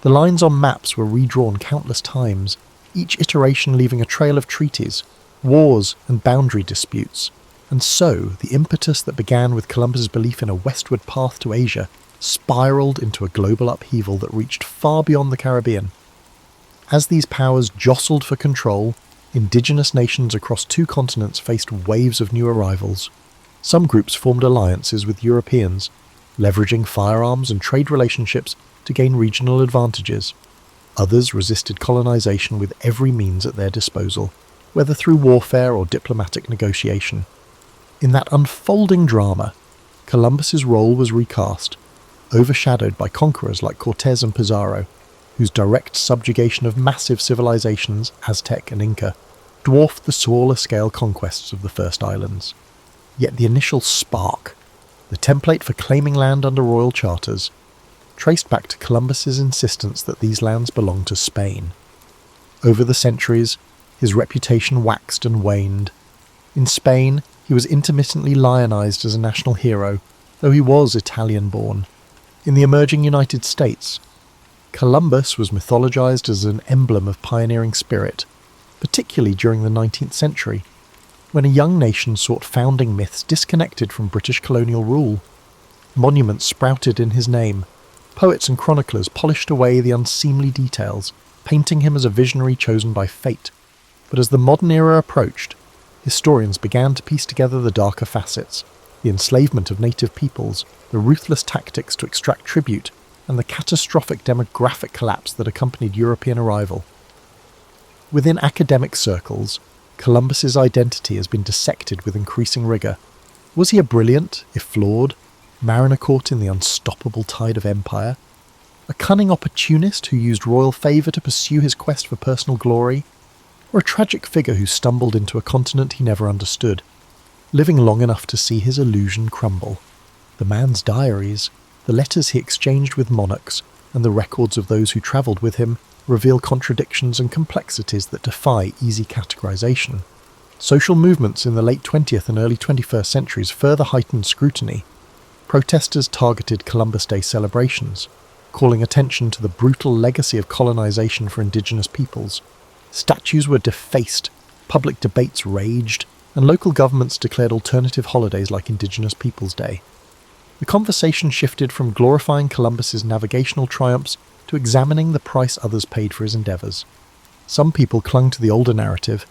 The lines on maps were redrawn countless times, each iteration leaving a trail of treaties, wars, and boundary disputes. And so, the impetus that began with Columbus's belief in a westward path to Asia spiralled into a global upheaval that reached far beyond the Caribbean. As these powers jostled for control, indigenous nations across two continents faced waves of new arrivals. Some groups formed alliances with Europeans, leveraging firearms and trade relationships to gain regional advantages. Others resisted colonization with every means at their disposal, whether through warfare or diplomatic negotiation. In that unfolding drama, Columbus's role was recast, overshadowed by conquerors like Cortés and Pizarro, whose direct subjugation of massive civilizations, Aztec and Inca, dwarfed the smaller-scale conquests of the first islands. Yet the initial spark, the template for claiming land under royal charters, traced back to Columbus's insistence that these lands belonged to Spain. Over the centuries, his reputation waxed and waned. In Spain, he was intermittently lionized as a national hero, though he was Italian-born. In the emerging United States, Columbus was mythologized as an emblem of pioneering spirit, particularly during the 19th century, when a young nation sought founding myths disconnected from British colonial rule. Monuments sprouted in his name. Poets and chroniclers polished away the unseemly details, painting him as a visionary chosen by fate. But as the modern era approached, historians began to piece together the darker facets, the enslavement of native peoples, the ruthless tactics to extract tribute, and the catastrophic demographic collapse that accompanied European arrival. Within academic circles, Columbus's identity has been dissected with increasing rigour. Was he a brilliant, if flawed, mariner caught in the unstoppable tide of empire? A cunning opportunist who used royal favour to pursue his quest for personal glory? Or a tragic figure who stumbled into a continent he never understood, living long enough to see his illusion crumble? The man's diaries, the letters he exchanged with monarchs, and the records of those who travelled with him reveal contradictions and complexities that defy easy categorization. Social movements in the late 20th and early 21st centuries further heightened scrutiny. Protesters targeted Columbus Day celebrations, calling attention to the brutal legacy of colonization for indigenous peoples. Statues were defaced, public debates raged, and local governments declared alternative holidays like Indigenous Peoples' Day. The conversation shifted from glorifying Columbus's navigational triumphs to examining the price others paid for his endeavours. Some people clung to the older narrative,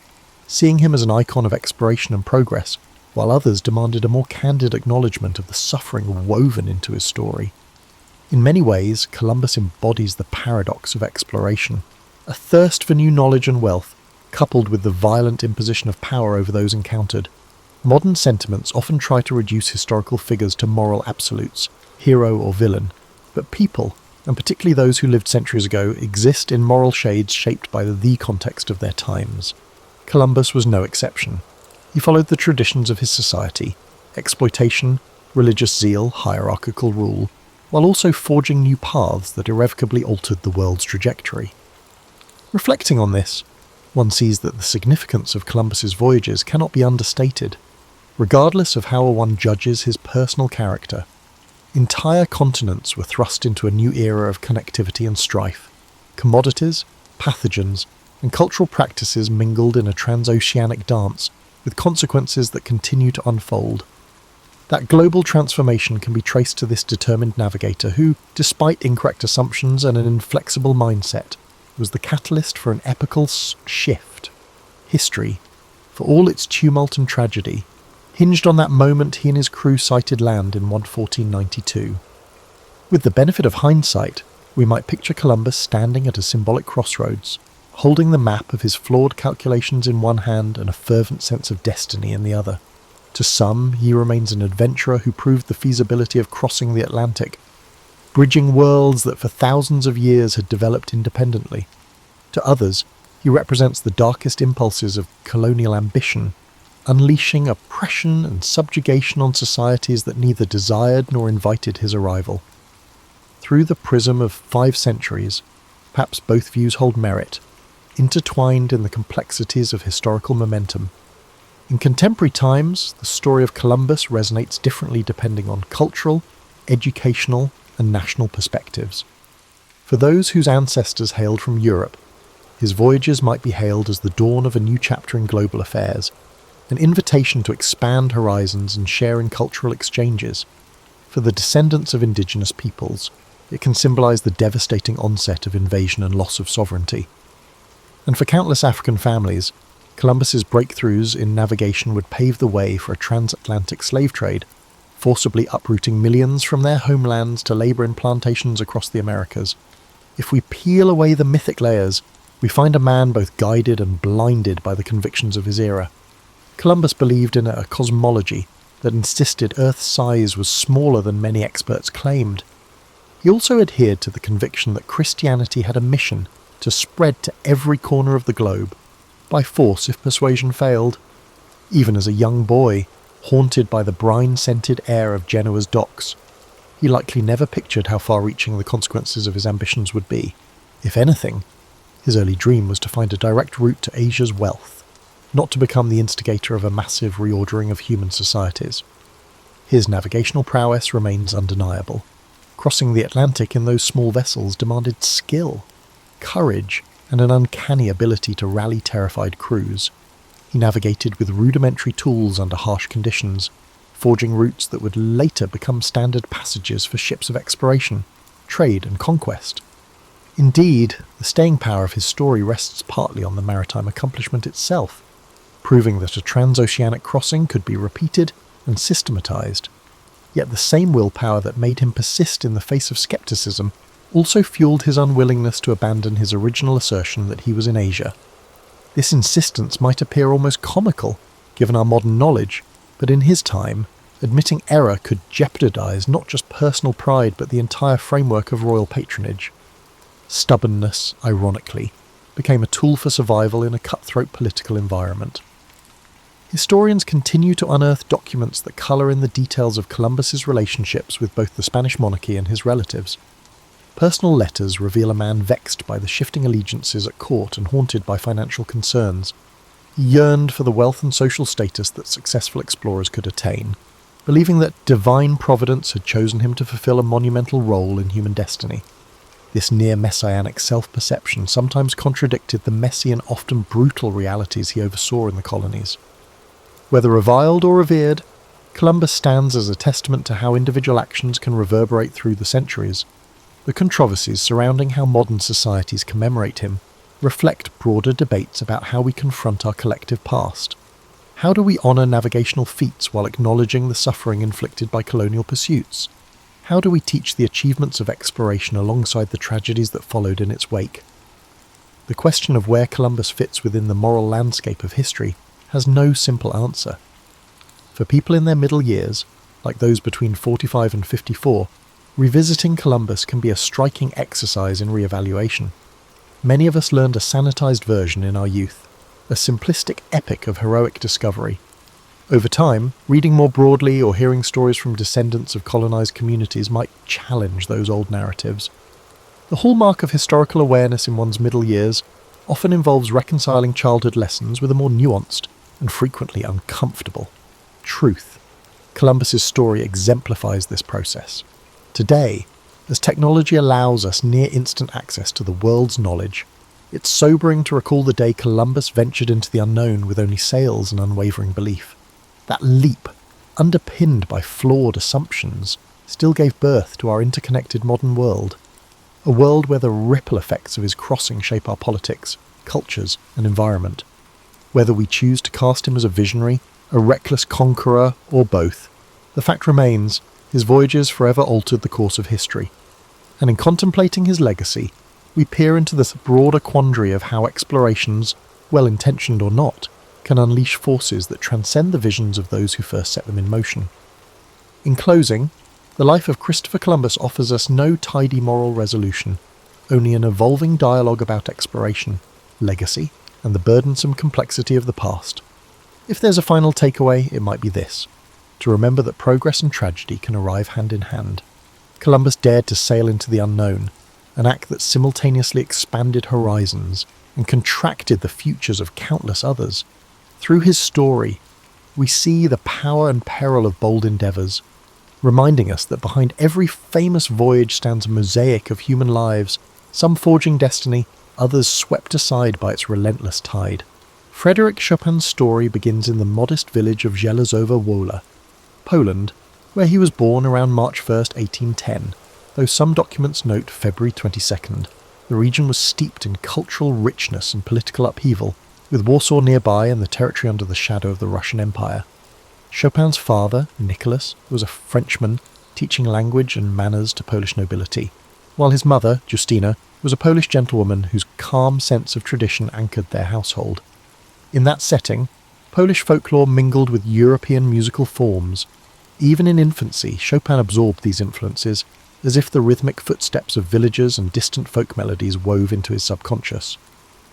seeing him as an icon of exploration and progress, while others demanded a more candid acknowledgement of the suffering woven into his story. In many ways, Columbus embodies the paradox of exploration, a thirst for new knowledge and wealth, coupled with the violent imposition of power over those encountered. Modern sentiments often try to reduce historical figures to moral absolutes, hero or villain, but people, and particularly those who lived centuries ago, exist in moral shades shaped by the context of their times. Columbus was no exception. He followed the traditions of his society, exploitation, religious zeal, hierarchical rule, while also forging new paths that irrevocably altered the world's trajectory. Reflecting on this, one sees that the significance of Columbus's voyages cannot be understated. Regardless of how one judges his personal character, entire continents were thrust into a new era of connectivity and strife. Commodities, pathogens, and cultural practices mingled in a transoceanic dance, with consequences that continue to unfold. That global transformation can be traced to this determined navigator who, despite incorrect assumptions and an inflexible mindset, was the catalyst for an epical shift. History, for all its tumult and tragedy, hinged on that moment he and his crew sighted land in 1492. With the benefit of hindsight, we might picture Columbus standing at a symbolic crossroads, holding the map of his flawed calculations in one hand and a fervent sense of destiny in the other. To some, he remains an adventurer who proved the feasibility of crossing the Atlantic, bridging worlds that for thousands of years had developed independently. To others, he represents the darkest impulses of colonial ambition, unleashing oppression and subjugation on societies that neither desired nor invited his arrival. Through the prism of 5 centuries, perhaps both views hold merit, intertwined in the complexities of historical momentum. In contemporary times, the story of Columbus resonates differently depending on cultural, educational, and national perspectives. For those whose ancestors hailed from Europe, his voyages might be hailed as the dawn of a new chapter in global affairs, an invitation to expand horizons and share in cultural exchanges. For the descendants of indigenous peoples, it can symbolize the devastating onset of invasion and loss of sovereignty. And for countless African families, Columbus's breakthroughs in navigation would pave the way for a transatlantic slave trade, forcibly uprooting millions from their homelands to labor in plantations across the Americas. If we peel away the mythic layers, we find a man both guided and blinded by the convictions of his era. Columbus believed in a cosmology that insisted Earth's size was smaller than many experts claimed. He also adhered to the conviction that Christianity had a mission to spread to every corner of the globe, by force if persuasion failed. Even as a young boy, haunted by the brine-scented air of Genoa's docks, he likely never pictured how far-reaching the consequences of his ambitions would be. If anything, his early dream was to find a direct route to Asia's wealth, not to become the instigator of a massive reordering of human societies. His navigational prowess remains undeniable. Crossing the Atlantic in those small vessels demanded skill, courage, and an uncanny ability to rally terrified crews. He navigated with rudimentary tools under harsh conditions, forging routes that would later become standard passages for ships of exploration, trade, and conquest. Indeed, the staying power of his story rests partly on the maritime accomplishment itself, proving that a transoceanic crossing could be repeated and systematized. Yet the same willpower that made him persist in the face of skepticism also fueled his unwillingness to abandon his original assertion that he was in Asia. This insistence might appear almost comical, given our modern knowledge, but in his time, admitting error could jeopardize not just personal pride but the entire framework of royal patronage. Stubbornness, ironically, became a tool for survival in a cutthroat political environment. Historians continue to unearth documents that colour in the details of Columbus's relationships with both the Spanish monarchy and his relatives. Personal letters reveal a man vexed by the shifting allegiances at court and haunted by financial concerns. He yearned for the wealth and social status that successful explorers could attain, believing that divine providence had chosen him to fulfill a monumental role in human destiny. This near-messianic self-perception sometimes contradicted the messy and often brutal realities he oversaw in the colonies. Whether reviled or revered, Columbus stands as a testament to how individual actions can reverberate through the centuries. The controversies surrounding how modern societies commemorate him reflect broader debates about how we confront our collective past. How do we honour navigational feats while acknowledging the suffering inflicted by colonial pursuits? How do we teach the achievements of exploration alongside the tragedies that followed in its wake? The question of where Columbus fits within the moral landscape of history has no simple answer. For people in their middle years, like those between 45 and 54, revisiting Columbus can be a striking exercise in re-evaluation. Many of us learned a sanitized version in our youth, a simplistic epic of heroic discovery. Over time, reading more broadly or hearing stories from descendants of colonized communities might challenge those old narratives. The hallmark of historical awareness in one's middle years often involves reconciling childhood lessons with a more nuanced and frequently uncomfortable truth. Columbus's story exemplifies this process. Today, as technology allows us near-instant access to the world's knowledge, it's sobering to recall the day Columbus ventured into the unknown with only sails and unwavering belief. That leap, underpinned by flawed assumptions, still gave birth to our interconnected modern world. A world where the ripple effects of his crossing shape our politics, cultures, and environment. Whether we choose to cast him as a visionary, a reckless conqueror, or both, the fact remains, his voyages forever altered the course of history. And in contemplating his legacy, we peer into this broader quandary of how explorations, well-intentioned or not, can unleash forces that transcend the visions of those who first set them in motion. In closing, the life of Christopher Columbus offers us no tidy moral resolution, only an evolving dialogue about exploration, legacy, and the burdensome complexity of the past. If there's a final takeaway, it might be this: to remember that progress and tragedy can arrive hand in hand. Columbus dared to sail into the unknown, an act that simultaneously expanded horizons and contracted the futures of countless others. Through his story, we see the power and peril of bold endeavours, reminding us that behind every famous voyage stands a mosaic of human lives, some forging destiny, others swept aside by its relentless tide. Frédéric Chopin's story begins in the modest village of Żelazowa Wola, Poland, where he was born around March 1st, 1810, though some documents note February 22nd. The region was steeped in cultural richness and political upheaval, with Warsaw nearby and the territory under the shadow of the Russian Empire. Chopin's father, Nicholas, was a Frenchman, teaching language and manners to Polish nobility, while his mother, Justina, was a Polish gentlewoman whose calm sense of tradition anchored their household. In that setting, Polish folklore mingled with European musical forms. Even in infancy, Chopin absorbed these influences, as if the rhythmic footsteps of villagers and distant folk melodies wove into his subconscious.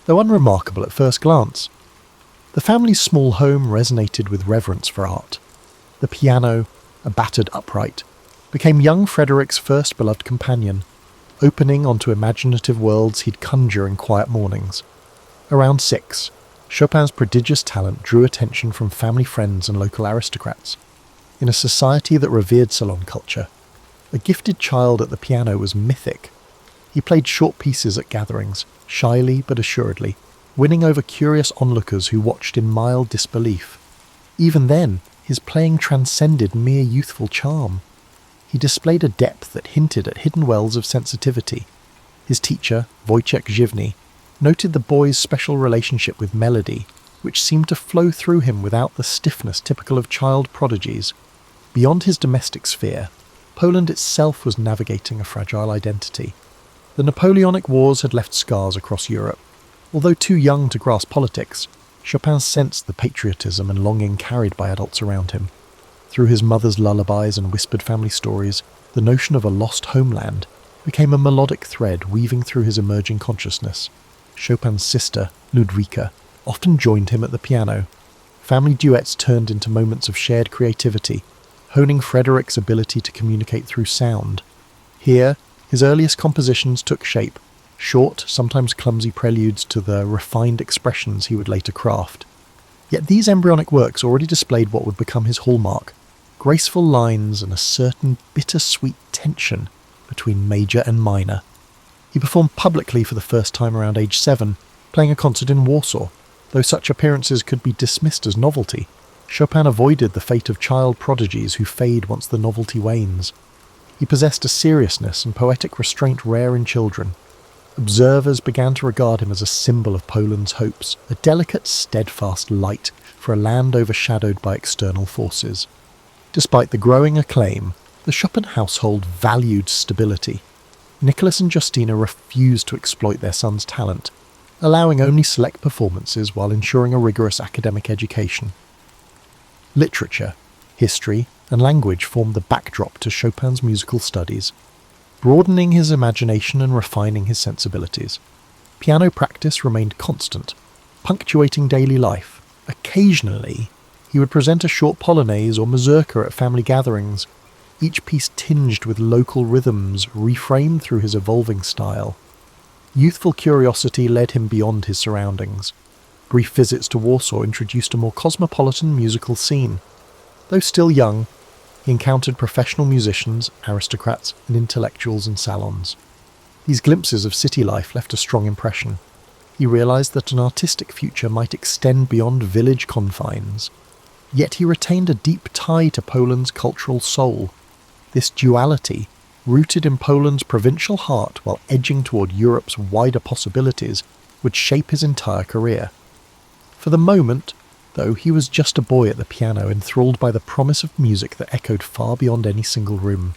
Though unremarkable at first glance, the family's small home resonated with reverence for art. The piano, a battered upright, became young Frédéric's first beloved companion, opening onto imaginative worlds he'd conjure in quiet mornings. Around 6, Chopin's prodigious talent drew attention from family friends and local aristocrats. In a society that revered salon culture, a gifted child at the piano was mythic. He played short pieces at gatherings, shyly but assuredly, winning over curious onlookers who watched in mild disbelief. Even then, his playing transcended mere youthful charm. He displayed a depth that hinted at hidden wells of sensitivity. His teacher, Wojciech Żywny, noted the boy's special relationship with melody, which seemed to flow through him without the stiffness typical of child prodigies. Beyond his domestic sphere, Poland itself was navigating a fragile identity. The Napoleonic Wars had left scars across Europe. Although too young to grasp politics, Chopin sensed the patriotism and longing carried by adults around him. Through his mother's lullabies and whispered family stories, the notion of a lost homeland became a melodic thread weaving through his emerging consciousness. Chopin's sister, Ludwika, often joined him at the piano. Family duets turned into moments of shared creativity, honing Frédéric's ability to communicate through sound. Here, his earliest compositions took shape, short, sometimes clumsy preludes to the refined expressions he would later craft. Yet these embryonic works already displayed what would become his hallmark: graceful lines and a certain bittersweet tension between major and minor. He performed publicly for the first time around age 7, playing a concert in Warsaw. Though such appearances could be dismissed as novelty, Chopin avoided the fate of child prodigies who fade once the novelty wanes. He possessed a seriousness and poetic restraint rare in children. Observers began to regard him as a symbol of Poland's hopes, a delicate, steadfast light for a land overshadowed by external forces. Despite the growing acclaim, the Chopin household valued stability. Nicholas and Justina refused to exploit their son's talent, allowing only select performances while ensuring a rigorous academic education. Literature, history, and language formed the backdrop to Chopin's musical studies, broadening his imagination and refining his sensibilities. Piano practice remained constant, punctuating daily life. Occasionally, he would present a short polonaise or mazurka at family gatherings, each piece tinged with local rhythms reframed through his evolving style. Youthful curiosity led him beyond his surroundings. Brief visits to Warsaw introduced a more cosmopolitan musical scene. Though still young, he encountered professional musicians, aristocrats, and intellectuals in salons. These glimpses of city life left a strong impression. He realized that an artistic future might extend beyond village confines. Yet he retained a deep tie to Poland's cultural soul. This duality, rooted in Poland's provincial heart while edging toward Europe's wider possibilities, would shape his entire career. For the moment, though, he was just a boy at the piano, enthralled by the promise of music that echoed far beyond any single room.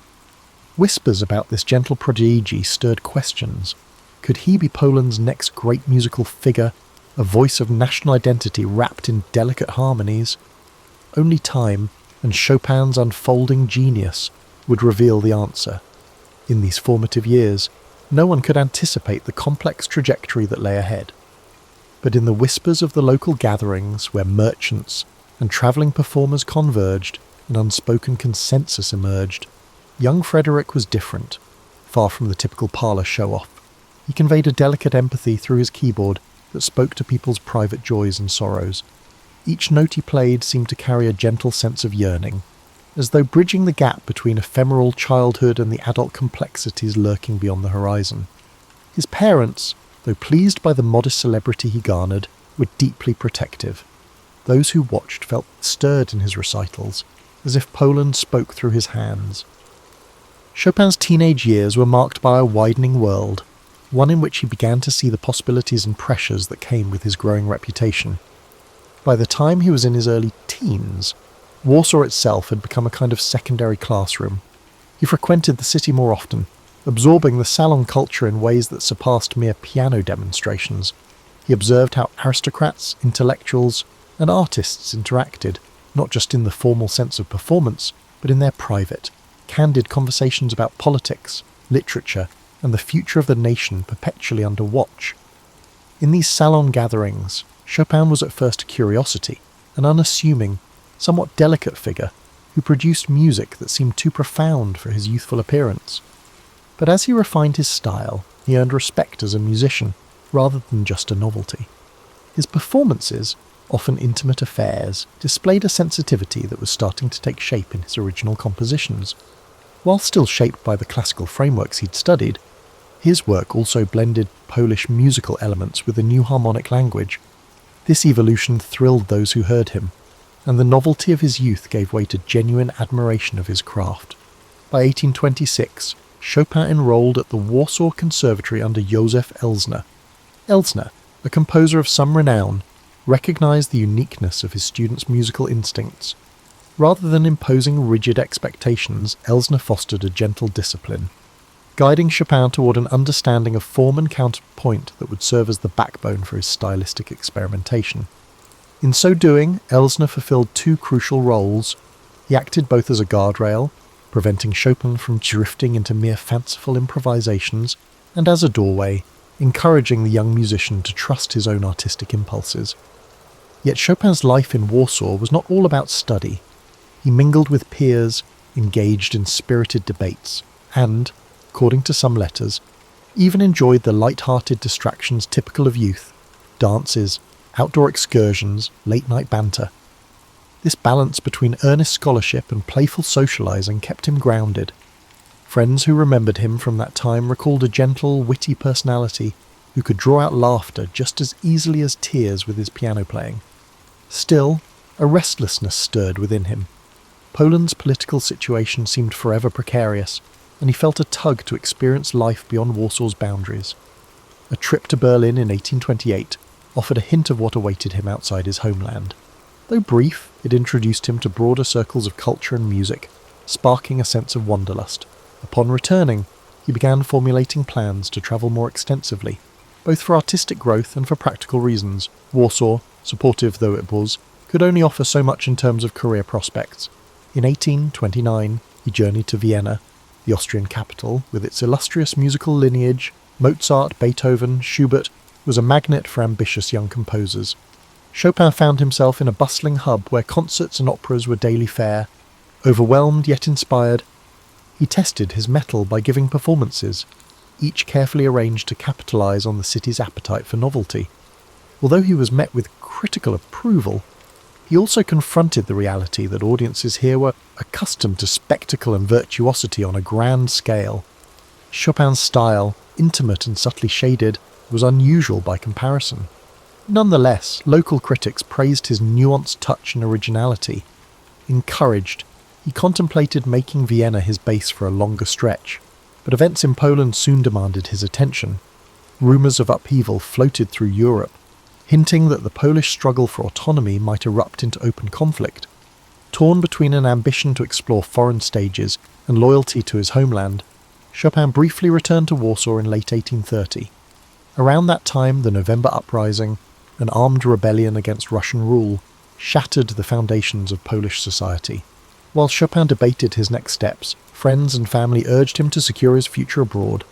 Whispers about this gentle prodigy stirred questions. Could he be Poland's next great musical figure, a voice of national identity wrapped in delicate harmonies? Only time and Chopin's unfolding genius would reveal the answer. In these formative years, no one could anticipate the complex trajectory that lay ahead. But in the whispers of the local gatherings where merchants and travelling performers converged, an unspoken consensus emerged. Young Frédéric was different, far from the typical parlour show-off. He conveyed a delicate empathy through his keyboard that spoke to people's private joys and sorrows. Each note he played seemed to carry a gentle sense of yearning, as though bridging the gap between ephemeral childhood and the adult complexities lurking beyond the horizon. His parents, though pleased by the modest celebrity he garnered, were deeply protective. Those who watched felt stirred in his recitals, as if Poland spoke through his hands. Chopin's teenage years were marked by a widening world, one in which he began to see the possibilities and pressures that came with his growing reputation. By the time he was in his early teens, Warsaw itself had become a kind of secondary classroom. He frequented the city more often, absorbing the salon culture in ways that surpassed mere piano demonstrations. He observed how aristocrats, intellectuals, and artists interacted, not just in the formal sense of performance, but in their private, candid conversations about politics, literature, and the future of the nation perpetually under watch. In these salon gatherings, Chopin was at first a curiosity, an unassuming, somewhat delicate figure who produced music that seemed too profound for his youthful appearance. But as he refined his style, he earned respect as a musician, rather than just a novelty. His performances, often intimate affairs, displayed a sensitivity that was starting to take shape in his original compositions. While still shaped by the classical frameworks he'd studied, his work also blended Polish musical elements with a new harmonic language. This evolution thrilled those who heard him, and the novelty of his youth gave way to genuine admiration of his craft. By 1826, Chopin enrolled at the Warsaw Conservatory under Józef Elsner. Elsner, a composer of some renown, recognized the uniqueness of his students' musical instincts. Rather than imposing rigid expectations, Elsner fostered a gentle discipline. guiding Chopin toward an understanding of form and counterpoint that would serve as the backbone for his stylistic experimentation. In so doing, Elsner fulfilled two crucial roles. He acted both as a guardrail, preventing Chopin from drifting into mere fanciful improvisations, and as a doorway, encouraging the young musician to trust his own artistic impulses. Yet Chopin's life in Warsaw was not all about study. He mingled with peers, engaged in spirited debates, and, according to some letters, even enjoyed the light-hearted distractions typical of youth: dances, outdoor excursions, late-night banter. This balance between earnest scholarship and playful socializing kept him grounded. Friends who remembered him from that time recalled a gentle, witty personality who could draw out laughter just as easily as tears with his piano playing. Still, a restlessness stirred within him. Poland's political situation seemed forever precarious, and he felt a tug to experience life beyond Warsaw's boundaries. A trip to Berlin in 1828 offered a hint of what awaited him outside his homeland. Though brief, it introduced him to broader circles of culture and music, sparking a sense of wanderlust. Upon returning, he began formulating plans to travel more extensively, both for artistic growth and for practical reasons. Warsaw, supportive though it was, could only offer so much in terms of career prospects. In 1829, he journeyed to Vienna, the Austrian capital, with its illustrious musical lineage. Mozart, Beethoven, Schubert was a magnet for ambitious young composers. Chopin found himself in a bustling hub where concerts and operas were daily fare. Overwhelmed yet inspired, he tested his mettle by giving performances, each carefully arranged to capitalize on the city's appetite for novelty. Although he was met with critical approval, he also confronted the reality that audiences here were accustomed to spectacle and virtuosity on a grand scale. Chopin's style, intimate and subtly shaded, was unusual by comparison. Nonetheless, local critics praised his nuanced touch and originality. Encouraged, he contemplated making Vienna his base for a longer stretch, but events in Poland soon demanded his attention. Rumours of upheaval floated through Europe, hinting that the Polish struggle for autonomy might erupt into open conflict. Torn between an ambition to explore foreign stages and loyalty to his homeland, Chopin briefly returned to Warsaw in late 1830. Around that time, the November Uprising, an armed rebellion against Russian rule, shattered the foundations of Polish society. While Chopin debated his next steps, friends and family urged him to secure his future abroad,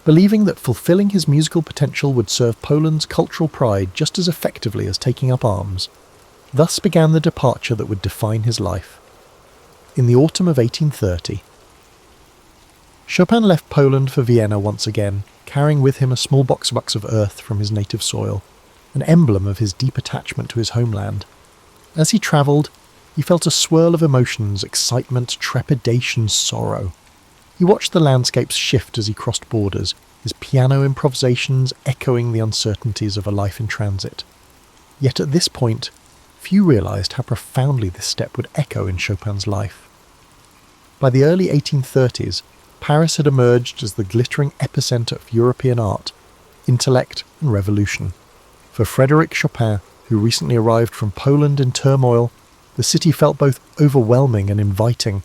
believing that fulfilling his musical potential would serve Poland's cultural pride just as effectively as taking up arms. Thus began the departure that would define his life. In the autumn of 1830, Chopin left Poland for Vienna once again, carrying with him a small box of earth from his native soil, an emblem of his deep attachment to his homeland. As he travelled, he felt a swirl of emotions: excitement, trepidation, sorrow. He watched the landscapes shift as he crossed borders, his piano improvisations echoing the uncertainties of a life in transit. Yet at this point, few realised how profoundly this step would echo in Chopin's life. By the early 1830s, Paris had emerged as the glittering epicentre of European art, intellect and revolution. For Frédéric Chopin, who recently arrived from Poland in turmoil, the city felt both overwhelming and inviting.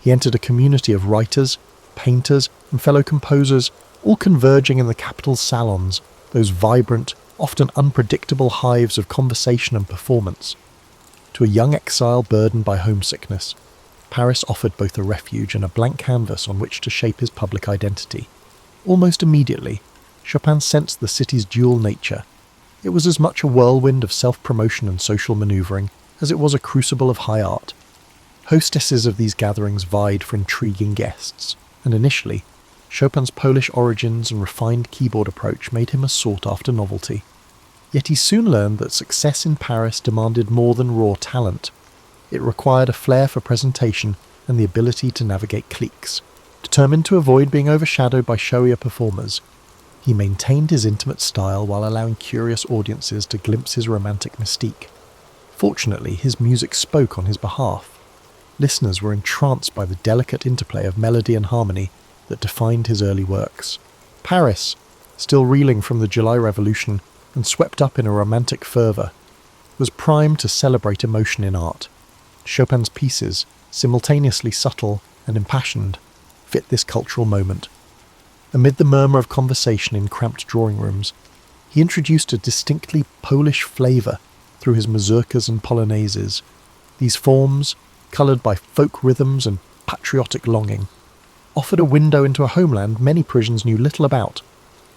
He entered a community of writers, painters, and fellow composers, all converging in the capital's salons, those vibrant, often unpredictable hives of conversation and performance. To a young exile burdened by homesickness, Paris offered both a refuge and a blank canvas on which to shape his public identity. Almost immediately, Chopin sensed the city's dual nature. It was as much a whirlwind of self-promotion and social manoeuvring as it was a crucible of high art. Hostesses of these gatherings vied for intriguing guests, and initially, Chopin's Polish origins and refined keyboard approach made him a sought-after novelty. Yet he soon learned that success in Paris demanded more than raw talent. It required a flair for presentation and the ability to navigate cliques. Determined to avoid being overshadowed by showier performers, he maintained his intimate style while allowing curious audiences to glimpse his romantic mystique. Fortunately, his music spoke on his behalf. Listeners were entranced by the delicate interplay of melody and harmony that defined his early works. Paris, still reeling from the July Revolution and swept up in a romantic fervour, was primed to celebrate emotion in art. Chopin's pieces, simultaneously subtle and impassioned, fit this cultural moment. Amid the murmur of conversation in cramped drawing rooms, he introduced a distinctly Polish flavour through his mazurkas and polonaises. These forms, coloured by folk rhythms and patriotic longing, offered a window into a homeland many Parisians knew little about.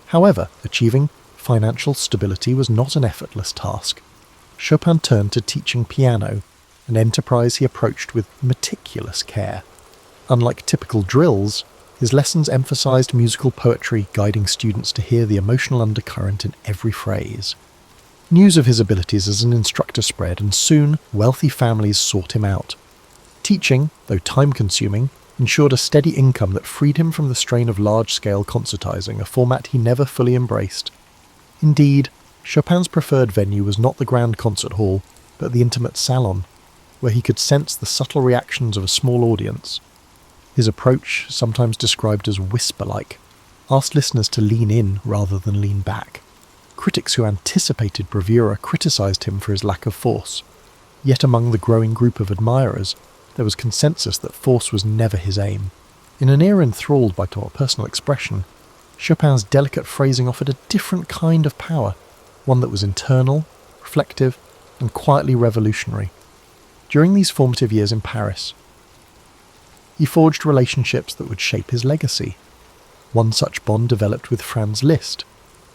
However, achieving financial stability was not an effortless task. Chopin turned to teaching piano, an enterprise he approached with meticulous care. Unlike typical drills, his lessons emphasized musical poetry, guiding students to hear the emotional undercurrent in every phrase. News of his abilities as an instructor spread, and soon wealthy families sought him out. Teaching, though time-consuming, ensured a steady income that freed him from the strain of large-scale concertizing, a format he never fully embraced. Indeed, Chopin's preferred venue was not the grand concert hall, but the intimate salon, where he could sense the subtle reactions of a small audience. His approach, sometimes described as whisper-like, asked listeners to lean in rather than lean back. Critics who anticipated bravura criticized him for his lack of force. Yet among the growing group of admirers, there was consensus that force was never his aim. In an era enthralled by personal expression, Chopin's delicate phrasing offered a different kind of power, one that was internal, reflective, and quietly revolutionary. During these formative years in Paris, he forged relationships that would shape his legacy. One such bond developed with Franz Liszt,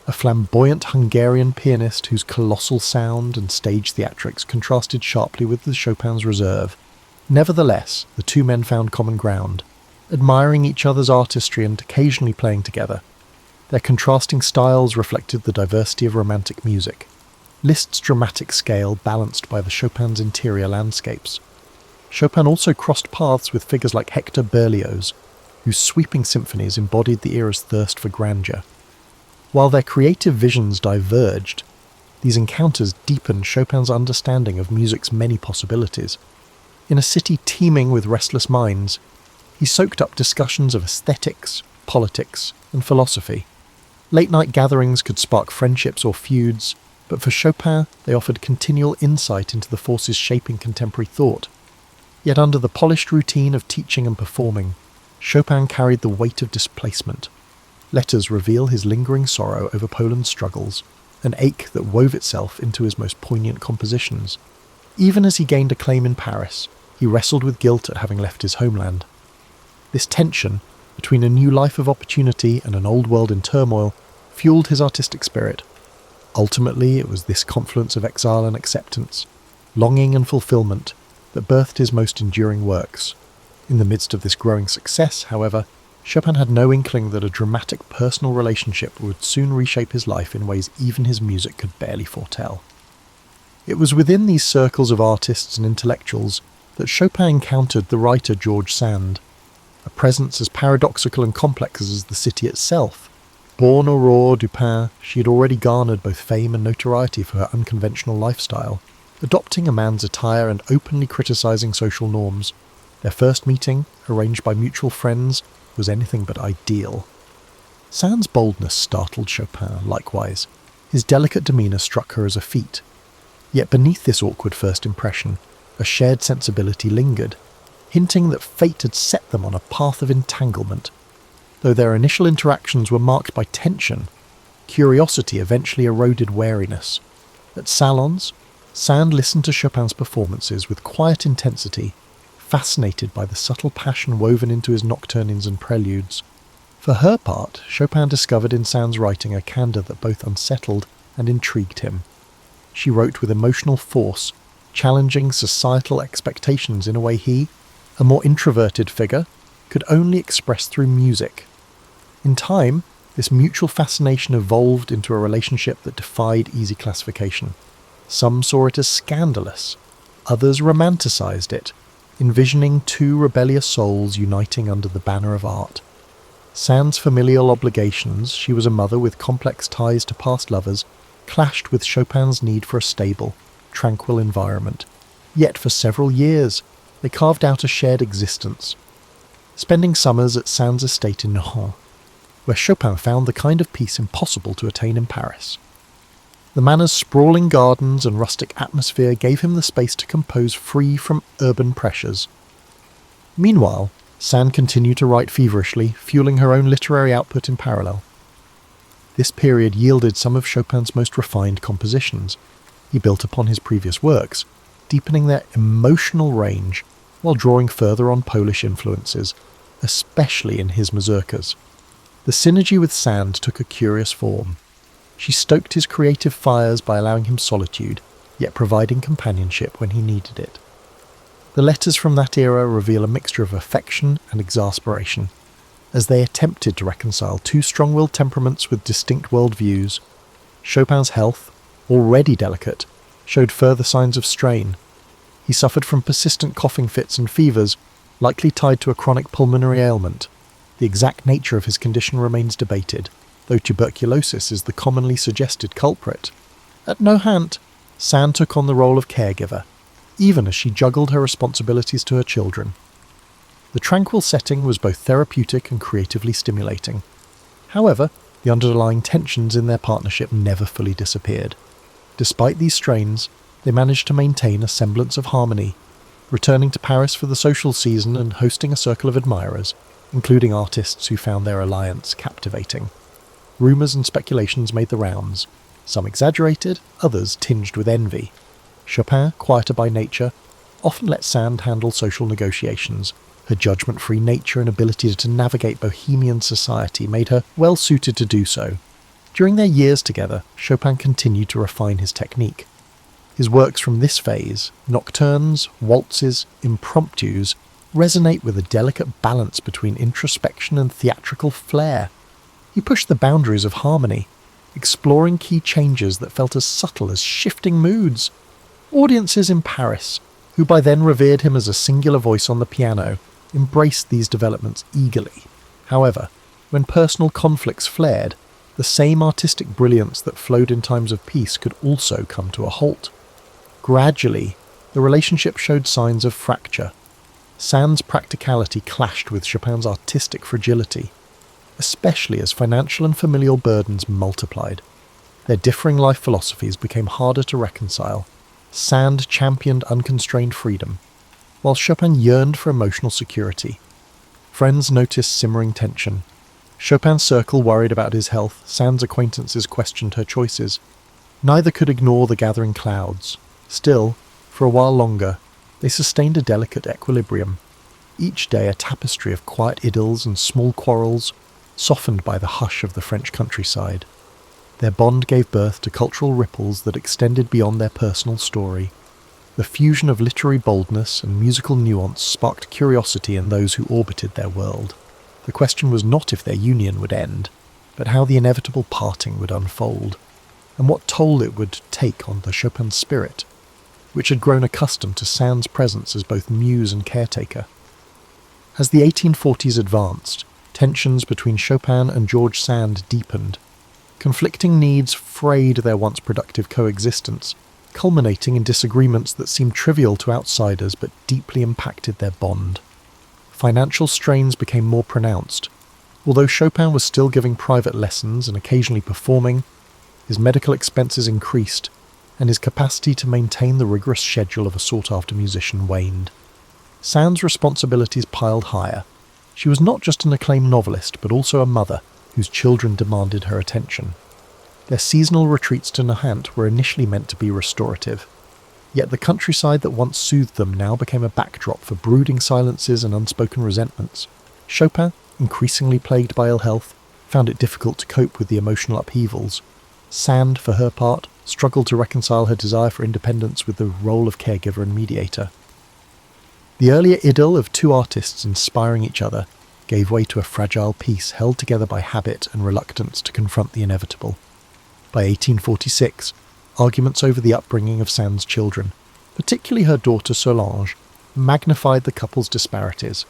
a flamboyant Hungarian pianist whose colossal sound and stage theatrics contrasted sharply with the Chopin's reserve. Nevertheless, the two men found common ground, admiring each other's artistry and occasionally playing together. Their contrasting styles reflected the diversity of Romantic music, Liszt's dramatic scale balanced by the Chopin's interior landscapes. Chopin also crossed paths with figures like Hector Berlioz, whose sweeping symphonies embodied the era's thirst for grandeur. While their creative visions diverged, these encounters deepened Chopin's understanding of music's many possibilities. In a city teeming with restless minds, he soaked up discussions of aesthetics, politics, and philosophy. Late-night gatherings could spark friendships or feuds, but for Chopin they offered continual insight into the forces shaping contemporary thought. Yet under the polished routine of teaching and performing, Chopin carried the weight of displacement. Letters reveal his lingering sorrow over Poland's struggles, an ache that wove itself into his most poignant compositions. Even as he gained acclaim in Paris, he wrestled with guilt at having left his homeland. This tension between a new life of opportunity and an old world in turmoil fueled his artistic spirit. Ultimately, it was this confluence of exile and acceptance, longing and fulfillment, that birthed his most enduring works. In the midst of this growing success, however, Chopin had no inkling that a dramatic personal relationship would soon reshape his life in ways even his music could barely foretell. It was within these circles of artists and intellectuals that Chopin encountered the writer George Sand, a presence as paradoxical and complex as the city itself. Born Aurore Dupin, she had already garnered both fame and notoriety for her unconventional lifestyle, adopting a man's attire and openly criticizing social norms. Their first meeting, arranged by mutual friends, was anything but ideal. Sand's boldness startled Chopin, likewise. His delicate demeanour struck her as a feat. Yet beneath this awkward first impression, a shared sensibility lingered, hinting that fate had set them on a path of entanglement. Though their initial interactions were marked by tension, curiosity eventually eroded wariness. At salons, Sand listened to Chopin's performances with quiet intensity, fascinated by the subtle passion woven into his nocturnes and preludes. For her part, Chopin discovered in Sand's writing a candour that both unsettled and intrigued him. She wrote with emotional force, challenging societal expectations in a way he, a more introverted figure, could only express through music. In time, this mutual fascination evolved into a relationship that defied easy classification. Some saw it as scandalous, others romanticized it, envisioning two rebellious souls uniting under the banner of art. Sand's familial obligations, she was a mother with complex ties to past lovers, clashed with Chopin's need for a stable, tranquil environment. Yet for several years, they carved out a shared existence, spending summers at Sand's estate in Nohant, where Chopin found the kind of peace impossible to attain in Paris. The manor's sprawling gardens and rustic atmosphere gave him the space to compose free from urban pressures. Meanwhile, Sand continued to write feverishly, fueling her own literary output in parallel. This period yielded some of Chopin's most refined compositions. He built upon his previous works, deepening their emotional range while drawing further on Polish influences, especially in his mazurkas. The synergy with Sand took a curious form. She stoked his creative fires by allowing him solitude, yet providing companionship when he needed it. The letters from that era reveal a mixture of affection and exasperation, as they attempted to reconcile two strong-willed temperaments with distinct worldviews. Chopin's health, already delicate, showed further signs of strain. He suffered from persistent coughing fits and fevers, likely tied to a chronic pulmonary ailment. The exact nature of his condition remains debated, though tuberculosis is the commonly suggested culprit. At no hint, Sand took on the role of caregiver, even as she juggled her responsibilities to her children. The tranquil setting was both therapeutic and creatively stimulating. However, the underlying tensions in their partnership never fully disappeared. Despite these strains, they managed to maintain a semblance of harmony, returning to Paris for the social season and hosting a circle of admirers, including artists who found their alliance captivating. Rumours and speculations made the rounds, some exaggerated, others tinged with envy. Chopin, quieter by nature, often let Sand handle social negotiations. Her judgment-free nature and ability to navigate bohemian society made her well suited to do so. During their years together, Chopin continued to refine his technique. His works from this phase, nocturnes, waltzes, impromptus, resonate with a delicate balance between introspection and theatrical flair. He pushed the boundaries of harmony, exploring key changes that felt as subtle as shifting moods. Audiences in Paris, who by then revered him as a singular voice on the piano, embraced these developments eagerly. However, when personal conflicts flared, the same artistic brilliance that flowed in times of peace could also come to a halt. Gradually, the relationship showed signs of fracture. Sand's practicality clashed with Chopin's artistic fragility, especially as financial and familial burdens multiplied. Their differing life philosophies became harder to reconcile. Sand championed unconstrained freedom, while Chopin yearned for emotional security. Friends noticed simmering tension. Chopin's circle worried about his health, Sand's acquaintances questioned her choices. Neither could ignore the gathering clouds. Still, for a while longer, they sustained a delicate equilibrium, each day a tapestry of quiet idylls and small quarrels, softened by the hush of the French countryside. Their bond gave birth to cultural ripples that extended beyond their personal story. The fusion of literary boldness and musical nuance sparked curiosity in those who orbited their world. The question was not if their union would end, but how the inevitable parting would unfold, and what toll it would take on the Chopin spirit, which had grown accustomed to Sand's presence as both muse and caretaker. As the 1840s advanced, tensions between Chopin and George Sand deepened. Conflicting needs frayed their once productive coexistence, culminating in disagreements that seemed trivial to outsiders but deeply impacted their bond. Financial strains became more pronounced. Although Chopin was still giving private lessons and occasionally performing, his medical expenses increased, and his capacity to maintain the rigorous schedule of a sought-after musician waned. Sand's responsibilities piled higher. She was not just an acclaimed novelist, but also a mother, whose children demanded her attention. Their seasonal retreats to Nahant were initially meant to be restorative, yet the countryside that once soothed them now became a backdrop for brooding silences and unspoken resentments. Chopin, increasingly plagued by ill health, found it difficult to cope with the emotional upheavals. Sand, for her part, struggled to reconcile her desire for independence with the role of caregiver and mediator. The earlier idyll of two artists inspiring each other gave way to a fragile piece held together by habit and reluctance to confront the inevitable. By 1846, arguments over the upbringing of Sand's children, particularly her daughter Solange, magnified the couple's disparities.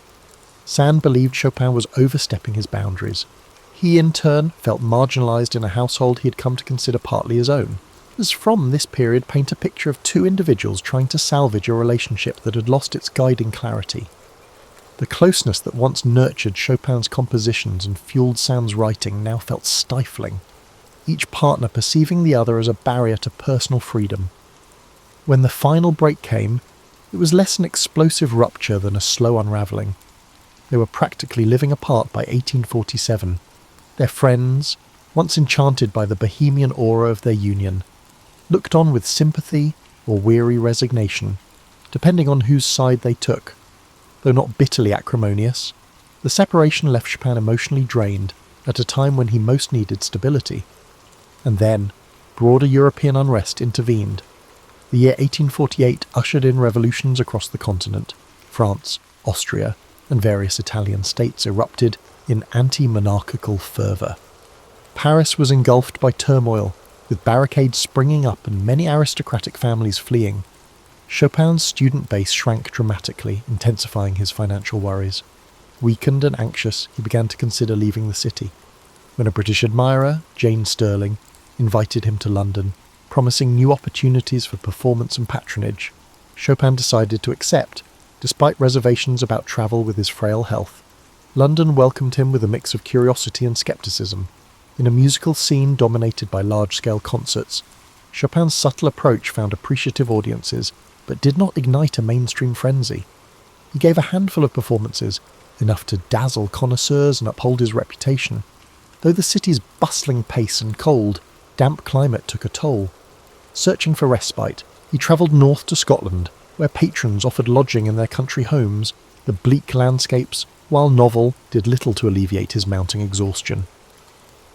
Sand believed Chopin was overstepping his boundaries. He, in turn, felt marginalised in a household he had come to consider partly his own. As from this period paint a picture of two individuals trying to salvage a relationship that had lost its guiding clarity. The closeness that once nurtured Chopin's compositions and fueled Sand's writing now felt stifling, each partner perceiving the other as a barrier to personal freedom. When the final break came, it was less an explosive rupture than a slow unravelling. They were practically living apart by 1847. Their friends, once enchanted by the bohemian aura of their union, looked on with sympathy or weary resignation, depending on whose side they took. Though not bitterly acrimonious, the separation left Chopin emotionally drained at a time when he most needed stability. And then, broader European unrest intervened. The year 1848 ushered in revolutions across the continent. France, Austria, and various Italian states erupted in anti-monarchical fervour. Paris was engulfed by turmoil, with barricades springing up and many aristocratic families fleeing. Chopin's student base shrank dramatically, intensifying his financial worries. Weakened and anxious, he began to consider leaving the city, when a British admirer, Jane Stirling, invited him to London, promising new opportunities for performance and patronage. Chopin decided to accept, despite reservations about travel with his frail health. London welcomed him with a mix of curiosity and scepticism. In a musical scene dominated by large-scale concerts, Chopin's subtle approach found appreciative audiences, but did not ignite a mainstream frenzy. He gave a handful of performances, enough to dazzle connoisseurs and uphold his reputation. Though the city's bustling pace and cold, damp climate took a toll. Searching for respite, he travelled north to Scotland, where patrons offered lodging in their country homes. The bleak landscapes, while novel, did little to alleviate his mounting exhaustion.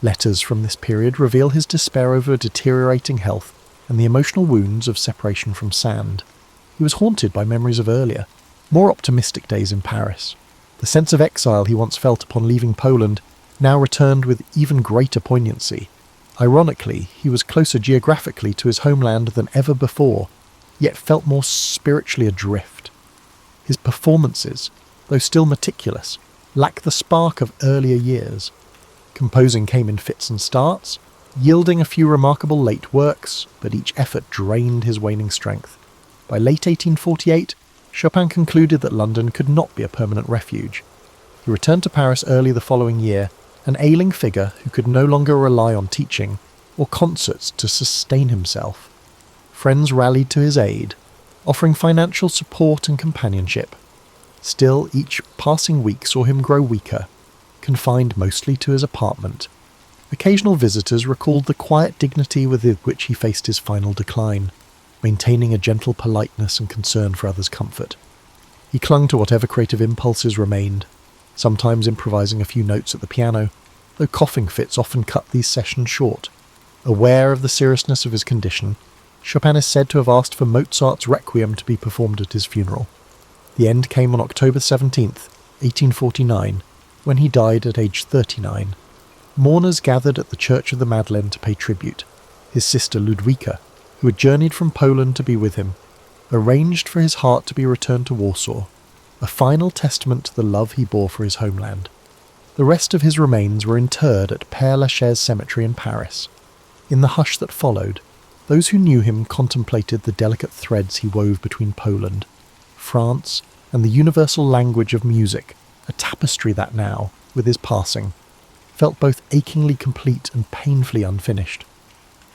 Letters from this period reveal his despair over deteriorating health and the emotional wounds of separation from Sand. He was haunted by memories of earlier, more optimistic days in Paris. The sense of exile he once felt upon leaving Poland now returned with even greater poignancy. Ironically, he was closer geographically to his homeland than ever before, yet felt more spiritually adrift. His performances, though still meticulous, lack the spark of earlier years. Composing came in fits and starts, yielding a few remarkable late works, but each effort drained his waning strength. By late 1848, Chopin concluded that London could not be a permanent refuge. He returned to Paris early the following year, an ailing figure who could no longer rely on teaching or concerts to sustain himself. Friends rallied to his aid, offering financial support and companionship. Still, each passing week saw him grow weaker, confined mostly to his apartment. Occasional visitors recalled the quiet dignity with which he faced his final decline, maintaining a gentle politeness and concern for others' comfort. He clung to whatever creative impulses remained, sometimes improvising a few notes at the piano, though coughing fits often cut these sessions short. Aware of the seriousness of his condition, Chopin is said to have asked for Mozart's Requiem to be performed at his funeral. The end came on October 17th, 1849, when he died at age 39. Mourners gathered at the Church of the Madeleine to pay tribute. His sister Ludwika, who had journeyed from Poland to be with him, arranged for his heart to be returned to Warsaw, a final testament to the love he bore for his homeland. The rest of his remains were interred at Père-Lachaise Cemetery in Paris. In the hush that followed, those who knew him contemplated the delicate threads he wove between Poland, France, and the universal language of music, a tapestry that now, with his passing, felt both achingly complete and painfully unfinished.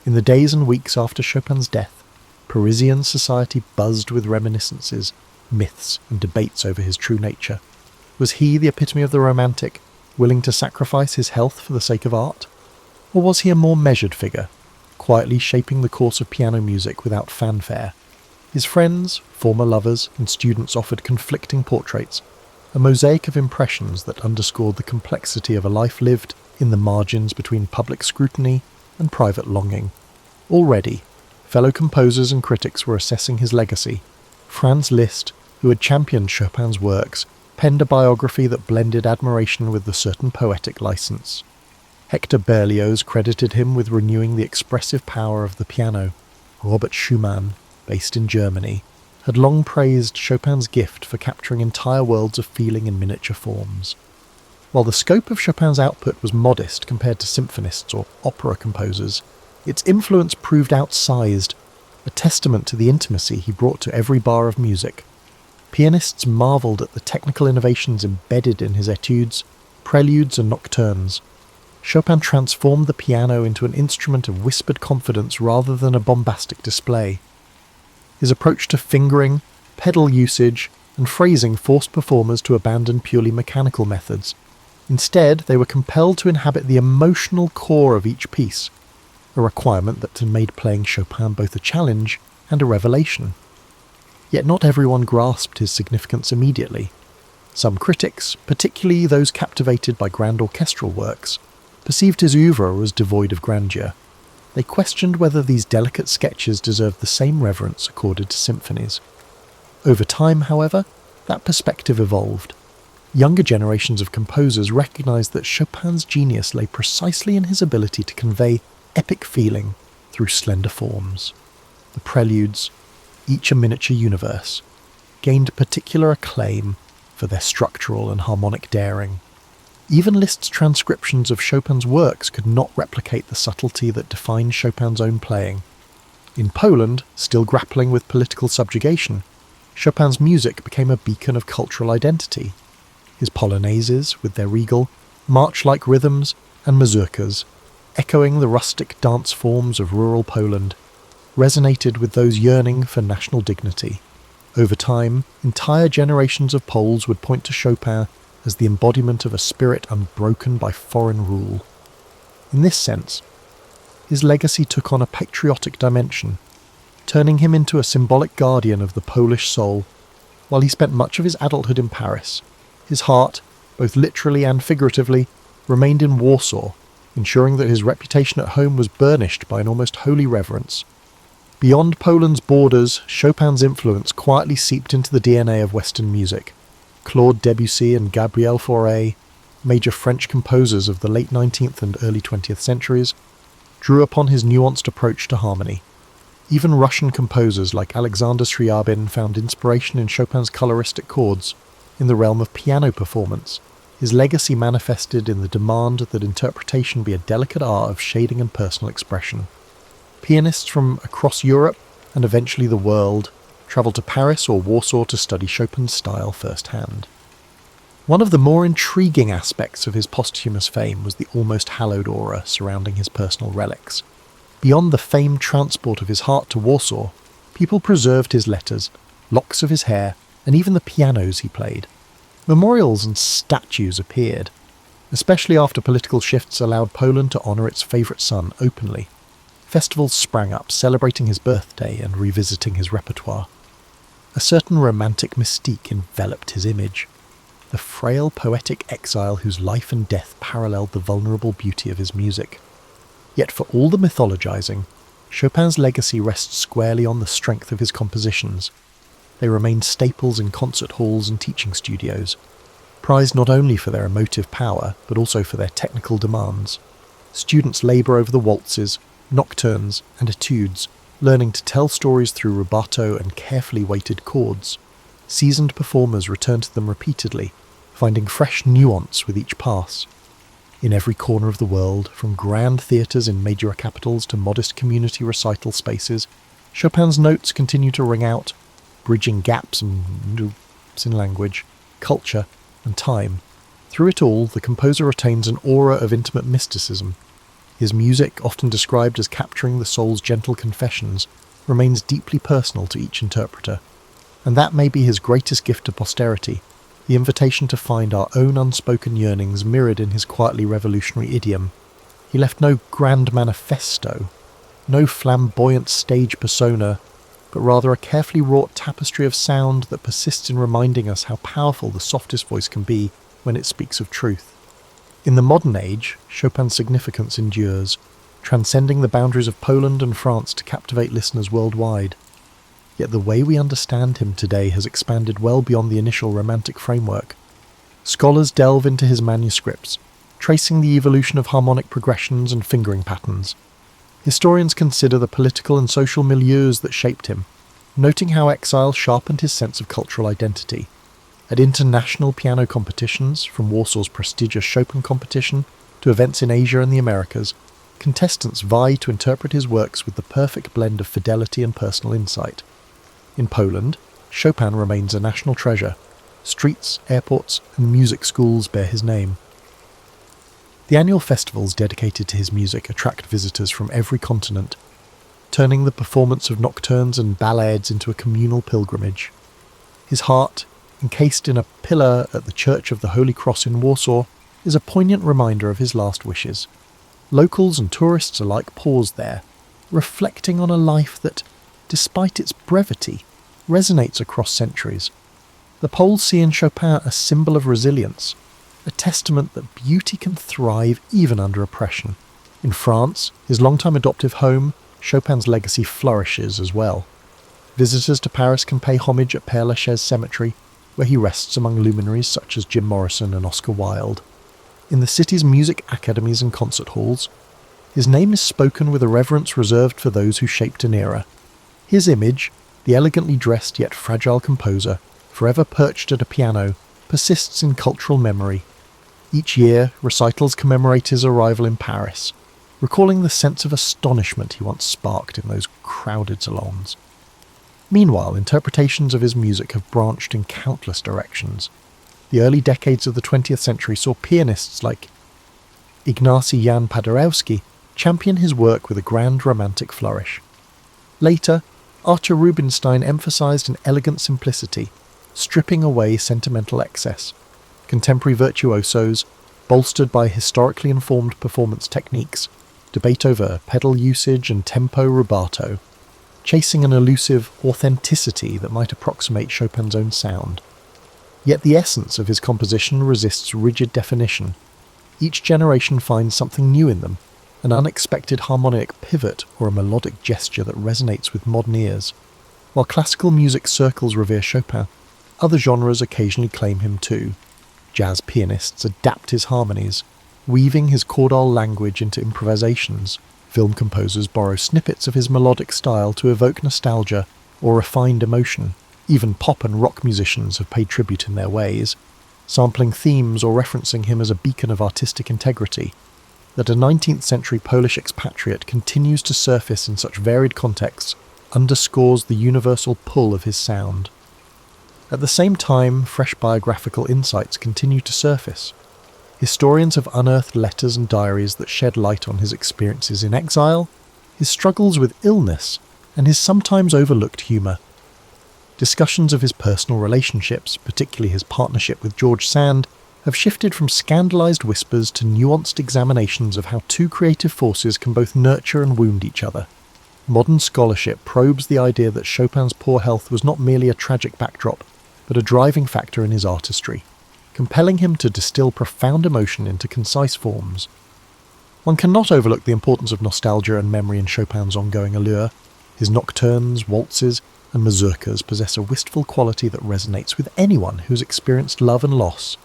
In the days and weeks after Chopin's death, Parisian society buzzed with reminiscences, myths, and debates over his true nature. Was he the epitome of the romantic, willing to sacrifice his health for the sake of art? Or was he a more measured figure, quietly shaping the course of piano music without fanfare? His friends, former lovers, and students offered conflicting portraits, a mosaic of impressions that underscored the complexity of a life lived in the margins between public scrutiny and private longing. Already, fellow composers and critics were assessing his legacy. Franz Liszt, who had championed Chopin's works, penned a biography that blended admiration with a certain poetic license. Hector Berlioz credited him with renewing the expressive power of the piano. Robert Schumann, based in Germany, had long praised Chopin's gift for capturing entire worlds of feeling in miniature forms. While the scope of Chopin's output was modest compared to symphonists or opera composers, its influence proved outsized, a testament to the intimacy he brought to every bar of music. Pianists marvelled at the technical innovations embedded in his etudes, preludes and nocturnes. Chopin transformed the piano into an instrument of whispered confidence rather than a bombastic display. His approach to fingering, pedal usage, and phrasing forced performers to abandon purely mechanical methods. Instead, they were compelled to inhabit the emotional core of each piece, a requirement that made playing Chopin both a challenge and a revelation. Yet not everyone grasped his significance immediately. Some critics, particularly those captivated by grand orchestral works, perceived his oeuvre as devoid of grandeur. They questioned whether these delicate sketches deserved the same reverence accorded to symphonies. Over time, however, that perspective evolved. Younger generations of composers recognized that Chopin's genius lay precisely in his ability to convey epic feeling through slender forms. The preludes, each a miniature universe, gained particular acclaim for their structural and harmonic daring. Even Liszt's transcriptions of Chopin's works could not replicate the subtlety that defined Chopin's own playing. In Poland, still grappling with political subjugation, Chopin's music became a beacon of cultural identity. His polonaises, with their regal, march-like rhythms, and mazurkas, echoing the rustic dance forms of rural Poland, resonated with those yearning for national dignity. Over time, entire generations of Poles would point to Chopin as the embodiment of a spirit unbroken by foreign rule. In this sense, his legacy took on a patriotic dimension, turning him into a symbolic guardian of the Polish soul. While he spent much of his adulthood in Paris, his heart, both literally and figuratively, remained in Warsaw, ensuring that his reputation at home was burnished by an almost holy reverence. Beyond Poland's borders, Chopin's influence quietly seeped into the DNA of Western music. Claude Debussy and Gabriel Fauré, major French composers of the late 19th and early 20th centuries, drew upon his nuanced approach to harmony. Even Russian composers like Alexander Scriabin found inspiration in Chopin's coloristic chords. In the realm of piano performance, his legacy manifested in the demand that interpretation be a delicate art of shading and personal expression. Pianists from across Europe, and eventually the world, travelled to Paris or Warsaw to study Chopin's style firsthand. One of the more intriguing aspects of his posthumous fame was the almost hallowed aura surrounding his personal relics. Beyond the famed transport of his heart to Warsaw, people preserved his letters, locks of his hair, and even the pianos he played. Memorials and statues appeared, especially after political shifts allowed Poland to honour its favourite son openly. Festivals sprang up celebrating his birthday and revisiting his repertoire. A certain romantic mystique enveloped his image, the frail poetic exile whose life and death paralleled the vulnerable beauty of his music. Yet for all the mythologizing, Chopin's legacy rests squarely on the strength of his compositions. They remain staples in concert halls and teaching studios, prized not only for their emotive power, but also for their technical demands. Students labour over the waltzes, nocturnes, and etudes, learning to tell stories through rubato and carefully weighted chords. Seasoned performers return to them repeatedly, finding fresh nuance with each pass. In every corner of the world, from grand theatres in major capitals to modest community recital spaces, Chopin's notes continue to ring out, bridging gaps in language, culture, and time. Through it all, the composer retains an aura of intimate mysticism. His music, often described as capturing the soul's gentle confessions, remains deeply personal to each interpreter. And that may be his greatest gift to posterity, the invitation to find our own unspoken yearnings mirrored in his quietly revolutionary idiom. He left no grand manifesto, no flamboyant stage persona, but rather a carefully wrought tapestry of sound that persists in reminding us how powerful the softest voice can be when it speaks of truth. In the modern age, Chopin's significance endures, transcending the boundaries of Poland and France to captivate listeners worldwide. Yet the way we understand him today has expanded well beyond the initial romantic framework. Scholars delve into his manuscripts, tracing the evolution of harmonic progressions and fingering patterns. Historians consider the political and social milieus that shaped him, noting how exile sharpened his sense of cultural identity. At international piano competitions, from Warsaw's prestigious Chopin competition to events in Asia and the Americas, contestants vie to interpret his works with the perfect blend of fidelity and personal insight. In Poland, Chopin remains a national treasure. Streets, airports, and music schools bear his name. The annual festivals dedicated to his music attract visitors from every continent, turning the performance of nocturnes and ballades into a communal pilgrimage. His heart, encased in a pillar at the Church of the Holy Cross in Warsaw, is a poignant reminder of his last wishes. Locals and tourists alike pause there, reflecting on a life that, despite its brevity, resonates across centuries. The Poles see in Chopin a symbol of resilience, a testament that beauty can thrive even under oppression. In France, his longtime adoptive home, Chopin's legacy flourishes as well. Visitors to Paris can pay homage at Père Lachaise Cemetery, where he rests among luminaries such as Jim Morrison and Oscar Wilde. In the city's music academies and concert halls, his name is spoken with a reverence reserved for those who shaped an era. His image, the elegantly dressed yet fragile composer, forever perched at a piano, persists in cultural memory. Each year, recitals commemorate his arrival in Paris, recalling the sense of astonishment he once sparked in those crowded salons. Meanwhile, interpretations of his music have branched in countless directions. The early decades of the 20th century saw pianists like Ignacy Jan Paderewski champion his work with a grand romantic flourish. Later, Artur Rubinstein emphasized an elegant simplicity, stripping away sentimental excess. Contemporary virtuosos, bolstered by historically informed performance techniques, debate over pedal usage and tempo rubato, chasing an elusive authenticity that might approximate Chopin's own sound. Yet the essence of his composition resists rigid definition. Each generation finds something new in them, an unexpected harmonic pivot or a melodic gesture that resonates with modern ears. While classical music circles revere Chopin, other genres occasionally claim him too. Jazz pianists adapt his harmonies, weaving his chordal language into improvisations. Film composers borrow snippets of his melodic style to evoke nostalgia or refined emotion. Even pop and rock musicians have paid tribute in their ways, sampling themes or referencing him as a beacon of artistic integrity. That a 19th century Polish expatriate continues to surface in such varied contexts underscores the universal pull of his sound. At the same time, fresh biographical insights continue to surface. Historians have unearthed letters and diaries that shed light on his experiences in exile, his struggles with illness, and his sometimes overlooked humour. Discussions of his personal relationships, particularly his partnership with George Sand, have shifted from scandalised whispers to nuanced examinations of how two creative forces can both nurture and wound each other. Modern scholarship probes the idea that Chopin's poor health was not merely a tragic backdrop, but a driving factor in his artistry, compelling him to distill profound emotion into concise forms. One cannot overlook the importance of nostalgia and memory in Chopin's ongoing allure. His nocturnes, waltzes, and mazurkas possess a wistful quality that resonates with anyone who's experienced love and loss,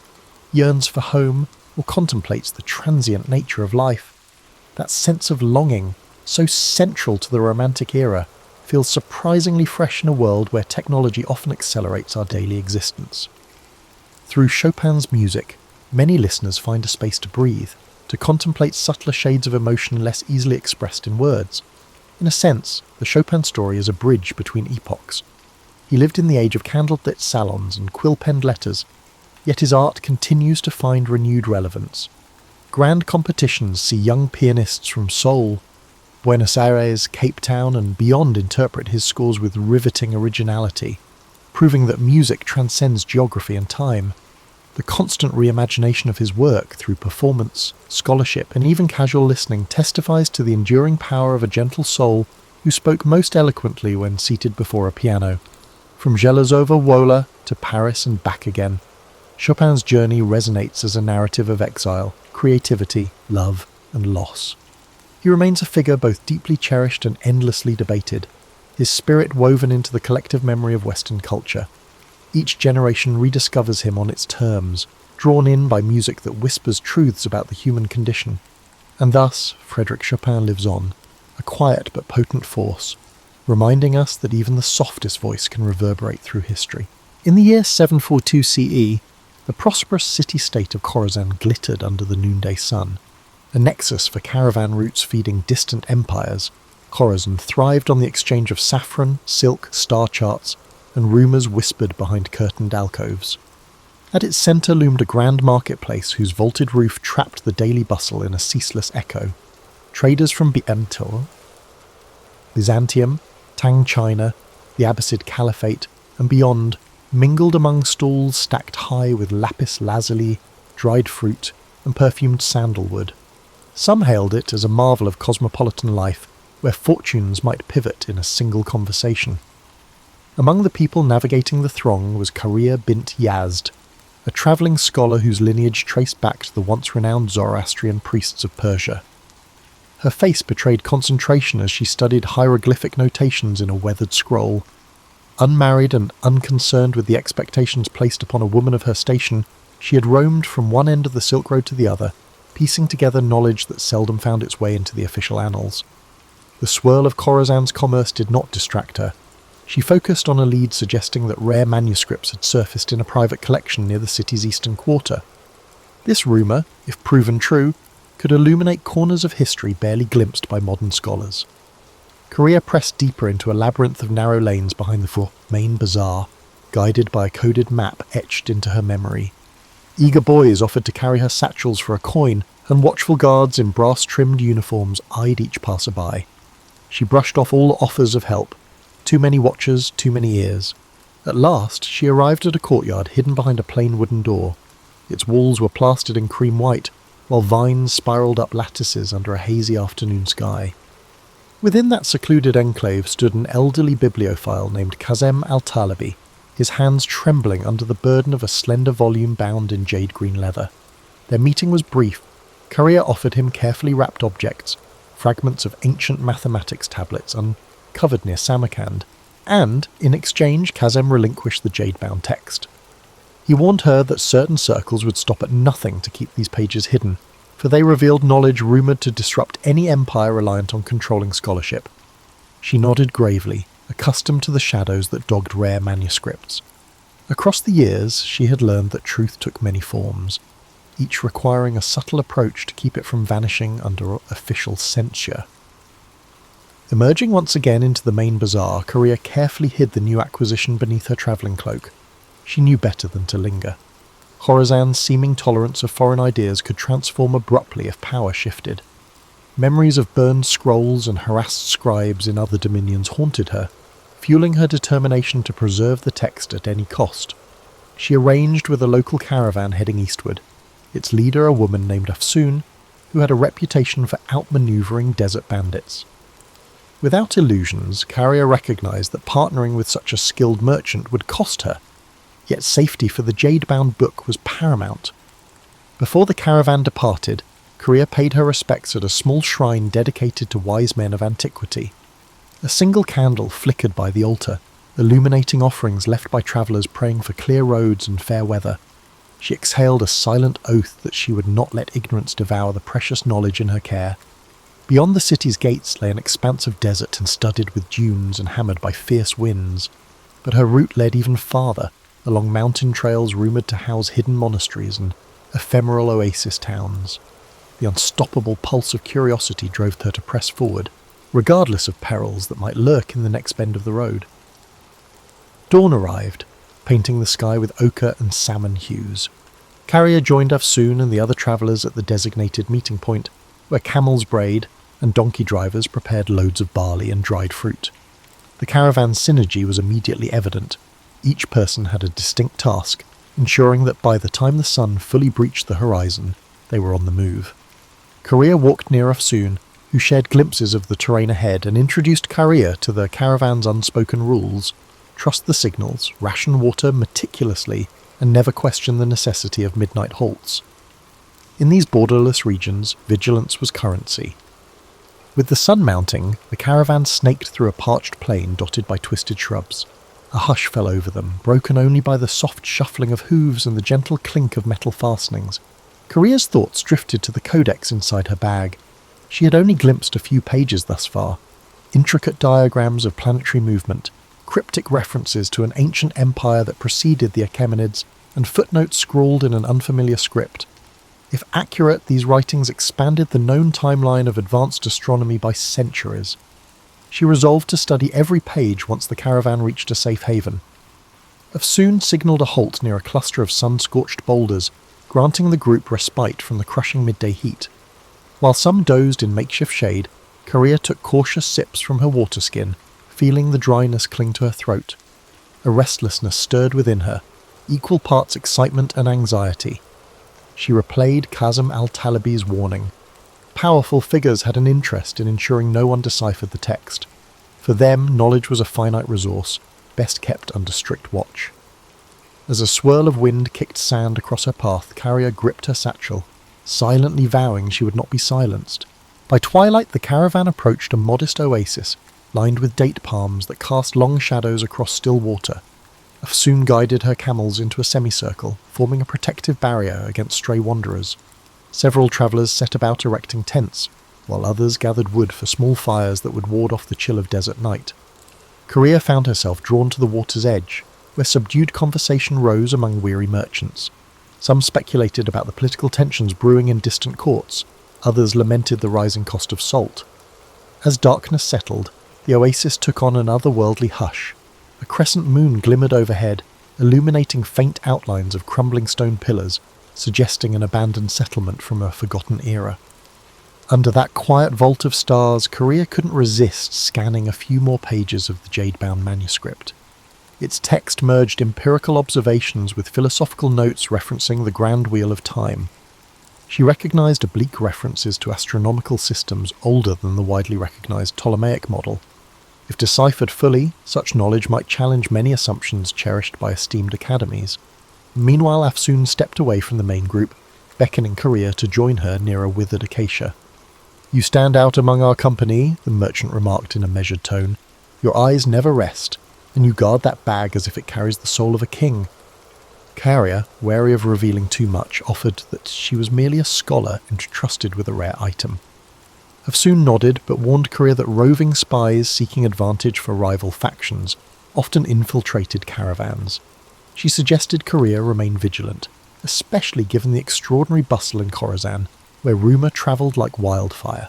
yearns for home, or contemplates the transient nature of life. That sense of longing, so central to the Romantic era, feels surprisingly fresh in a world where technology often accelerates our daily existence. Through Chopin's music, many listeners find a space to breathe, to contemplate subtler shades of emotion less easily expressed in words. In a sense, the Chopin story is a bridge between epochs. He lived in the age of candlelit salons and quill-penned letters, yet his art continues to find renewed relevance. Grand competitions see young pianists from Seoul, Buenos Aires, Cape Town, and beyond interpret his scores with riveting originality, proving that music transcends geography and time. The constant reimagination of his work through performance, scholarship, and even casual listening testifies to the enduring power of a gentle soul who spoke most eloquently when seated before a piano. From Zhelezova Wola to Paris and back again, Chopin's journey resonates as a narrative of exile, creativity, love, and loss. He remains a figure both deeply cherished and endlessly debated, his spirit woven into the collective memory of Western culture. Each generation rediscovers him on its terms, drawn in by music that whispers truths about the human condition. And thus, Frédéric Chopin lives on, a quiet but potent force, reminding us that even the softest voice can reverberate through history. In the year 742 CE, the prosperous city-state of Khorasan glittered under the noonday sun. A nexus for caravan routes feeding distant empires, Khorasan thrived on the exchange of saffron, silk, star charts, and rumours whispered behind curtained alcoves. At its centre loomed a grand marketplace whose vaulted roof trapped the daily bustle in a ceaseless echo. Traders from Byzantium, Tang China, the Abbasid Caliphate, and beyond mingled among stalls stacked high with lapis lazuli, dried fruit, and perfumed sandalwood. Some hailed it as a marvel of cosmopolitan life, where fortunes might pivot in a single conversation. Among the people navigating the throng was Karia bint Yazd, a travelling scholar whose lineage traced back to the once-renowned Zoroastrian priests of Persia. Her face betrayed concentration as she studied hieroglyphic notations in a weathered scroll. Unmarried and unconcerned with the expectations placed upon a woman of her station, she had roamed from one end of the Silk Road to the other, piecing together knowledge that seldom found its way into the official annals. The swirl of Khorasan's commerce did not distract her. She focused on a lead suggesting that rare manuscripts had surfaced in a private collection near the city's eastern quarter. This rumour, if proven true, could illuminate corners of history barely glimpsed by modern scholars. Korea pressed deeper into a labyrinth of narrow lanes behind the main bazaar, guided by a coded map etched into her memory. Eager boys offered to carry her satchels for a coin, and watchful guards in brass-trimmed uniforms eyed each passerby. She brushed off all offers of help. Too many watchers, too many ears. At last, she arrived at a courtyard hidden behind a plain wooden door. Its walls were plastered in cream white, while vines spiralled up lattices under a hazy afternoon sky. Within that secluded enclave stood an elderly bibliophile named Kazem al-Talibi, his hands trembling under the burden of a slender volume bound in jade-green leather. Their meeting was brief. Korea offered him carefully wrapped objects, fragments of ancient mathematics tablets uncovered near Samarkand, and, in exchange, Kazem relinquished the jade-bound text. He warned her that certain circles would stop at nothing to keep these pages hidden, for they revealed knowledge rumoured to disrupt any empire reliant on controlling scholarship. She nodded gravely, accustomed to the shadows that dogged rare manuscripts. Across the years, she had learned that truth took many forms, each requiring a subtle approach to keep it from vanishing under official censure. Emerging once again into the main bazaar, Korea carefully hid the new acquisition beneath her travelling cloak. She knew better than to linger. Khorasan's seeming tolerance of foreign ideas could transform abruptly if power shifted. Memories of burned scrolls and harassed scribes in other dominions haunted her, fueling her determination to preserve the text at any cost. She arranged with a local caravan heading eastward, its leader a woman named Afsoon, who had a reputation for outmanoeuvring desert bandits. Without illusions, Carrier recognised that partnering with such a skilled merchant would cost her, yet safety for the jade-bound book was paramount. Before the caravan departed, Korea paid her respects at a small shrine dedicated to wise men of antiquity. A single candle flickered by the altar, illuminating offerings left by travellers praying for clear roads and fair weather. She exhaled a silent oath that she would not let ignorance devour the precious knowledge in her care. Beyond the city's gates lay an expanse of desert and studded with dunes and hammered by fierce winds, but her route led even farther, along mountain trails rumoured to house hidden monasteries and ephemeral oasis towns. The unstoppable pulse of curiosity drove her to press forward, regardless of perils that might lurk in the next bend of the road. Dawn arrived, painting the sky with ochre and salmon hues. Carrier joined Afsoon and the other travellers at the designated meeting point, where camels brayed and donkey drivers prepared loads of barley and dried fruit. The caravan's synergy was immediately evident. Each person had a distinct task, ensuring that by the time the sun fully breached the horizon, they were on the move. Korea walked near Afsoon, who shared glimpses of the terrain ahead and introduced Korea to the caravan's unspoken rules: trust the signals, ration water meticulously, and never question the necessity of midnight halts. In these borderless regions, vigilance was currency. With the sun mounting, the caravan snaked through a parched plain dotted by twisted shrubs. A hush fell over them, broken only by the soft shuffling of hooves and the gentle clink of metal fastenings. Korea's thoughts drifted to the codex inside her bag. She had only glimpsed a few pages thus far. Intricate diagrams of planetary movement, cryptic references to an ancient empire that preceded the Achaemenids, and footnotes scrawled in an unfamiliar script. If accurate, these writings expanded the known timeline of advanced astronomy by centuries. She resolved to study every page once the caravan reached a safe haven. Afsoon signalled a halt near a cluster of sun-scorched boulders, granting the group respite from the crushing midday heat. While some dozed in makeshift shade, Korea took cautious sips from her water skin, feeling the dryness cling to her throat. A restlessness stirred within her, equal parts excitement and anxiety. She replayed Qasim al-Talabi's warning. Powerful figures had an interest in ensuring no one deciphered the text. For them, knowledge was a finite resource, best kept under strict watch. As a swirl of wind kicked sand across her path, Carrier gripped her satchel, silently vowing she would not be silenced. By twilight, the caravan approached a modest oasis, lined with date palms that cast long shadows across still water. Afsoon guided her camels into a semicircle, forming a protective barrier against stray wanderers. Several travellers set about erecting tents, while others gathered wood for small fires that would ward off the chill of desert night. Korea found herself drawn to the water's edge, where subdued conversation rose among weary merchants. Some speculated about the political tensions brewing in distant courts, others lamented the rising cost of salt. As darkness settled, the oasis took on an otherworldly hush. A crescent moon glimmered overhead, illuminating faint outlines of crumbling stone pillars, suggesting an abandoned settlement from a forgotten era. Under that quiet vault of stars, Korea couldn't resist scanning a few more pages of the jade-bound manuscript. Its text merged empirical observations with philosophical notes referencing the grand wheel of time. She recognized oblique references to astronomical systems older than the widely recognized Ptolemaic model. If deciphered fully, such knowledge might challenge many assumptions cherished by esteemed academies. Meanwhile, Afsoon stepped away from the main group, beckoning Korea to join her near a withered acacia. "You stand out among our company," the merchant remarked in a measured tone. "Your eyes never rest, and you guard that bag as if it carries the soul of a king." Carrier, wary of revealing too much, offered that she was merely a scholar entrusted with a rare item. Afsoon nodded, but warned Korea that roving spies seeking advantage for rival factions often infiltrated caravans. She suggested Korea remain vigilant, especially given the extraordinary bustle in Khorasan, where rumour travelled like wildfire.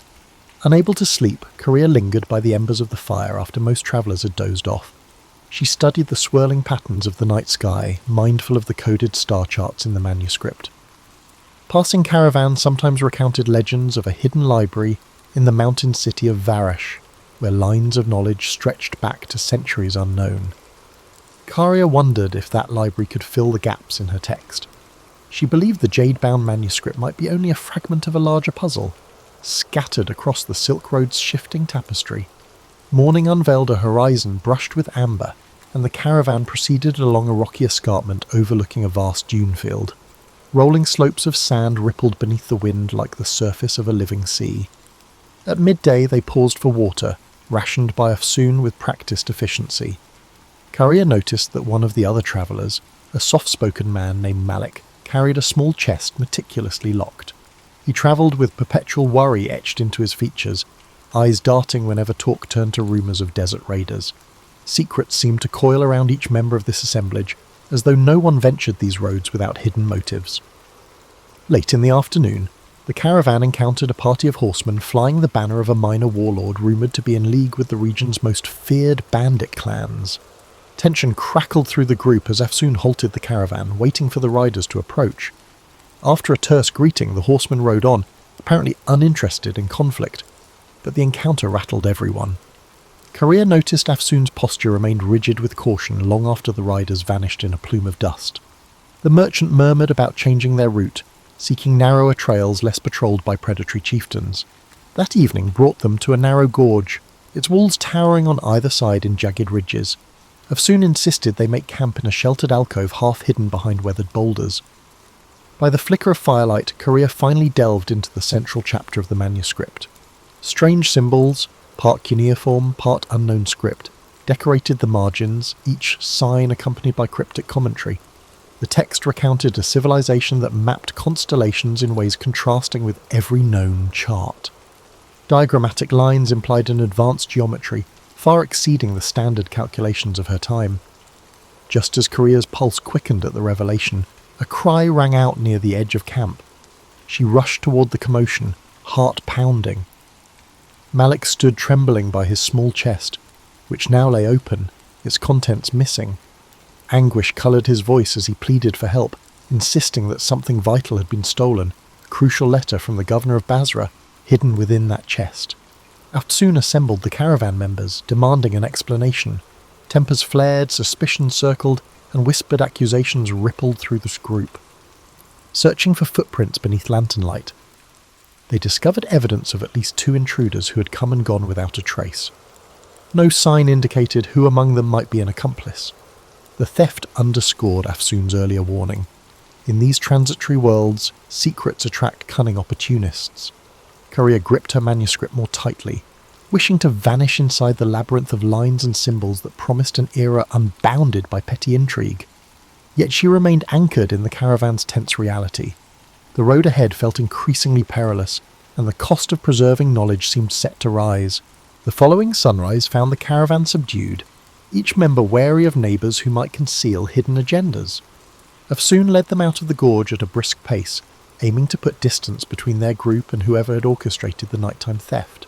Unable to sleep, Korea lingered by the embers of the fire after most travellers had dozed off. She studied the swirling patterns of the night sky, mindful of the coded star charts in the manuscript. Passing caravans sometimes recounted legends of a hidden library in the mountain city of Varash, where lines of knowledge stretched back to centuries unknown. Karia wondered if that library could fill the gaps in her text. She believed the jade-bound manuscript might be only a fragment of a larger puzzle, scattered across the Silk Road's shifting tapestry. Morning unveiled a horizon brushed with amber, and the caravan proceeded along a rocky escarpment overlooking a vast dune field. Rolling slopes of sand rippled beneath the wind like the surface of a living sea. At midday they paused for water, rationed by Afsoon with practiced efficiency. Karia noticed that one of the other travellers, a soft-spoken man named Malik, carried a small chest meticulously locked. He travelled with perpetual worry etched into his features, eyes darting whenever talk turned to rumours of desert raiders. Secrets seemed to coil around each member of this assemblage, as though no one ventured these roads without hidden motives. Late in the afternoon, the caravan encountered a party of horsemen flying the banner of a minor warlord rumoured to be in league with the region's most feared bandit clans. Tension crackled through the group as Afsoon halted the caravan, waiting for the riders to approach. After a terse greeting, the horsemen rode on, apparently uninterested in conflict, but the encounter rattled everyone. Korea noticed Afsoon's posture remained rigid with caution long after the riders vanished in a plume of dust. The merchant murmured about changing their route, seeking narrower trails less patrolled by predatory chieftains. That evening brought them to a narrow gorge, its walls towering on either side in jagged ridges. Afsoon insisted they make camp in a sheltered alcove half hidden behind weathered boulders. By the flicker of firelight, Korea finally delved into the central chapter of the manuscript. Strange symbols, part cuneiform, part unknown script, decorated the margins, each sign accompanied by cryptic commentary. The text recounted a civilization that mapped constellations in ways contrasting with every known chart. Diagrammatic lines implied an advanced geometry, far exceeding the standard calculations of her time. Just as Korea's pulse quickened at the revelation, a cry rang out near the edge of camp. She rushed toward the commotion, heart pounding. Malik stood trembling by his small chest, which now lay open, its contents missing. Anguish coloured his voice as he pleaded for help, insisting that something vital had been stolen, a crucial letter from the governor of Basra, hidden within that chest. Afsoon assembled the caravan members, demanding an explanation. Tempers flared, suspicion circled, and whispered accusations rippled through this group. Searching for footprints beneath lantern light, they discovered evidence of at least 2 intruders who had come and gone without a trace. No sign indicated who among them might be an accomplice. The theft underscored Afsoon's earlier warning. In these transitory worlds, secrets attract cunning opportunists. Korea gripped her manuscript more tightly, wishing to vanish inside the labyrinth of lines and symbols that promised an era unbounded by petty intrigue. Yet she remained anchored in the caravan's tense reality. The road ahead felt increasingly perilous, and the cost of preserving knowledge seemed set to rise. The following sunrise found the caravan subdued, each member wary of neighbours who might conceal hidden agendas. Afsoon led them out of the gorge at a brisk pace, aiming to put distance between their group and whoever had orchestrated the nighttime theft.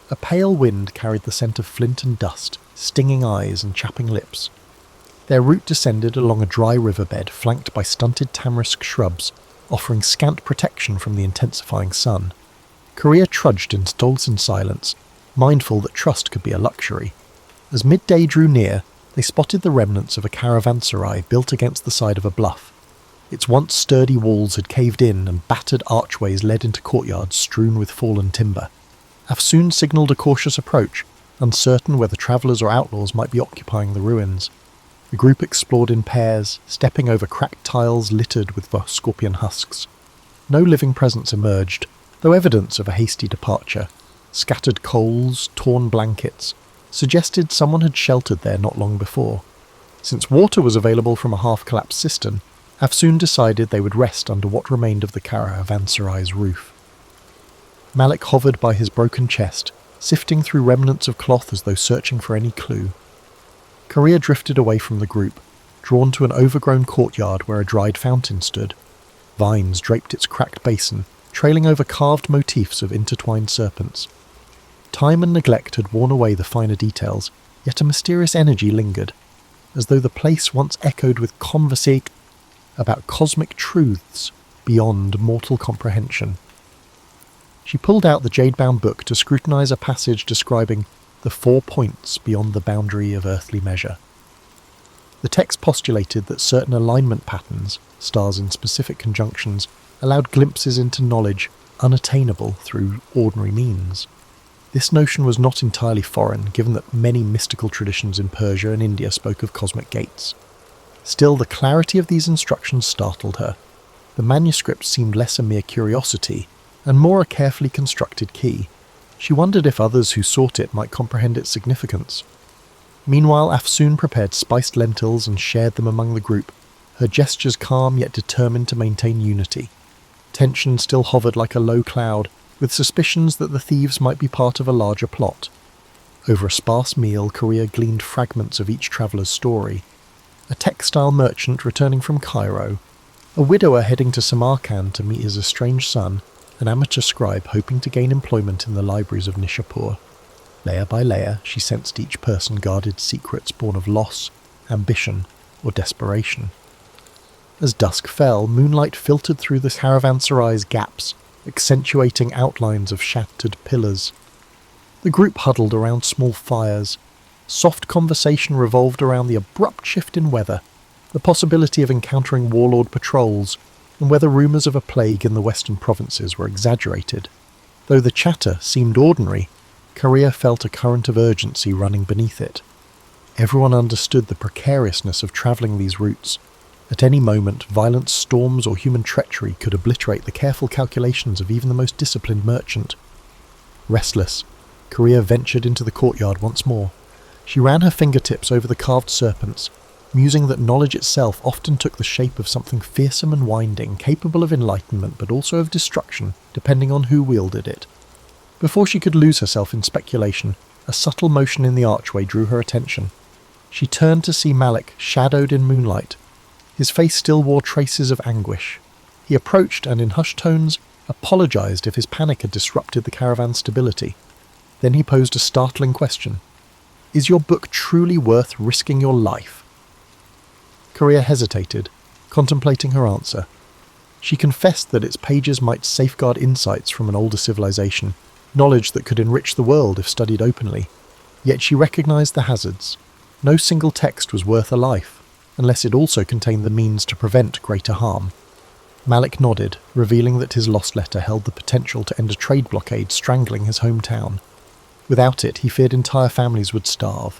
A pale wind carried the scent of flint and dust, stinging eyes and chapping lips. Their route descended along a dry riverbed flanked by stunted tamarisk shrubs, offering scant protection from the intensifying sun. Korea trudged in Stolzen silence, mindful that trust could be a luxury. As midday drew near, they spotted the remnants of a caravanserai built against the side of a bluff. Its once sturdy walls had caved in and battered archways led into courtyards strewn with fallen timber. Afsoon signalled a cautious approach, uncertain whether travellers or outlaws might be occupying the ruins. The group explored in pairs, stepping over cracked tiles littered with scorpion husks. No living presence emerged, though evidence of a hasty departure. Scattered coals, torn blankets, suggested someone had sheltered there not long before. Since water was available from a half-collapsed cistern, Afsoon decided they would rest under what remained of the caravanserai's roof. Malik hovered by his broken chest, sifting through remnants of cloth as though searching for any clue. Korea drifted away from the group, drawn to an overgrown courtyard where a dried fountain stood. Vines draped its cracked basin, trailing over carved motifs of intertwined serpents. Time and neglect had worn away the finer details, yet a mysterious energy lingered, as though the place once echoed with conversation about cosmic truths beyond mortal comprehension. She pulled out the jade-bound book to scrutinize a passage describing the 4 points beyond the boundary of earthly measure. The text postulated that certain alignment patterns, stars in specific conjunctions, allowed glimpses into knowledge unattainable through ordinary means. This notion was not entirely foreign, given that many mystical traditions in Persia and India spoke of cosmic gates. Still, the clarity of these instructions startled her. The manuscript seemed less a mere curiosity, and more a carefully constructed key. She wondered if others who sought it might comprehend its significance. Meanwhile, Afsoon prepared spiced lentils and shared them among the group, her gestures calm yet determined to maintain unity. Tension still hovered like a low cloud, with suspicions that the thieves might be part of a larger plot. Over a sparse meal, Korea gleaned fragments of each traveller's story. A textile merchant returning from Cairo, a widower heading to Samarkand to meet his estranged son, an amateur scribe hoping to gain employment in the libraries of Nishapur. Layer by layer, she sensed each person guarded secrets born of loss, ambition, or desperation. As dusk fell, moonlight filtered through the caravanserai's gaps, accentuating outlines of shattered pillars. The group huddled around small fires. Soft conversation revolved around the abrupt shift in weather, the possibility of encountering warlord patrols, and whether rumours of a plague in the western provinces were exaggerated. Though the chatter seemed ordinary, Korea felt a current of urgency running beneath it. Everyone understood the precariousness of travelling these routes. At any moment, violent storms or human treachery could obliterate the careful calculations of even the most disciplined merchant. Restless, Korea ventured into the courtyard once more. She ran her fingertips over the carved serpents, musing that knowledge itself often took the shape of something fearsome and winding, capable of enlightenment but also of destruction, depending on who wielded it. Before she could lose herself in speculation, a subtle motion in the archway drew her attention. She turned to see Malik, shadowed in moonlight. His face still wore traces of anguish. He approached and, in hushed tones, apologized if his panic had disrupted the caravan's stability. Then he posed a startling question. "Is your book truly worth risking your life?" Korea hesitated, contemplating her answer. She confessed that its pages might safeguard insights from an older civilization, knowledge that could enrich the world if studied openly. Yet she recognized the hazards. No single text was worth a life, unless it also contained the means to prevent greater harm. Malik nodded, revealing that his lost letter held the potential to end a trade blockade strangling his hometown. Without it, he feared entire families would starve.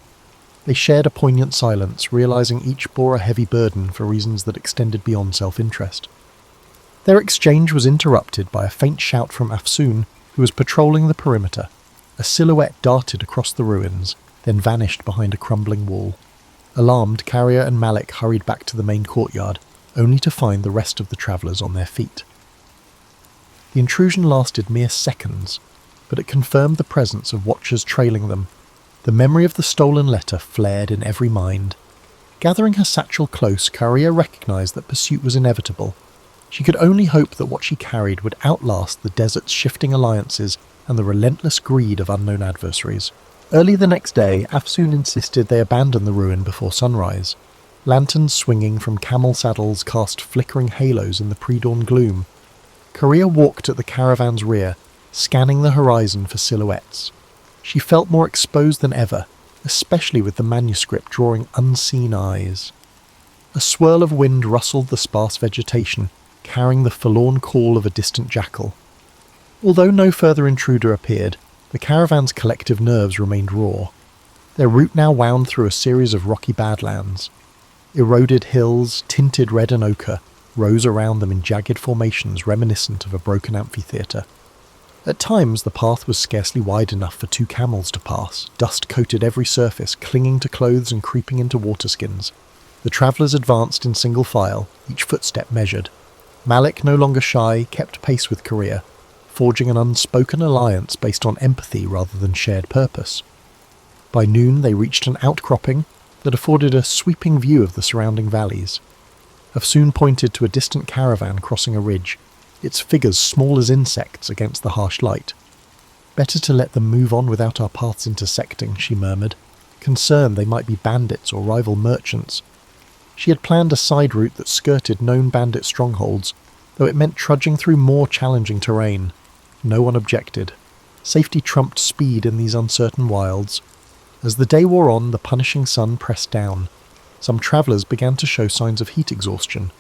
They shared a poignant silence, realizing each bore a heavy burden for reasons that extended beyond self-interest. Their exchange was interrupted by a faint shout from Afsoon, who was patrolling the perimeter. A silhouette darted across the ruins, then vanished behind a crumbling wall. Alarmed, Carrier and Malik hurried back to the main courtyard, only to find the rest of the travellers on their feet. The intrusion lasted mere seconds, but it confirmed the presence of watchers trailing them. The memory of the stolen letter flared in every mind. Gathering her satchel close, Carrier recognised that pursuit was inevitable. She could only hope that what she carried would outlast the desert's shifting alliances and the relentless greed of unknown adversaries. Early the next day, Afsoon insisted they abandon the ruin before sunrise. Lanterns swinging from camel saddles cast flickering halos in the pre-dawn gloom. Carrier walked at the caravan's rear, scanning the horizon for silhouettes. She felt more exposed than ever, especially with the manuscript drawing unseen eyes. A swirl of wind rustled the sparse vegetation, carrying the forlorn call of a distant jackal. Although no further intruder appeared, the caravan's collective nerves remained raw. Their route now wound through a series of rocky badlands. Eroded hills, tinted red and ochre, rose around them in jagged formations reminiscent of a broken amphitheatre. At times the path was scarcely wide enough for 2 camels to pass. Dust coated every surface, clinging to clothes and creeping into waterskins. The travellers advanced in single file, each footstep measured. Malik, no longer shy, kept pace with Carrier, forging an unspoken alliance based on empathy rather than shared purpose. By noon they reached an outcropping that afforded a sweeping view of the surrounding valleys. Afsoon pointed to a distant caravan crossing a ridge, its figures small as insects against the harsh light. "Better to let them move on without our paths intersecting," she murmured, concerned they might be bandits or rival merchants. She had planned a side route that skirted known bandit strongholds, though it meant trudging through more challenging terrain. No one objected. Safety trumped speed in these uncertain wilds. As the day wore on, the punishing sun pressed down. Some travellers began to show signs of heat exhaustion.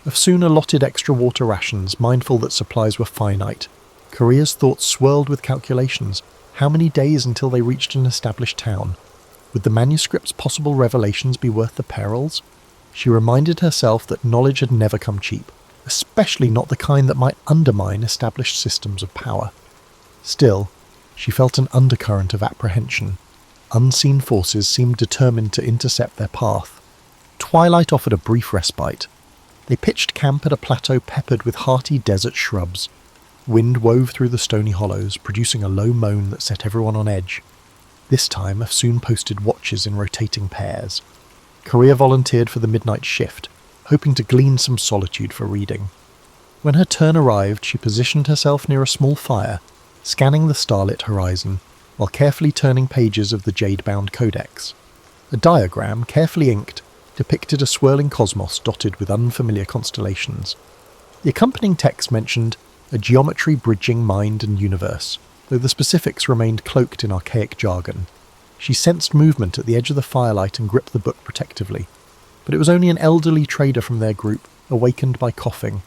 Afsoon allotted extra water rations, mindful that supplies were finite. Carrier's thoughts swirled with calculations. How many days until they reached an established town? Would the manuscript's possible revelations be worth the perils? She reminded herself that knowledge had never come cheap, especially not the kind that might undermine established systems of power. Still, she felt an undercurrent of apprehension. Unseen forces seemed determined to intercept their path. Twilight offered a brief respite. They pitched camp at a plateau peppered with hearty desert shrubs. Wind wove through the stony hollows, producing a low moan that set everyone on edge. This time, Afsoon posted watches in rotating pairs. Carrier volunteered for the midnight shift, hoping to glean some solitude for reading. When her turn arrived, she positioned herself near a small fire, scanning the starlit horizon, while carefully turning pages of the jade-bound codex. A diagram, carefully inked, depicted a swirling cosmos dotted with unfamiliar constellations. The accompanying text mentioned a geometry bridging mind and universe, though the specifics remained cloaked in archaic jargon. She sensed movement at the edge of the firelight and gripped the book protectively, but it was only an elderly trader from their group, awakened by coughing.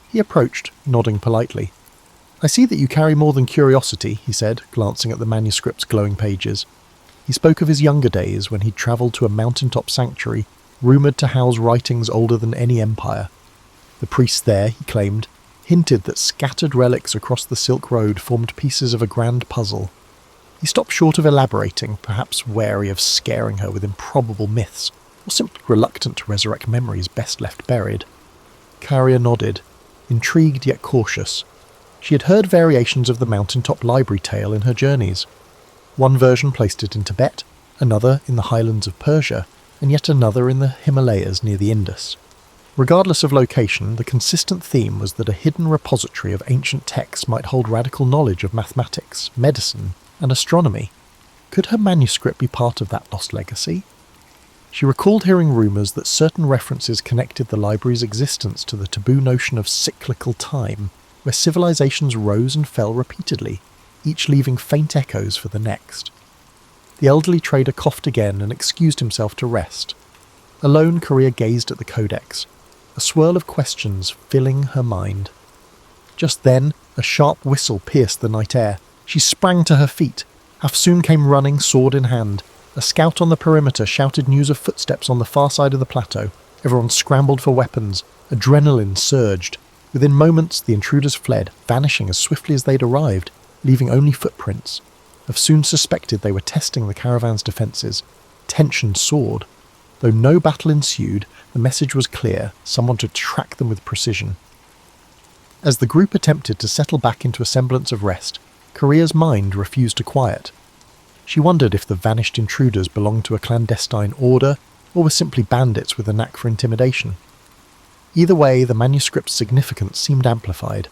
He approached, nodding politely. "I see that you carry more than curiosity," he said, glancing at the manuscript's glowing pages. He spoke of his younger days when he'd travelled to a mountaintop sanctuary, rumoured to house writings older than any empire. The priests there, he claimed, hinted that scattered relics across the Silk Road formed pieces of a grand puzzle. He stopped short of elaborating, perhaps wary of scaring her with improbable myths, or simply reluctant to resurrect memories best left buried. Carrier nodded, intrigued yet cautious. She had heard variations of the mountaintop library tale in her journeys. One version placed it in Tibet, another in the highlands of Persia, and yet another in the Himalayas near the Indus. Regardless of location, the consistent theme was that a hidden repository of ancient texts might hold radical knowledge of mathematics, medicine, and astronomy. Could her manuscript be part of that lost legacy? She recalled hearing rumours that certain references connected the library's existence to the taboo notion of cyclical time, where civilizations rose and fell repeatedly, each leaving faint echoes for the next. The elderly trader coughed again and excused himself to rest. Alone, Korea gazed at the codex, a swirl of questions filling her mind. Just then, a sharp whistle pierced the night air. She sprang to her feet. Afsoon came running, sword in hand. A scout on the perimeter shouted news of footsteps on the far side of the plateau. Everyone scrambled for weapons. Adrenaline surged. Within moments, the intruders fled, vanishing as swiftly as they'd arrived, leaving only footprints. Afsoon suspected they were testing the caravan's defences. Tension soared. Though no battle ensued, the message was clear: someone to track them with precision. As the group attempted to settle back into a semblance of rest, Korea's mind refused to quiet. She wondered if the vanished intruders belonged to a clandestine order or were simply bandits with a knack for intimidation. Either way, the manuscript's significance seemed amplified.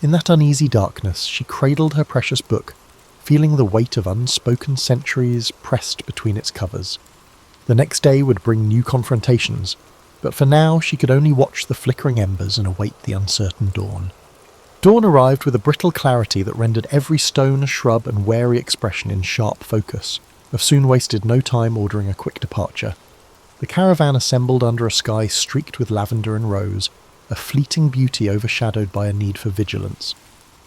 In that uneasy darkness, she cradled her precious book, feeling the weight of unspoken centuries pressed between its covers. The next day would bring new confrontations, but for now she could only watch the flickering embers and await the uncertain dawn. Dawn arrived with a brittle clarity that rendered every stone, shrub and wary expression in sharp focus. Afsoon wasted no time ordering a quick departure. The caravan assembled under a sky streaked with lavender and rose, a fleeting beauty overshadowed by a need for vigilance.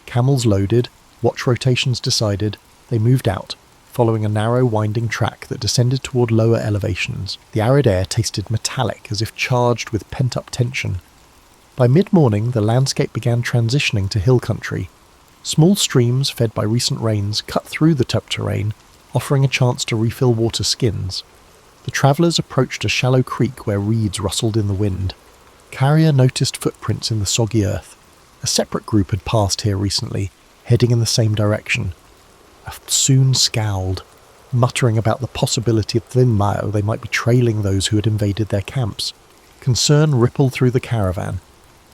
Camels loaded, watch rotations decided, they moved out, following a narrow winding track that descended toward lower elevations. The arid air tasted metallic, as if charged with pent-up tension. By mid-morning, the landscape began transitioning to hill country. Small streams, fed by recent rains, cut through the tough terrain, offering a chance to refill water skins. The travellers approached a shallow creek where reeds rustled in the wind. Carrier noticed footprints in the soggy earth. A separate group had passed here recently, heading in the same direction. Afsoon scowled, muttering about the possibility that in Mao they might be trailing those who had invaded their camps. Concern rippled through the caravan.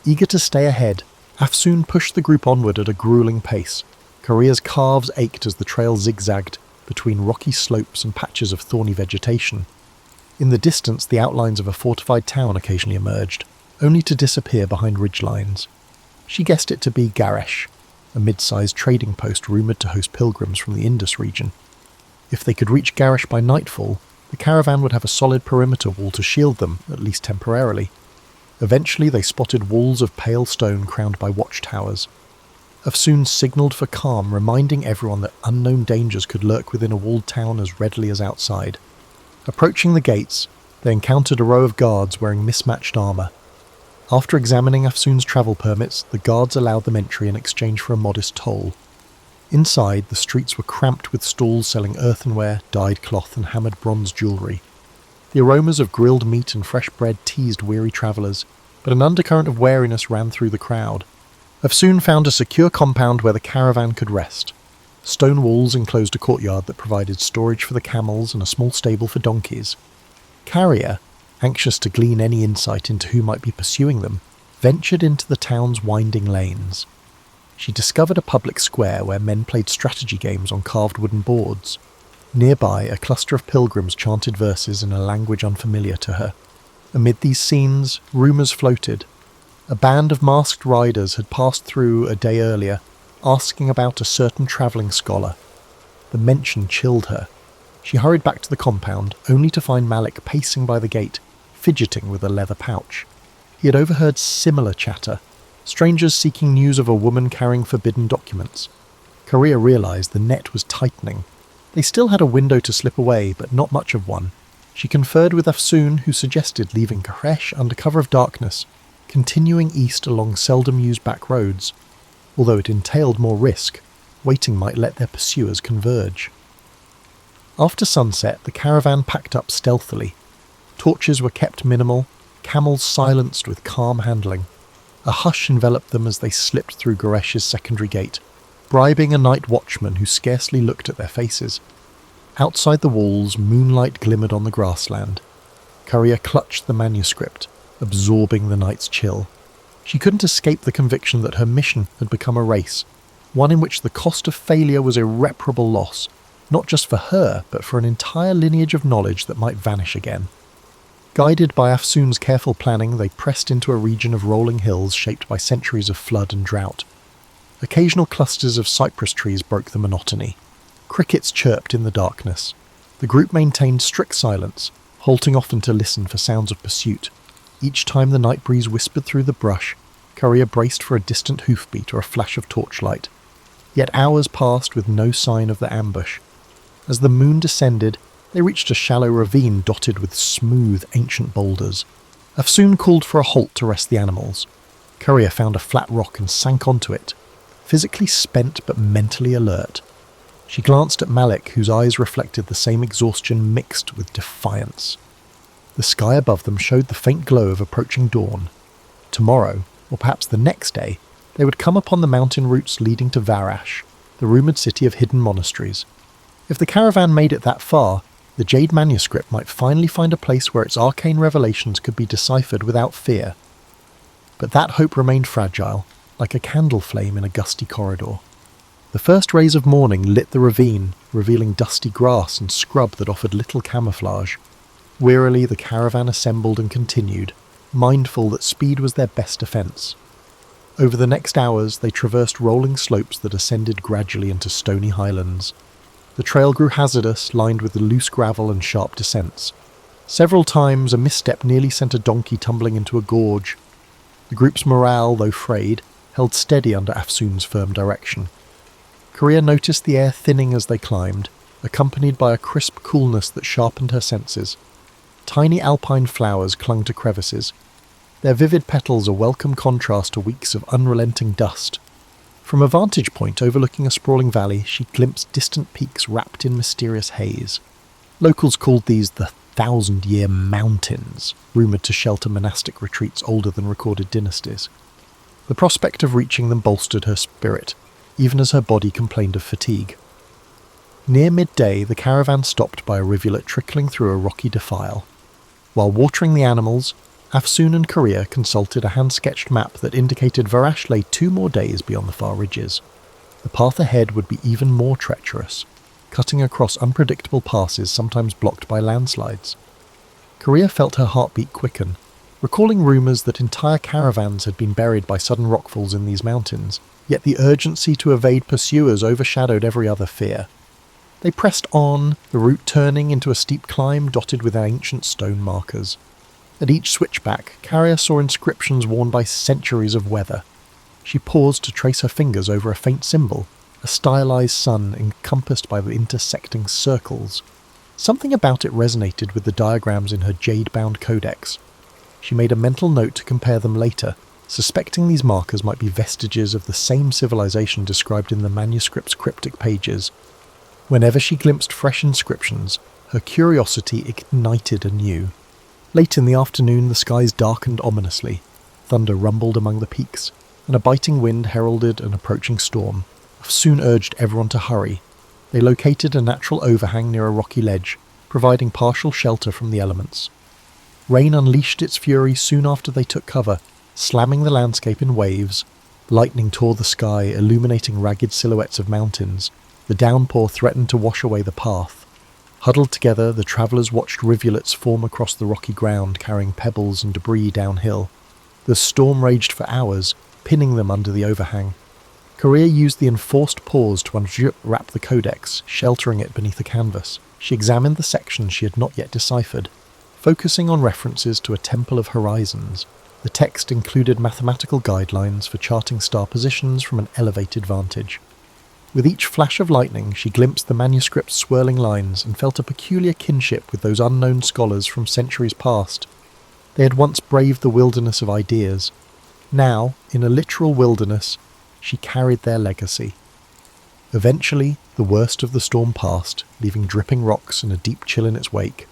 Eager to stay ahead, Afsoon pushed the group onward at a grueling pace. Korea's calves ached as the trail zigzagged between rocky slopes and patches of thorny vegetation. In the distance, the outlines of a fortified town occasionally emerged, only to disappear behind ridgelines. She guessed it to be Garesh, a mid-sized trading post rumoured to host pilgrims from the Indus region. If they could reach Garesh by nightfall, the caravan would have a solid perimeter wall to shield them, at least temporarily. Eventually they spotted walls of pale stone crowned by watchtowers. Afsoon signalled for calm, reminding everyone that unknown dangers could lurk within a walled town as readily as outside. Approaching the gates, they encountered a row of guards wearing mismatched armour. After examining Afsoon's travel permits, the guards allowed them entry in exchange for a modest toll. Inside, the streets were cramped with stalls selling earthenware, dyed cloth and hammered bronze jewellery. The aromas of grilled meat and fresh bread teased weary travellers, but an undercurrent of wariness ran through the crowd. Afsoon found a secure compound where the caravan could rest. Stone walls enclosed a courtyard that provided storage for the camels and a small stable for donkeys. Carrier, anxious to glean any insight into who might be pursuing them, ventured into the town's winding lanes. She discovered a public square where men played strategy games on carved wooden boards. Nearby, a cluster of pilgrims chanted verses in a language unfamiliar to her. Amid these scenes, rumours floated. A band of masked riders had passed through a day earlier, asking about a certain travelling scholar. The mention chilled her. She hurried back to the compound, only to find Malik pacing by the gate, fidgeting with a leather pouch. He had overheard similar chatter, strangers seeking news of a woman carrying forbidden documents. Korea realised the net was tightening. They still had a window to slip away, but not much of one. She conferred with Afsoon, who suggested leaving Garesh under cover of darkness, continuing east along seldom-used back roads. Although it entailed more risk, waiting might let their pursuers converge. After sunset, the caravan packed up stealthily. Torches were kept minimal, camels silenced with calm handling. A hush enveloped them as they slipped through Garesh's secondary gate, bribing a night watchman who scarcely looked at their faces. Outside the walls, moonlight glimmered on the grassland. Korea clutched the manuscript, absorbing the night's chill. She couldn't escape the conviction that her mission had become a race, one in which the cost of failure was irreparable loss, not just for her, but for an entire lineage of knowledge that might vanish again. Guided by Afsoon's careful planning, they pressed into a region of rolling hills shaped by centuries of flood and drought. Occasional clusters of cypress trees broke the monotony. Crickets chirped in the darkness. The group maintained strict silence, halting often to listen for sounds of pursuit. Each time the night breeze whispered through the brush, Courier braced for a distant hoofbeat or a flash of torchlight. Yet hours passed with no sign of the ambush. As the moon descended, they reached a shallow ravine dotted with smooth, ancient boulders. Afsoon called for a halt to rest the animals. Courier found a flat rock and sank onto it, physically spent but mentally alert. She glanced at Malik, whose eyes reflected the same exhaustion mixed with defiance. The sky above them showed the faint glow of approaching dawn. Tomorrow, or perhaps the next day, they would come upon the mountain routes leading to Varash, the rumoured city of hidden monasteries. If the caravan made it that far, the Jade manuscript might finally find a place where its arcane revelations could be deciphered without fear. But that hope remained fragile, like a candle flame in a gusty corridor. The first rays of morning lit the ravine, revealing dusty grass and scrub that offered little camouflage. Wearily the caravan assembled and continued, mindful that speed was their best defence. Over the next hours they traversed rolling slopes that ascended gradually into stony highlands. The trail grew hazardous, lined with the loose gravel and sharp descents. Several times a misstep nearly sent a donkey tumbling into a gorge. The group's morale, though frayed, held steady under Afsoon's firm direction. Courier noticed the air thinning as they climbed, accompanied by a crisp coolness that sharpened her senses. Tiny alpine flowers clung to crevices, their vivid petals a welcome contrast to weeks of unrelenting dust. From a vantage point overlooking a sprawling valley, she glimpsed distant peaks wrapped in mysterious haze. Locals called these the 1,000-Year Mountains, rumoured to shelter monastic retreats older than recorded dynasties. The prospect of reaching them bolstered her spirit, even as her body complained of fatigue. Near midday, the caravan stopped by a rivulet trickling through a rocky defile. While watering the animals, Afsoon and Courier consulted a hand-sketched map that indicated Varash lay 2 more days beyond the far ridges. The path ahead would be even more treacherous, cutting across unpredictable passes sometimes blocked by landslides. Courier felt her heartbeat quicken, recalling rumours that entire caravans had been buried by sudden rockfalls in these mountains, yet the urgency to evade pursuers overshadowed every other fear. They pressed on, the route turning into a steep climb dotted with ancient stone markers. At each switchback, Courier saw inscriptions worn by centuries of weather. She paused to trace her fingers over a faint symbol, a stylized sun encompassed by the intersecting circles. Something about it resonated with the diagrams in her jade-bound codex. She made a mental note to compare them later, suspecting these markers might be vestiges of the same civilization described in the manuscript's cryptic pages. Whenever she glimpsed fresh inscriptions, her curiosity ignited anew. Late in the afternoon, the skies darkened ominously. Thunder rumbled among the peaks, and a biting wind heralded an approaching storm. Soon urged everyone to hurry. They located a natural overhang near a rocky ledge, providing partial shelter from the elements. Rain unleashed its fury soon after they took cover, slamming the landscape in waves. Lightning tore the sky, illuminating ragged silhouettes of mountains. The downpour threatened to wash away the path. Huddled together, the travellers watched rivulets form across the rocky ground, carrying pebbles and debris downhill. The storm raged for hours, pinning them under the overhang. Courier used the enforced pause to unwrap the codex, sheltering it beneath a canvas. She examined the sections she had not yet deciphered, focusing on references to a temple of horizons. The text included mathematical guidelines for charting star positions from an elevated vantage. With each flash of lightning, she glimpsed the manuscript's swirling lines and felt a peculiar kinship with those unknown scholars from centuries past. They had once braved the wilderness of ideas. Now, in a literal wilderness, she carried their legacy. Eventually, the worst of the storm passed, leaving dripping rocks and a deep chill in its wake.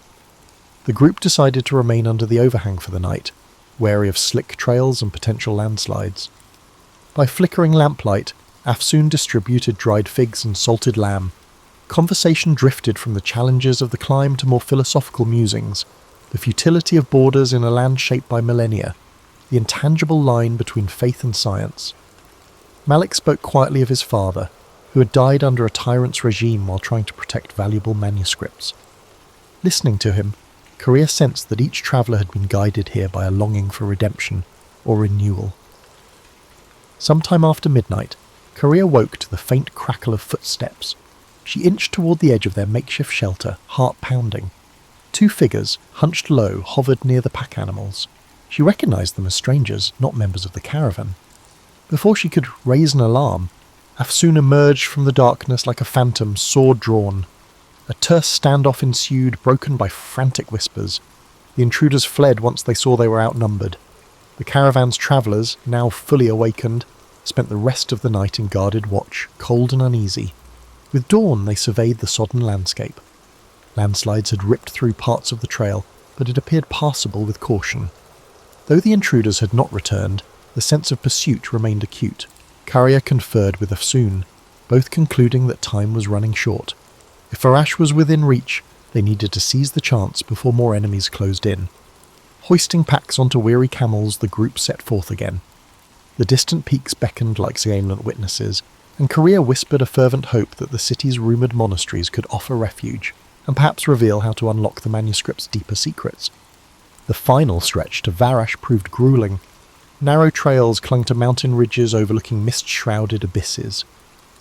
The group decided to remain under the overhang for the night, wary of slick trails and potential landslides. By flickering lamplight, Afsoon distributed dried figs and salted lamb. Conversation drifted from the challenges of the climb to more philosophical musings, the futility of borders in a land shaped by millennia, the intangible line between faith and science. Malik spoke quietly of his father, who had died under a tyrant's regime while trying to protect valuable manuscripts. Listening to him, Courier sensed that each traveller had been guided here by a longing for redemption or renewal. Sometime after midnight, Courier woke to the faint crackle of footsteps. She inched toward the edge of their makeshift shelter, heart pounding. 2 figures, hunched low, hovered near the pack animals. She recognized them as strangers, not members of the caravan. Before she could raise an alarm, Afsoon emerged from the darkness like a phantom, sword drawn. A terse standoff ensued, broken by frantic whispers. The intruders fled once they saw they were outnumbered. The caravan's travellers, now fully awakened, spent the rest of the night in guarded watch, cold and uneasy. With dawn they surveyed the sodden landscape. Landslides had ripped through parts of the trail, but it appeared passable with caution. Though the intruders had not returned, the sense of pursuit remained acute. Carrier conferred with Afsoon, both concluding that time was running short. If Varash was within reach, they needed to seize the chance before more enemies closed in. Hoisting packs onto weary camels, the group set forth again. The distant peaks beckoned like silent witnesses, and Korea whispered a fervent hope that the city's rumoured monasteries could offer refuge, and perhaps reveal how to unlock the manuscript's deeper secrets. The final stretch to Varash proved gruelling. Narrow trails clung to mountain ridges overlooking mist-shrouded abysses.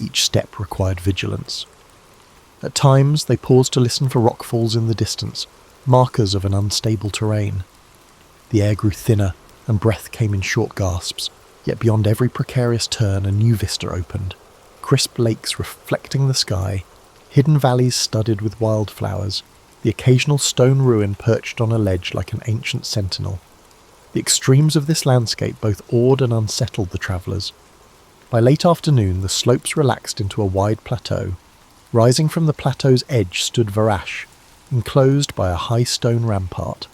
Each step required vigilance. At times they paused to listen for rockfalls in the distance, markers of an unstable terrain. The air grew thinner, and breath came in short gasps, yet beyond every precarious turn a new vista opened. Crisp lakes reflecting the sky, hidden valleys studded with wildflowers, the occasional stone ruin perched on a ledge like an ancient sentinel. The extremes of this landscape both awed and unsettled the travellers. By late afternoon the slopes relaxed into a wide plateau. Rising from the plateau's edge stood Varash, enclosed by a high stone rampart.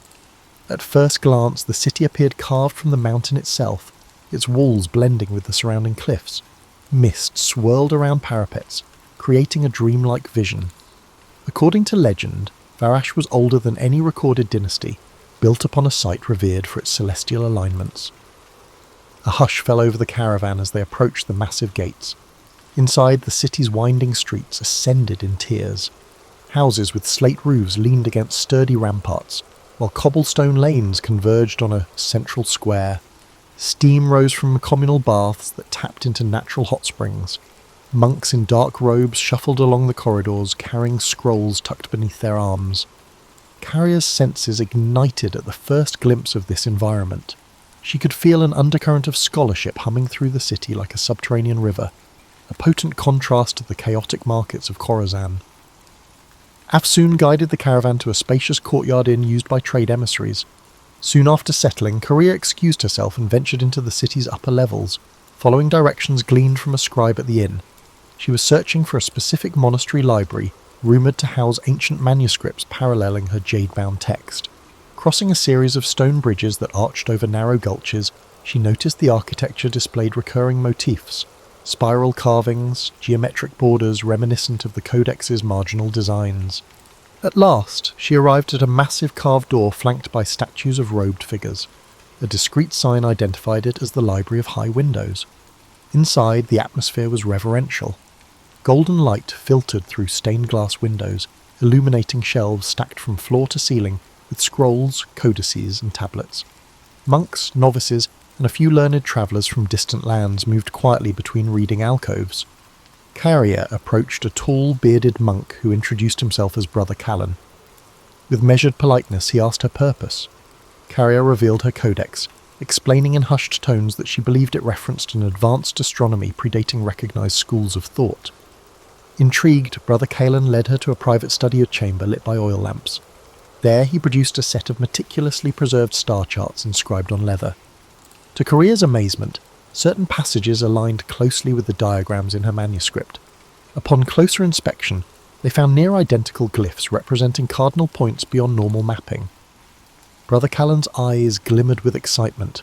At first glance the city appeared carved from the mountain itself, its walls blending with the surrounding cliffs. Mist swirled around parapets, creating a dreamlike vision. According to legend, Varash was older than any recorded dynasty, built upon a site revered for its celestial alignments. A hush fell over the caravan as they approached the massive gates. Inside, the city's winding streets ascended in tiers. Houses with slate roofs leaned against sturdy ramparts, while cobblestone lanes converged on a central square. Steam rose from communal baths that tapped into natural hot springs. Monks in dark robes shuffled along the corridors, carrying scrolls tucked beneath their arms. Carrier's senses ignited at the first glimpse of this environment. She could feel an undercurrent of scholarship humming through the city like a subterranean river, a potent contrast to the chaotic markets of Khorasan. Afsoon guided the caravan to a spacious courtyard inn used by trade emissaries. Soon after settling, Korea excused herself and ventured into the city's upper levels, following directions gleaned from a scribe at the inn. She was searching for a specific monastery library, rumoured to house ancient manuscripts paralleling her jade-bound text. Crossing a series of stone bridges that arched over narrow gulches, she noticed the architecture displayed recurring motifs, spiral carvings, geometric borders reminiscent of the codex's marginal designs. At last, she arrived at a massive carved door flanked by statues of robed figures. A discreet sign identified it as the Library of High Windows. Inside, the atmosphere was reverential. Golden light filtered through stained glass windows, illuminating shelves stacked from floor to ceiling with scrolls, codices, and tablets. Monks, novices, and a few learned travellers from distant lands moved quietly between reading alcoves. Carrier approached a tall, bearded monk who introduced himself as Brother Callan. With measured politeness, he asked her purpose. Carrier revealed her codex, explaining in hushed tones that she believed it referenced an advanced astronomy predating recognised schools of thought. Intrigued, Brother Callan led her to a private study chamber lit by oil lamps. There he produced a set of meticulously preserved star charts inscribed on leather. To Korea's amazement, certain passages aligned closely with the diagrams in her manuscript. Upon closer inspection, they found near-identical glyphs representing cardinal points beyond normal mapping. Brother Callan's eyes glimmered with excitement.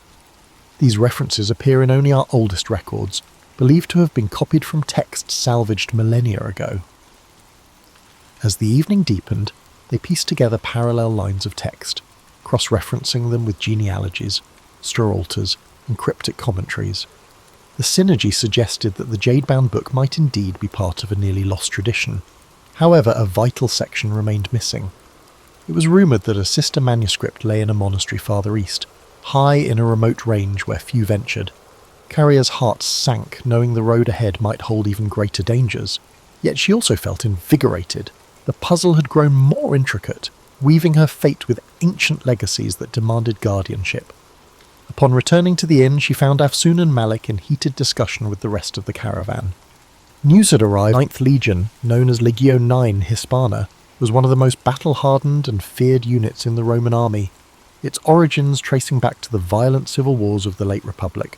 These references appear in only our oldest records, believed to have been copied from texts salvaged millennia ago. As the evening deepened, they pieced together parallel lines of text, cross-referencing them with genealogies, sterolters, and cryptic commentaries. The synergy suggested that the jade-bound book might indeed be part of a nearly lost tradition. However, a vital section remained missing. It was rumoured that a sister manuscript lay in a monastery farther east, high in a remote range where few ventured. Carrier's heart sank, knowing the road ahead might hold even greater dangers. Yet she also felt invigorated. The puzzle had grown more intricate, weaving her fate with ancient legacies that demanded guardianship. Upon returning to the inn, she found Afsun and Malik in heated discussion with the rest of the caravan. News had arrived. 9th Legion, known as Legio 9 Hispana, was one of the most battle-hardened and feared units in the Roman army, its origins tracing back to the violent civil wars of the late Republic.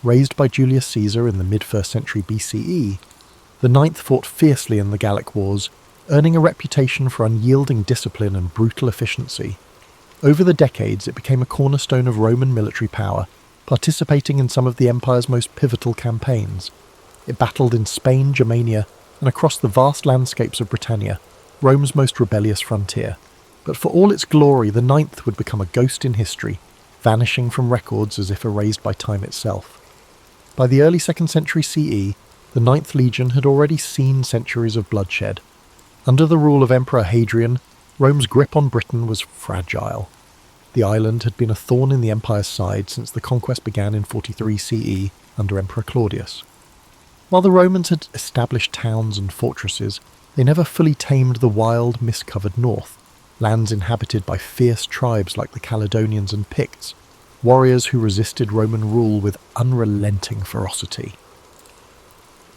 Raised by Julius Caesar in the mid-1st century BCE, the 9th fought fiercely in the Gallic Wars, earning a reputation for unyielding discipline and brutal efficiency. Over the decades, it became a cornerstone of Roman military power, participating in some of the Empire's most pivotal campaigns. It battled in Spain, Germania, and across the vast landscapes of Britannia, Rome's most rebellious frontier. But for all its glory, the 9th would become a ghost in history, vanishing from records as if erased by time itself. By the early 2nd century CE, the 9th Legion had already seen centuries of bloodshed. Under the rule of Emperor Hadrian, Rome's grip on Britain was fragile. The island had been a thorn in the Empire's side since the conquest began in 43 CE under Emperor Claudius. While the Romans had established towns and fortresses, they never fully tamed the wild, mist-covered north, lands inhabited by fierce tribes like the Caledonians and Picts, warriors who resisted Roman rule with unrelenting ferocity.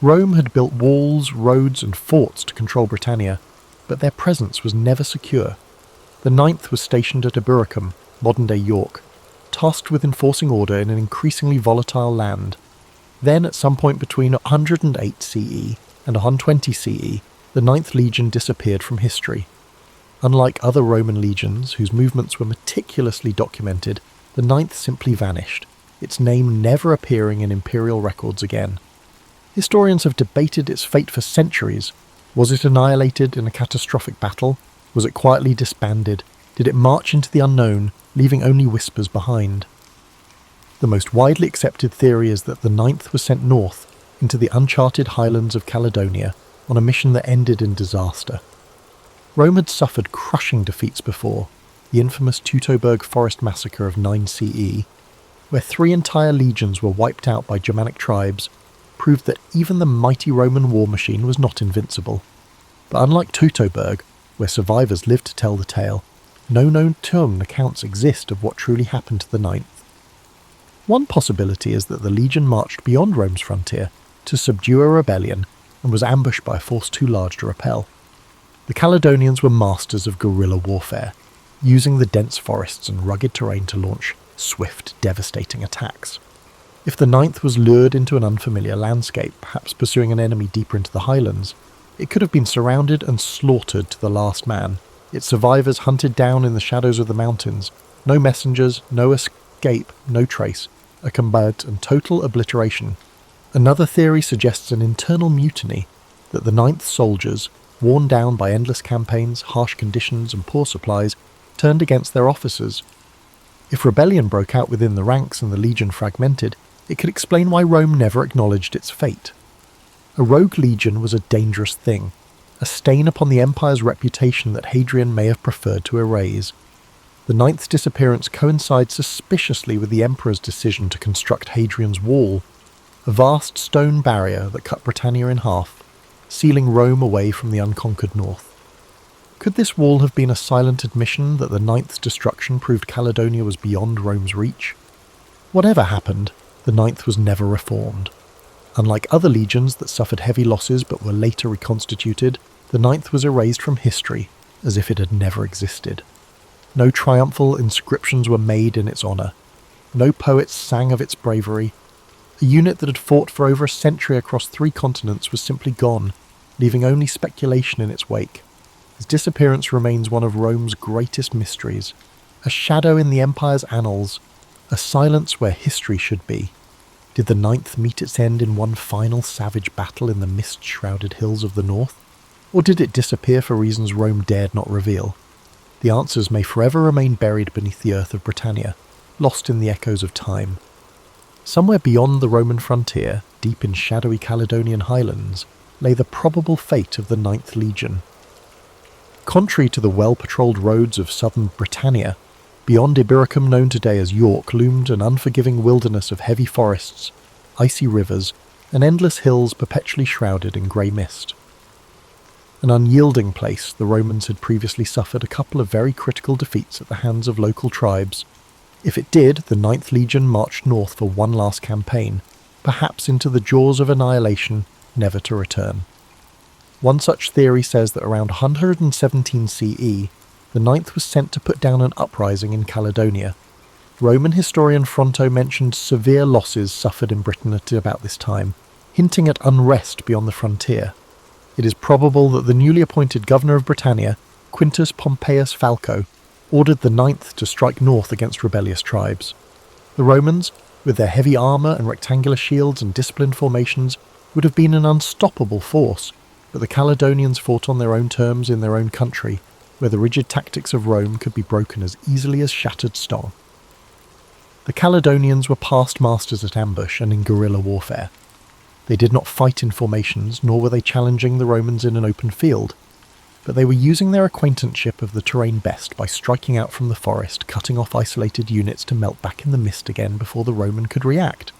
Rome had built walls, roads and forts to control Britannia, but their presence was never secure. The 9th was stationed at Eburacum, modern-day York, tasked with enforcing order in an increasingly volatile land. Then, at some point between 108 CE and 120 CE, the 9th Legion disappeared from history. Unlike other Roman legions, whose movements were meticulously documented, the 9th simply vanished, its name never appearing in imperial records again. Historians have debated its fate for centuries. Was it annihilated in a catastrophic battle? Was it quietly disbanded? Did it march into the unknown, leaving only whispers behind? The most widely accepted theory is that the 9th was sent north, into the uncharted highlands of Caledonia, on a mission that ended in disaster. Rome had suffered crushing defeats before, the infamous Teutoburg forest massacre of 9 CE, where 3 entire legions were wiped out by Germanic tribes, proved that even the mighty Roman war machine was not invincible. But unlike Teutoburg, where survivors lived to tell the tale, no known tomb accounts exist of what truly happened to the 9th. One possibility is that the legion marched beyond Rome's frontier to subdue a rebellion and was ambushed by a force too large to repel. The Caledonians were masters of guerrilla warfare, using the dense forests and rugged terrain to launch swift, devastating attacks. If the 9th was lured into an unfamiliar landscape, perhaps pursuing an enemy deeper into the highlands, it could have been surrounded and slaughtered to the last man, its survivors hunted down in the shadows of the mountains, no messengers, no escape, no trace, a complete and total obliteration. Another theory suggests an internal mutiny, that the 9th soldiers, worn down by endless campaigns, harsh conditions and poor supplies, turned against their officers. If rebellion broke out within the ranks and the legion fragmented, it could explain why Rome never acknowledged its fate. A rogue legion was a dangerous thing, a stain upon the Empire's reputation that Hadrian may have preferred to erase. The 9th's disappearance coincides suspiciously with the Emperor's decision to construct Hadrian's Wall, a vast stone barrier that cut Britannia in half, sealing Rome away from the unconquered north. Could this wall have been a silent admission that the 9th's destruction proved Caledonia was beyond Rome's reach? Whatever happened, the 9th was never reformed. Unlike other legions that suffered heavy losses but were later reconstituted, the 9th was erased from history as if it had never existed. No triumphal inscriptions were made in its honour. No poets sang of its bravery. A unit that had fought for over a century across 3 continents was simply gone, leaving only speculation in its wake. His disappearance remains one of Rome's greatest mysteries, a shadow in the Empire's annals, a silence where history should be. Did the 9th meet its end in one final savage battle in the mist-shrouded hills of the north? Or did it disappear for reasons Rome dared not reveal? The answers may forever remain buried beneath the earth of Britannia, lost in the echoes of time. Somewhere beyond the Roman frontier, deep in shadowy Caledonian highlands, lay the probable fate of the 9th Legion. Contrary to the well-patrolled roads of southern Britannia, beyond Eburacum, known today as York, loomed an unforgiving wilderness of heavy forests, icy rivers, and endless hills perpetually shrouded in grey mist. An unyielding place, the Romans had previously suffered a couple of very critical defeats at the hands of local tribes. If it did, the Ninth Legion marched north for one last campaign, perhaps into the jaws of annihilation, never to return. One such theory says that around 117 CE, the Ninth was sent to put down an uprising in Caledonia. Roman historian Fronto mentioned severe losses suffered in Britain at about this time, hinting at unrest beyond the frontier. It is probable that the newly appointed governor of Britannia, Quintus Pompeius Falco, ordered the Ninth to strike north against rebellious tribes. The Romans, with their heavy armour and rectangular shields and disciplined formations, would have been an unstoppable force, but the Caledonians fought on their own terms in their own country, where the rigid tactics of Rome could be broken as easily as shattered stone. The Caledonians were past masters at ambush and in guerrilla warfare. They did not fight in formations, nor were they challenging the Romans in an open field, but they were using their acquaintanceship of the terrain best by striking out from the forest, cutting off isolated units to melt back in the mist again before the Roman could react.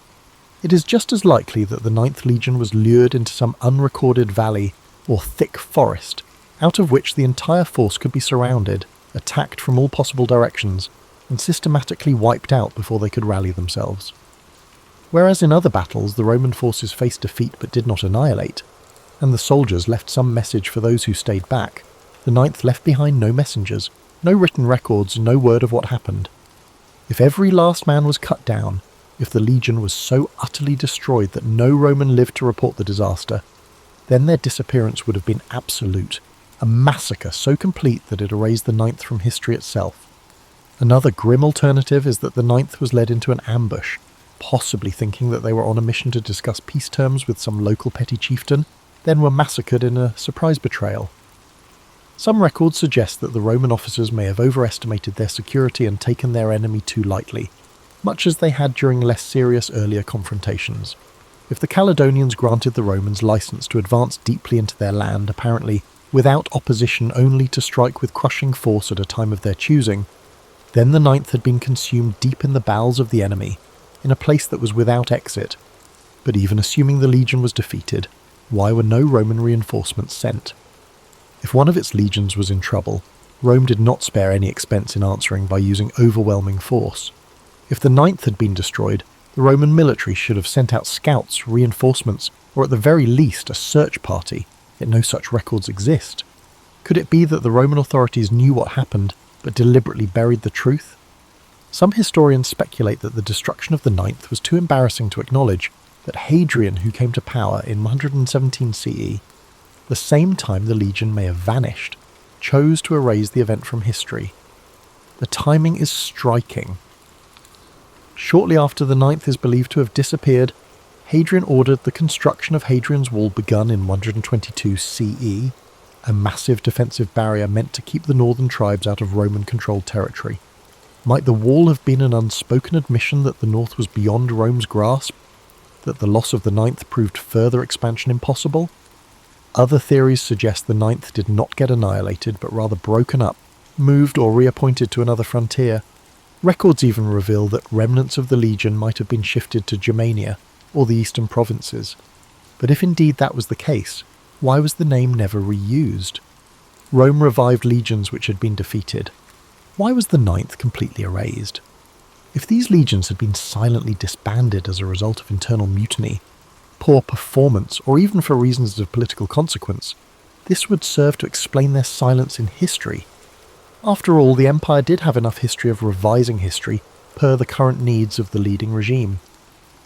It is just as likely that the Ninth Legion was lured into some unrecorded valley or thick forest, out of which the entire force could be surrounded, attacked from all possible directions, and systematically wiped out before they could rally themselves. Whereas in other battles the Roman forces faced defeat but did not annihilate, and the soldiers left some message for those who stayed back, the Ninth left behind no messengers, no written records, no word of what happened. If every last man was cut down, if the legion was so utterly destroyed that no Roman lived to report the disaster, then their disappearance would have been absolute, a massacre so complete that it erased the Ninth from history itself. Another grim alternative is that the Ninth was led into an ambush, possibly thinking that they were on a mission to discuss peace terms with some local petty chieftain, then were massacred in a surprise betrayal. Some records suggest that the Roman officers may have overestimated their security and taken their enemy too lightly, much as they had during less serious earlier confrontations. If the Caledonians granted the Romans license to advance deeply into their land, apparently without opposition, only to strike with crushing force at a time of their choosing, then the Ninth had been consumed deep in the bowels of the enemy, in a place that was without exit. But even assuming the legion was defeated, why were no Roman reinforcements sent? If one of its legions was in trouble, Rome did not spare any expense in answering by using overwhelming force. If the Ninth had been destroyed, the Roman military should have sent out scouts, reinforcements, or at the very least a search party, yet no such records exist. Could it be that the Roman authorities knew what happened, but deliberately buried the truth? Some historians speculate that the destruction of the Ninth was too embarrassing to acknowledge, that Hadrian, who came to power in 117 CE, the same time the legion may have vanished, chose to erase the event from history. The timing is striking. Shortly after the Ninth is believed to have disappeared, Hadrian ordered the construction of Hadrian's Wall begun in 122 CE, a massive defensive barrier meant to keep the northern tribes out of Roman-controlled territory. Might the wall have been an unspoken admission that the north was beyond Rome's grasp, that the loss of the Ninth proved further expansion impossible? Other theories suggest the Ninth did not get annihilated, but rather broken up, moved or reappointed to another frontier. Records even reveal that remnants of the legion might have been shifted to Germania, or the eastern provinces. But if indeed that was the case, why was the name never reused? Rome revived legions which had been defeated. Why was the Ninth completely erased? If these legions had been silently disbanded as a result of internal mutiny, poor performance, or even for reasons of political consequence, this would serve to explain their silence in history. After all, the empire did have enough history of revising history per the current needs of the leading regime.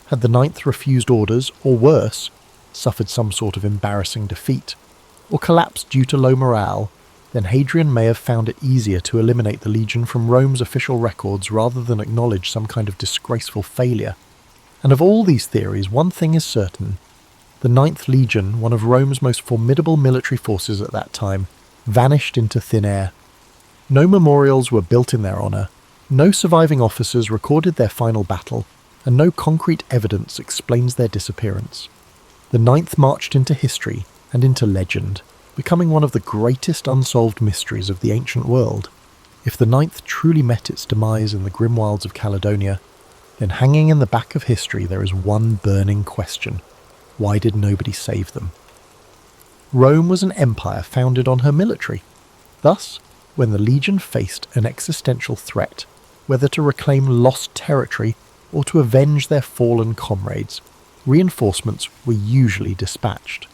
Had the Ninth refused orders, or worse, suffered some sort of embarrassing defeat, or collapsed due to low morale, then Hadrian may have found it easier to eliminate the legion from Rome's official records rather than acknowledge some kind of disgraceful failure. And of all these theories, one thing is certain. The Ninth Legion, one of Rome's most formidable military forces at that time, vanished into thin air. No memorials were built in their honour, no surviving officers recorded their final battle, and no concrete evidence explains their disappearance. The Ninth marched into history and into legend, becoming one of the greatest unsolved mysteries of the ancient world. If the Ninth truly met its demise in the grim wilds of Caledonia, then hanging in the back of history there is one burning question. Why did nobody save them? Rome was an empire founded on her military. Thus, when the legion faced an existential threat, whether to reclaim lost territory or to avenge their fallen comrades, reinforcements were usually dispatched.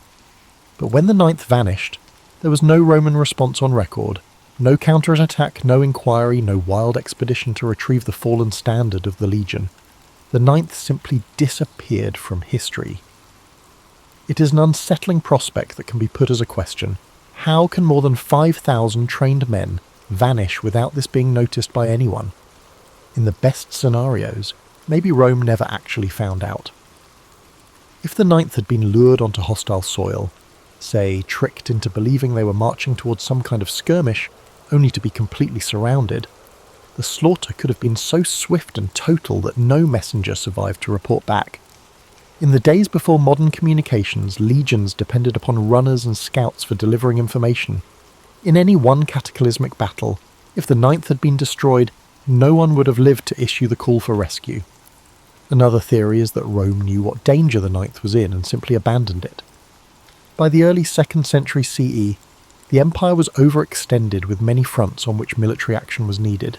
But when the Ninth vanished, there was no Roman response on record, no counter-attack, no inquiry, no wild expedition to retrieve the fallen standard of the legion. The Ninth simply disappeared from history. It is an unsettling prospect that can be put as a question. How can more than 5,000 trained men vanish without this being noticed by anyone? In the best scenarios, maybe Rome never actually found out. If the Ninth had been lured onto hostile soil, say tricked into believing they were marching towards some kind of skirmish, only to be completely surrounded, the slaughter could have been so swift and total that no messenger survived to report back. In the days before modern communications, legions depended upon runners and scouts for delivering information. In any one cataclysmic battle, if the Ninth had been destroyed, no one would have lived to issue the call for rescue. Another theory is that Rome knew what danger the Ninth was in and simply abandoned it. By the early 2nd century CE, the empire was overextended with many fronts on which military action was needed.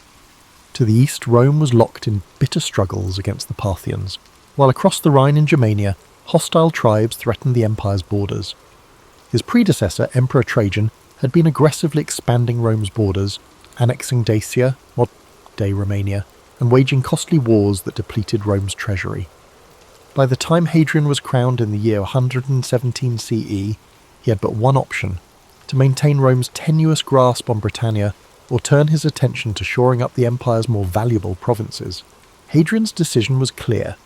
To the east, Rome was locked in bitter struggles against the Parthians, while across the Rhine in Germania, hostile tribes threatened the empire's borders. His predecessor, Emperor Trajan, had been aggressively expanding Rome's borders, annexing Dacia, modern-day Romania, and waging costly wars that depleted Rome's treasury. By the time Hadrian was crowned in the year 117 CE, he had but one option: to maintain Rome's tenuous grasp on Britannia or turn his attention to shoring up the empire's more valuable provinces. Hadrian's decision was clear.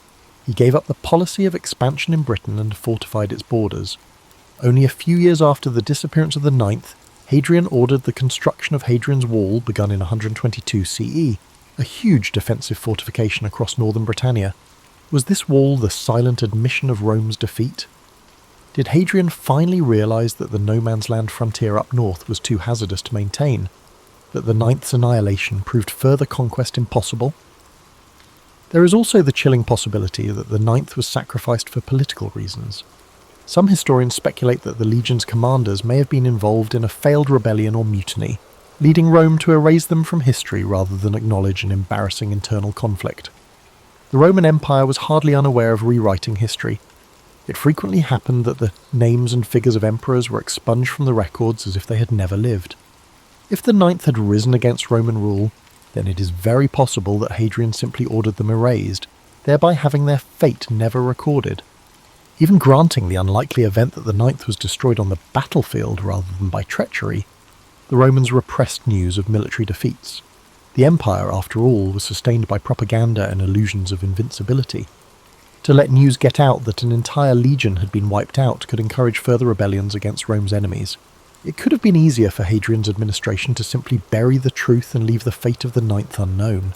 He gave up the policy of expansion in Britain and fortified its borders. Only a few years after the disappearance of the Ninth, Hadrian ordered the construction of Hadrian's Wall, begun in 122 CE, a huge defensive fortification across northern Britannia. Was this wall the silent admission of Rome's defeat? Did Hadrian finally realise that the no-man's land frontier up north was too hazardous to maintain? That the Ninth's annihilation proved further conquest impossible? There is also the chilling possibility that the Ninth was sacrificed for political reasons. Some historians speculate that the legion's commanders may have been involved in a failed rebellion or mutiny, leading Rome to erase them from history rather than acknowledge an embarrassing internal conflict. The Roman Empire was hardly unaware of rewriting history. It frequently happened that the names and figures of emperors were expunged from the records as if they had never lived. If the Ninth had risen against Roman rule, then it is very possible that Hadrian simply ordered them erased, thereby having their fate never recorded. Even granting the unlikely event that the Ninth was destroyed on the battlefield rather than by treachery, the Romans repressed news of military defeats. The empire, after all, was sustained by propaganda and illusions of invincibility. To let news get out that an entire legion had been wiped out could encourage further rebellions against Rome's enemies. It could have been easier for Hadrian's administration to simply bury the truth and leave the fate of the Ninth unknown.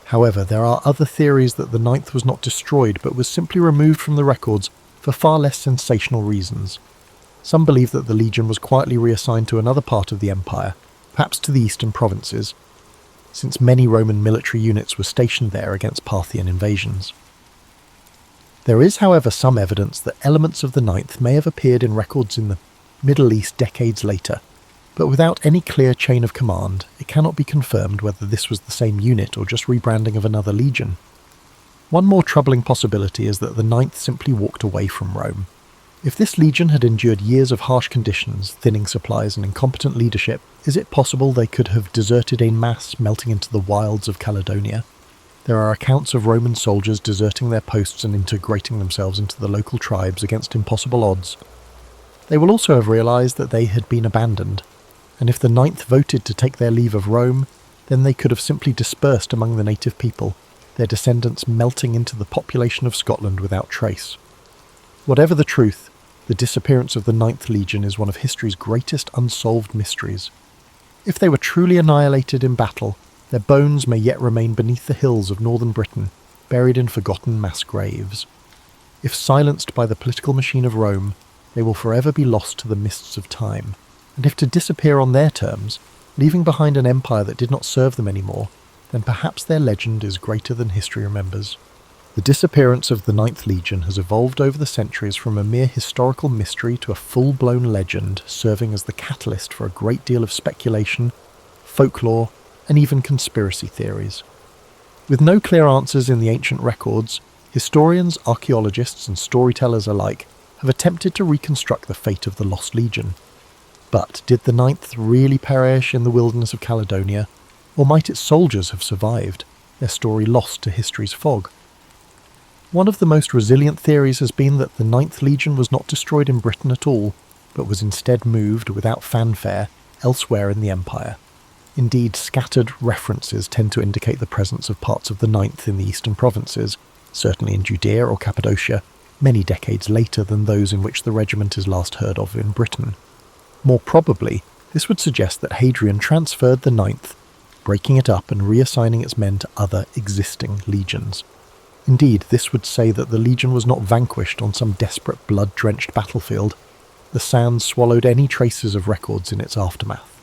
However, there are other theories that the Ninth was not destroyed but was simply removed from the records for far less sensational reasons. Some believe that the legion was quietly reassigned to another part of the empire, perhaps to the eastern provinces, since many Roman military units were stationed there against Parthian invasions. There is, however, some evidence that elements of the Ninth may have appeared in records in the Middle East decades later, but without any clear chain of command, it cannot be confirmed whether this was the same unit or just rebranding of another legion. One more troubling possibility is that the Ninth simply walked away from Rome. If this legion had endured years of harsh conditions, thinning supplies and incompetent leadership, is it possible they could have deserted en masse, melting into the wilds of Caledonia? There are accounts of Roman soldiers deserting their posts and integrating themselves into the local tribes against impossible odds. They will also have realised that they had been abandoned, and if the Ninth voted to take their leave of Rome, then they could have simply dispersed among the native people, their descendants melting into the population of Scotland without trace. Whatever the truth, the disappearance of the Ninth Legion is one of history's greatest unsolved mysteries. If they were truly annihilated in battle, their bones may yet remain beneath the hills of northern Britain, buried in forgotten mass graves. If silenced by the political machine of Rome, they will forever be lost to the mists of time, and if to disappear on their terms, leaving behind an empire that did not serve them anymore, then perhaps their legend is greater than history remembers. The disappearance of the Ninth Legion has evolved over the centuries from a mere historical mystery to a full-blown legend, serving as the catalyst for a great deal of speculation, folklore, and even conspiracy theories. With no clear answers in the ancient records, historians, archaeologists, and storytellers alike have attempted to reconstruct the fate of the Lost Legion. But did the Ninth really perish in the wilderness of Caledonia, or might its soldiers have survived, their story lost to history's fog? One of the most resilient theories has been that the Ninth Legion was not destroyed in Britain at all, but was instead moved, without fanfare, elsewhere in the Empire. Indeed, scattered references tend to indicate the presence of parts of the Ninth in the eastern provinces, certainly in Judea or Cappadocia, many decades later than those in which the regiment is last heard of in Britain. More probably, this would suggest that Hadrian transferred the Ninth, breaking it up and reassigning its men to other existing legions. Indeed, this would say that the legion was not vanquished on some desperate blood-drenched battlefield. The sands swallowed any traces of records in its aftermath.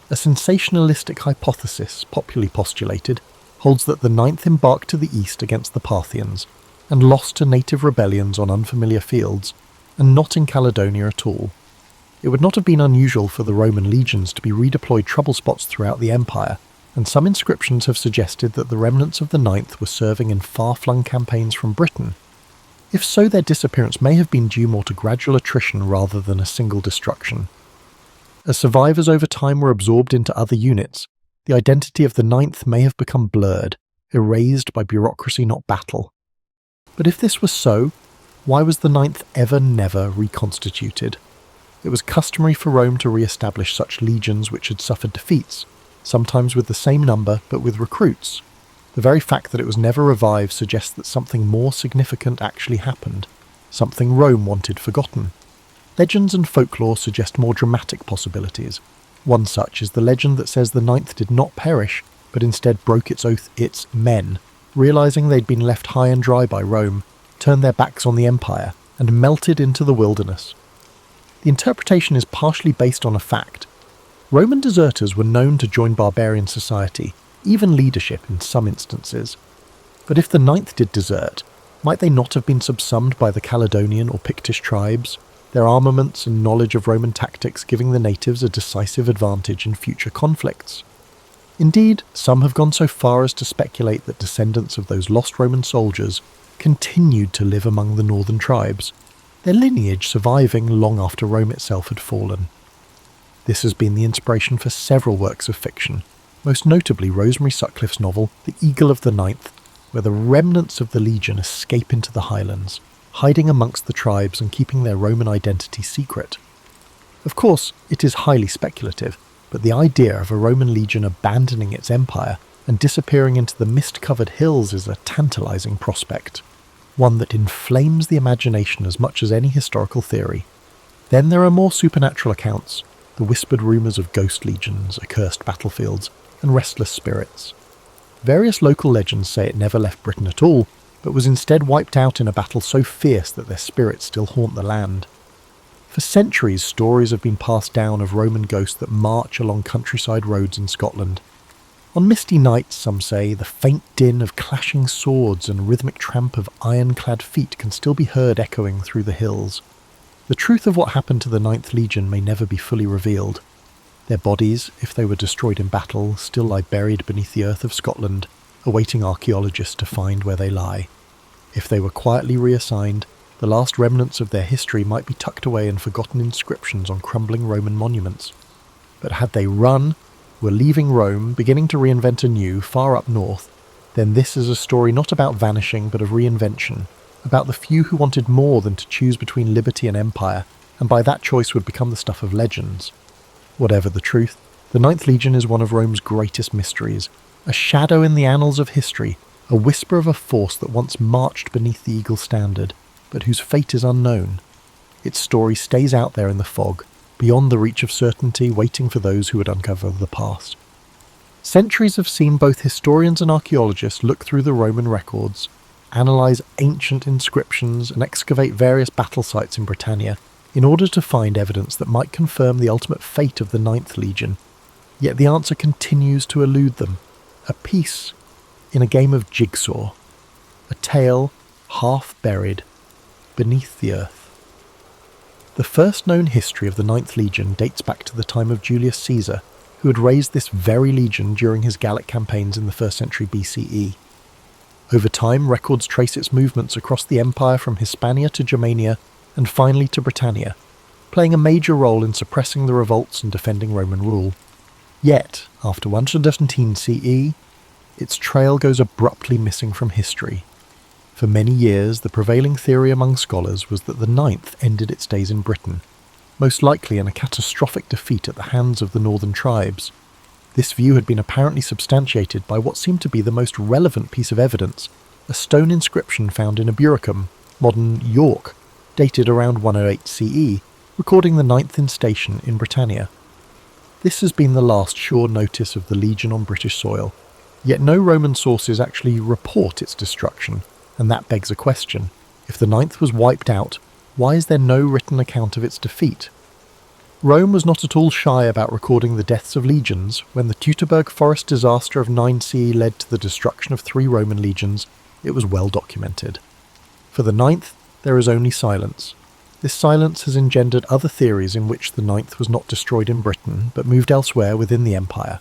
A sensationalistic hypothesis, popularly postulated, holds that the Ninth embarked to the east against the Parthians, and lost to native rebellions on unfamiliar fields, and not in Caledonia at all. It would not have been unusual for the Roman legions to be redeployed trouble spots throughout the empire, and some inscriptions have suggested that the remnants of the Ninth were serving in far-flung campaigns from Britain. If so, their disappearance may have been due more to gradual attrition rather than a single destruction. As survivors over time were absorbed into other units, the identity of the Ninth may have become blurred, erased by bureaucracy not battle. But if this was so, why was the Ninth never reconstituted? It was customary for Rome to re-establish such legions which had suffered defeats, sometimes with the same number but with recruits. The very fact that it was never revived suggests that something more significant actually happened, something Rome wanted forgotten. Legends and folklore suggest more dramatic possibilities. One such is the legend that says the Ninth did not perish, but instead broke its oath its men, realising they'd been left high and dry by Rome, turned their backs on the empire, and melted into the wilderness. The interpretation is partially based on a fact. Roman deserters were known to join barbarian society, even leadership in some instances. But if the Ninth did desert, might they not have been subsumed by the Caledonian or Pictish tribes, their armaments and knowledge of Roman tactics giving the natives a decisive advantage in future conflicts? Indeed, some have gone so far as to speculate that descendants of those lost Roman soldiers continued to live among the northern tribes, their lineage surviving long after Rome itself had fallen. This has been the inspiration for several works of fiction, most notably Rosemary Sutcliffe's novel The Eagle of the Ninth, where the remnants of the legion escape into the highlands, hiding amongst the tribes and keeping their Roman identity secret. Of course, it is highly speculative, but the idea of a Roman legion abandoning its empire and disappearing into the mist-covered hills is a tantalizing prospect, one that inflames the imagination as much as any historical theory. Then there are more supernatural accounts, the whispered rumours of ghost legions, accursed battlefields, and restless spirits. Various local legends say it never left Britain at all, but was instead wiped out in a battle so fierce that their spirits still haunt the land. For centuries, stories have been passed down of Roman ghosts that march along countryside roads in Scotland. On misty nights, some say, the faint din of clashing swords and rhythmic tramp of iron-clad feet can still be heard echoing through the hills. The truth of what happened to the Ninth Legion may never be fully revealed. Their bodies, if they were destroyed in battle, still lie buried beneath the earth of Scotland, awaiting archaeologists to find where they lie. If they were quietly reassigned, the last remnants of their history might be tucked away in forgotten inscriptions on crumbling Roman monuments. But had they run, were leaving Rome, beginning to reinvent anew, far up north, then this is a story not about vanishing but of reinvention, about the few who wanted more than to choose between liberty and empire, and by that choice would become the stuff of legends. Whatever the truth, the Ninth Legion is one of Rome's greatest mysteries, a shadow in the annals of history, a whisper of a force that once marched beneath the eagle standard, but whose fate is unknown. Its story stays out there in the fog, beyond the reach of certainty, waiting for those who would uncover the past. Centuries have seen both historians and archaeologists look through the Roman records, analyse ancient inscriptions, and excavate various battle sites in Britannia in order to find evidence that might confirm the ultimate fate of the Ninth Legion. Yet the answer continues to elude them, a piece in a game of jigsaw. a tale half buried beneath the earth. The first known history of the Ninth Legion dates back to the time of Julius Caesar, who had raised this very legion during his Gallic campaigns in the 1st century BCE. Over time, records trace its movements across the empire from Hispania to Germania and finally to Britannia, playing a major role in suppressing the revolts and defending Roman rule. Yet, after 117 CE, its trail goes abruptly missing from history. For many years, the prevailing theory among scholars was that the Ninth ended its days in Britain, most likely in a catastrophic defeat at the hands of the northern tribes. This view had been apparently substantiated by what seemed to be the most relevant piece of evidence, a stone inscription found in Eburacum, modern York, dated around 108 CE, recording the Ninth Instation in Britannia. This has been the last sure notice of the Legion on British soil, yet no Roman sources actually report its destruction, and that begs a question. If the Ninth was wiped out, why is there no written account of its defeat? Rome was not at all shy about recording the deaths of legions. When the Teutoburg forest disaster of 9 CE led to the destruction of 3 Roman legions, it was well documented. For the Ninth, there is only silence. This silence has engendered other theories in which the Ninth was not destroyed in Britain, but moved elsewhere within the empire.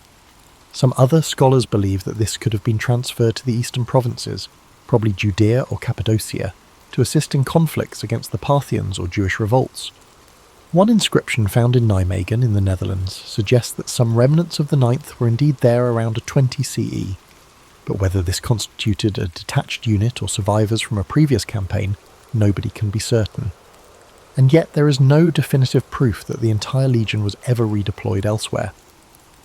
Some other scholars believe that this could have been transferred to the eastern provinces, probably Judea or Cappadocia, to assist in conflicts against the Parthians or Jewish revolts. One inscription found in Nijmegen in the Netherlands suggests that some remnants of the Ninth were indeed there around 20 CE, but whether this constituted a detached unit or survivors from a previous campaign, nobody can be certain. And yet there is no definitive proof that the entire legion was ever redeployed elsewhere.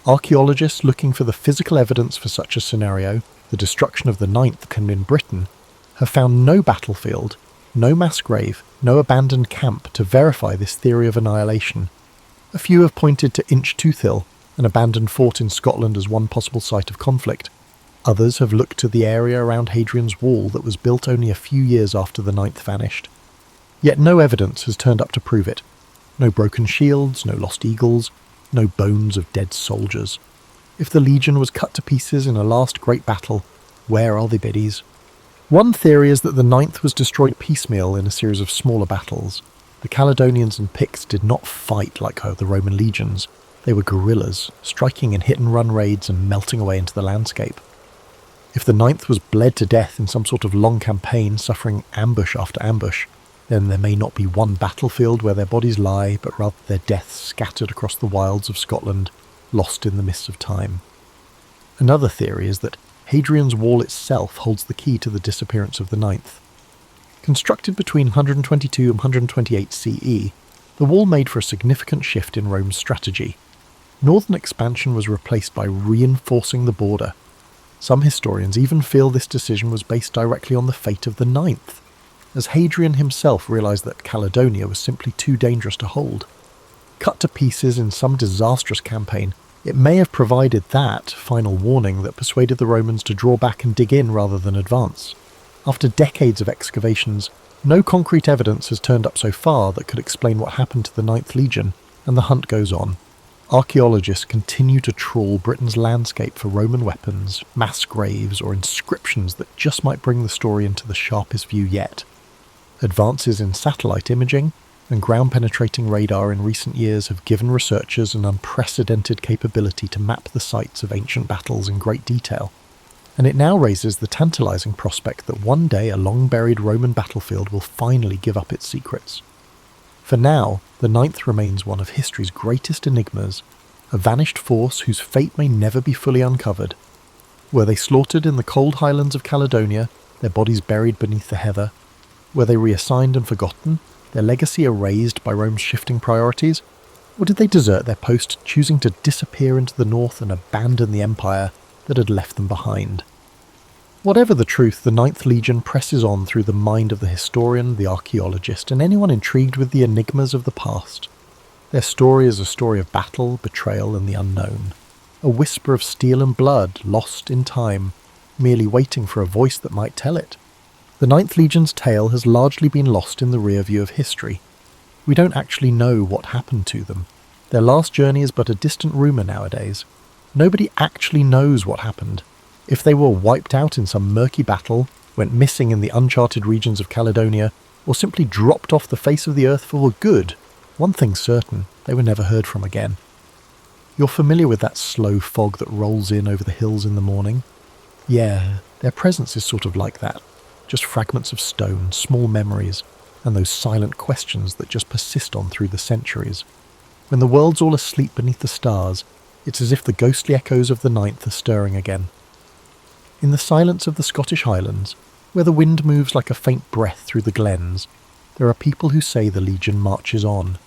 Archaeologists looking for the physical evidence for such a scenario, the destruction of the Ninth in Britain, have found no battlefield, no mass grave, no abandoned camp to verify this theory of annihilation. A few have pointed to Inch Toothhill, an abandoned fort in Scotland, as one possible site of conflict. Others have looked to the area around Hadrian's Wall that was built only a few years after the Ninth vanished. Yet no evidence has turned up to prove it. No broken shields, no lost eagles, no bones of dead soldiers. If the legion was cut to pieces in a last great battle, where are the biddies? One theory is that the Ninth was destroyed piecemeal in a series of smaller battles. The Caledonians and Picts did not fight like the Roman legions. They were guerrillas, striking in hit-and-run raids and melting away into the landscape. If the Ninth was bled to death in some sort of long campaign, suffering ambush after ambush, then there may not be one battlefield where their bodies lie, but rather their deaths scattered across the wilds of Scotland, lost in the mists of time. Another theory is that Hadrian's Wall itself holds the key to the disappearance of the Ninth. Constructed between 122 and 128 CE, the wall made for a significant shift in Rome's strategy. Northern expansion was replaced by reinforcing the border. Some historians even feel this decision was based directly on the fate of the Ninth, as Hadrian himself realised that Caledonia was simply too dangerous to hold. Cut to pieces in some disastrous campaign, it may have provided that final warning that persuaded the Romans to draw back and dig in rather than advance. After decades of excavations, no concrete evidence has turned up so far that could explain what happened to the Ninth Legion, and the hunt goes on. Archaeologists continue to trawl Britain's landscape for Roman weapons, mass graves, or inscriptions that just might bring the story into the sharpest view yet. Advances in satellite imaging and ground-penetrating radar in recent years have given researchers an unprecedented capability to map the sites of ancient battles in great detail, and it now raises the tantalizing prospect that one day a long-buried Roman battlefield will finally give up its secrets. For now, the Ninth remains one of history's greatest enigmas, a vanished force whose fate may never be fully uncovered. Were they slaughtered in the cold highlands of Caledonia, their bodies buried beneath the heather? Were they reassigned and forgotten, their legacy erased by Rome's shifting priorities? Or did they desert their post, choosing to disappear into the north and abandon the empire that had left them behind? Whatever the truth, the Ninth Legion presses on through the mind of the historian, the archaeologist, and anyone intrigued with the enigmas of the past. Their story is a story of battle, betrayal, and the unknown. A whisper of steel and blood, lost in time, merely waiting for a voice that might tell it. The Ninth Legion's tale has largely been lost in the rear view of history. We don't actually know what happened to them. Their last journey is but a distant rumour nowadays. Nobody actually knows what happened. If they were wiped out in some murky battle, went missing in the uncharted regions of Caledonia, or simply dropped off the face of the earth for good, one thing's certain, they were never heard from again. You're familiar with that slow fog that rolls in over the hills in the morning? Yeah, their presence is sort of like that. Just fragments of stone, small memories, and those silent questions that just persist on through the centuries. When the world's all asleep beneath the stars, it's as if the ghostly echoes of the ninth are stirring again. In the silence of the Scottish Highlands, where the wind moves like a faint breath through the glens, there are people who say the Legion marches on.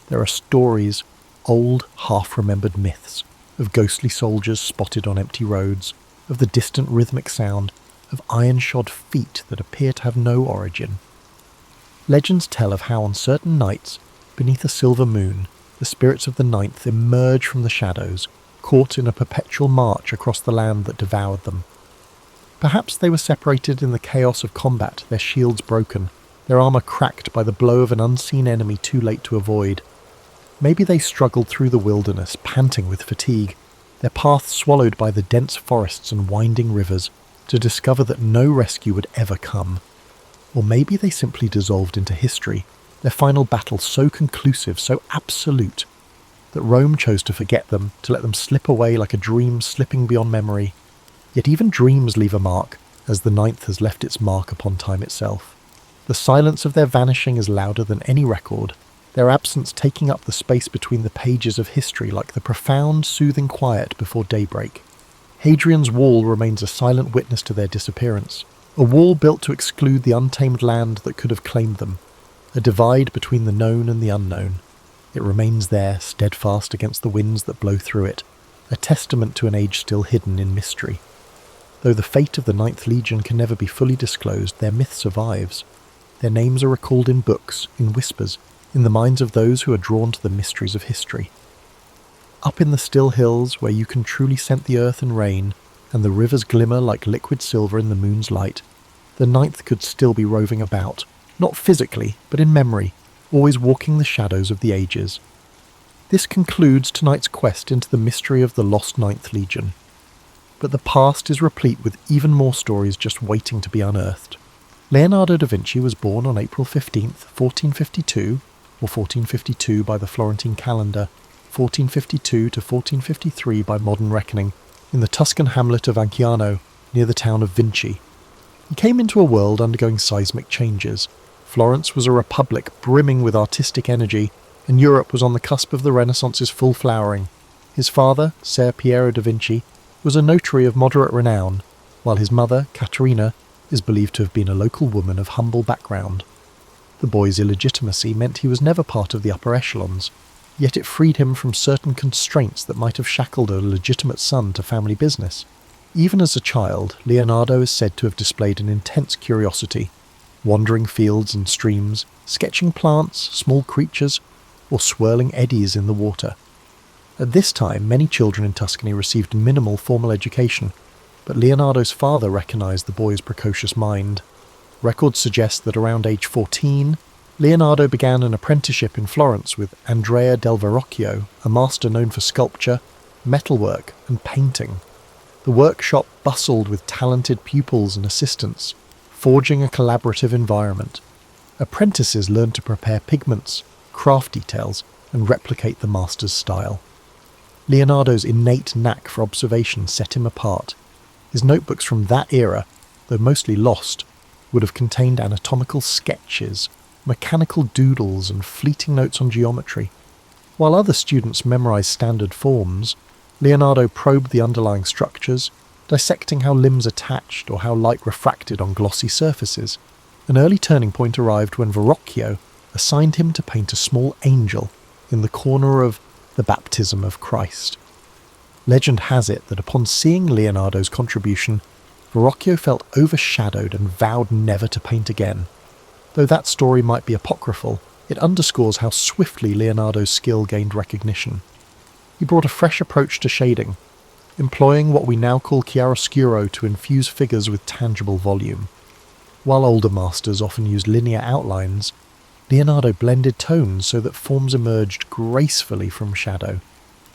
There are stories, old, half-remembered myths, of ghostly soldiers spotted on empty roads, of the distant rhythmic sound of iron-shod feet that appear to have no origin. Legends tell of how on certain nights, beneath a silver moon, the spirits of the ninth emerge from the shadows, caught in a perpetual march across the land that devoured them. Perhaps they were separated in the chaos of combat, their shields broken, their armour cracked by the blow of an unseen enemy too late to avoid. Maybe they struggled through the wilderness, panting with fatigue, their path swallowed by the dense forests and winding rivers, to discover that no rescue would ever come. Or maybe they simply dissolved into history, their final battle so conclusive, so absolute, that Rome chose to forget them, to let them slip away like a dream slipping beyond memory. Yet even dreams leave a mark, as the ninth has left its mark upon time itself. The silence of their vanishing is louder than any record, their absence taking up the space between the pages of history like the profound, soothing quiet before daybreak. Hadrian's Wall remains a silent witness to their disappearance, a wall built to exclude the untamed land that could have claimed them, a divide between the known and the unknown. It remains there, steadfast against the winds that blow through it, a testament to an age still hidden in mystery. Though the fate of the Ninth Legion can never be fully disclosed, their myth survives. Their names are recalled in books, in whispers, in the minds of those who are drawn to the mysteries of history. Up in the still hills, where you can truly scent the earth and rain, and the rivers glimmer like liquid silver in the moon's light, the ninth could still be roving about, not physically, but in memory, always walking the shadows of the ages. This concludes tonight's quest into the mystery of the lost Ninth Legion. But the past is replete with even more stories just waiting to be unearthed. Leonardo da Vinci was born on April 15th, 1452, or 1452 by the Florentine calendar, 1452 to 1453 by modern reckoning, in the Tuscan hamlet of Anciano, near the town of Vinci. He came into a world undergoing seismic changes. Florence was a republic brimming with artistic energy, and Europe was on the cusp of the Renaissance's full flowering. His father, Ser Piero da Vinci, was a notary of moderate renown, while his mother, Caterina, is believed to have been a local woman of humble background. The boy's illegitimacy meant he was never part of the upper echelons, yet it freed him from certain constraints that might have shackled a legitimate son to family business. Even as a child, Leonardo is said to have displayed an intense curiosity, wandering fields and streams, sketching plants, small creatures, or swirling eddies in the water. At this time, many children in Tuscany received minimal formal education, but Leonardo's father recognised the boy's precocious mind. Records suggest that around age 14, Leonardo began an apprenticeship in Florence with Andrea del Verrocchio, a master known for sculpture, metalwork, and painting. The workshop bustled with talented pupils and assistants, forging a collaborative environment. Apprentices learned to prepare pigments, craft details, and replicate the master's style. Leonardo's innate knack for observation set him apart. His notebooks from that era, though mostly lost, would have contained anatomical sketches, mechanical doodles, and fleeting notes on geometry. While other students memorized standard forms, Leonardo probed the underlying structures, dissecting how limbs attached or how light refracted on glossy surfaces. An early turning point arrived when Verrocchio assigned him to paint a small angel in the corner of the Baptism of Christ. Legend has it that upon seeing Leonardo's contribution, Verrocchio felt overshadowed and vowed never to paint again. Though that story might be apocryphal, it underscores how swiftly Leonardo's skill gained recognition. He brought a fresh approach to shading, employing what we now call chiaroscuro to infuse figures with tangible volume. While older masters often used linear outlines, Leonardo blended tones so that forms emerged gracefully from shadow.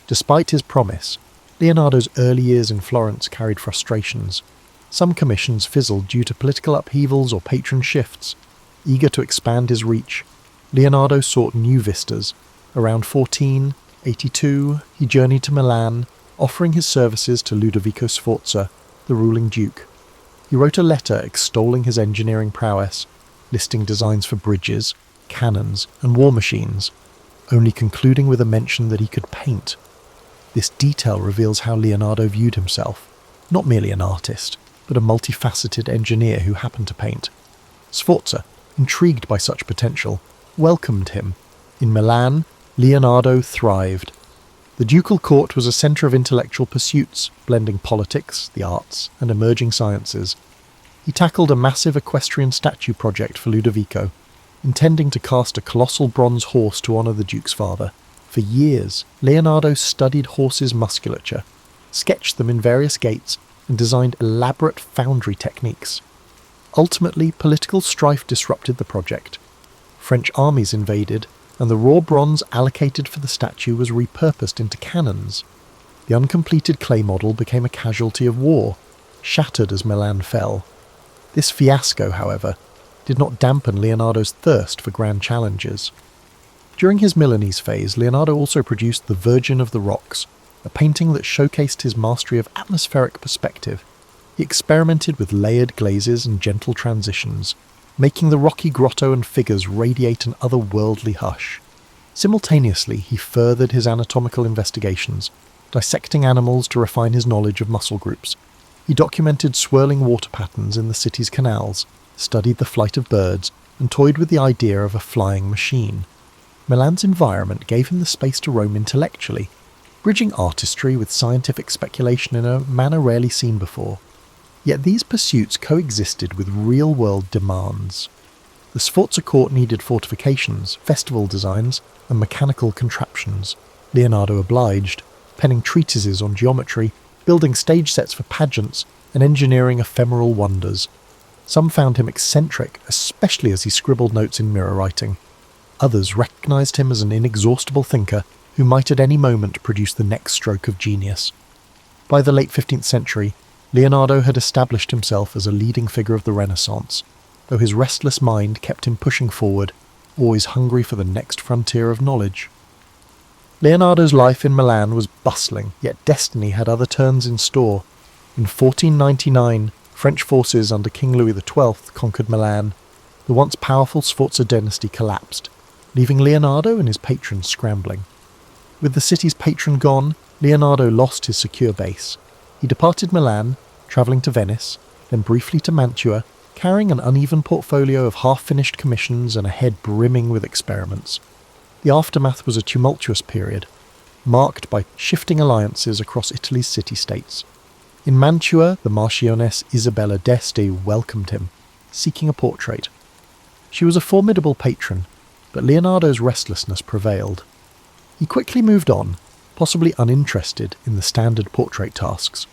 Despite his promise, Leonardo's early years in Florence carried frustrations. Some commissions fizzled due to political upheavals or patron shifts. Eager to expand his reach, Leonardo sought new vistas. Around 1482, he journeyed to Milan, offering his services to Ludovico Sforza, the ruling duke. He wrote a letter extolling his engineering prowess, listing designs for bridges, cannons, and war machines, only concluding with a mention that he could paint. This detail reveals how Leonardo viewed himself, not merely an artist, but a multifaceted engineer who happened to paint. Sforza, intrigued by such potential, welcomed him. In Milan, Leonardo thrived. The ducal court was a centre of intellectual pursuits, blending politics, the arts, and emerging sciences. He tackled a massive equestrian statue project for Ludovico, intending to cast a colossal bronze horse to honour the duke's father. For years, Leonardo studied horses' musculature, sketched them in various gaits, and designed elaborate foundry techniques. Ultimately, political strife disrupted the project. French armies invaded, and the raw bronze allocated for the statue was repurposed into cannons. The uncompleted clay model became a casualty of war, shattered as Milan fell. This fiasco, however, did not dampen Leonardo's thirst for grand challenges. During his Milanese phase, Leonardo also produced The Virgin of the Rocks, a painting that showcased his mastery of atmospheric perspective. He experimented with layered glazes and gentle transitions, making the rocky grotto and figures radiate an otherworldly hush. Simultaneously, he furthered his anatomical investigations, dissecting animals to refine his knowledge of muscle groups. He documented swirling water patterns in the city's canals, studied the flight of birds, and toyed with the idea of a flying machine. Milan's environment gave him the space to roam intellectually, bridging artistry with scientific speculation in a manner rarely seen before. Yet these pursuits coexisted with real-world demands. The Sforza court needed fortifications, festival designs, and mechanical contraptions. Leonardo obliged, penning treatises on geometry, building stage sets for pageants, and engineering ephemeral wonders. Some found him eccentric, especially as he scribbled notes in mirror writing. Others recognised him as an inexhaustible thinker who might at any moment produce the next stroke of genius. By the late 15th century, Leonardo had established himself as a leading figure of the Renaissance, though his restless mind kept him pushing forward, always hungry for the next frontier of knowledge. Leonardo's life in Milan was bustling, yet destiny had other turns in store. In 1499, French forces under King Louis XII conquered Milan. The once powerful Sforza dynasty collapsed, leaving Leonardo and his patrons scrambling. With the city's patron gone, Leonardo lost his secure base. He departed Milan, travelling to Venice, then briefly to Mantua, carrying an uneven portfolio of half-finished commissions and a head brimming with experiments. The aftermath was a tumultuous period, marked by shifting alliances across Italy's city-states. In Mantua, the Marchioness Isabella d'Este welcomed him, seeking a portrait. She was a formidable patron, but Leonardo's restlessness prevailed. He quickly moved on, possibly uninterested in the standard portrait tasks.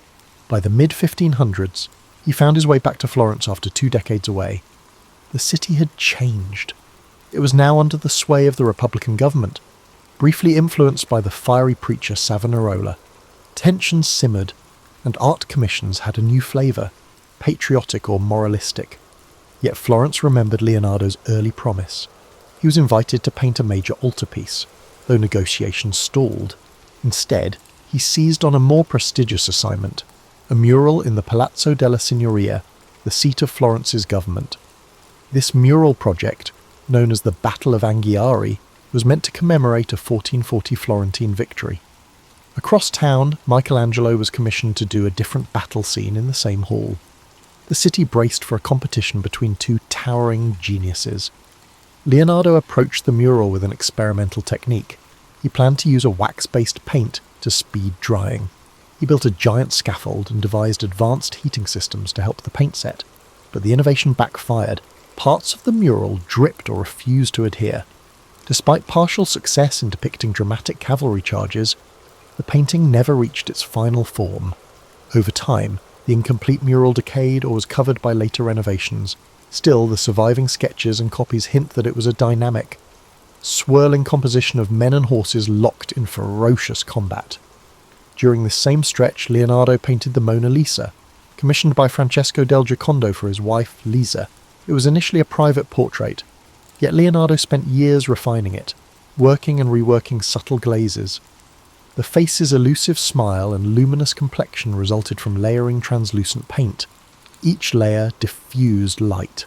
By the mid-1500s, he found his way back to Florence after 2 decades away. The city had changed. It was now under the sway of the Republican government, briefly influenced by the fiery preacher Savonarola. Tensions simmered, and art commissions had a new flavour, patriotic or moralistic. Yet Florence remembered Leonardo's early promise. He was invited to paint a major altarpiece, though negotiations stalled. Instead, he seized on a more prestigious assignment, a mural in the Palazzo della Signoria, the seat of Florence's government. This mural project, known as the Battle of Anghiari, was meant to commemorate a 1440 Florentine victory. Across town, Michelangelo was commissioned to do a different battle scene in the same hall. The city braced for a competition between two towering geniuses. Leonardo approached the mural with an experimental technique. He planned to use a wax-based paint to speed drying. He built a giant scaffold and devised advanced heating systems to help the paint set, but the innovation backfired. Parts of the mural dripped or refused to adhere. Despite partial success in depicting dramatic cavalry charges, the painting never reached its final form. Over time, the incomplete mural decayed or was covered by later renovations. Still, the surviving sketches and copies hint that it was a dynamic, swirling composition of men and horses locked in ferocious combat. During this same stretch, Leonardo painted the Mona Lisa, Commissioned by Francesco del Giocondo for his wife, Lisa, it was initially a private portrait, yet Leonardo spent years refining it, working and reworking subtle glazes. The face's elusive smile and luminous complexion resulted from layering translucent paint. Each layer diffused light.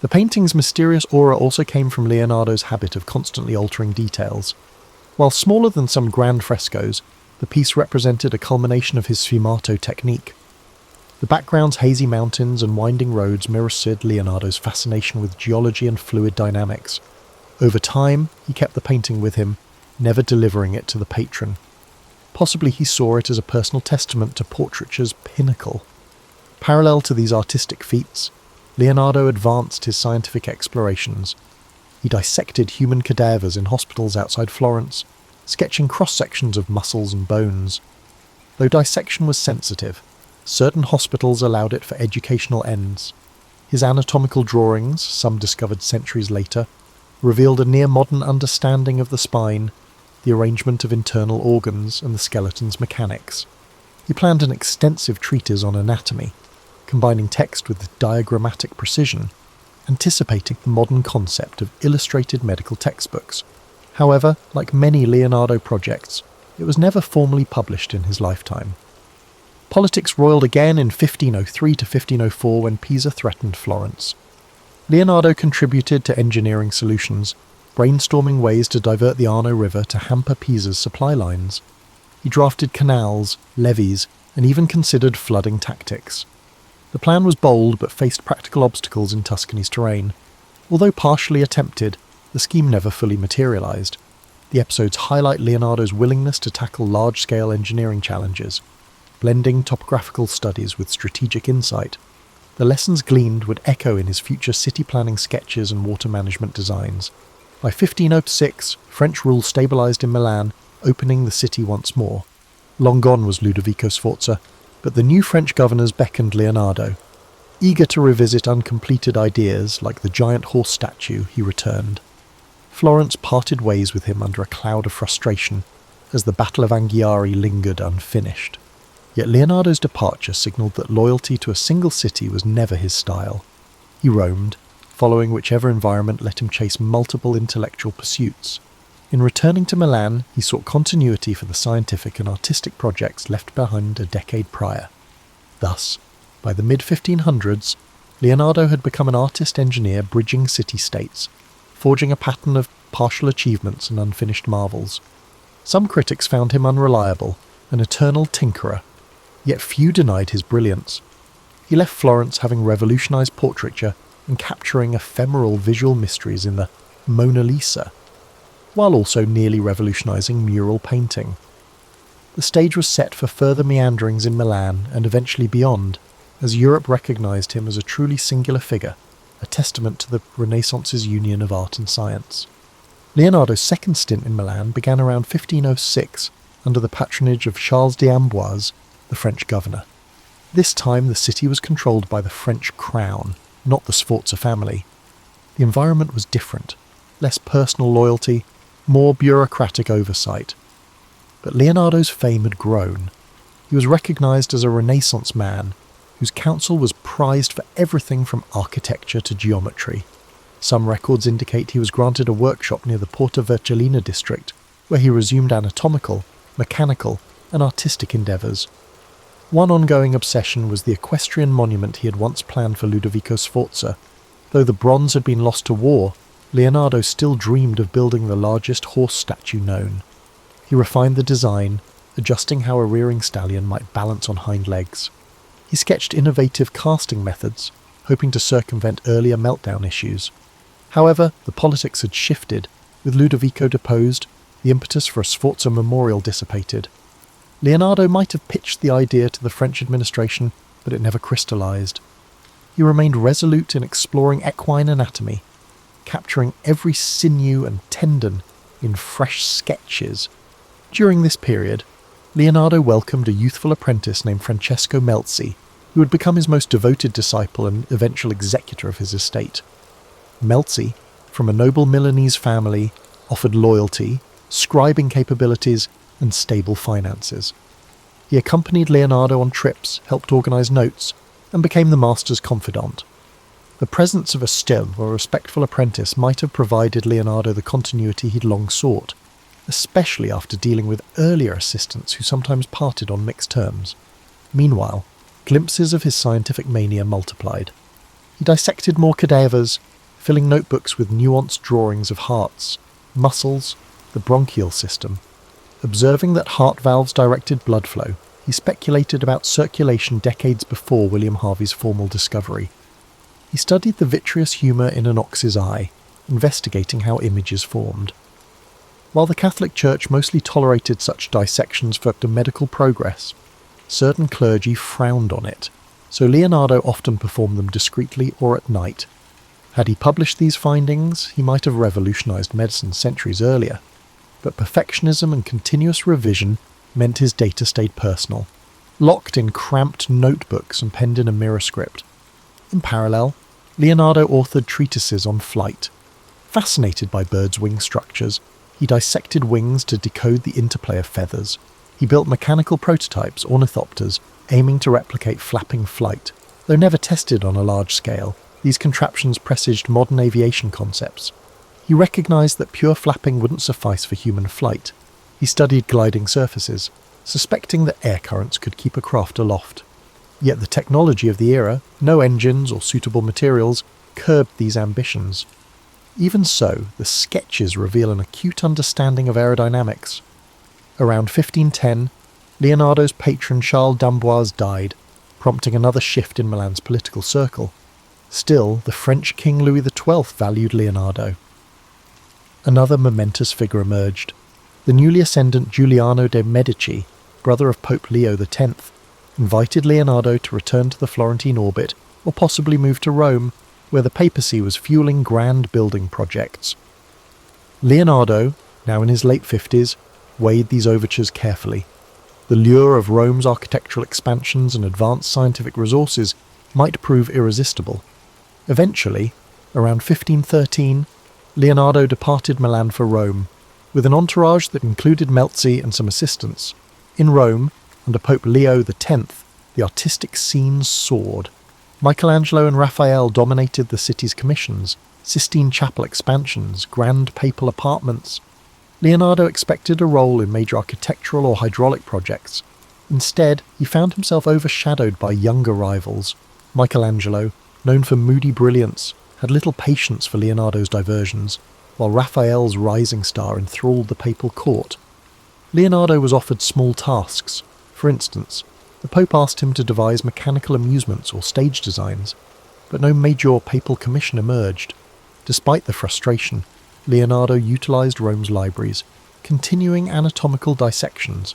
The painting's mysterious aura also came from Leonardo's habit of constantly altering details. While smaller than some grand frescoes, the piece represented a culmination of his sfumato technique. The background's hazy mountains and winding roads mirrored Leonardo's fascination with geology and fluid dynamics. Over time, he kept the painting with him, never delivering it to the patron. Possibly he saw it as a personal testament to portraiture's pinnacle. Parallel to these artistic feats, Leonardo advanced his scientific explorations. He dissected human cadavers in hospitals outside Florence, sketching cross-sections of muscles and bones. Though dissection was sensitive, certain hospitals allowed it for educational ends. His anatomical drawings, some discovered centuries later, revealed a near-modern understanding of the spine, the arrangement of internal organs, and the skeleton's mechanics. He planned an extensive treatise on anatomy, combining text with diagrammatic precision, anticipating the modern concept of illustrated medical textbooks. However, like many Leonardo projects, it was never formally published in his lifetime. Politics roiled again in 1503 to 1504 when Pisa threatened Florence. Leonardo contributed to engineering solutions, brainstorming ways to divert the Arno River to hamper Pisa's supply lines. He drafted canals, levees, and even considered flooding tactics. The plan was bold but faced practical obstacles in Tuscany's terrain. Although partially attempted, the scheme never fully materialized. The episodes highlight Leonardo's willingness to tackle large-scale engineering challenges, blending topographical studies with strategic insight. The lessons gleaned would echo in his future city planning sketches and water management designs. By 1506, French rule stabilized in Milan, opening the city once more. Long gone was Ludovico Sforza, but the new French governors beckoned Leonardo. Eager to revisit uncompleted ideas like the giant horse statue, he returned. Florence parted ways with him under a cloud of frustration, as the Battle of Anghiari lingered unfinished. Yet Leonardo's departure signalled that loyalty to a single city was never his style. He roamed, following whichever environment let him chase multiple intellectual pursuits. In returning to Milan, he sought continuity for the scientific and artistic projects left behind a decade prior. Thus, by the mid-1500s, Leonardo had become an artist-engineer bridging city-states, forging a pattern of partial achievements and unfinished marvels. Some critics found him unreliable, an eternal tinkerer, yet few denied his brilliance. He left Florence having revolutionized portraiture and capturing ephemeral visual mysteries in the Mona Lisa, while also nearly revolutionizing mural painting. The stage was set for further meanderings in Milan and eventually beyond, as Europe recognized him as a truly singular figure, a testament to the Renaissance's union of art and science. Leonardo's second stint in Milan began around 1506 under the patronage of Charles d'Amboise, the French governor. This time the city was controlled by the French crown, not the Sforza family. The environment was different, less personal loyalty, more bureaucratic oversight. But Leonardo's fame had grown. He was recognized as a Renaissance man, whose counsel was prized for everything from architecture to geometry. Some records indicate he was granted a workshop near the Porta Vercellina district, where he resumed anatomical, mechanical, and artistic endeavours. One ongoing obsession was the equestrian monument he had once planned for Ludovico Sforza. Though the bronze had been lost to war, Leonardo still dreamed of building the largest horse statue known. He refined the design, adjusting how a rearing stallion might balance on hind legs. He sketched innovative casting methods, hoping to circumvent earlier meltdown issues. However, the politics had shifted. With Ludovico deposed, the impetus for a Sforza memorial dissipated. Leonardo might have pitched the idea to the French administration, but it never crystallized. He remained resolute in exploring equine anatomy, capturing every sinew and tendon in fresh sketches. During this period, Leonardo welcomed a youthful apprentice named Francesco Melzi, who would become his most devoted disciple and eventual executor of his estate. Melzi, from a noble Milanese family, offered loyalty, scribing capabilities, and stable finances. He accompanied Leonardo on trips, helped organise notes, and became the master's confidant. The presence of a still or respectful apprentice might have provided Leonardo the continuity he'd long sought, especially after dealing with earlier assistants who sometimes parted on mixed terms. Meanwhile, glimpses of his scientific mania multiplied. He dissected more cadavers, filling notebooks with nuanced drawings of hearts, muscles, the bronchial system. Observing that heart valves directed blood flow, he speculated about circulation decades before William Harvey's formal discovery. He studied the vitreous humour in an ox's eye, investigating how images formed. While the Catholic Church mostly tolerated such dissections for medical progress, certain clergy frowned on it, so Leonardo often performed them discreetly or at night. Had he published these findings, he might have revolutionised medicine centuries earlier, but perfectionism and continuous revision meant his data stayed personal, locked in cramped notebooks and penned in a mirror script. In parallel, Leonardo authored treatises on flight. Fascinated by birds' wing structures, he dissected wings to decode the interplay of feathers. He built mechanical prototypes, ornithopters, aiming to replicate flapping flight. Though never tested on a large scale, these contraptions presaged modern aviation concepts. He recognised that pure flapping wouldn't suffice for human flight. He studied gliding surfaces, suspecting that air currents could keep a craft aloft. Yet the technology of the era, no engines or suitable materials, curbed these ambitions. Even so, the sketches reveal an acute understanding of aerodynamics. Around 1510, Leonardo's patron Charles d'Amboise died, prompting another shift in Milan's political circle. Still, the French King Louis XII valued Leonardo. Another momentous figure emerged. The newly ascendant Giuliano de' Medici, brother of Pope Leo X, invited Leonardo to return to the Florentine orbit or possibly move to Rome, where the papacy was fueling grand building projects. Leonardo, now in his late 50s, weighed these overtures carefully. The lure of Rome's architectural expansions and advanced scientific resources might prove irresistible. Eventually, around 1513, Leonardo departed Milan for Rome, with an entourage that included Melzi and some assistants. In Rome, under Pope Leo X, the artistic scene soared. Michelangelo and Raphael dominated the city's commissions, Sistine Chapel expansions, grand papal apartments. Leonardo expected a role in major architectural or hydraulic projects. Instead, he found himself overshadowed by younger rivals. Michelangelo, known for moody brilliance, had little patience for Leonardo's diversions, while Raphael's rising star enthralled the papal court. Leonardo was offered small tasks. For instance, the Pope asked him to devise mechanical amusements or stage designs, but no major papal commission emerged. Despite the frustration, Leonardo utilised Rome's libraries, continuing anatomical dissections.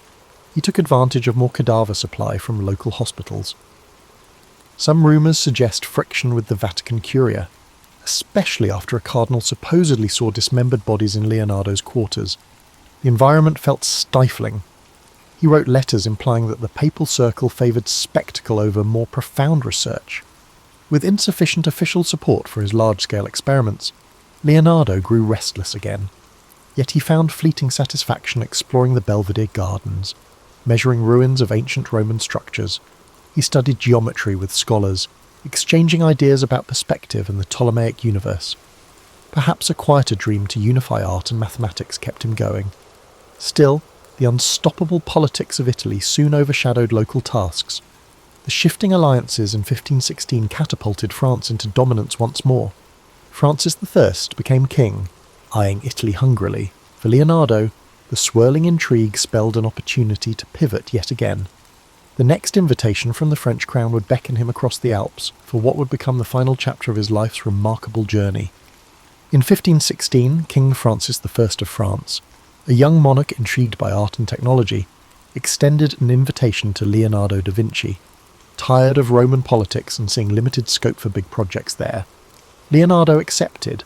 He took advantage of more cadaver supply from local hospitals. Some rumours suggest friction with the Vatican Curia, especially after a cardinal supposedly saw dismembered bodies in Leonardo's quarters. The environment felt stifling. He wrote letters implying that the papal circle favoured spectacle over more profound research. With insufficient official support for his large-scale experiments, Leonardo grew restless again. Yet he found fleeting satisfaction exploring the Belvedere Gardens, measuring ruins of ancient Roman structures. He studied geometry with scholars, exchanging ideas about perspective and the Ptolemaic universe. Perhaps a quieter dream to unify art and mathematics kept him going. Still, the unstoppable politics of Italy soon overshadowed local tasks. The shifting alliances in 1516 catapulted France into dominance once more. Francis I became king, eyeing Italy hungrily. For Leonardo, the swirling intrigue spelled an opportunity to pivot yet again. The next invitation from the French crown would beckon him across the Alps for what would become the final chapter of his life's remarkable journey. In 1516, King Francis I of France, a young monarch intrigued by art and technology, extended an invitation to Leonardo da Vinci. Tired of Roman politics and seeing limited scope for big projects there, Leonardo accepted.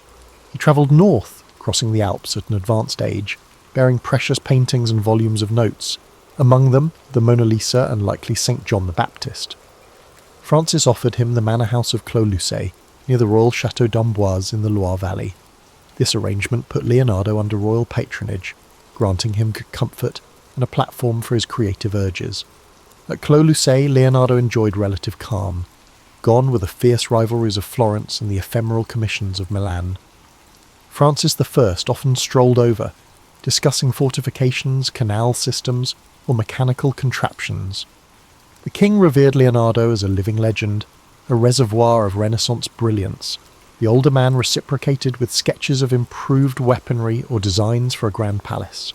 He travelled north, crossing the Alps at an advanced age, bearing precious paintings and volumes of notes, among them the Mona Lisa and likely St. John the Baptist. Francis offered him the manor house of Clos-Lucé, near the royal Château d'Amboise in the Loire Valley. This arrangement put Leonardo under royal patronage, granting him comfort and a platform for his creative urges. At Clos Lucé, Leonardo enjoyed relative calm, gone were the fierce rivalries of Florence and the ephemeral commissions of Milan. Francis I often strolled over, discussing fortifications, canal systems, or mechanical contraptions. The king revered Leonardo as a living legend, a reservoir of Renaissance brilliance. The older man reciprocated with sketches of improved weaponry or designs for a grand palace.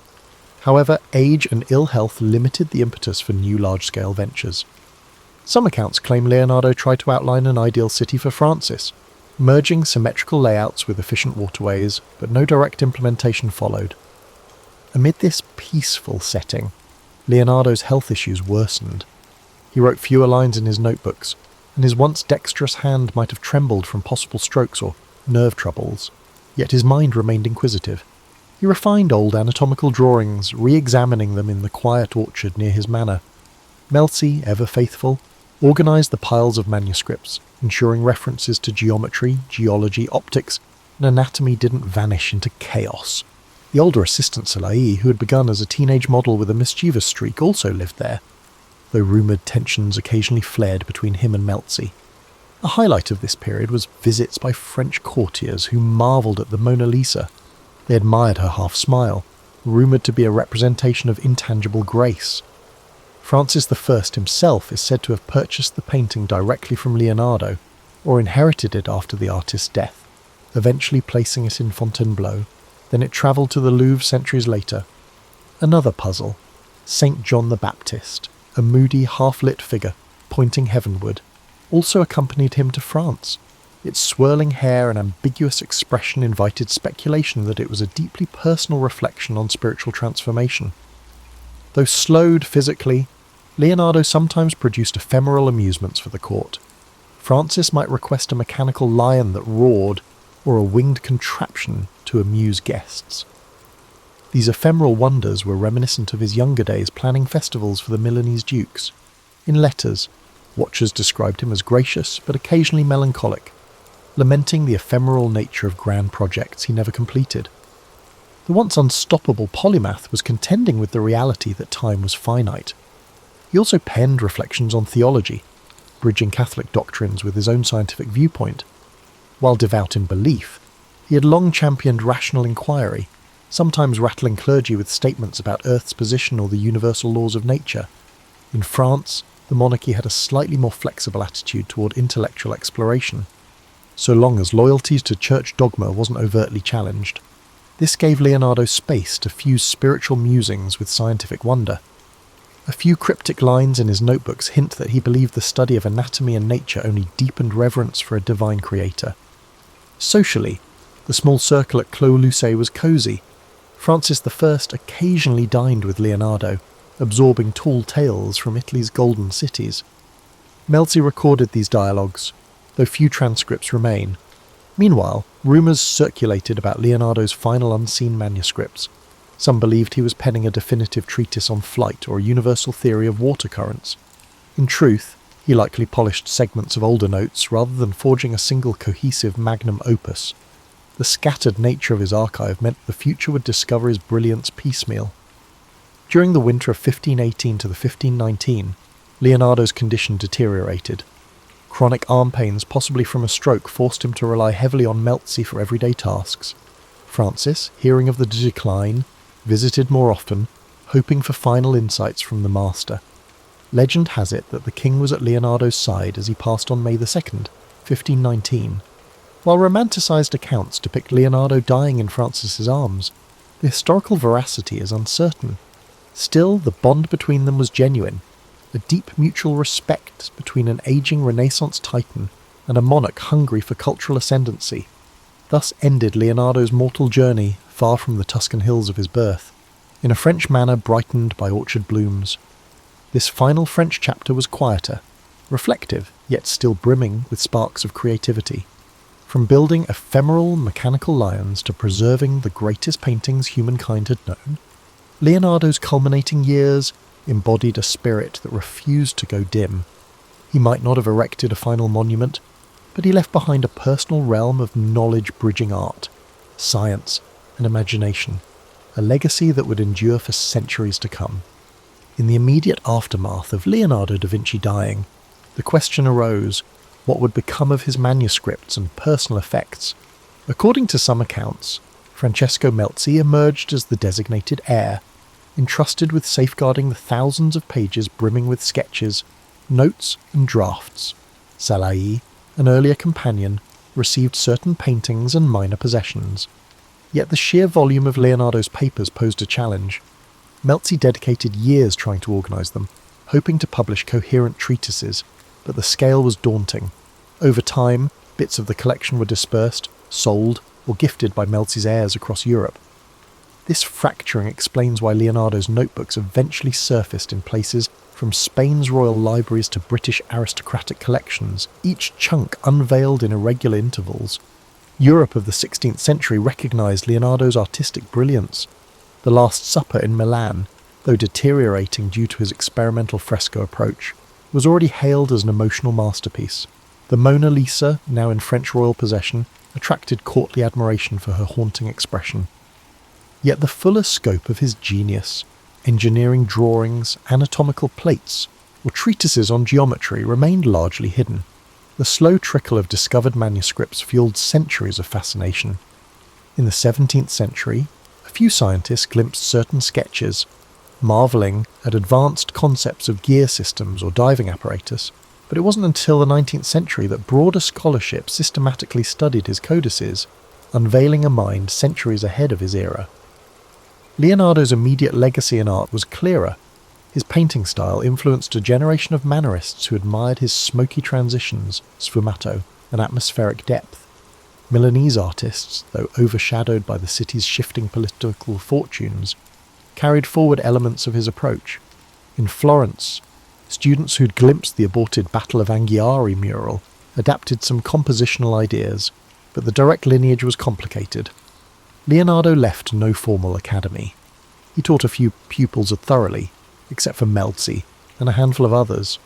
However, age and ill health limited the impetus for new large-scale ventures. Some accounts claim Leonardo tried to outline an ideal city for Francis, merging symmetrical layouts with efficient waterways, but no direct implementation followed. Amid this peaceful setting, Leonardo's health issues worsened. He wrote fewer lines in his notebooks, and his once dexterous hand might have trembled from possible strokes or nerve troubles, yet his mind remained inquisitive. He refined old anatomical drawings, re-examining them in the quiet orchard near his manor. Melzi, ever faithful, organised the piles of manuscripts, ensuring references to geometry, geology, optics, and anatomy didn't vanish into chaos. The older assistant Salai, who had begun as a teenage model with a mischievous streak, also lived there, though rumoured tensions occasionally flared between him and Melzi. A highlight of this period was visits by French courtiers who marvelled at the Mona Lisa. They admired her half-smile, rumoured to be a representation of intangible grace. Francis I himself is said to have purchased the painting directly from Leonardo, or inherited it after the artist's death, eventually placing it in Fontainebleau. Then it travelled to the Louvre centuries later. Another puzzle, Saint John the Baptist, a moody, half-lit figure, pointing heavenward, also accompanied him to France. Its swirling hair and ambiguous expression invited speculation that it was a deeply personal reflection on spiritual transformation. Though slowed physically, Leonardo sometimes produced ephemeral amusements for the court. Francis might request a mechanical lion that roared, or a winged contraption to amuse guests. These ephemeral wonders were reminiscent of his younger days planning festivals for the Milanese dukes. In letters, watchers described him as gracious but occasionally melancholic, lamenting the ephemeral nature of grand projects he never completed. The once unstoppable polymath was contending with the reality that time was finite. He also penned reflections on theology, bridging Catholic doctrines with his own scientific viewpoint. While devout in belief, he had long championed rational inquiry, sometimes rattling clergy with statements about Earth's position or the universal laws of nature. In France, the monarchy had a slightly more flexible attitude toward intellectual exploration, so long as loyalty to church dogma wasn't overtly challenged. This gave Leonardo space to fuse spiritual musings with scientific wonder. A few cryptic lines in his notebooks hint that he believed the study of anatomy and nature only deepened reverence for a divine creator. Socially, the small circle at Clos Lucé was cosy. Francis I occasionally dined with Leonardo, absorbing tall tales from Italy's golden cities. Melzi recorded these dialogues, though few transcripts remain. Meanwhile, rumours circulated about Leonardo's final unseen manuscripts. Some believed he was penning a definitive treatise on flight or a universal theory of water currents. In truth, he likely polished segments of older notes rather than forging a single cohesive magnum opus. The scattered nature of his archive meant the future would discover his brilliance piecemeal. During the winter of 1518 to the 1519, Leonardo's condition deteriorated. Chronic arm pains, possibly from a stroke, forced him to rely heavily on Melzi for everyday tasks. Francis, hearing of the decline, visited more often, hoping for final insights from the master. Legend has it that the king was at Leonardo's side as he passed on May 2nd, 1519. While romanticised accounts depict Leonardo dying in Francis's arms, the historical veracity is uncertain. Still, the bond between them was genuine, a deep mutual respect between an ageing Renaissance titan and a monarch hungry for cultural ascendancy. Thus ended Leonardo's mortal journey far from the Tuscan hills of his birth, in a French manor brightened by orchard blooms. This final French chapter was quieter, reflective, yet still brimming with sparks of creativity. From building ephemeral mechanical lions to preserving the greatest paintings humankind had known, Leonardo's culminating years embodied a spirit that refused to go dim. He might not have erected a final monument, but he left behind a personal realm of knowledge-bridging art, science, and imagination, a legacy that would endure for centuries to come. In the immediate aftermath of Leonardo da Vinci dying, the question arose, what would become of his manuscripts and personal effects? According to some accounts, Francesco Melzi emerged as the designated heir, entrusted with safeguarding the thousands of pages brimming with sketches, notes and drafts. Salai, an earlier companion, received certain paintings and minor possessions. Yet the sheer volume of Leonardo's papers posed a challenge. Melzi dedicated years trying to organise them, hoping to publish coherent treatises, but the scale was daunting. Over time, bits of the collection were dispersed, sold, or gifted by Melzi's heirs across Europe. This fracturing explains why Leonardo's notebooks eventually surfaced in places from Spain's royal libraries to British aristocratic collections, each chunk unveiled in irregular intervals. Europe of the 16th century recognised Leonardo's artistic brilliance. The Last Supper in Milan, though deteriorating due to his experimental fresco approach, was already hailed as an emotional masterpiece. The Mona Lisa, now in French royal possession, attracted courtly admiration for her haunting expression. Yet the fuller scope of his genius, engineering drawings, anatomical plates, or treatises on geometry remained largely hidden. The slow trickle of discovered manuscripts fueled centuries of fascination. In the 17th century, a few scientists glimpsed certain sketches, marvelling at advanced concepts of gear systems or diving apparatus, but it wasn't until the 19th century that broader scholarship systematically studied his codices, unveiling a mind centuries ahead of his era. Leonardo's immediate legacy in art was clearer. His painting style influenced a generation of mannerists who admired his smoky transitions, sfumato, and atmospheric depth. Milanese artists, though overshadowed by the city's shifting political fortunes, carried forward elements of his approach. In Florence, students who'd glimpsed the aborted Battle of Anghiari mural adapted some compositional ideas, but the direct lineage was complicated. Leonardo left no formal academy. He taught a few pupils thoroughly, except for Melzi and a handful of others.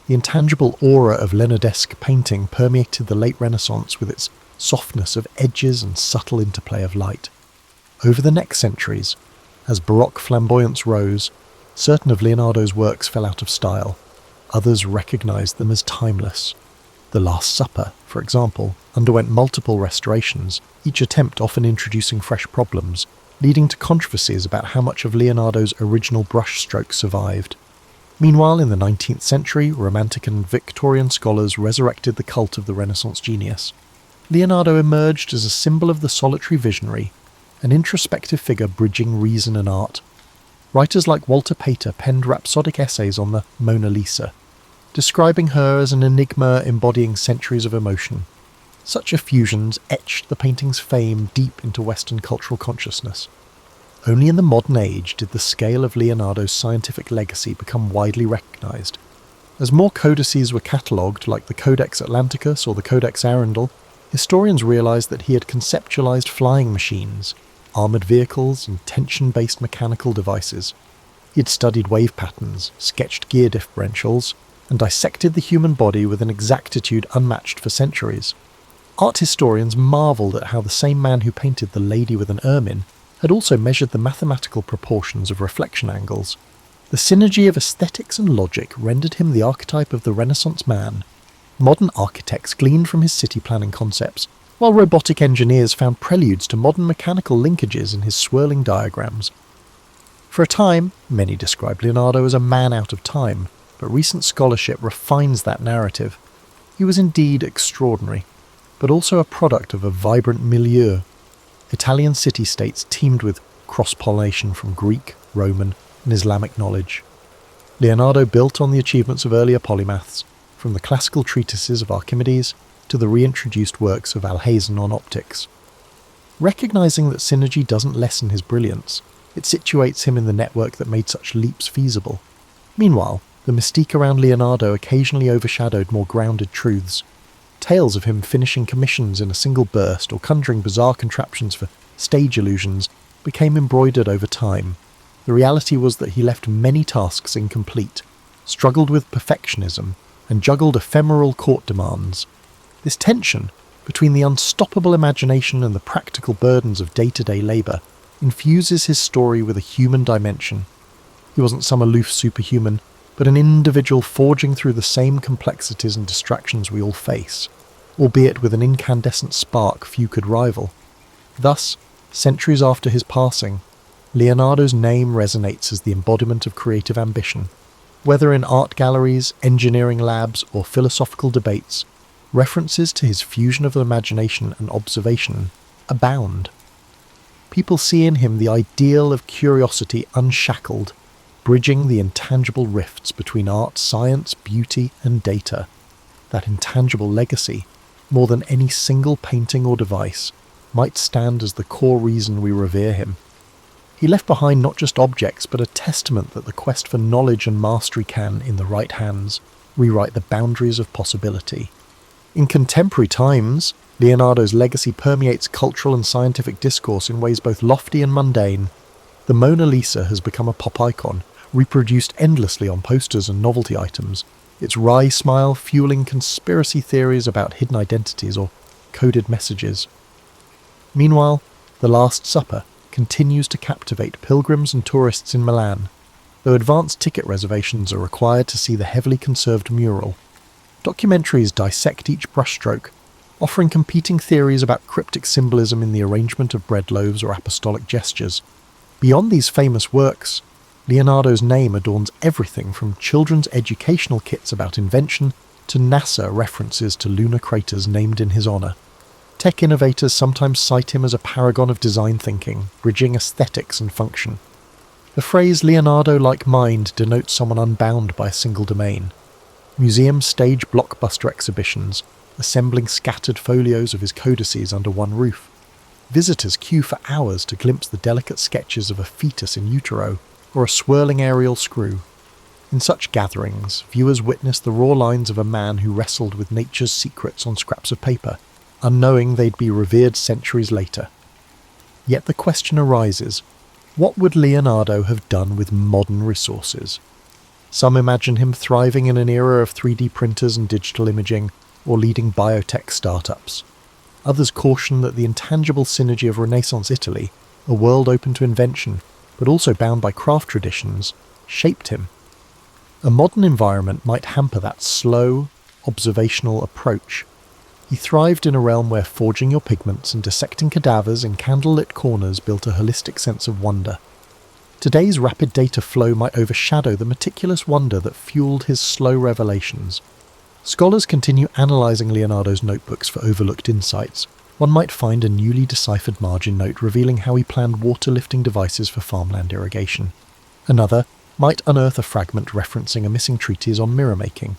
The intangible aura of Leonardesque painting permeated the late Renaissance with its softness of edges and subtle interplay of light. Over the next centuries, as Baroque flamboyance rose, certain of Leonardo's works fell out of style. Others recognized them as timeless. The Last Supper, for example, underwent multiple restorations, each attempt often introducing fresh problems, leading to controversies about how much of Leonardo's original brushstrokes survived. Meanwhile, in the 19th century, Romantic and Victorian scholars resurrected the cult of the Renaissance genius. Leonardo emerged as a symbol of the solitary visionary, an introspective figure bridging reason and art. Writers like Walter Pater penned rhapsodic essays on the Mona Lisa, describing her as an enigma embodying centuries of emotion. Such effusions etched the painting's fame deep into Western cultural consciousness. Only in the modern age did the scale of Leonardo's scientific legacy become widely recognised. As more codices were catalogued, like the Codex Atlanticus or the Codex Arundel, historians realised that he had conceptualised flying machines, armoured vehicles, and tension-based mechanical devices. He had studied wave patterns, sketched gear differentials, and dissected the human body with an exactitude unmatched for centuries. Art historians marvelled at how the same man who painted the lady with an ermine had also measured the mathematical proportions of reflection angles. The synergy of aesthetics and logic rendered him the archetype of the Renaissance man. Modern architects gleaned from his city planning concepts, while robotic engineers found preludes to modern mechanical linkages in his swirling diagrams. For a time, many described Leonardo as a man out of time, but recent scholarship refines that narrative. He was indeed extraordinary, but also a product of a vibrant milieu. Italian city-states teemed with cross-pollination from Greek, Roman, and Islamic knowledge. Leonardo built on the achievements of earlier polymaths, from the classical treatises of Archimedes to the reintroduced works of Alhazen on optics. Recognizing that synergy doesn't lessen his brilliance, it situates him in the network that made such leaps feasible. Meanwhile, the mystique around Leonardo occasionally overshadowed more grounded truths. Tales of him finishing commissions in a single burst or conjuring bizarre contraptions for stage illusions became embroidered over time. The reality was that he left many tasks incomplete, struggled with perfectionism, and juggled ephemeral court demands. This tension between the unstoppable imagination and the practical burdens of day-to-day labour infuses his story with a human dimension. He wasn't some aloof superhuman, but an individual forging through the same complexities and distractions we all face, albeit with an incandescent spark few could rival. Thus, centuries after his passing, Leonardo's name resonates as the embodiment of creative ambition. Whether in art galleries, engineering labs, or philosophical debates, references to his fusion of imagination and observation abound. People see in him the ideal of curiosity unshackled, bridging the intangible rifts between art, science, beauty, and data. That intangible legacy, more than any single painting or device, might stand as the core reason we revere him. He left behind not just objects, but a testament that the quest for knowledge and mastery can, in the right hands, rewrite the boundaries of possibility. In contemporary times, Leonardo's legacy permeates cultural and scientific discourse in ways both lofty and mundane. The Mona Lisa has become a pop icon, reproduced endlessly on posters and novelty items, its wry smile fueling conspiracy theories about hidden identities or coded messages. Meanwhile, The Last Supper continues to captivate pilgrims and tourists in Milan, though advanced ticket reservations are required to see the heavily conserved mural. Documentaries dissect each brushstroke, offering competing theories about cryptic symbolism in the arrangement of bread loaves or apostolic gestures. Beyond these famous works, Leonardo's name adorns everything from children's educational kits about invention to NASA references to lunar craters named in his honour. Tech innovators sometimes cite him as a paragon of design thinking, bridging aesthetics and function. The phrase Leonardo-like mind denotes someone unbound by a single domain. Museums stage blockbuster exhibitions, assembling scattered folios of his codices under one roof. Visitors queue for hours to glimpse the delicate sketches of a fetus in utero, or a swirling aerial screw. In such gatherings, viewers witness the raw lines of a man who wrestled with nature's secrets on scraps of paper, unknowing they'd be revered centuries later. Yet the question arises, what would Leonardo have done with modern resources? Some imagine him thriving in an era of 3D printers and digital imaging, or leading biotech startups. Others caution that the intangible synergy of Renaissance Italy, a world open to invention, but also bound by craft traditions, shaped him. A modern environment might hamper that slow, observational approach. He thrived in a realm where forging your pigments and dissecting cadavers in candlelit corners built a holistic sense of wonder. Today's rapid data flow might overshadow the meticulous wonder that fueled his slow revelations. Scholars continue analysing Leonardo's notebooks for overlooked insights. One might find a newly deciphered margin note revealing how he planned water-lifting devices for farmland irrigation. Another might unearth a fragment referencing a missing treatise on mirror making.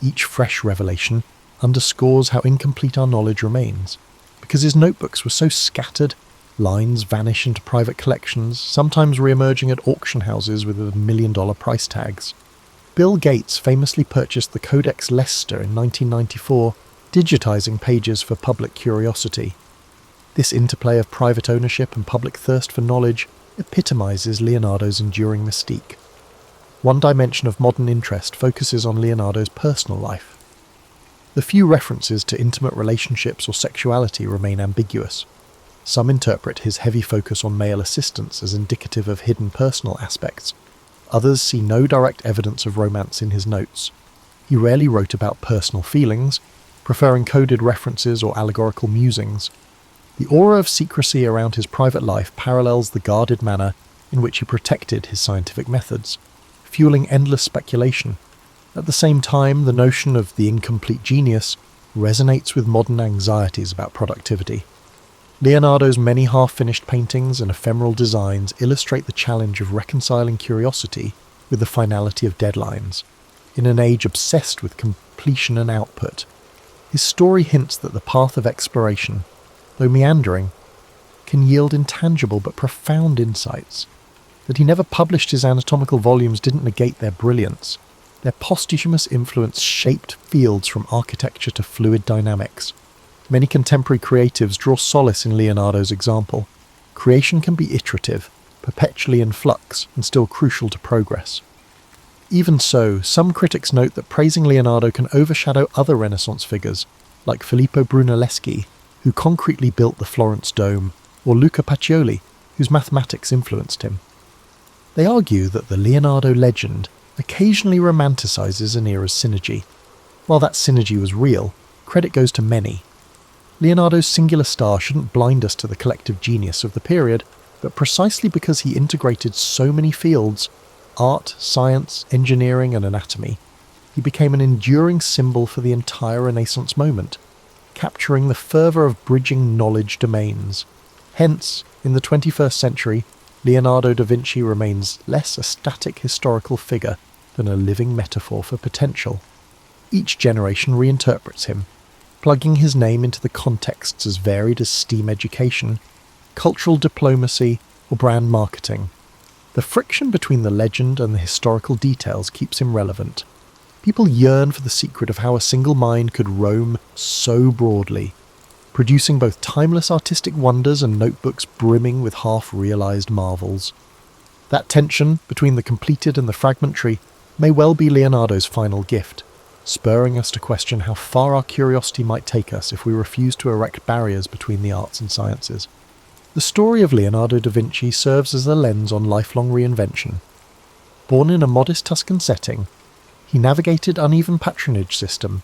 Each fresh revelation underscores how incomplete our knowledge remains. Because his notebooks were so scattered, lines vanish into private collections, sometimes re-emerging at auction houses with $1 million price tags. Bill Gates famously purchased the Codex Leicester in 1994, digitizing pages for public curiosity. This interplay of private ownership and public thirst for knowledge epitomizes Leonardo's enduring mystique. One dimension of modern interest focuses on Leonardo's personal life. The few references to intimate relationships or sexuality remain ambiguous. Some interpret his heavy focus on male assistance as indicative of hidden personal aspects. Others see no direct evidence of romance in his notes. He rarely wrote about personal feelings, preferring coded references or allegorical musings. The aura of secrecy around his private life parallels the guarded manner in which he protected his scientific methods, fueling endless speculation. At the same time, the notion of the incomplete genius resonates with modern anxieties about productivity. Leonardo's many half-finished paintings and ephemeral designs illustrate the challenge of reconciling curiosity with the finality of deadlines. In an age obsessed with completion and output, his story hints that the path of exploration, though meandering, can yield intangible but profound insights. That he never published his anatomical volumes didn't negate their brilliance. Their posthumous influence shaped fields from architecture to fluid dynamics. Many contemporary creatives draw solace in Leonardo's example. Creation can be iterative, perpetually in flux, and still crucial to progress. Even so, some critics note that praising Leonardo can overshadow other Renaissance figures, like Filippo Brunelleschi, who concretely built the Florence Dome, or Luca Pacioli, whose mathematics influenced him. They argue that the Leonardo legend occasionally romanticizes an era's synergy. While that synergy was real, credit goes to many. Leonardo's singular star shouldn't blind us to the collective genius of the period, but precisely because he integrated so many fields — art, science, engineering and anatomy — he became an enduring symbol for the entire Renaissance moment, capturing the fervour of bridging knowledge domains. Hence, in the 21st century, Leonardo da Vinci remains less a static historical figure than a living metaphor for potential. Each generation reinterprets him, plugging his name into the contexts as varied as STEAM education, cultural diplomacy, or brand marketing. The friction between the legend and the historical details keeps him relevant. People yearn for the secret of how a single mind could roam so broadly, producing both timeless artistic wonders and notebooks brimming with half-realised marvels. That tension between the completed and the fragmentary may well be Leonardo's final gift, spurring us to question how far our curiosity might take us if we refuse to erect barriers between the arts and sciences. The story of Leonardo da Vinci serves as a lens on lifelong reinvention. Born in a modest Tuscan setting, he navigated uneven patronage system,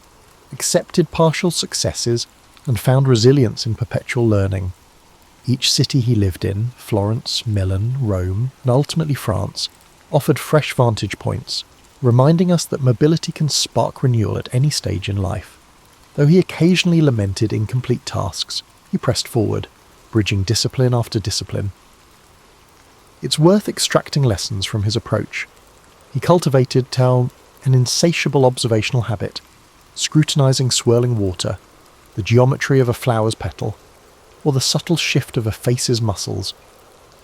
accepted partial successes, and found resilience in perpetual learning. Each city he lived in — Florence, Milan, Rome, and ultimately France — offered fresh vantage points, reminding us that mobility can spark renewal at any stage in life. Though he occasionally lamented incomplete tasks, he pressed forward, bridging discipline after discipline. It's worth extracting lessons from his approach. He cultivated an insatiable observational habit, scrutinizing swirling water, the geometry of a flower's petal, or the subtle shift of a face's muscles.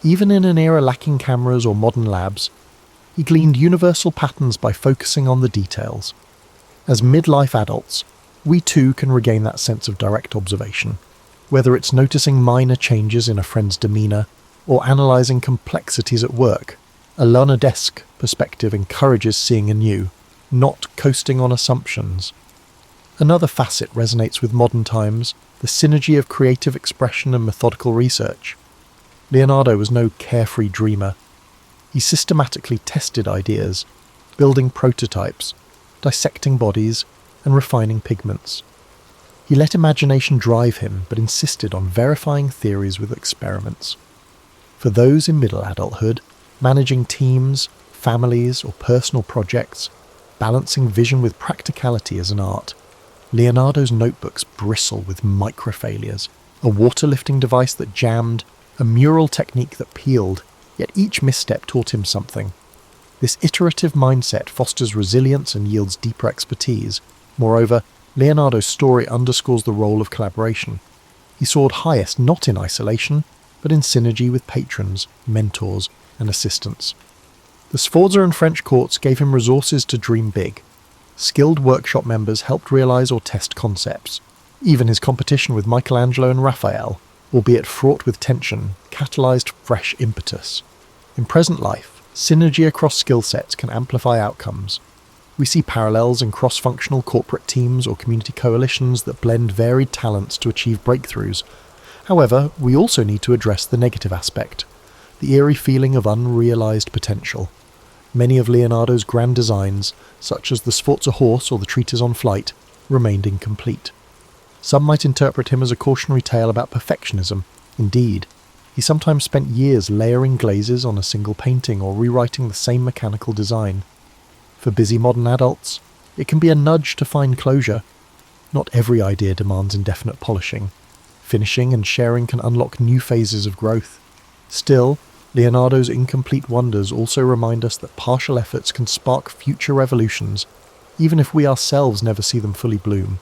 Even in an era lacking cameras or modern labs, he gleaned universal patterns by focusing on the details. As midlife adults, we too can regain that sense of direct observation, whether it's noticing minor changes in a friend's demeanour or analysing complexities at work. A Leonardesque perspective encourages seeing anew, not coasting on assumptions. Another facet resonates with modern times: the synergy of creative expression and methodical research. Leonardo was no carefree dreamer. He systematically tested ideas, building prototypes, dissecting bodies, and refining pigments. He let imagination drive him, but insisted on verifying theories with experiments. For those in middle adulthood, managing teams, families, or personal projects, balancing vision with practicality is an art. Leonardo's notebooks bristle with micro-failures, a water-lifting device that jammed, a mural technique that peeled, yet each misstep taught him something. This iterative mindset fosters resilience and yields deeper expertise. Moreover, Leonardo's story underscores the role of collaboration. He soared highest not in isolation, but in synergy with patrons, mentors, and assistants. The Sforza and French courts gave him resources to dream big. Skilled workshop members helped realise or test concepts. Even his competition with Michelangelo and Raphael, albeit fraught with tension, catalysed fresh impetus. In present life, synergy across skill sets can amplify outcomes. We see parallels in cross-functional corporate teams or community coalitions that blend varied talents to achieve breakthroughs. However, we also need to address the negative aspect, the eerie feeling of unrealised potential. Many of Leonardo's grand designs, such as the Sforza horse or the treatise on flight, remained incomplete. Some might interpret him as a cautionary tale about perfectionism. Indeed, he sometimes spent years layering glazes on a single painting or rewriting the same mechanical design. For busy modern adults, it can be a nudge to find closure. Not every idea demands indefinite polishing. Finishing and sharing can unlock new phases of growth. Still, Leonardo's incomplete wonders also remind us that partial efforts can spark future revolutions, even if we ourselves never see them fully bloom.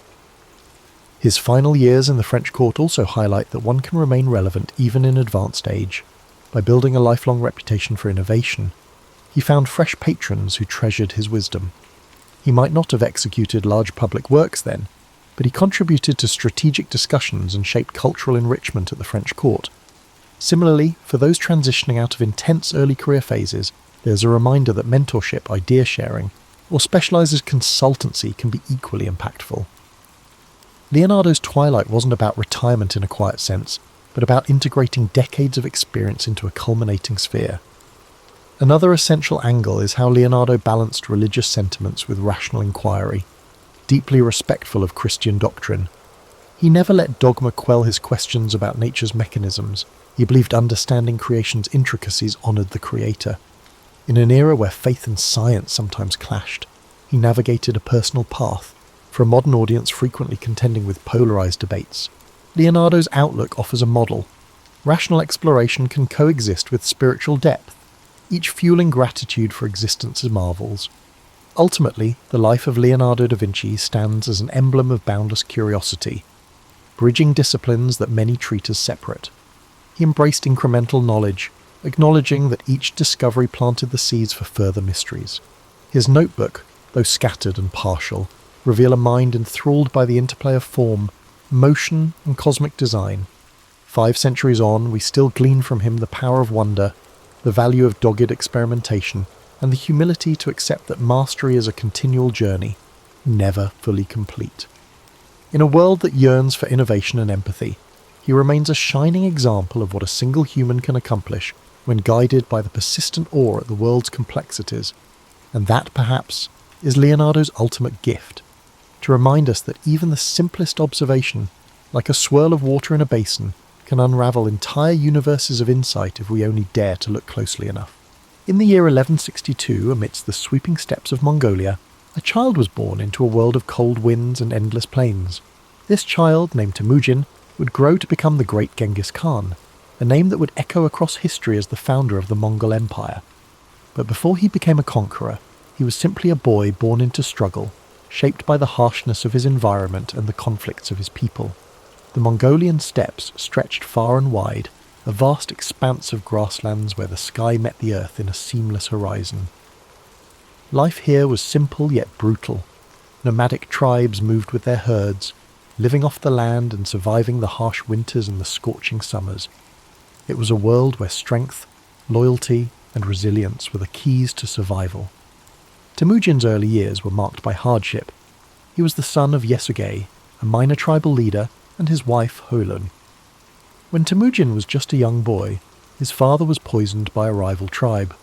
His final years in the French court also highlight that one can remain relevant even in advanced age. By building a lifelong reputation for innovation, he found fresh patrons who treasured his wisdom. He might not have executed large public works then, but he contributed to strategic discussions and shaped cultural enrichment at the French court. Similarly, for those transitioning out of intense early career phases, there's a reminder that mentorship, idea sharing, or specialised consultancy can be equally impactful. Leonardo's twilight wasn't about retirement in a quiet sense, but about integrating decades of experience into a culminating sphere. Another essential angle is how Leonardo balanced religious sentiments with rational inquiry, deeply respectful of Christian doctrine. He never let dogma quell his questions about nature's mechanisms. He believed understanding creation's intricacies honoured the Creator. In an era where faith and science sometimes clashed, he navigated a personal path, for a modern audience frequently contending with polarised debates. Leonardo's outlook offers a model. Rational exploration can coexist with spiritual depth, each fueling gratitude for existence's marvels. Ultimately, the life of Leonardo da Vinci stands as an emblem of boundless curiosity, bridging disciplines that many treat as separate. He embraced incremental knowledge, acknowledging that each discovery planted the seeds for further mysteries. His notebook, though scattered and partial, reveal a mind enthralled by the interplay of form, motion, and cosmic design. 5 centuries on, we still glean from him the power of wonder, the value of dogged experimentation, and the humility to accept that mastery is a continual journey, never fully complete. In a world that yearns for innovation and empathy, he remains a shining example of what a single human can accomplish when guided by the persistent awe at the world's complexities, and that, perhaps, is Leonardo's ultimate gift, to remind us that even the simplest observation, like a swirl of water in a basin, can unravel entire universes of insight if we only dare to look closely enough. In the year 1162, amidst the sweeping steppes of Mongolia, a child was born into a world of cold winds and endless plains. This child, named Temujin, would grow to become the great Genghis Khan, a name that would echo across history as the founder of the Mongol Empire. But before he became a conqueror, he was simply a boy born into struggle, shaped by the harshness of his environment and the conflicts of his people. The Mongolian steppes stretched far and wide, a vast expanse of grasslands where the sky met the earth in a seamless horizon. Life here was simple yet brutal. Nomadic tribes moved with their herds, living off the land and surviving the harsh winters and the scorching summers. It was a world where strength, loyalty, and resilience were the keys to survival. Temujin's early years were marked by hardship. He was the son of Yesugei, a minor tribal leader, and his wife Holun. When Temujin was just a young boy, his father was poisoned by a rival tribe.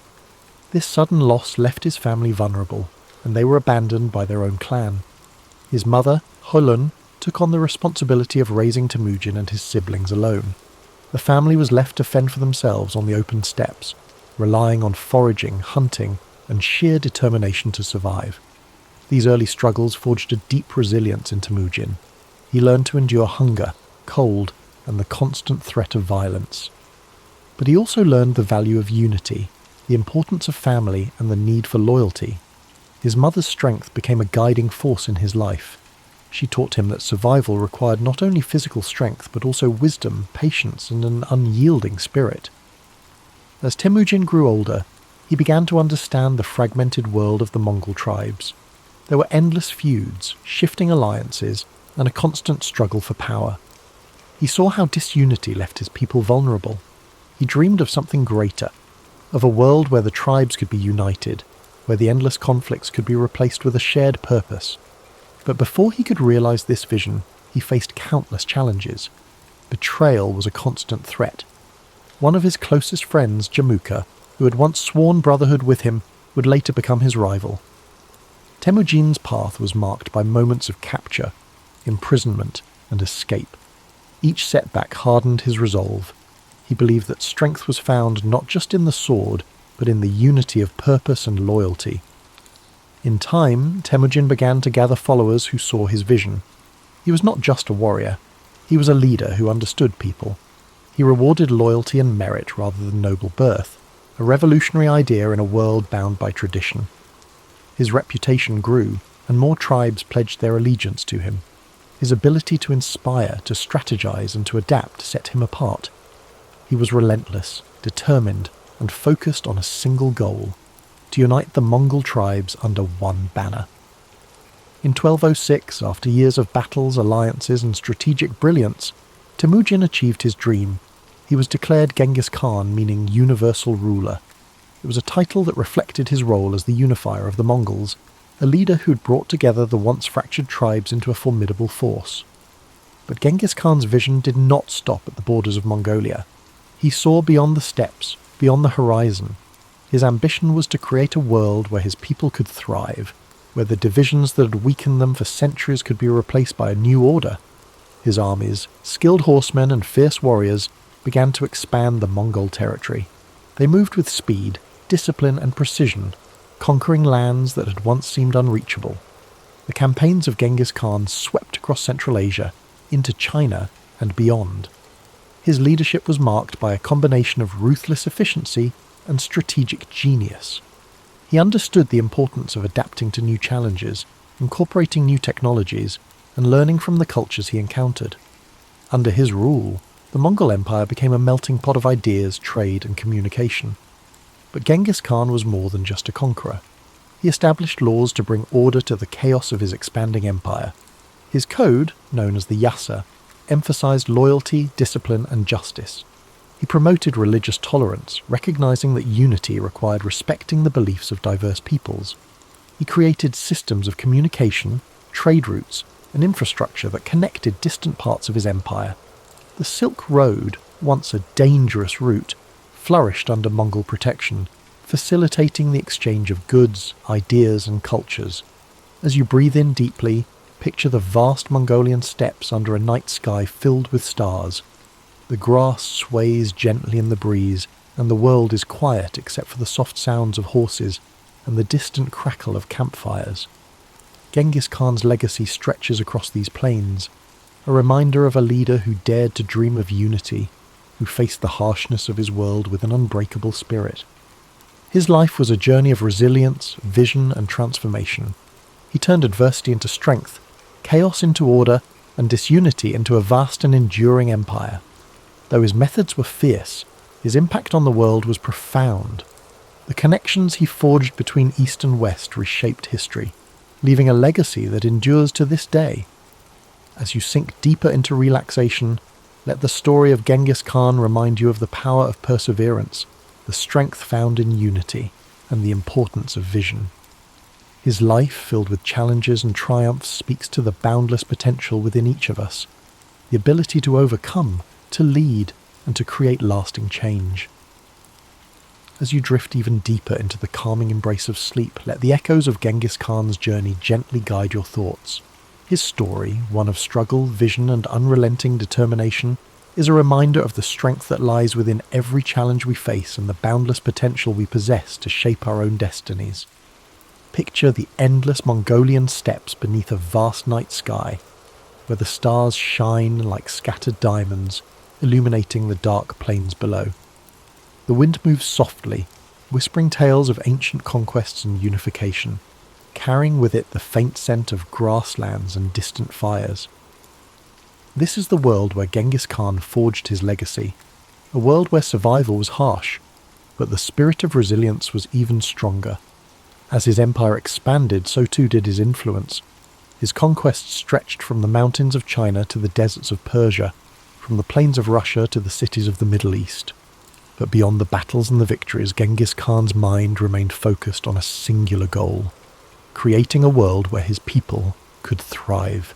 This sudden loss left his family vulnerable, and they were abandoned by their own clan. His mother, Holun, took on the responsibility of raising Temujin and his siblings alone. The family was left to fend for themselves on the open steppes, relying on foraging, hunting, and sheer determination to survive. These early struggles forged a deep resilience in Temujin. He learned to endure hunger, cold, and the constant threat of violence. But he also learned the value of unity, the importance of family, and the need for loyalty. His mother's strength became a guiding force in his life. She taught him that survival required not only physical strength, but also wisdom, patience, and an unyielding spirit. As Temujin grew older, he began to understand the fragmented world of the Mongol tribes. There were endless feuds, shifting alliances, and a constant struggle for power. He saw how disunity left his people vulnerable. He dreamed of something greater, of a world where the tribes could be united, where the endless conflicts could be replaced with a shared purpose. But before he could realize this vision, he faced countless challenges. Betrayal was a constant threat. One of his closest friends, Jamuka, who had once sworn brotherhood with him, would later become his rival. Temujin's path was marked by moments of capture, imprisonment, and escape. Each setback hardened his resolve. He believed that strength was found not just in the sword, but in the unity of purpose and loyalty. In time, Temujin began to gather followers who saw his vision. He was not just a warrior. He was a leader who understood people. He rewarded loyalty and merit rather than noble birth, a revolutionary idea in a world bound by tradition. His reputation grew, and more tribes pledged their allegiance to him. His ability to inspire, to strategize, and to adapt set him apart. He was relentless, determined, and focused on a single goal: to unite the Mongol tribes under one banner. In 1206, after years of battles, alliances, and strategic brilliance, Temujin achieved his dream. He was declared Genghis Khan, meaning universal ruler. It was a title that reflected his role as the unifier of the Mongols, a leader who'd brought together the once fractured tribes into a formidable force. But Genghis Khan's vision did not stop at the borders of Mongolia. He saw beyond the steppes, beyond the horizon. His ambition was to create a world where his people could thrive, where the divisions that had weakened them for centuries could be replaced by a new order. His armies, skilled horsemen and fierce warriors, began to expand the Mongol territory. They moved with speed, discipline and precision, conquering lands that had once seemed unreachable. The campaigns of Genghis Khan swept across Central Asia, into China and beyond. His leadership was marked by a combination of ruthless efficiency and strategic genius. He understood the importance of adapting to new challenges, incorporating new technologies, and learning from the cultures he encountered. Under his rule, the Mongol Empire became a melting pot of ideas, trade, and communication. But Genghis Khan was more than just a conqueror. He established laws to bring order to the chaos of his expanding empire. His code, known as the Yasa, emphasized loyalty, discipline, and justice. He promoted religious tolerance, recognizing that unity required respecting the beliefs of diverse peoples. He created systems of communication, trade routes, and infrastructure that connected distant parts of his empire. The Silk Road, once a dangerous route, flourished under Mongol protection, facilitating the exchange of goods, ideas, and cultures. As you breathe in deeply, picture the vast Mongolian steppes under a night sky filled with stars. The grass sways gently in the breeze, and the world is quiet except for the soft sounds of horses and the distant crackle of campfires. Genghis Khan's legacy stretches across these plains, a reminder of a leader who dared to dream of unity, who faced the harshness of his world with an unbreakable spirit. His life was a journey of resilience, vision, and transformation. He turned adversity into strength, chaos into order, and disunity into a vast and enduring empire. Though his methods were fierce, his impact on the world was profound. The connections he forged between East and West reshaped history, leaving a legacy that endures to this day. As you sink deeper into relaxation, let the story of Genghis Khan remind you of the power of perseverance, the strength found in unity, and the importance of vision. His life, filled with challenges and triumphs, speaks to the boundless potential within each of us, the ability to overcome, to lead, and to create lasting change. As you drift even deeper into the calming embrace of sleep, let the echoes of Genghis Khan's journey gently guide your thoughts. His story, one of struggle, vision, and unrelenting determination, is a reminder of the strength that lies within every challenge we face and the boundless potential we possess to shape our own destinies. Picture the endless Mongolian steppes beneath a vast night sky, where the stars shine like scattered diamonds, illuminating the dark plains below. The wind moves softly, whispering tales of ancient conquests and unification, carrying with it the faint scent of grasslands and distant fires. This is the world where Genghis Khan forged his legacy, a world where survival was harsh, but the spirit of resilience was even stronger. As his empire expanded, so too did his influence. His conquests stretched from the mountains of China to the deserts of Persia, from the plains of Russia to the cities of the Middle East. But beyond the battles and the victories, Genghis Khan's mind remained focused on a singular goal: creating a world where his people could thrive.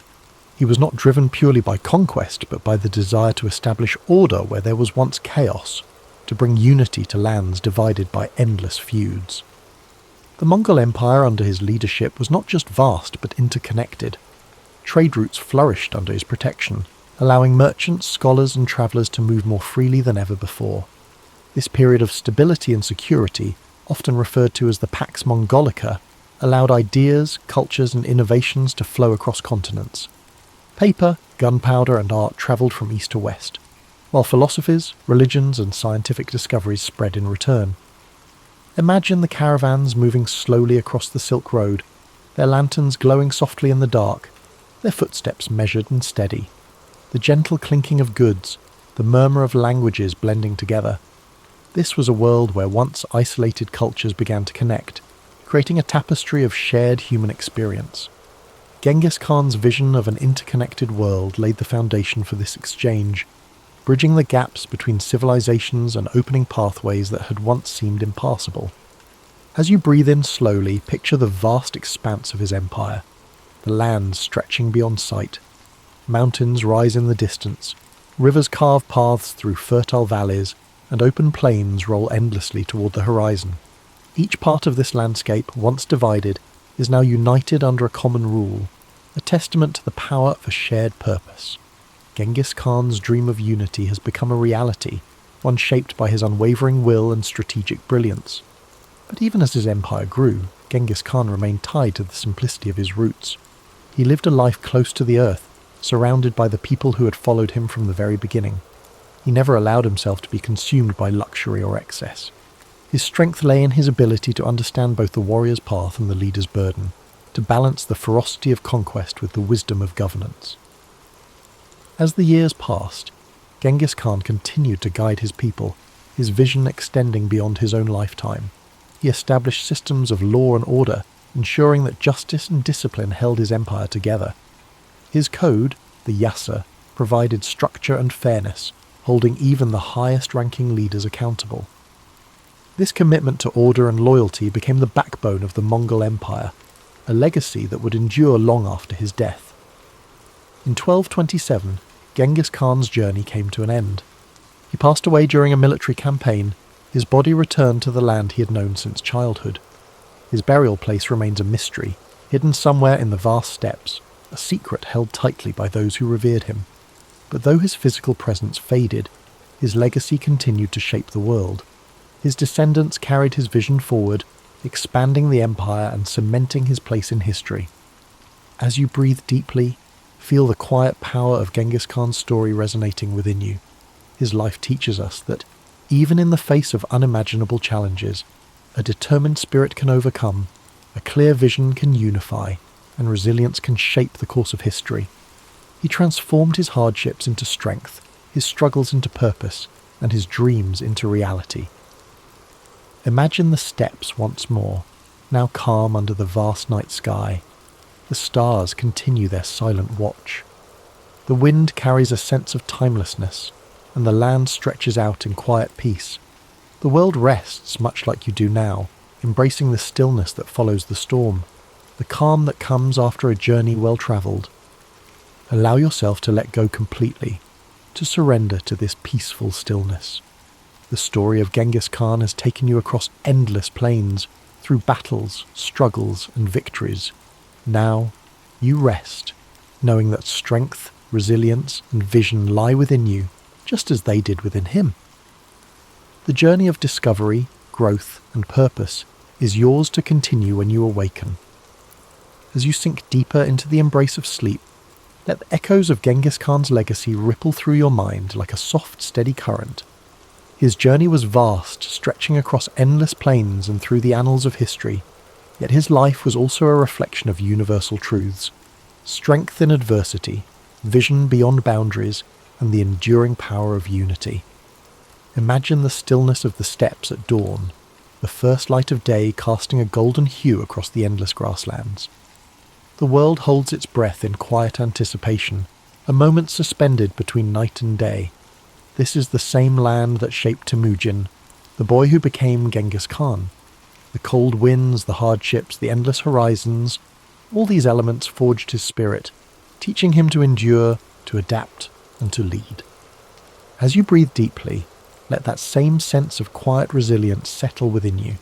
He was not driven purely by conquest, but by the desire to establish order where there was once chaos, to bring unity to lands divided by endless feuds. The Mongol Empire under his leadership was not just vast, but interconnected. Trade routes flourished under his protection, allowing merchants, scholars, and travellers to move more freely than ever before. This period of stability and security, often referred to as the Pax Mongolica, allowed ideas, cultures, and innovations to flow across continents. Paper, gunpowder, and art travelled from east to west, while philosophies, religions, and scientific discoveries spread in return. Imagine the caravans moving slowly across the Silk Road, their lanterns glowing softly in the dark, their footsteps measured and steady, the gentle clinking of goods, the murmur of languages blending together. This was a world where once isolated cultures began to connect, creating a tapestry of shared human experience. Genghis Khan's vision of an interconnected world laid the foundation for this exchange, bridging the gaps between civilizations and opening pathways that had once seemed impassable. As you breathe in slowly, picture the vast expanse of his empire, the lands stretching beyond sight. Mountains rise in the distance, rivers carve paths through fertile valleys, and open plains roll endlessly toward the horizon. Each part of this landscape, once divided, is now united under a common rule, a testament to the power of a shared purpose. Genghis Khan's dream of unity has become a reality, one shaped by his unwavering will and strategic brilliance. But even as his empire grew, Genghis Khan remained tied to the simplicity of his roots. He lived a life close to the earth, surrounded by the people who had followed him from the very beginning. He never allowed himself to be consumed by luxury or excess. His strength lay in his ability to understand both the warrior's path and the leader's burden, to balance the ferocity of conquest with the wisdom of governance. As the years passed, Genghis Khan continued to guide his people, his vision extending beyond his own lifetime. He established systems of law and order, ensuring that justice and discipline held his empire together. His code, the Yasa, provided structure and fairness, holding even the highest-ranking leaders accountable. This commitment to order and loyalty became the backbone of the Mongol Empire, a legacy that would endure long after his death. In 1227, Genghis Khan's journey came to an end. He passed away during a military campaign. His body returned to the land he had known since childhood. His burial place remains a mystery, hidden somewhere in the vast steppes, a secret held tightly by those who revered him. But though his physical presence faded, his legacy continued to shape the world. His descendants carried his vision forward, expanding the empire and cementing his place in history. As you breathe deeply, feel the quiet power of Genghis Khan's story resonating within you. His life teaches us that, even in the face of unimaginable challenges, a determined spirit can overcome, a clear vision can unify, and resilience can shape the course of history. He transformed his hardships into strength, his struggles into purpose, and his dreams into reality. Imagine the steppes once more, now calm under the vast night sky. The stars continue their silent watch. The wind carries a sense of timelessness, and the land stretches out in quiet peace. The world rests much like you do now, embracing the stillness that follows the storm, the calm that comes after a journey well travelled. Allow yourself to let go completely, to surrender to this peaceful stillness. The story of Genghis Khan has taken you across endless plains, through battles, struggles, and victories. Now, you rest, knowing that strength, resilience, and vision lie within you, just as they did within him. The journey of discovery, growth, and purpose is yours to continue when you awaken. As you sink deeper into the embrace of sleep, let the echoes of Genghis Khan's legacy ripple through your mind like a soft, steady current. His journey was vast, stretching across endless plains and through the annals of history, yet his life was also a reflection of universal truths: strength in adversity, vision beyond boundaries, and the enduring power of unity. Imagine the stillness of the steppes at dawn, the first light of day casting a golden hue across the endless grasslands. The world holds its breath in quiet anticipation, a moment suspended between night and day. This is the same land that shaped Temujin, the boy who became Genghis Khan. The cold winds, the hardships, the endless horizons, all these elements forged his spirit, teaching him to endure, to adapt, and to lead. As you breathe deeply, let that same sense of quiet resilience settle within you.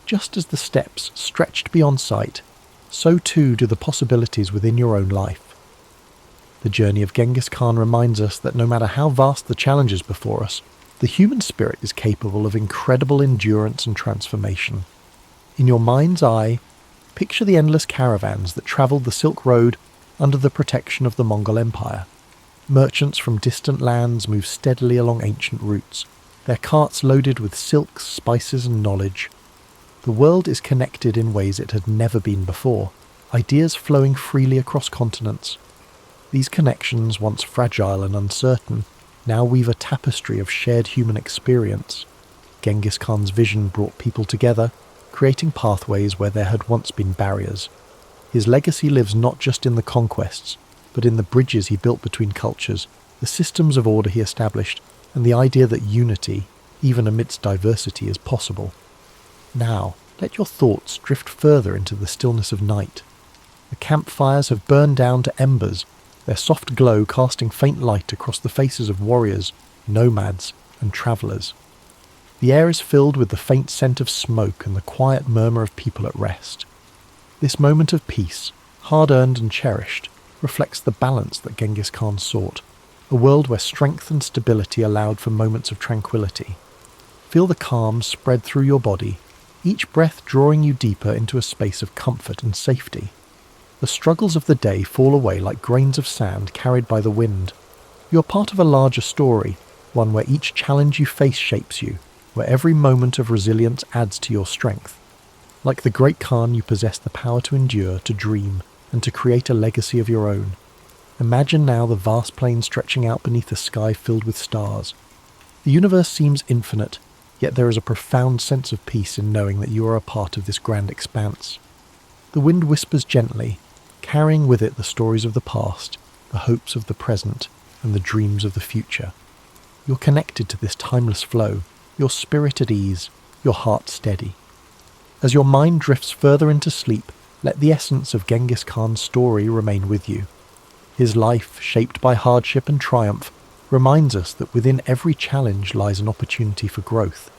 Just as the steppes stretched beyond sight, so too do the possibilities within your own life. The journey of Genghis Khan reminds us that no matter how vast the challenges before us, the human spirit is capable of incredible endurance and transformation. In your mind's eye, picture the endless caravans that travelled the Silk Road under the protection of the Mongol Empire. Merchants from distant lands move steadily along ancient routes, their carts loaded with silks, spices, and knowledge. The world is connected in ways it had never been before, ideas flowing freely across continents. These connections, once fragile and uncertain, now weave a tapestry of shared human experience. Genghis Khan's vision brought people together, creating pathways where there had once been barriers. His legacy lives not just in the conquests, but in the bridges he built between cultures, the systems of order he established, and the idea that unity, even amidst diversity, is possible. Now, let your thoughts drift further into the stillness of night. The campfires have burned down to embers, their soft glow casting faint light across the faces of warriors, nomads, and travellers. The air is filled with the faint scent of smoke and the quiet murmur of people at rest. This moment of peace, hard-earned and cherished, reflects the balance that Genghis Khan sought, a world where strength and stability allowed for moments of tranquility. Feel the calm spread through your body, each breath drawing you deeper into a space of comfort and safety. The struggles of the day fall away like grains of sand carried by the wind. You're part of a larger story, one where each challenge you face shapes you, where every moment of resilience adds to your strength. Like the great Khan, you possess the power to endure, to dream, and to create a legacy of your own. Imagine now the vast plain stretching out beneath a sky filled with stars. The universe seems infinite, yet there is a profound sense of peace in knowing that you are a part of this grand expanse. The wind whispers gently, carrying with it the stories of the past, the hopes of the present, and the dreams of the future. You're connected to this timeless flow, your spirit at ease, your heart steady. As your mind drifts further into sleep, let the essence of Genghis Khan's story remain with you. His life, shaped by hardship and triumph, reminds us that within every challenge lies an opportunity for growth.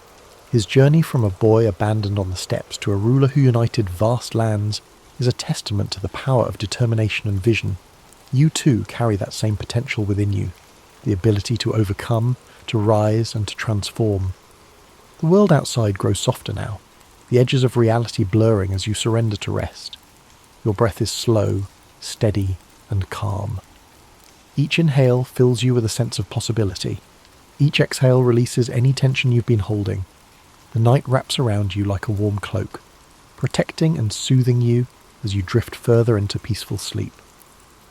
His journey from a boy abandoned on the steppes to a ruler who united vast lands is a testament to the power of determination and vision. You too carry that same potential within you, the ability to overcome, to rise and to transform. The world outside grows softer now, the edges of reality blurring as you surrender to rest. Your breath is slow, steady, and calm. Each inhale fills you with a sense of possibility. Each exhale releases any tension you've been holding. The night wraps around you like a warm cloak, protecting and soothing you as you drift further into peaceful sleep.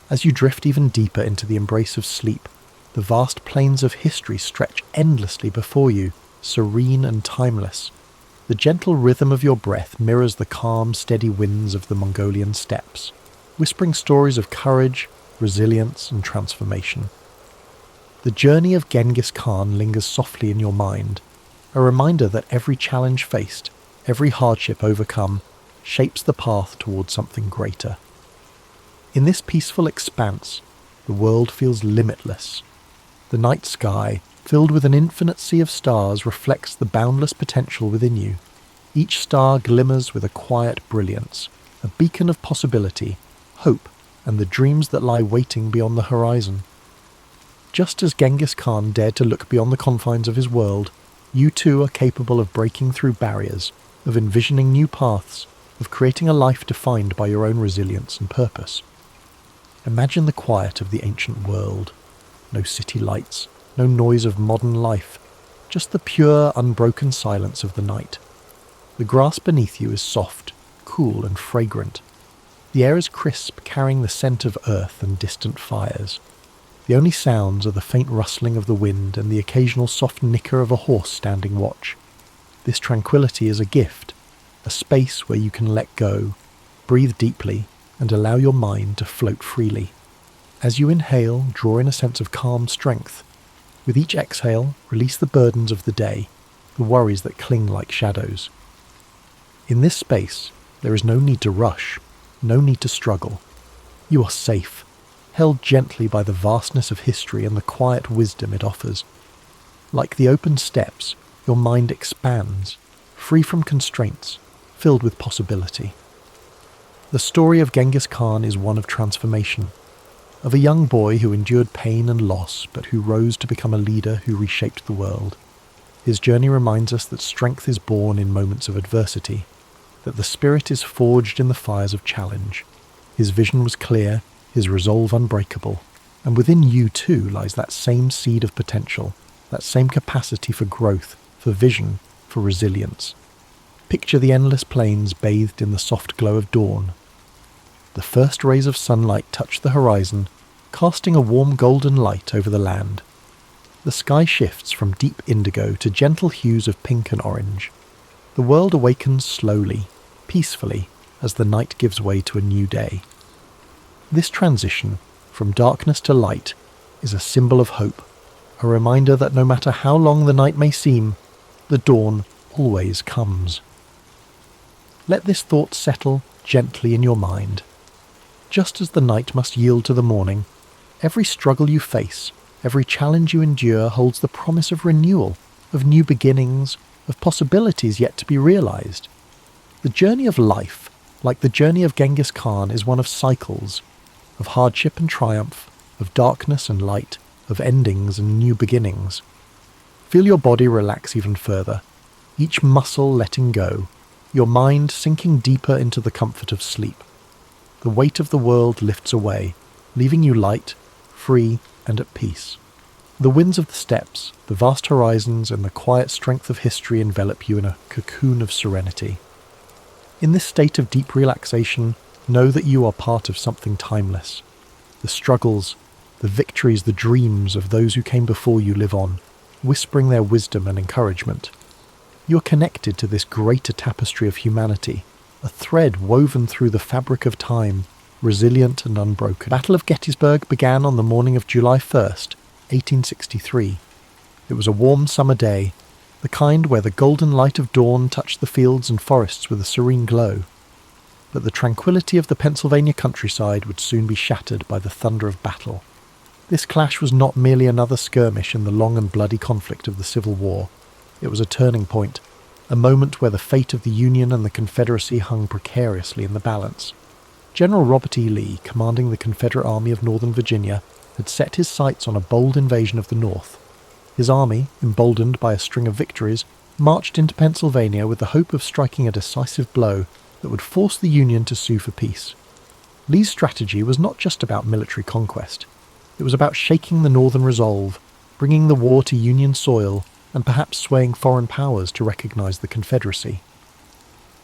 As you drift even deeper into the embrace of sleep, the vast plains of history stretch endlessly before you, serene and timeless. The gentle rhythm of your breath mirrors the calm, steady winds of the Mongolian steppes, whispering stories of courage, resilience, and transformation. The journey of Genghis Khan lingers softly in your mind, a reminder that every challenge faced, every hardship overcome, shapes the path towards something greater. In this peaceful expanse, the world feels limitless. The night sky, filled with an infinite sea of stars, reflects the boundless potential within you. Each star glimmers with a quiet brilliance, a beacon of possibility, hope, and the dreams that lie waiting beyond the horizon. Just as Genghis Khan dared to look beyond the confines of his world, you too are capable of breaking through barriers, of envisioning new paths, of creating a life defined by your own resilience and purpose. Imagine the quiet of the ancient world. No city lights, no noise of modern life, just the pure, unbroken silence of the night. The grass beneath you is soft, cool, and fragrant. The air is crisp, carrying the scent of earth and distant fires. The only sounds are the faint rustling of the wind and the occasional soft nicker of a horse standing watch. This tranquility is a gift, a space where you can let go, breathe deeply, and allow your mind to float freely. As you inhale, draw in a sense of calm strength. With each exhale, release the burdens of the day, the worries that cling like shadows. In this space, there is no need to rush, no need to struggle. You are safe, held gently by the vastness of history and the quiet wisdom it offers. Like the open steppes, your mind expands, free from constraints, filled with possibility. The story of Genghis Khan is one of transformation, of a young boy who endured pain and loss, but who rose to become a leader who reshaped the world. His journey reminds us that strength is born in moments of adversity, that the spirit is forged in the fires of challenge. His vision was clear, his resolve unbreakable, and within you too lies that same seed of potential, that same capacity for growth, for vision, for resilience. Picture the endless plains bathed in the soft glow of dawn. The first rays of sunlight touch the horizon, casting a warm golden light over the land. The sky shifts from deep indigo to gentle hues of pink and orange. The world awakens slowly, peacefully, as the night gives way to a new day. This transition, from darkness to light, is a symbol of hope, a reminder that no matter how long the night may seem, the dawn always comes. Let this thought settle gently in your mind. Just as the night must yield to the morning, every struggle you face, every challenge you endure holds the promise of renewal, of new beginnings, of possibilities yet to be realized. The journey of life, like the journey of Genghis Khan, is one of cycles, of hardship and triumph, of darkness and light, of endings and new beginnings. Feel your body relax even further, each muscle letting go, your mind sinking deeper into the comfort of sleep. The weight of the world lifts away, leaving you light, free, and at peace. The winds of the steppes, the vast horizons, and the quiet strength of history envelop you in a cocoon of serenity. In this state of deep relaxation, know that you are part of something timeless. The struggles, the victories, the dreams of those who came before you live on, whispering their wisdom and encouragement. You are connected to this greater tapestry of humanity, a thread woven through the fabric of time, resilient and unbroken. The Battle of Gettysburg began on the morning of July 1st, 1863. It was a warm summer day, the kind where the golden light of dawn touched the fields and forests with a serene glow. But the tranquility of the Pennsylvania countryside would soon be shattered by the thunder of battle. This clash was not merely another skirmish in the long and bloody conflict of the Civil War. It was a turning point, a moment where the fate of the Union and the Confederacy hung precariously in the balance. General Robert E. Lee, commanding the Confederate Army of Northern Virginia, had set his sights on a bold invasion of the North. His army, emboldened by a string of victories, marched into Pennsylvania with the hope of striking a decisive blow that would force the Union to sue for peace. Lee's strategy was not just about military conquest. It was about shaking the Northern resolve, bringing the war to Union soil, and perhaps swaying foreign powers to recognize the Confederacy.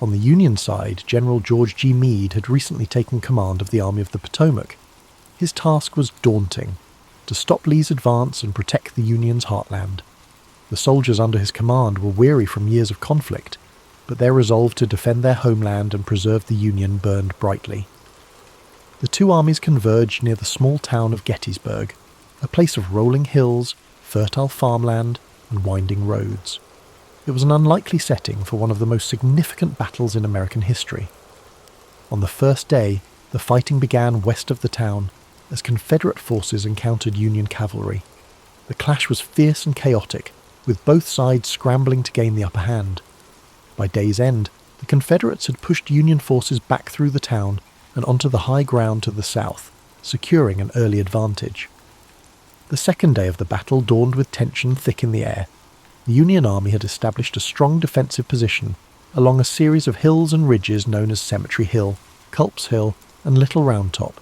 On the Union side, General George G. Meade had recently taken command of the Army of the Potomac. His task was daunting: to stop Lee's advance and protect the Union's heartland. The soldiers under his command were weary from years of conflict, but their resolve to defend their homeland and preserve the Union burned brightly. The two armies converged near the small town of Gettysburg, a place of rolling hills, fertile farmland, and winding roads. It was an unlikely setting for one of the most significant battles in American history. On the first day, the fighting began west of the town, as Confederate forces encountered Union cavalry. The clash was fierce and chaotic, with both sides scrambling to gain the upper hand. By day's end, the Confederates had pushed Union forces back through the town and onto the high ground to the south, securing an early advantage. The second day of the battle dawned with tension thick in the air. The Union Army had established a strong defensive position along a series of hills and ridges known as Cemetery Hill, Culp's Hill, and Little Round Top.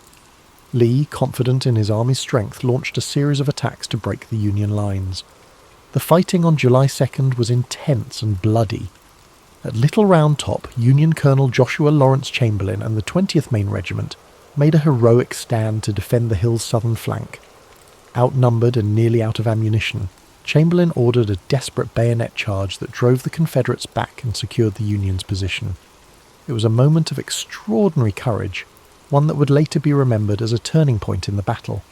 Lee, confident in his army's strength, launched a series of attacks to break the Union lines. The fighting on July 2nd was intense and bloody. At Little Round Top, Union Colonel Joshua Lawrence Chamberlain and the 20th Maine Regiment made a heroic stand to defend the hill's southern flank. Outnumbered and nearly out of ammunition, Chamberlain ordered a desperate bayonet charge that drove the Confederates back and secured the Union's position. It was a moment of extraordinary courage, one that would later be remembered as a turning point in the battle.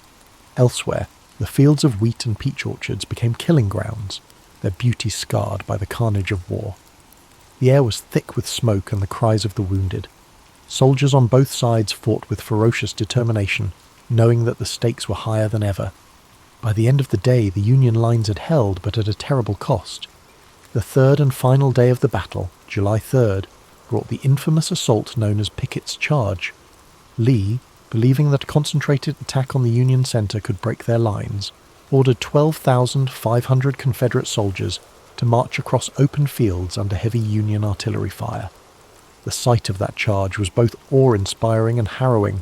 Elsewhere, the fields of wheat and peach orchards became killing grounds, their beauty scarred by the carnage of war. The air was thick with smoke and the cries of the wounded. Soldiers on both sides fought with ferocious determination, knowing that the stakes were higher than ever. By the end of the day, the Union lines had held, but at a terrible cost. The third and final day of the battle, July 3rd, brought the infamous assault known as Pickett's Charge. Lee, believing that a concentrated attack on the Union center could break their lines, ordered 12,500 Confederate soldiers to march across open fields under heavy Union artillery fire. The sight of that charge was both awe-inspiring and harrowing.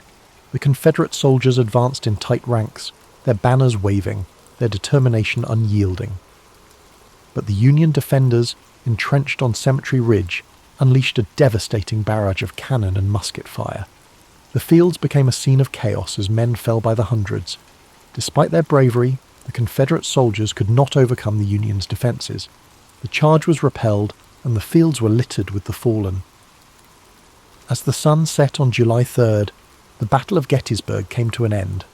The Confederate soldiers advanced in tight ranks, their banners waving, their determination unyielding. But the Union defenders, entrenched on Cemetery Ridge, unleashed a devastating barrage of cannon and musket fire. The fields became a scene of chaos as men fell by the hundreds. Despite their bravery, the Confederate soldiers could not overcome the Union's defences. The charge was repelled, and the fields were littered with the fallen. As the sun set on July 3rd, the Battle of Gettysburg came to an end.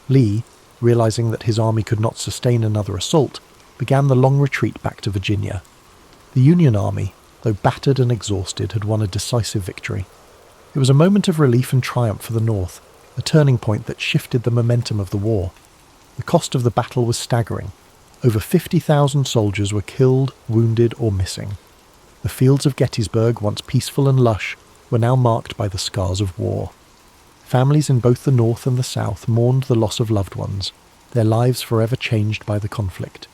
Lee, realizing that his army could not sustain another assault, began the long retreat back to Virginia. The Union Army, though battered and exhausted, had won a decisive victory. It was a moment of relief and triumph for the North, a turning point that shifted the momentum of the war. The cost of the battle was staggering. Over 50,000 soldiers were killed, wounded, or missing. The fields of Gettysburg, once peaceful and lush, were now marked by the scars of war. Families in both the North and the South mourned the loss of loved ones, their lives forever changed by the conflict.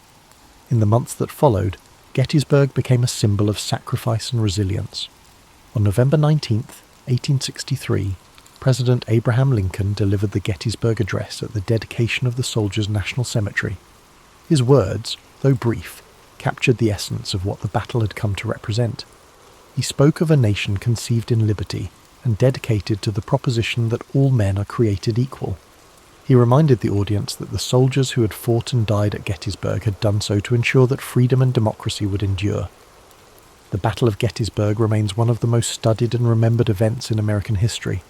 In the months that followed, Gettysburg became a symbol of sacrifice and resilience. On November 19, 1863, President Abraham Lincoln delivered the Gettysburg Address at the dedication of the Soldiers' National Cemetery. His words, though brief, captured the essence of what the battle had come to represent. He spoke of a nation conceived in liberty and dedicated to the proposition that all men are created equal. He reminded the audience that the soldiers who had fought and died at Gettysburg had done so to ensure that freedom and democracy would endure. The Battle of Gettysburg remains one of the most studied and remembered events in American history.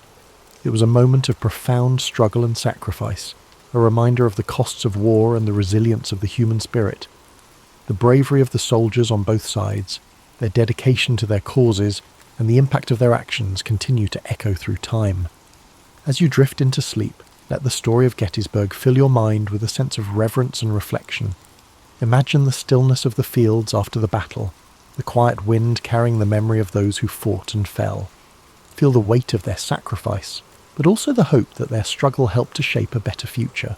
It was a moment of profound struggle and sacrifice, a reminder of the costs of war and the resilience of the human spirit. The bravery of the soldiers on both sides, their dedication to their causes, and the impact of their actions continue to echo through time. As you drift into sleep, let the story of Gettysburg fill your mind with a sense of reverence and reflection. Imagine the stillness of the fields after the battle, the quiet wind carrying the memory of those who fought and fell. Feel the weight of their sacrifice, but also the hope that their struggle helped to shape a better future.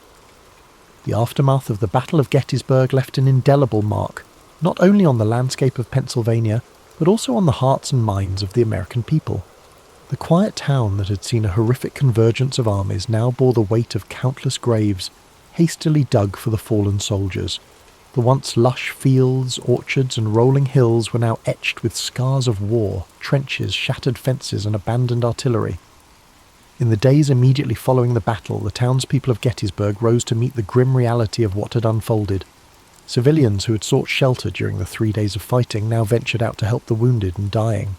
The aftermath of the Battle of Gettysburg left an indelible mark, not only on the landscape of Pennsylvania, but also on the hearts and minds of the American people. The quiet town that had seen a horrific convergence of armies now bore the weight of countless graves, hastily dug for the fallen soldiers. The once lush fields, orchards, and rolling hills were now etched with scars of war, trenches, shattered fences, and abandoned artillery. In the days immediately following the battle, the townspeople of Gettysburg rose to meet the grim reality of what had unfolded. Civilians who had sought shelter during the 3 days of fighting now ventured out to help the wounded and dying.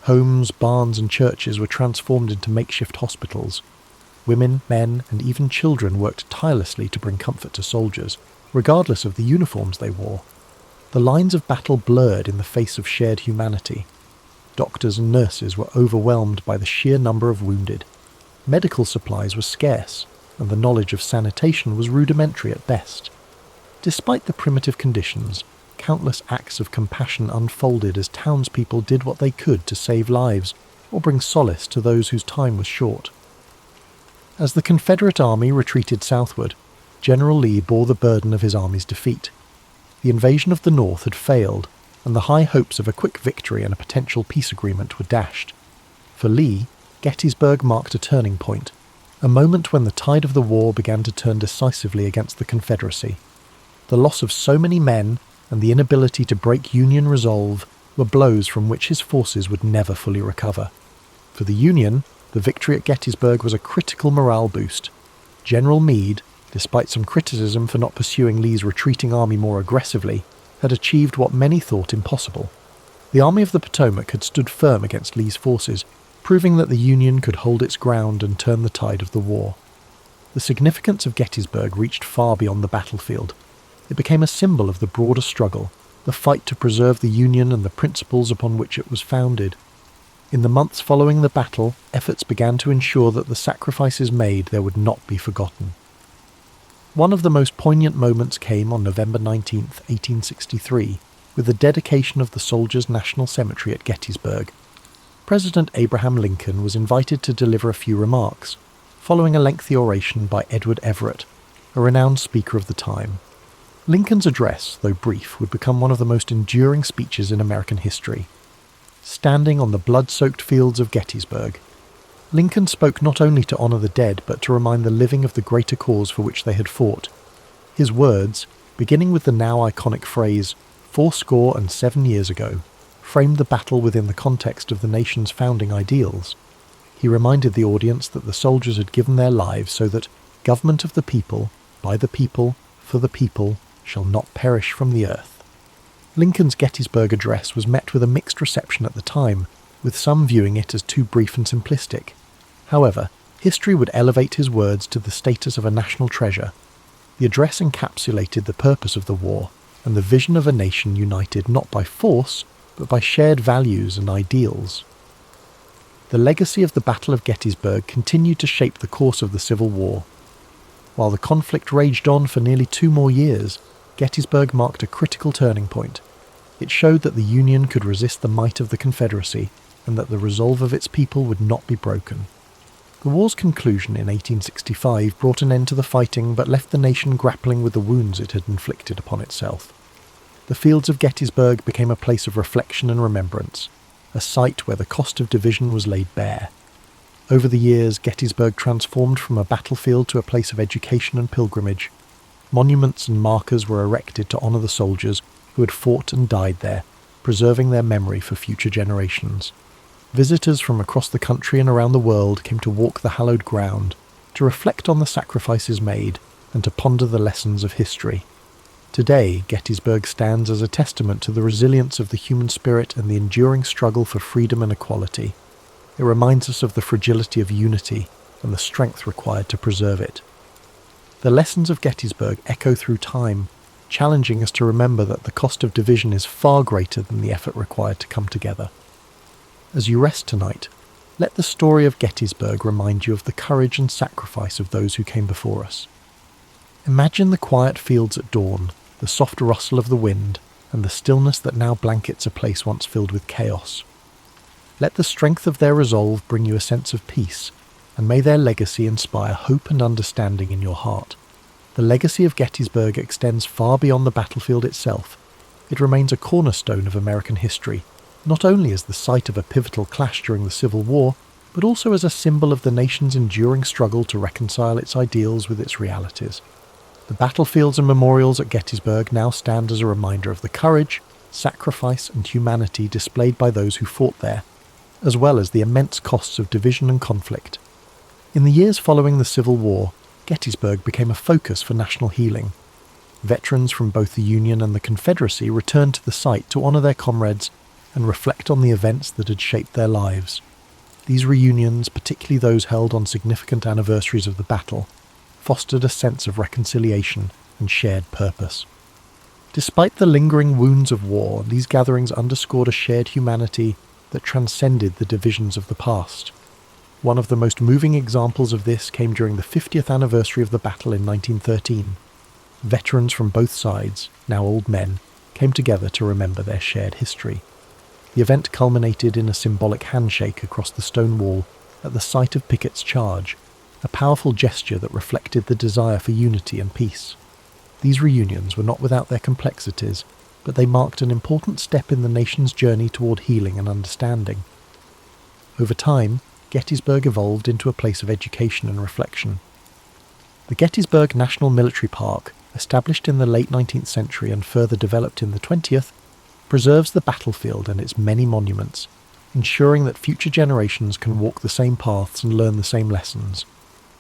Homes, barns, and churches were transformed into makeshift hospitals. Women, men, and even children worked tirelessly to bring comfort to soldiers, regardless of the uniforms they wore. The lines of battle blurred in the face of shared humanity. Doctors and nurses were overwhelmed by the sheer number of wounded. Medical supplies were scarce, and the knowledge of sanitation was rudimentary at best. Despite the primitive conditions, countless acts of compassion unfolded as townspeople did what they could to save lives or bring solace to those whose time was short. As the Confederate army retreated southward, General Lee bore the burden of his army's defeat. The invasion of the North had failed, and the high hopes of a quick victory and a potential peace agreement were dashed. For Lee, Gettysburg marked a turning point, a moment when the tide of the war began to turn decisively against the Confederacy. The loss of so many men and the inability to break Union resolve were blows from which his forces would never fully recover. For the Union, the victory at Gettysburg was a critical morale boost. General Meade, despite some criticism for not pursuing Lee's retreating army more aggressively, had achieved what many thought impossible. The Army of the Potomac had stood firm against Lee's forces, proving that the Union could hold its ground and turn the tide of the war. The significance of Gettysburg reached far beyond the battlefield. It became a symbol of the broader struggle, the fight to preserve the Union and the principles upon which it was founded. In the months following the battle, efforts began to ensure that the sacrifices made there would not be forgotten. One of the most poignant moments came on November 19, 1863, with the dedication of the Soldiers' National Cemetery at Gettysburg. President Abraham Lincoln was invited to deliver a few remarks, following a lengthy oration by Edward Everett, a renowned speaker of the time. Lincoln's address, though brief, would become one of the most enduring speeches in American history. Standing on the blood-soaked fields of Gettysburg, Lincoln spoke not only to honour the dead, but to remind the living of the greater cause for which they had fought. His words, beginning with the now iconic phrase, 7 years ago, framed the battle within the context of the nation's founding ideals. He reminded the audience that the soldiers had given their lives so that government of the people, by the people, for the people, shall not perish from the earth. Lincoln's Gettysburg Address was met with a mixed reception at the time, with some viewing it as too brief and simplistic. However, history would elevate his words to the status of a national treasure. The address encapsulated the purpose of the war and the vision of a nation united not by force, but by shared values and ideals. The legacy of the Battle of Gettysburg continued to shape the course of the Civil War. While the conflict raged on for nearly 2 more years, Gettysburg marked a critical turning point. It showed that the Union could resist the might of the Confederacy and that the resolve of its people would not be broken. The war's conclusion in 1865 brought an end to the fighting but left the nation grappling with the wounds it had inflicted upon itself. The fields of Gettysburg became a place of reflection and remembrance, a site where the cost of division was laid bare. Over the years, Gettysburg transformed from a battlefield to a place of education and pilgrimage. Monuments and markers were erected to honour the soldiers who had fought and died there, preserving their memory for future generations. Visitors from across the country and around the world came to walk the hallowed ground, to reflect on the sacrifices made, and to ponder the lessons of history. Today, Gettysburg stands as a testament to the resilience of the human spirit and the enduring struggle for freedom and equality. It reminds us of the fragility of unity and the strength required to preserve it. The lessons of Gettysburg echo through time, challenging us to remember that the cost of division is far greater than the effort required to come together. As you rest tonight, let the story of Gettysburg remind you of the courage and sacrifice of those who came before us. Imagine the quiet fields at dawn, the soft rustle of the wind, and the stillness that now blankets a place once filled with chaos. Let the strength of their resolve bring you a sense of peace, and may their legacy inspire hope and understanding in your heart. The legacy of Gettysburg extends far beyond the battlefield itself. It remains a cornerstone of American history, not only as the site of a pivotal clash during the Civil War, but also as a symbol of the nation's enduring struggle to reconcile its ideals with its realities. The battlefields and memorials at Gettysburg now stand as a reminder of the courage, sacrifice, and humanity displayed by those who fought there, as well as the immense costs of division and conflict. In the years following the Civil War, Gettysburg became a focus for national healing. Veterans from both the Union and the Confederacy returned to the site to honour their comrades and reflect on the events that had shaped their lives. These reunions, particularly those held on significant anniversaries of the battle, fostered a sense of reconciliation and shared purpose. Despite the lingering wounds of war, these gatherings underscored a shared humanity that transcended the divisions of the past. One of the most moving examples of this came during the 50th anniversary of the battle in 1913. Veterans from both sides, now old men, came together to remember their shared history. The event culminated in a symbolic handshake across the stone wall at the site of Pickett's charge, a powerful gesture that reflected the desire for unity and peace. These reunions were not without their complexities, but they marked an important step in the nation's journey toward healing and understanding. Over time, Gettysburg evolved into a place of education and reflection. The Gettysburg National Military Park, established in the late 19th century and further developed in the 20th, preserves the battlefield and its many monuments, ensuring that future generations can walk the same paths and learn the same lessons.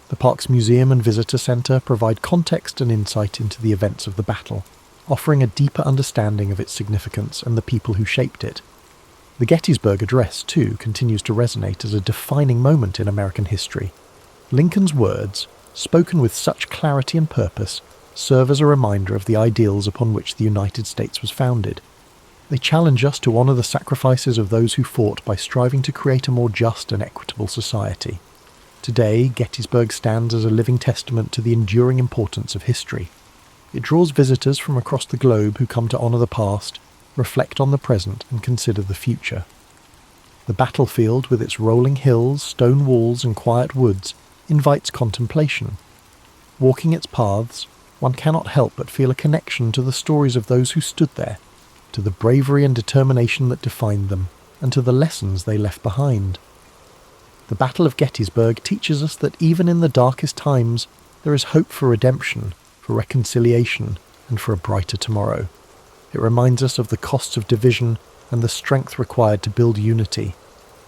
The park's museum and visitor centre provide context and insight into the events of the battle, offering a deeper understanding of its significance and the people who shaped it. The Gettysburg Address, too, continues to resonate as a defining moment in American history. Lincoln's words, spoken with such clarity and purpose, serve as a reminder of the ideals upon which the United States was founded. They challenge us to honour the sacrifices of those who fought by striving to create a more just and equitable society. Today, Gettysburg stands as a living testament to the enduring importance of history. It draws visitors from across the globe who come to honour the past, reflect on the present, and consider the future. The battlefield, with its rolling hills, stone walls, and quiet woods, invites contemplation. Walking its paths, one cannot help but feel a connection to the stories of those who stood there, to the bravery and determination that defined them, and to the lessons they left behind. The Battle of Gettysburg teaches us that even in the darkest times, there is hope for redemption, for reconciliation, and for a brighter tomorrow. It reminds us of the costs of division and the strength required to build unity.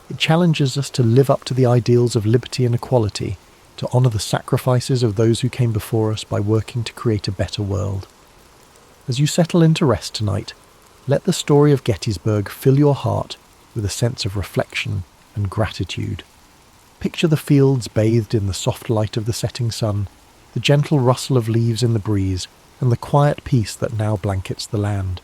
It challenges us to live up to the ideals of liberty and equality, to honour the sacrifices of those who came before us by working to create a better world. As you settle into rest tonight, let the story of Gettysburg fill your heart with a sense of reflection and gratitude. Picture the fields bathed in the soft light of the setting sun, the gentle rustle of leaves in the breeze, and the quiet peace that now blankets the land.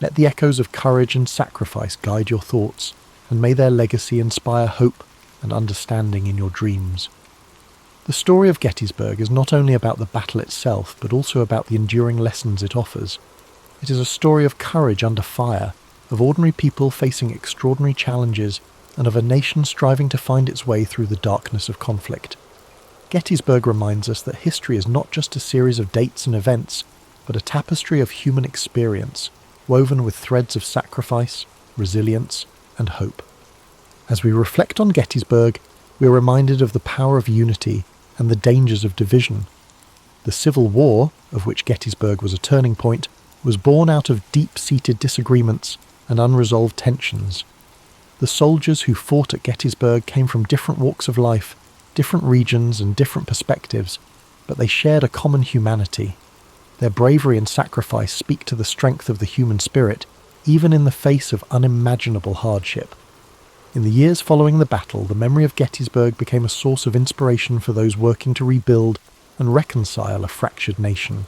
Let the echoes of courage and sacrifice guide your thoughts, and may their legacy inspire hope and understanding in your dreams. The story of Gettysburg is not only about the battle itself, but also about the enduring lessons it offers. It is a story of courage under fire, of ordinary people facing extraordinary challenges, and of a nation striving to find its way through the darkness of conflict. Gettysburg reminds us that history is not just a series of dates and events, but a tapestry of human experience, woven with threads of sacrifice, resilience, and hope. As we reflect on Gettysburg, we are reminded of the power of unity and the dangers of division. The Civil War, of which Gettysburg was a turning point, was born out of deep-seated disagreements and unresolved tensions. The soldiers who fought at Gettysburg came from different walks of life, different regions and different perspectives, but they shared a common humanity. Their bravery and sacrifice speak to the strength of the human spirit, even in the face of unimaginable hardship. In the years following the battle, the memory of Gettysburg became a source of inspiration for those working to rebuild and reconcile a fractured nation.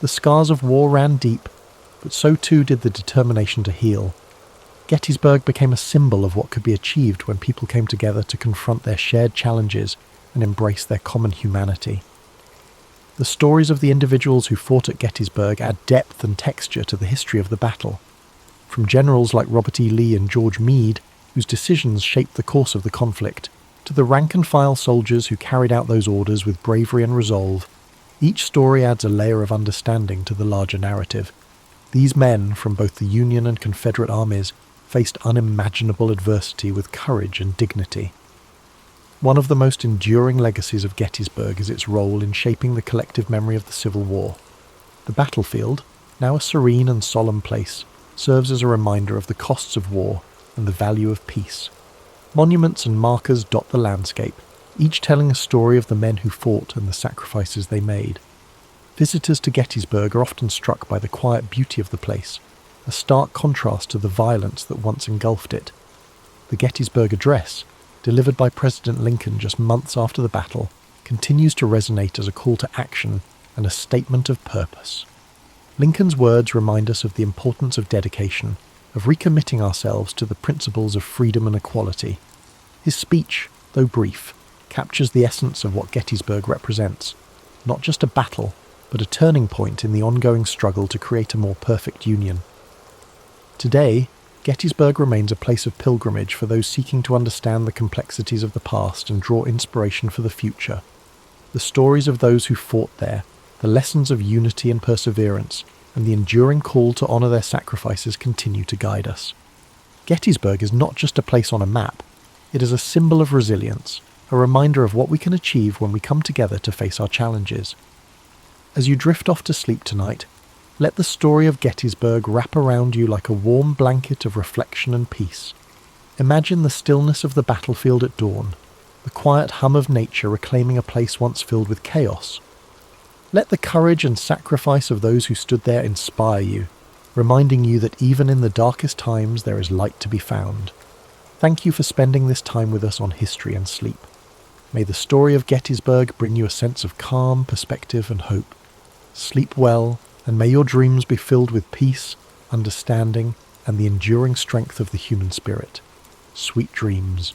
The scars of war ran deep, but so too did the determination to heal. Gettysburg became a symbol of what could be achieved when people came together to confront their shared challenges and embrace their common humanity. The stories of the individuals who fought at Gettysburg add depth and texture to the history of the battle. From generals like Robert E. Lee and George Meade, whose decisions shaped the course of the conflict, to the rank-and-file soldiers who carried out those orders with bravery and resolve, each story adds a layer of understanding to the larger narrative. These men, from both the Union and Confederate armies, faced unimaginable adversity with courage and dignity. One of the most enduring legacies of Gettysburg is its role in shaping the collective memory of the Civil War. The battlefield, now a serene and solemn place, serves as a reminder of the costs of war and the value of peace. Monuments and markers dot the landscape, each telling a story of the men who fought and the sacrifices they made. Visitors to Gettysburg are often struck by the quiet beauty of the place, a stark contrast to the violence that once engulfed it. The Gettysburg Address, delivered by President Lincoln just months after the battle, continues to resonate as a call to action and a statement of purpose. Lincoln's words remind us of the importance of dedication, of recommitting ourselves to the principles of freedom and equality. His speech, though brief, captures the essence of what Gettysburg represents, not just a battle, but a turning point in the ongoing struggle to create a more perfect union. Today, Gettysburg remains a place of pilgrimage for those seeking to understand the complexities of the past and draw inspiration for the future. The stories of those who fought there, the lessons of unity and perseverance, and the enduring call to honour their sacrifices continue to guide us. Gettysburg is not just a place on a map, it is a symbol of resilience, a reminder of what we can achieve when we come together to face our challenges. As you drift off to sleep tonight, let the story of Gettysburg wrap around you like a warm blanket of reflection and peace. Imagine the stillness of the battlefield at dawn, the quiet hum of nature reclaiming a place once filled with chaos. Let the courage and sacrifice of those who stood there inspire you, reminding you that even in the darkest times there is light to be found. Thank you for spending this time with us on History and Sleep. May the story of Gettysburg bring you a sense of calm, perspective and hope. Sleep well, and may your dreams be filled with peace, understanding, and the enduring strength of the human spirit. Sweet dreams.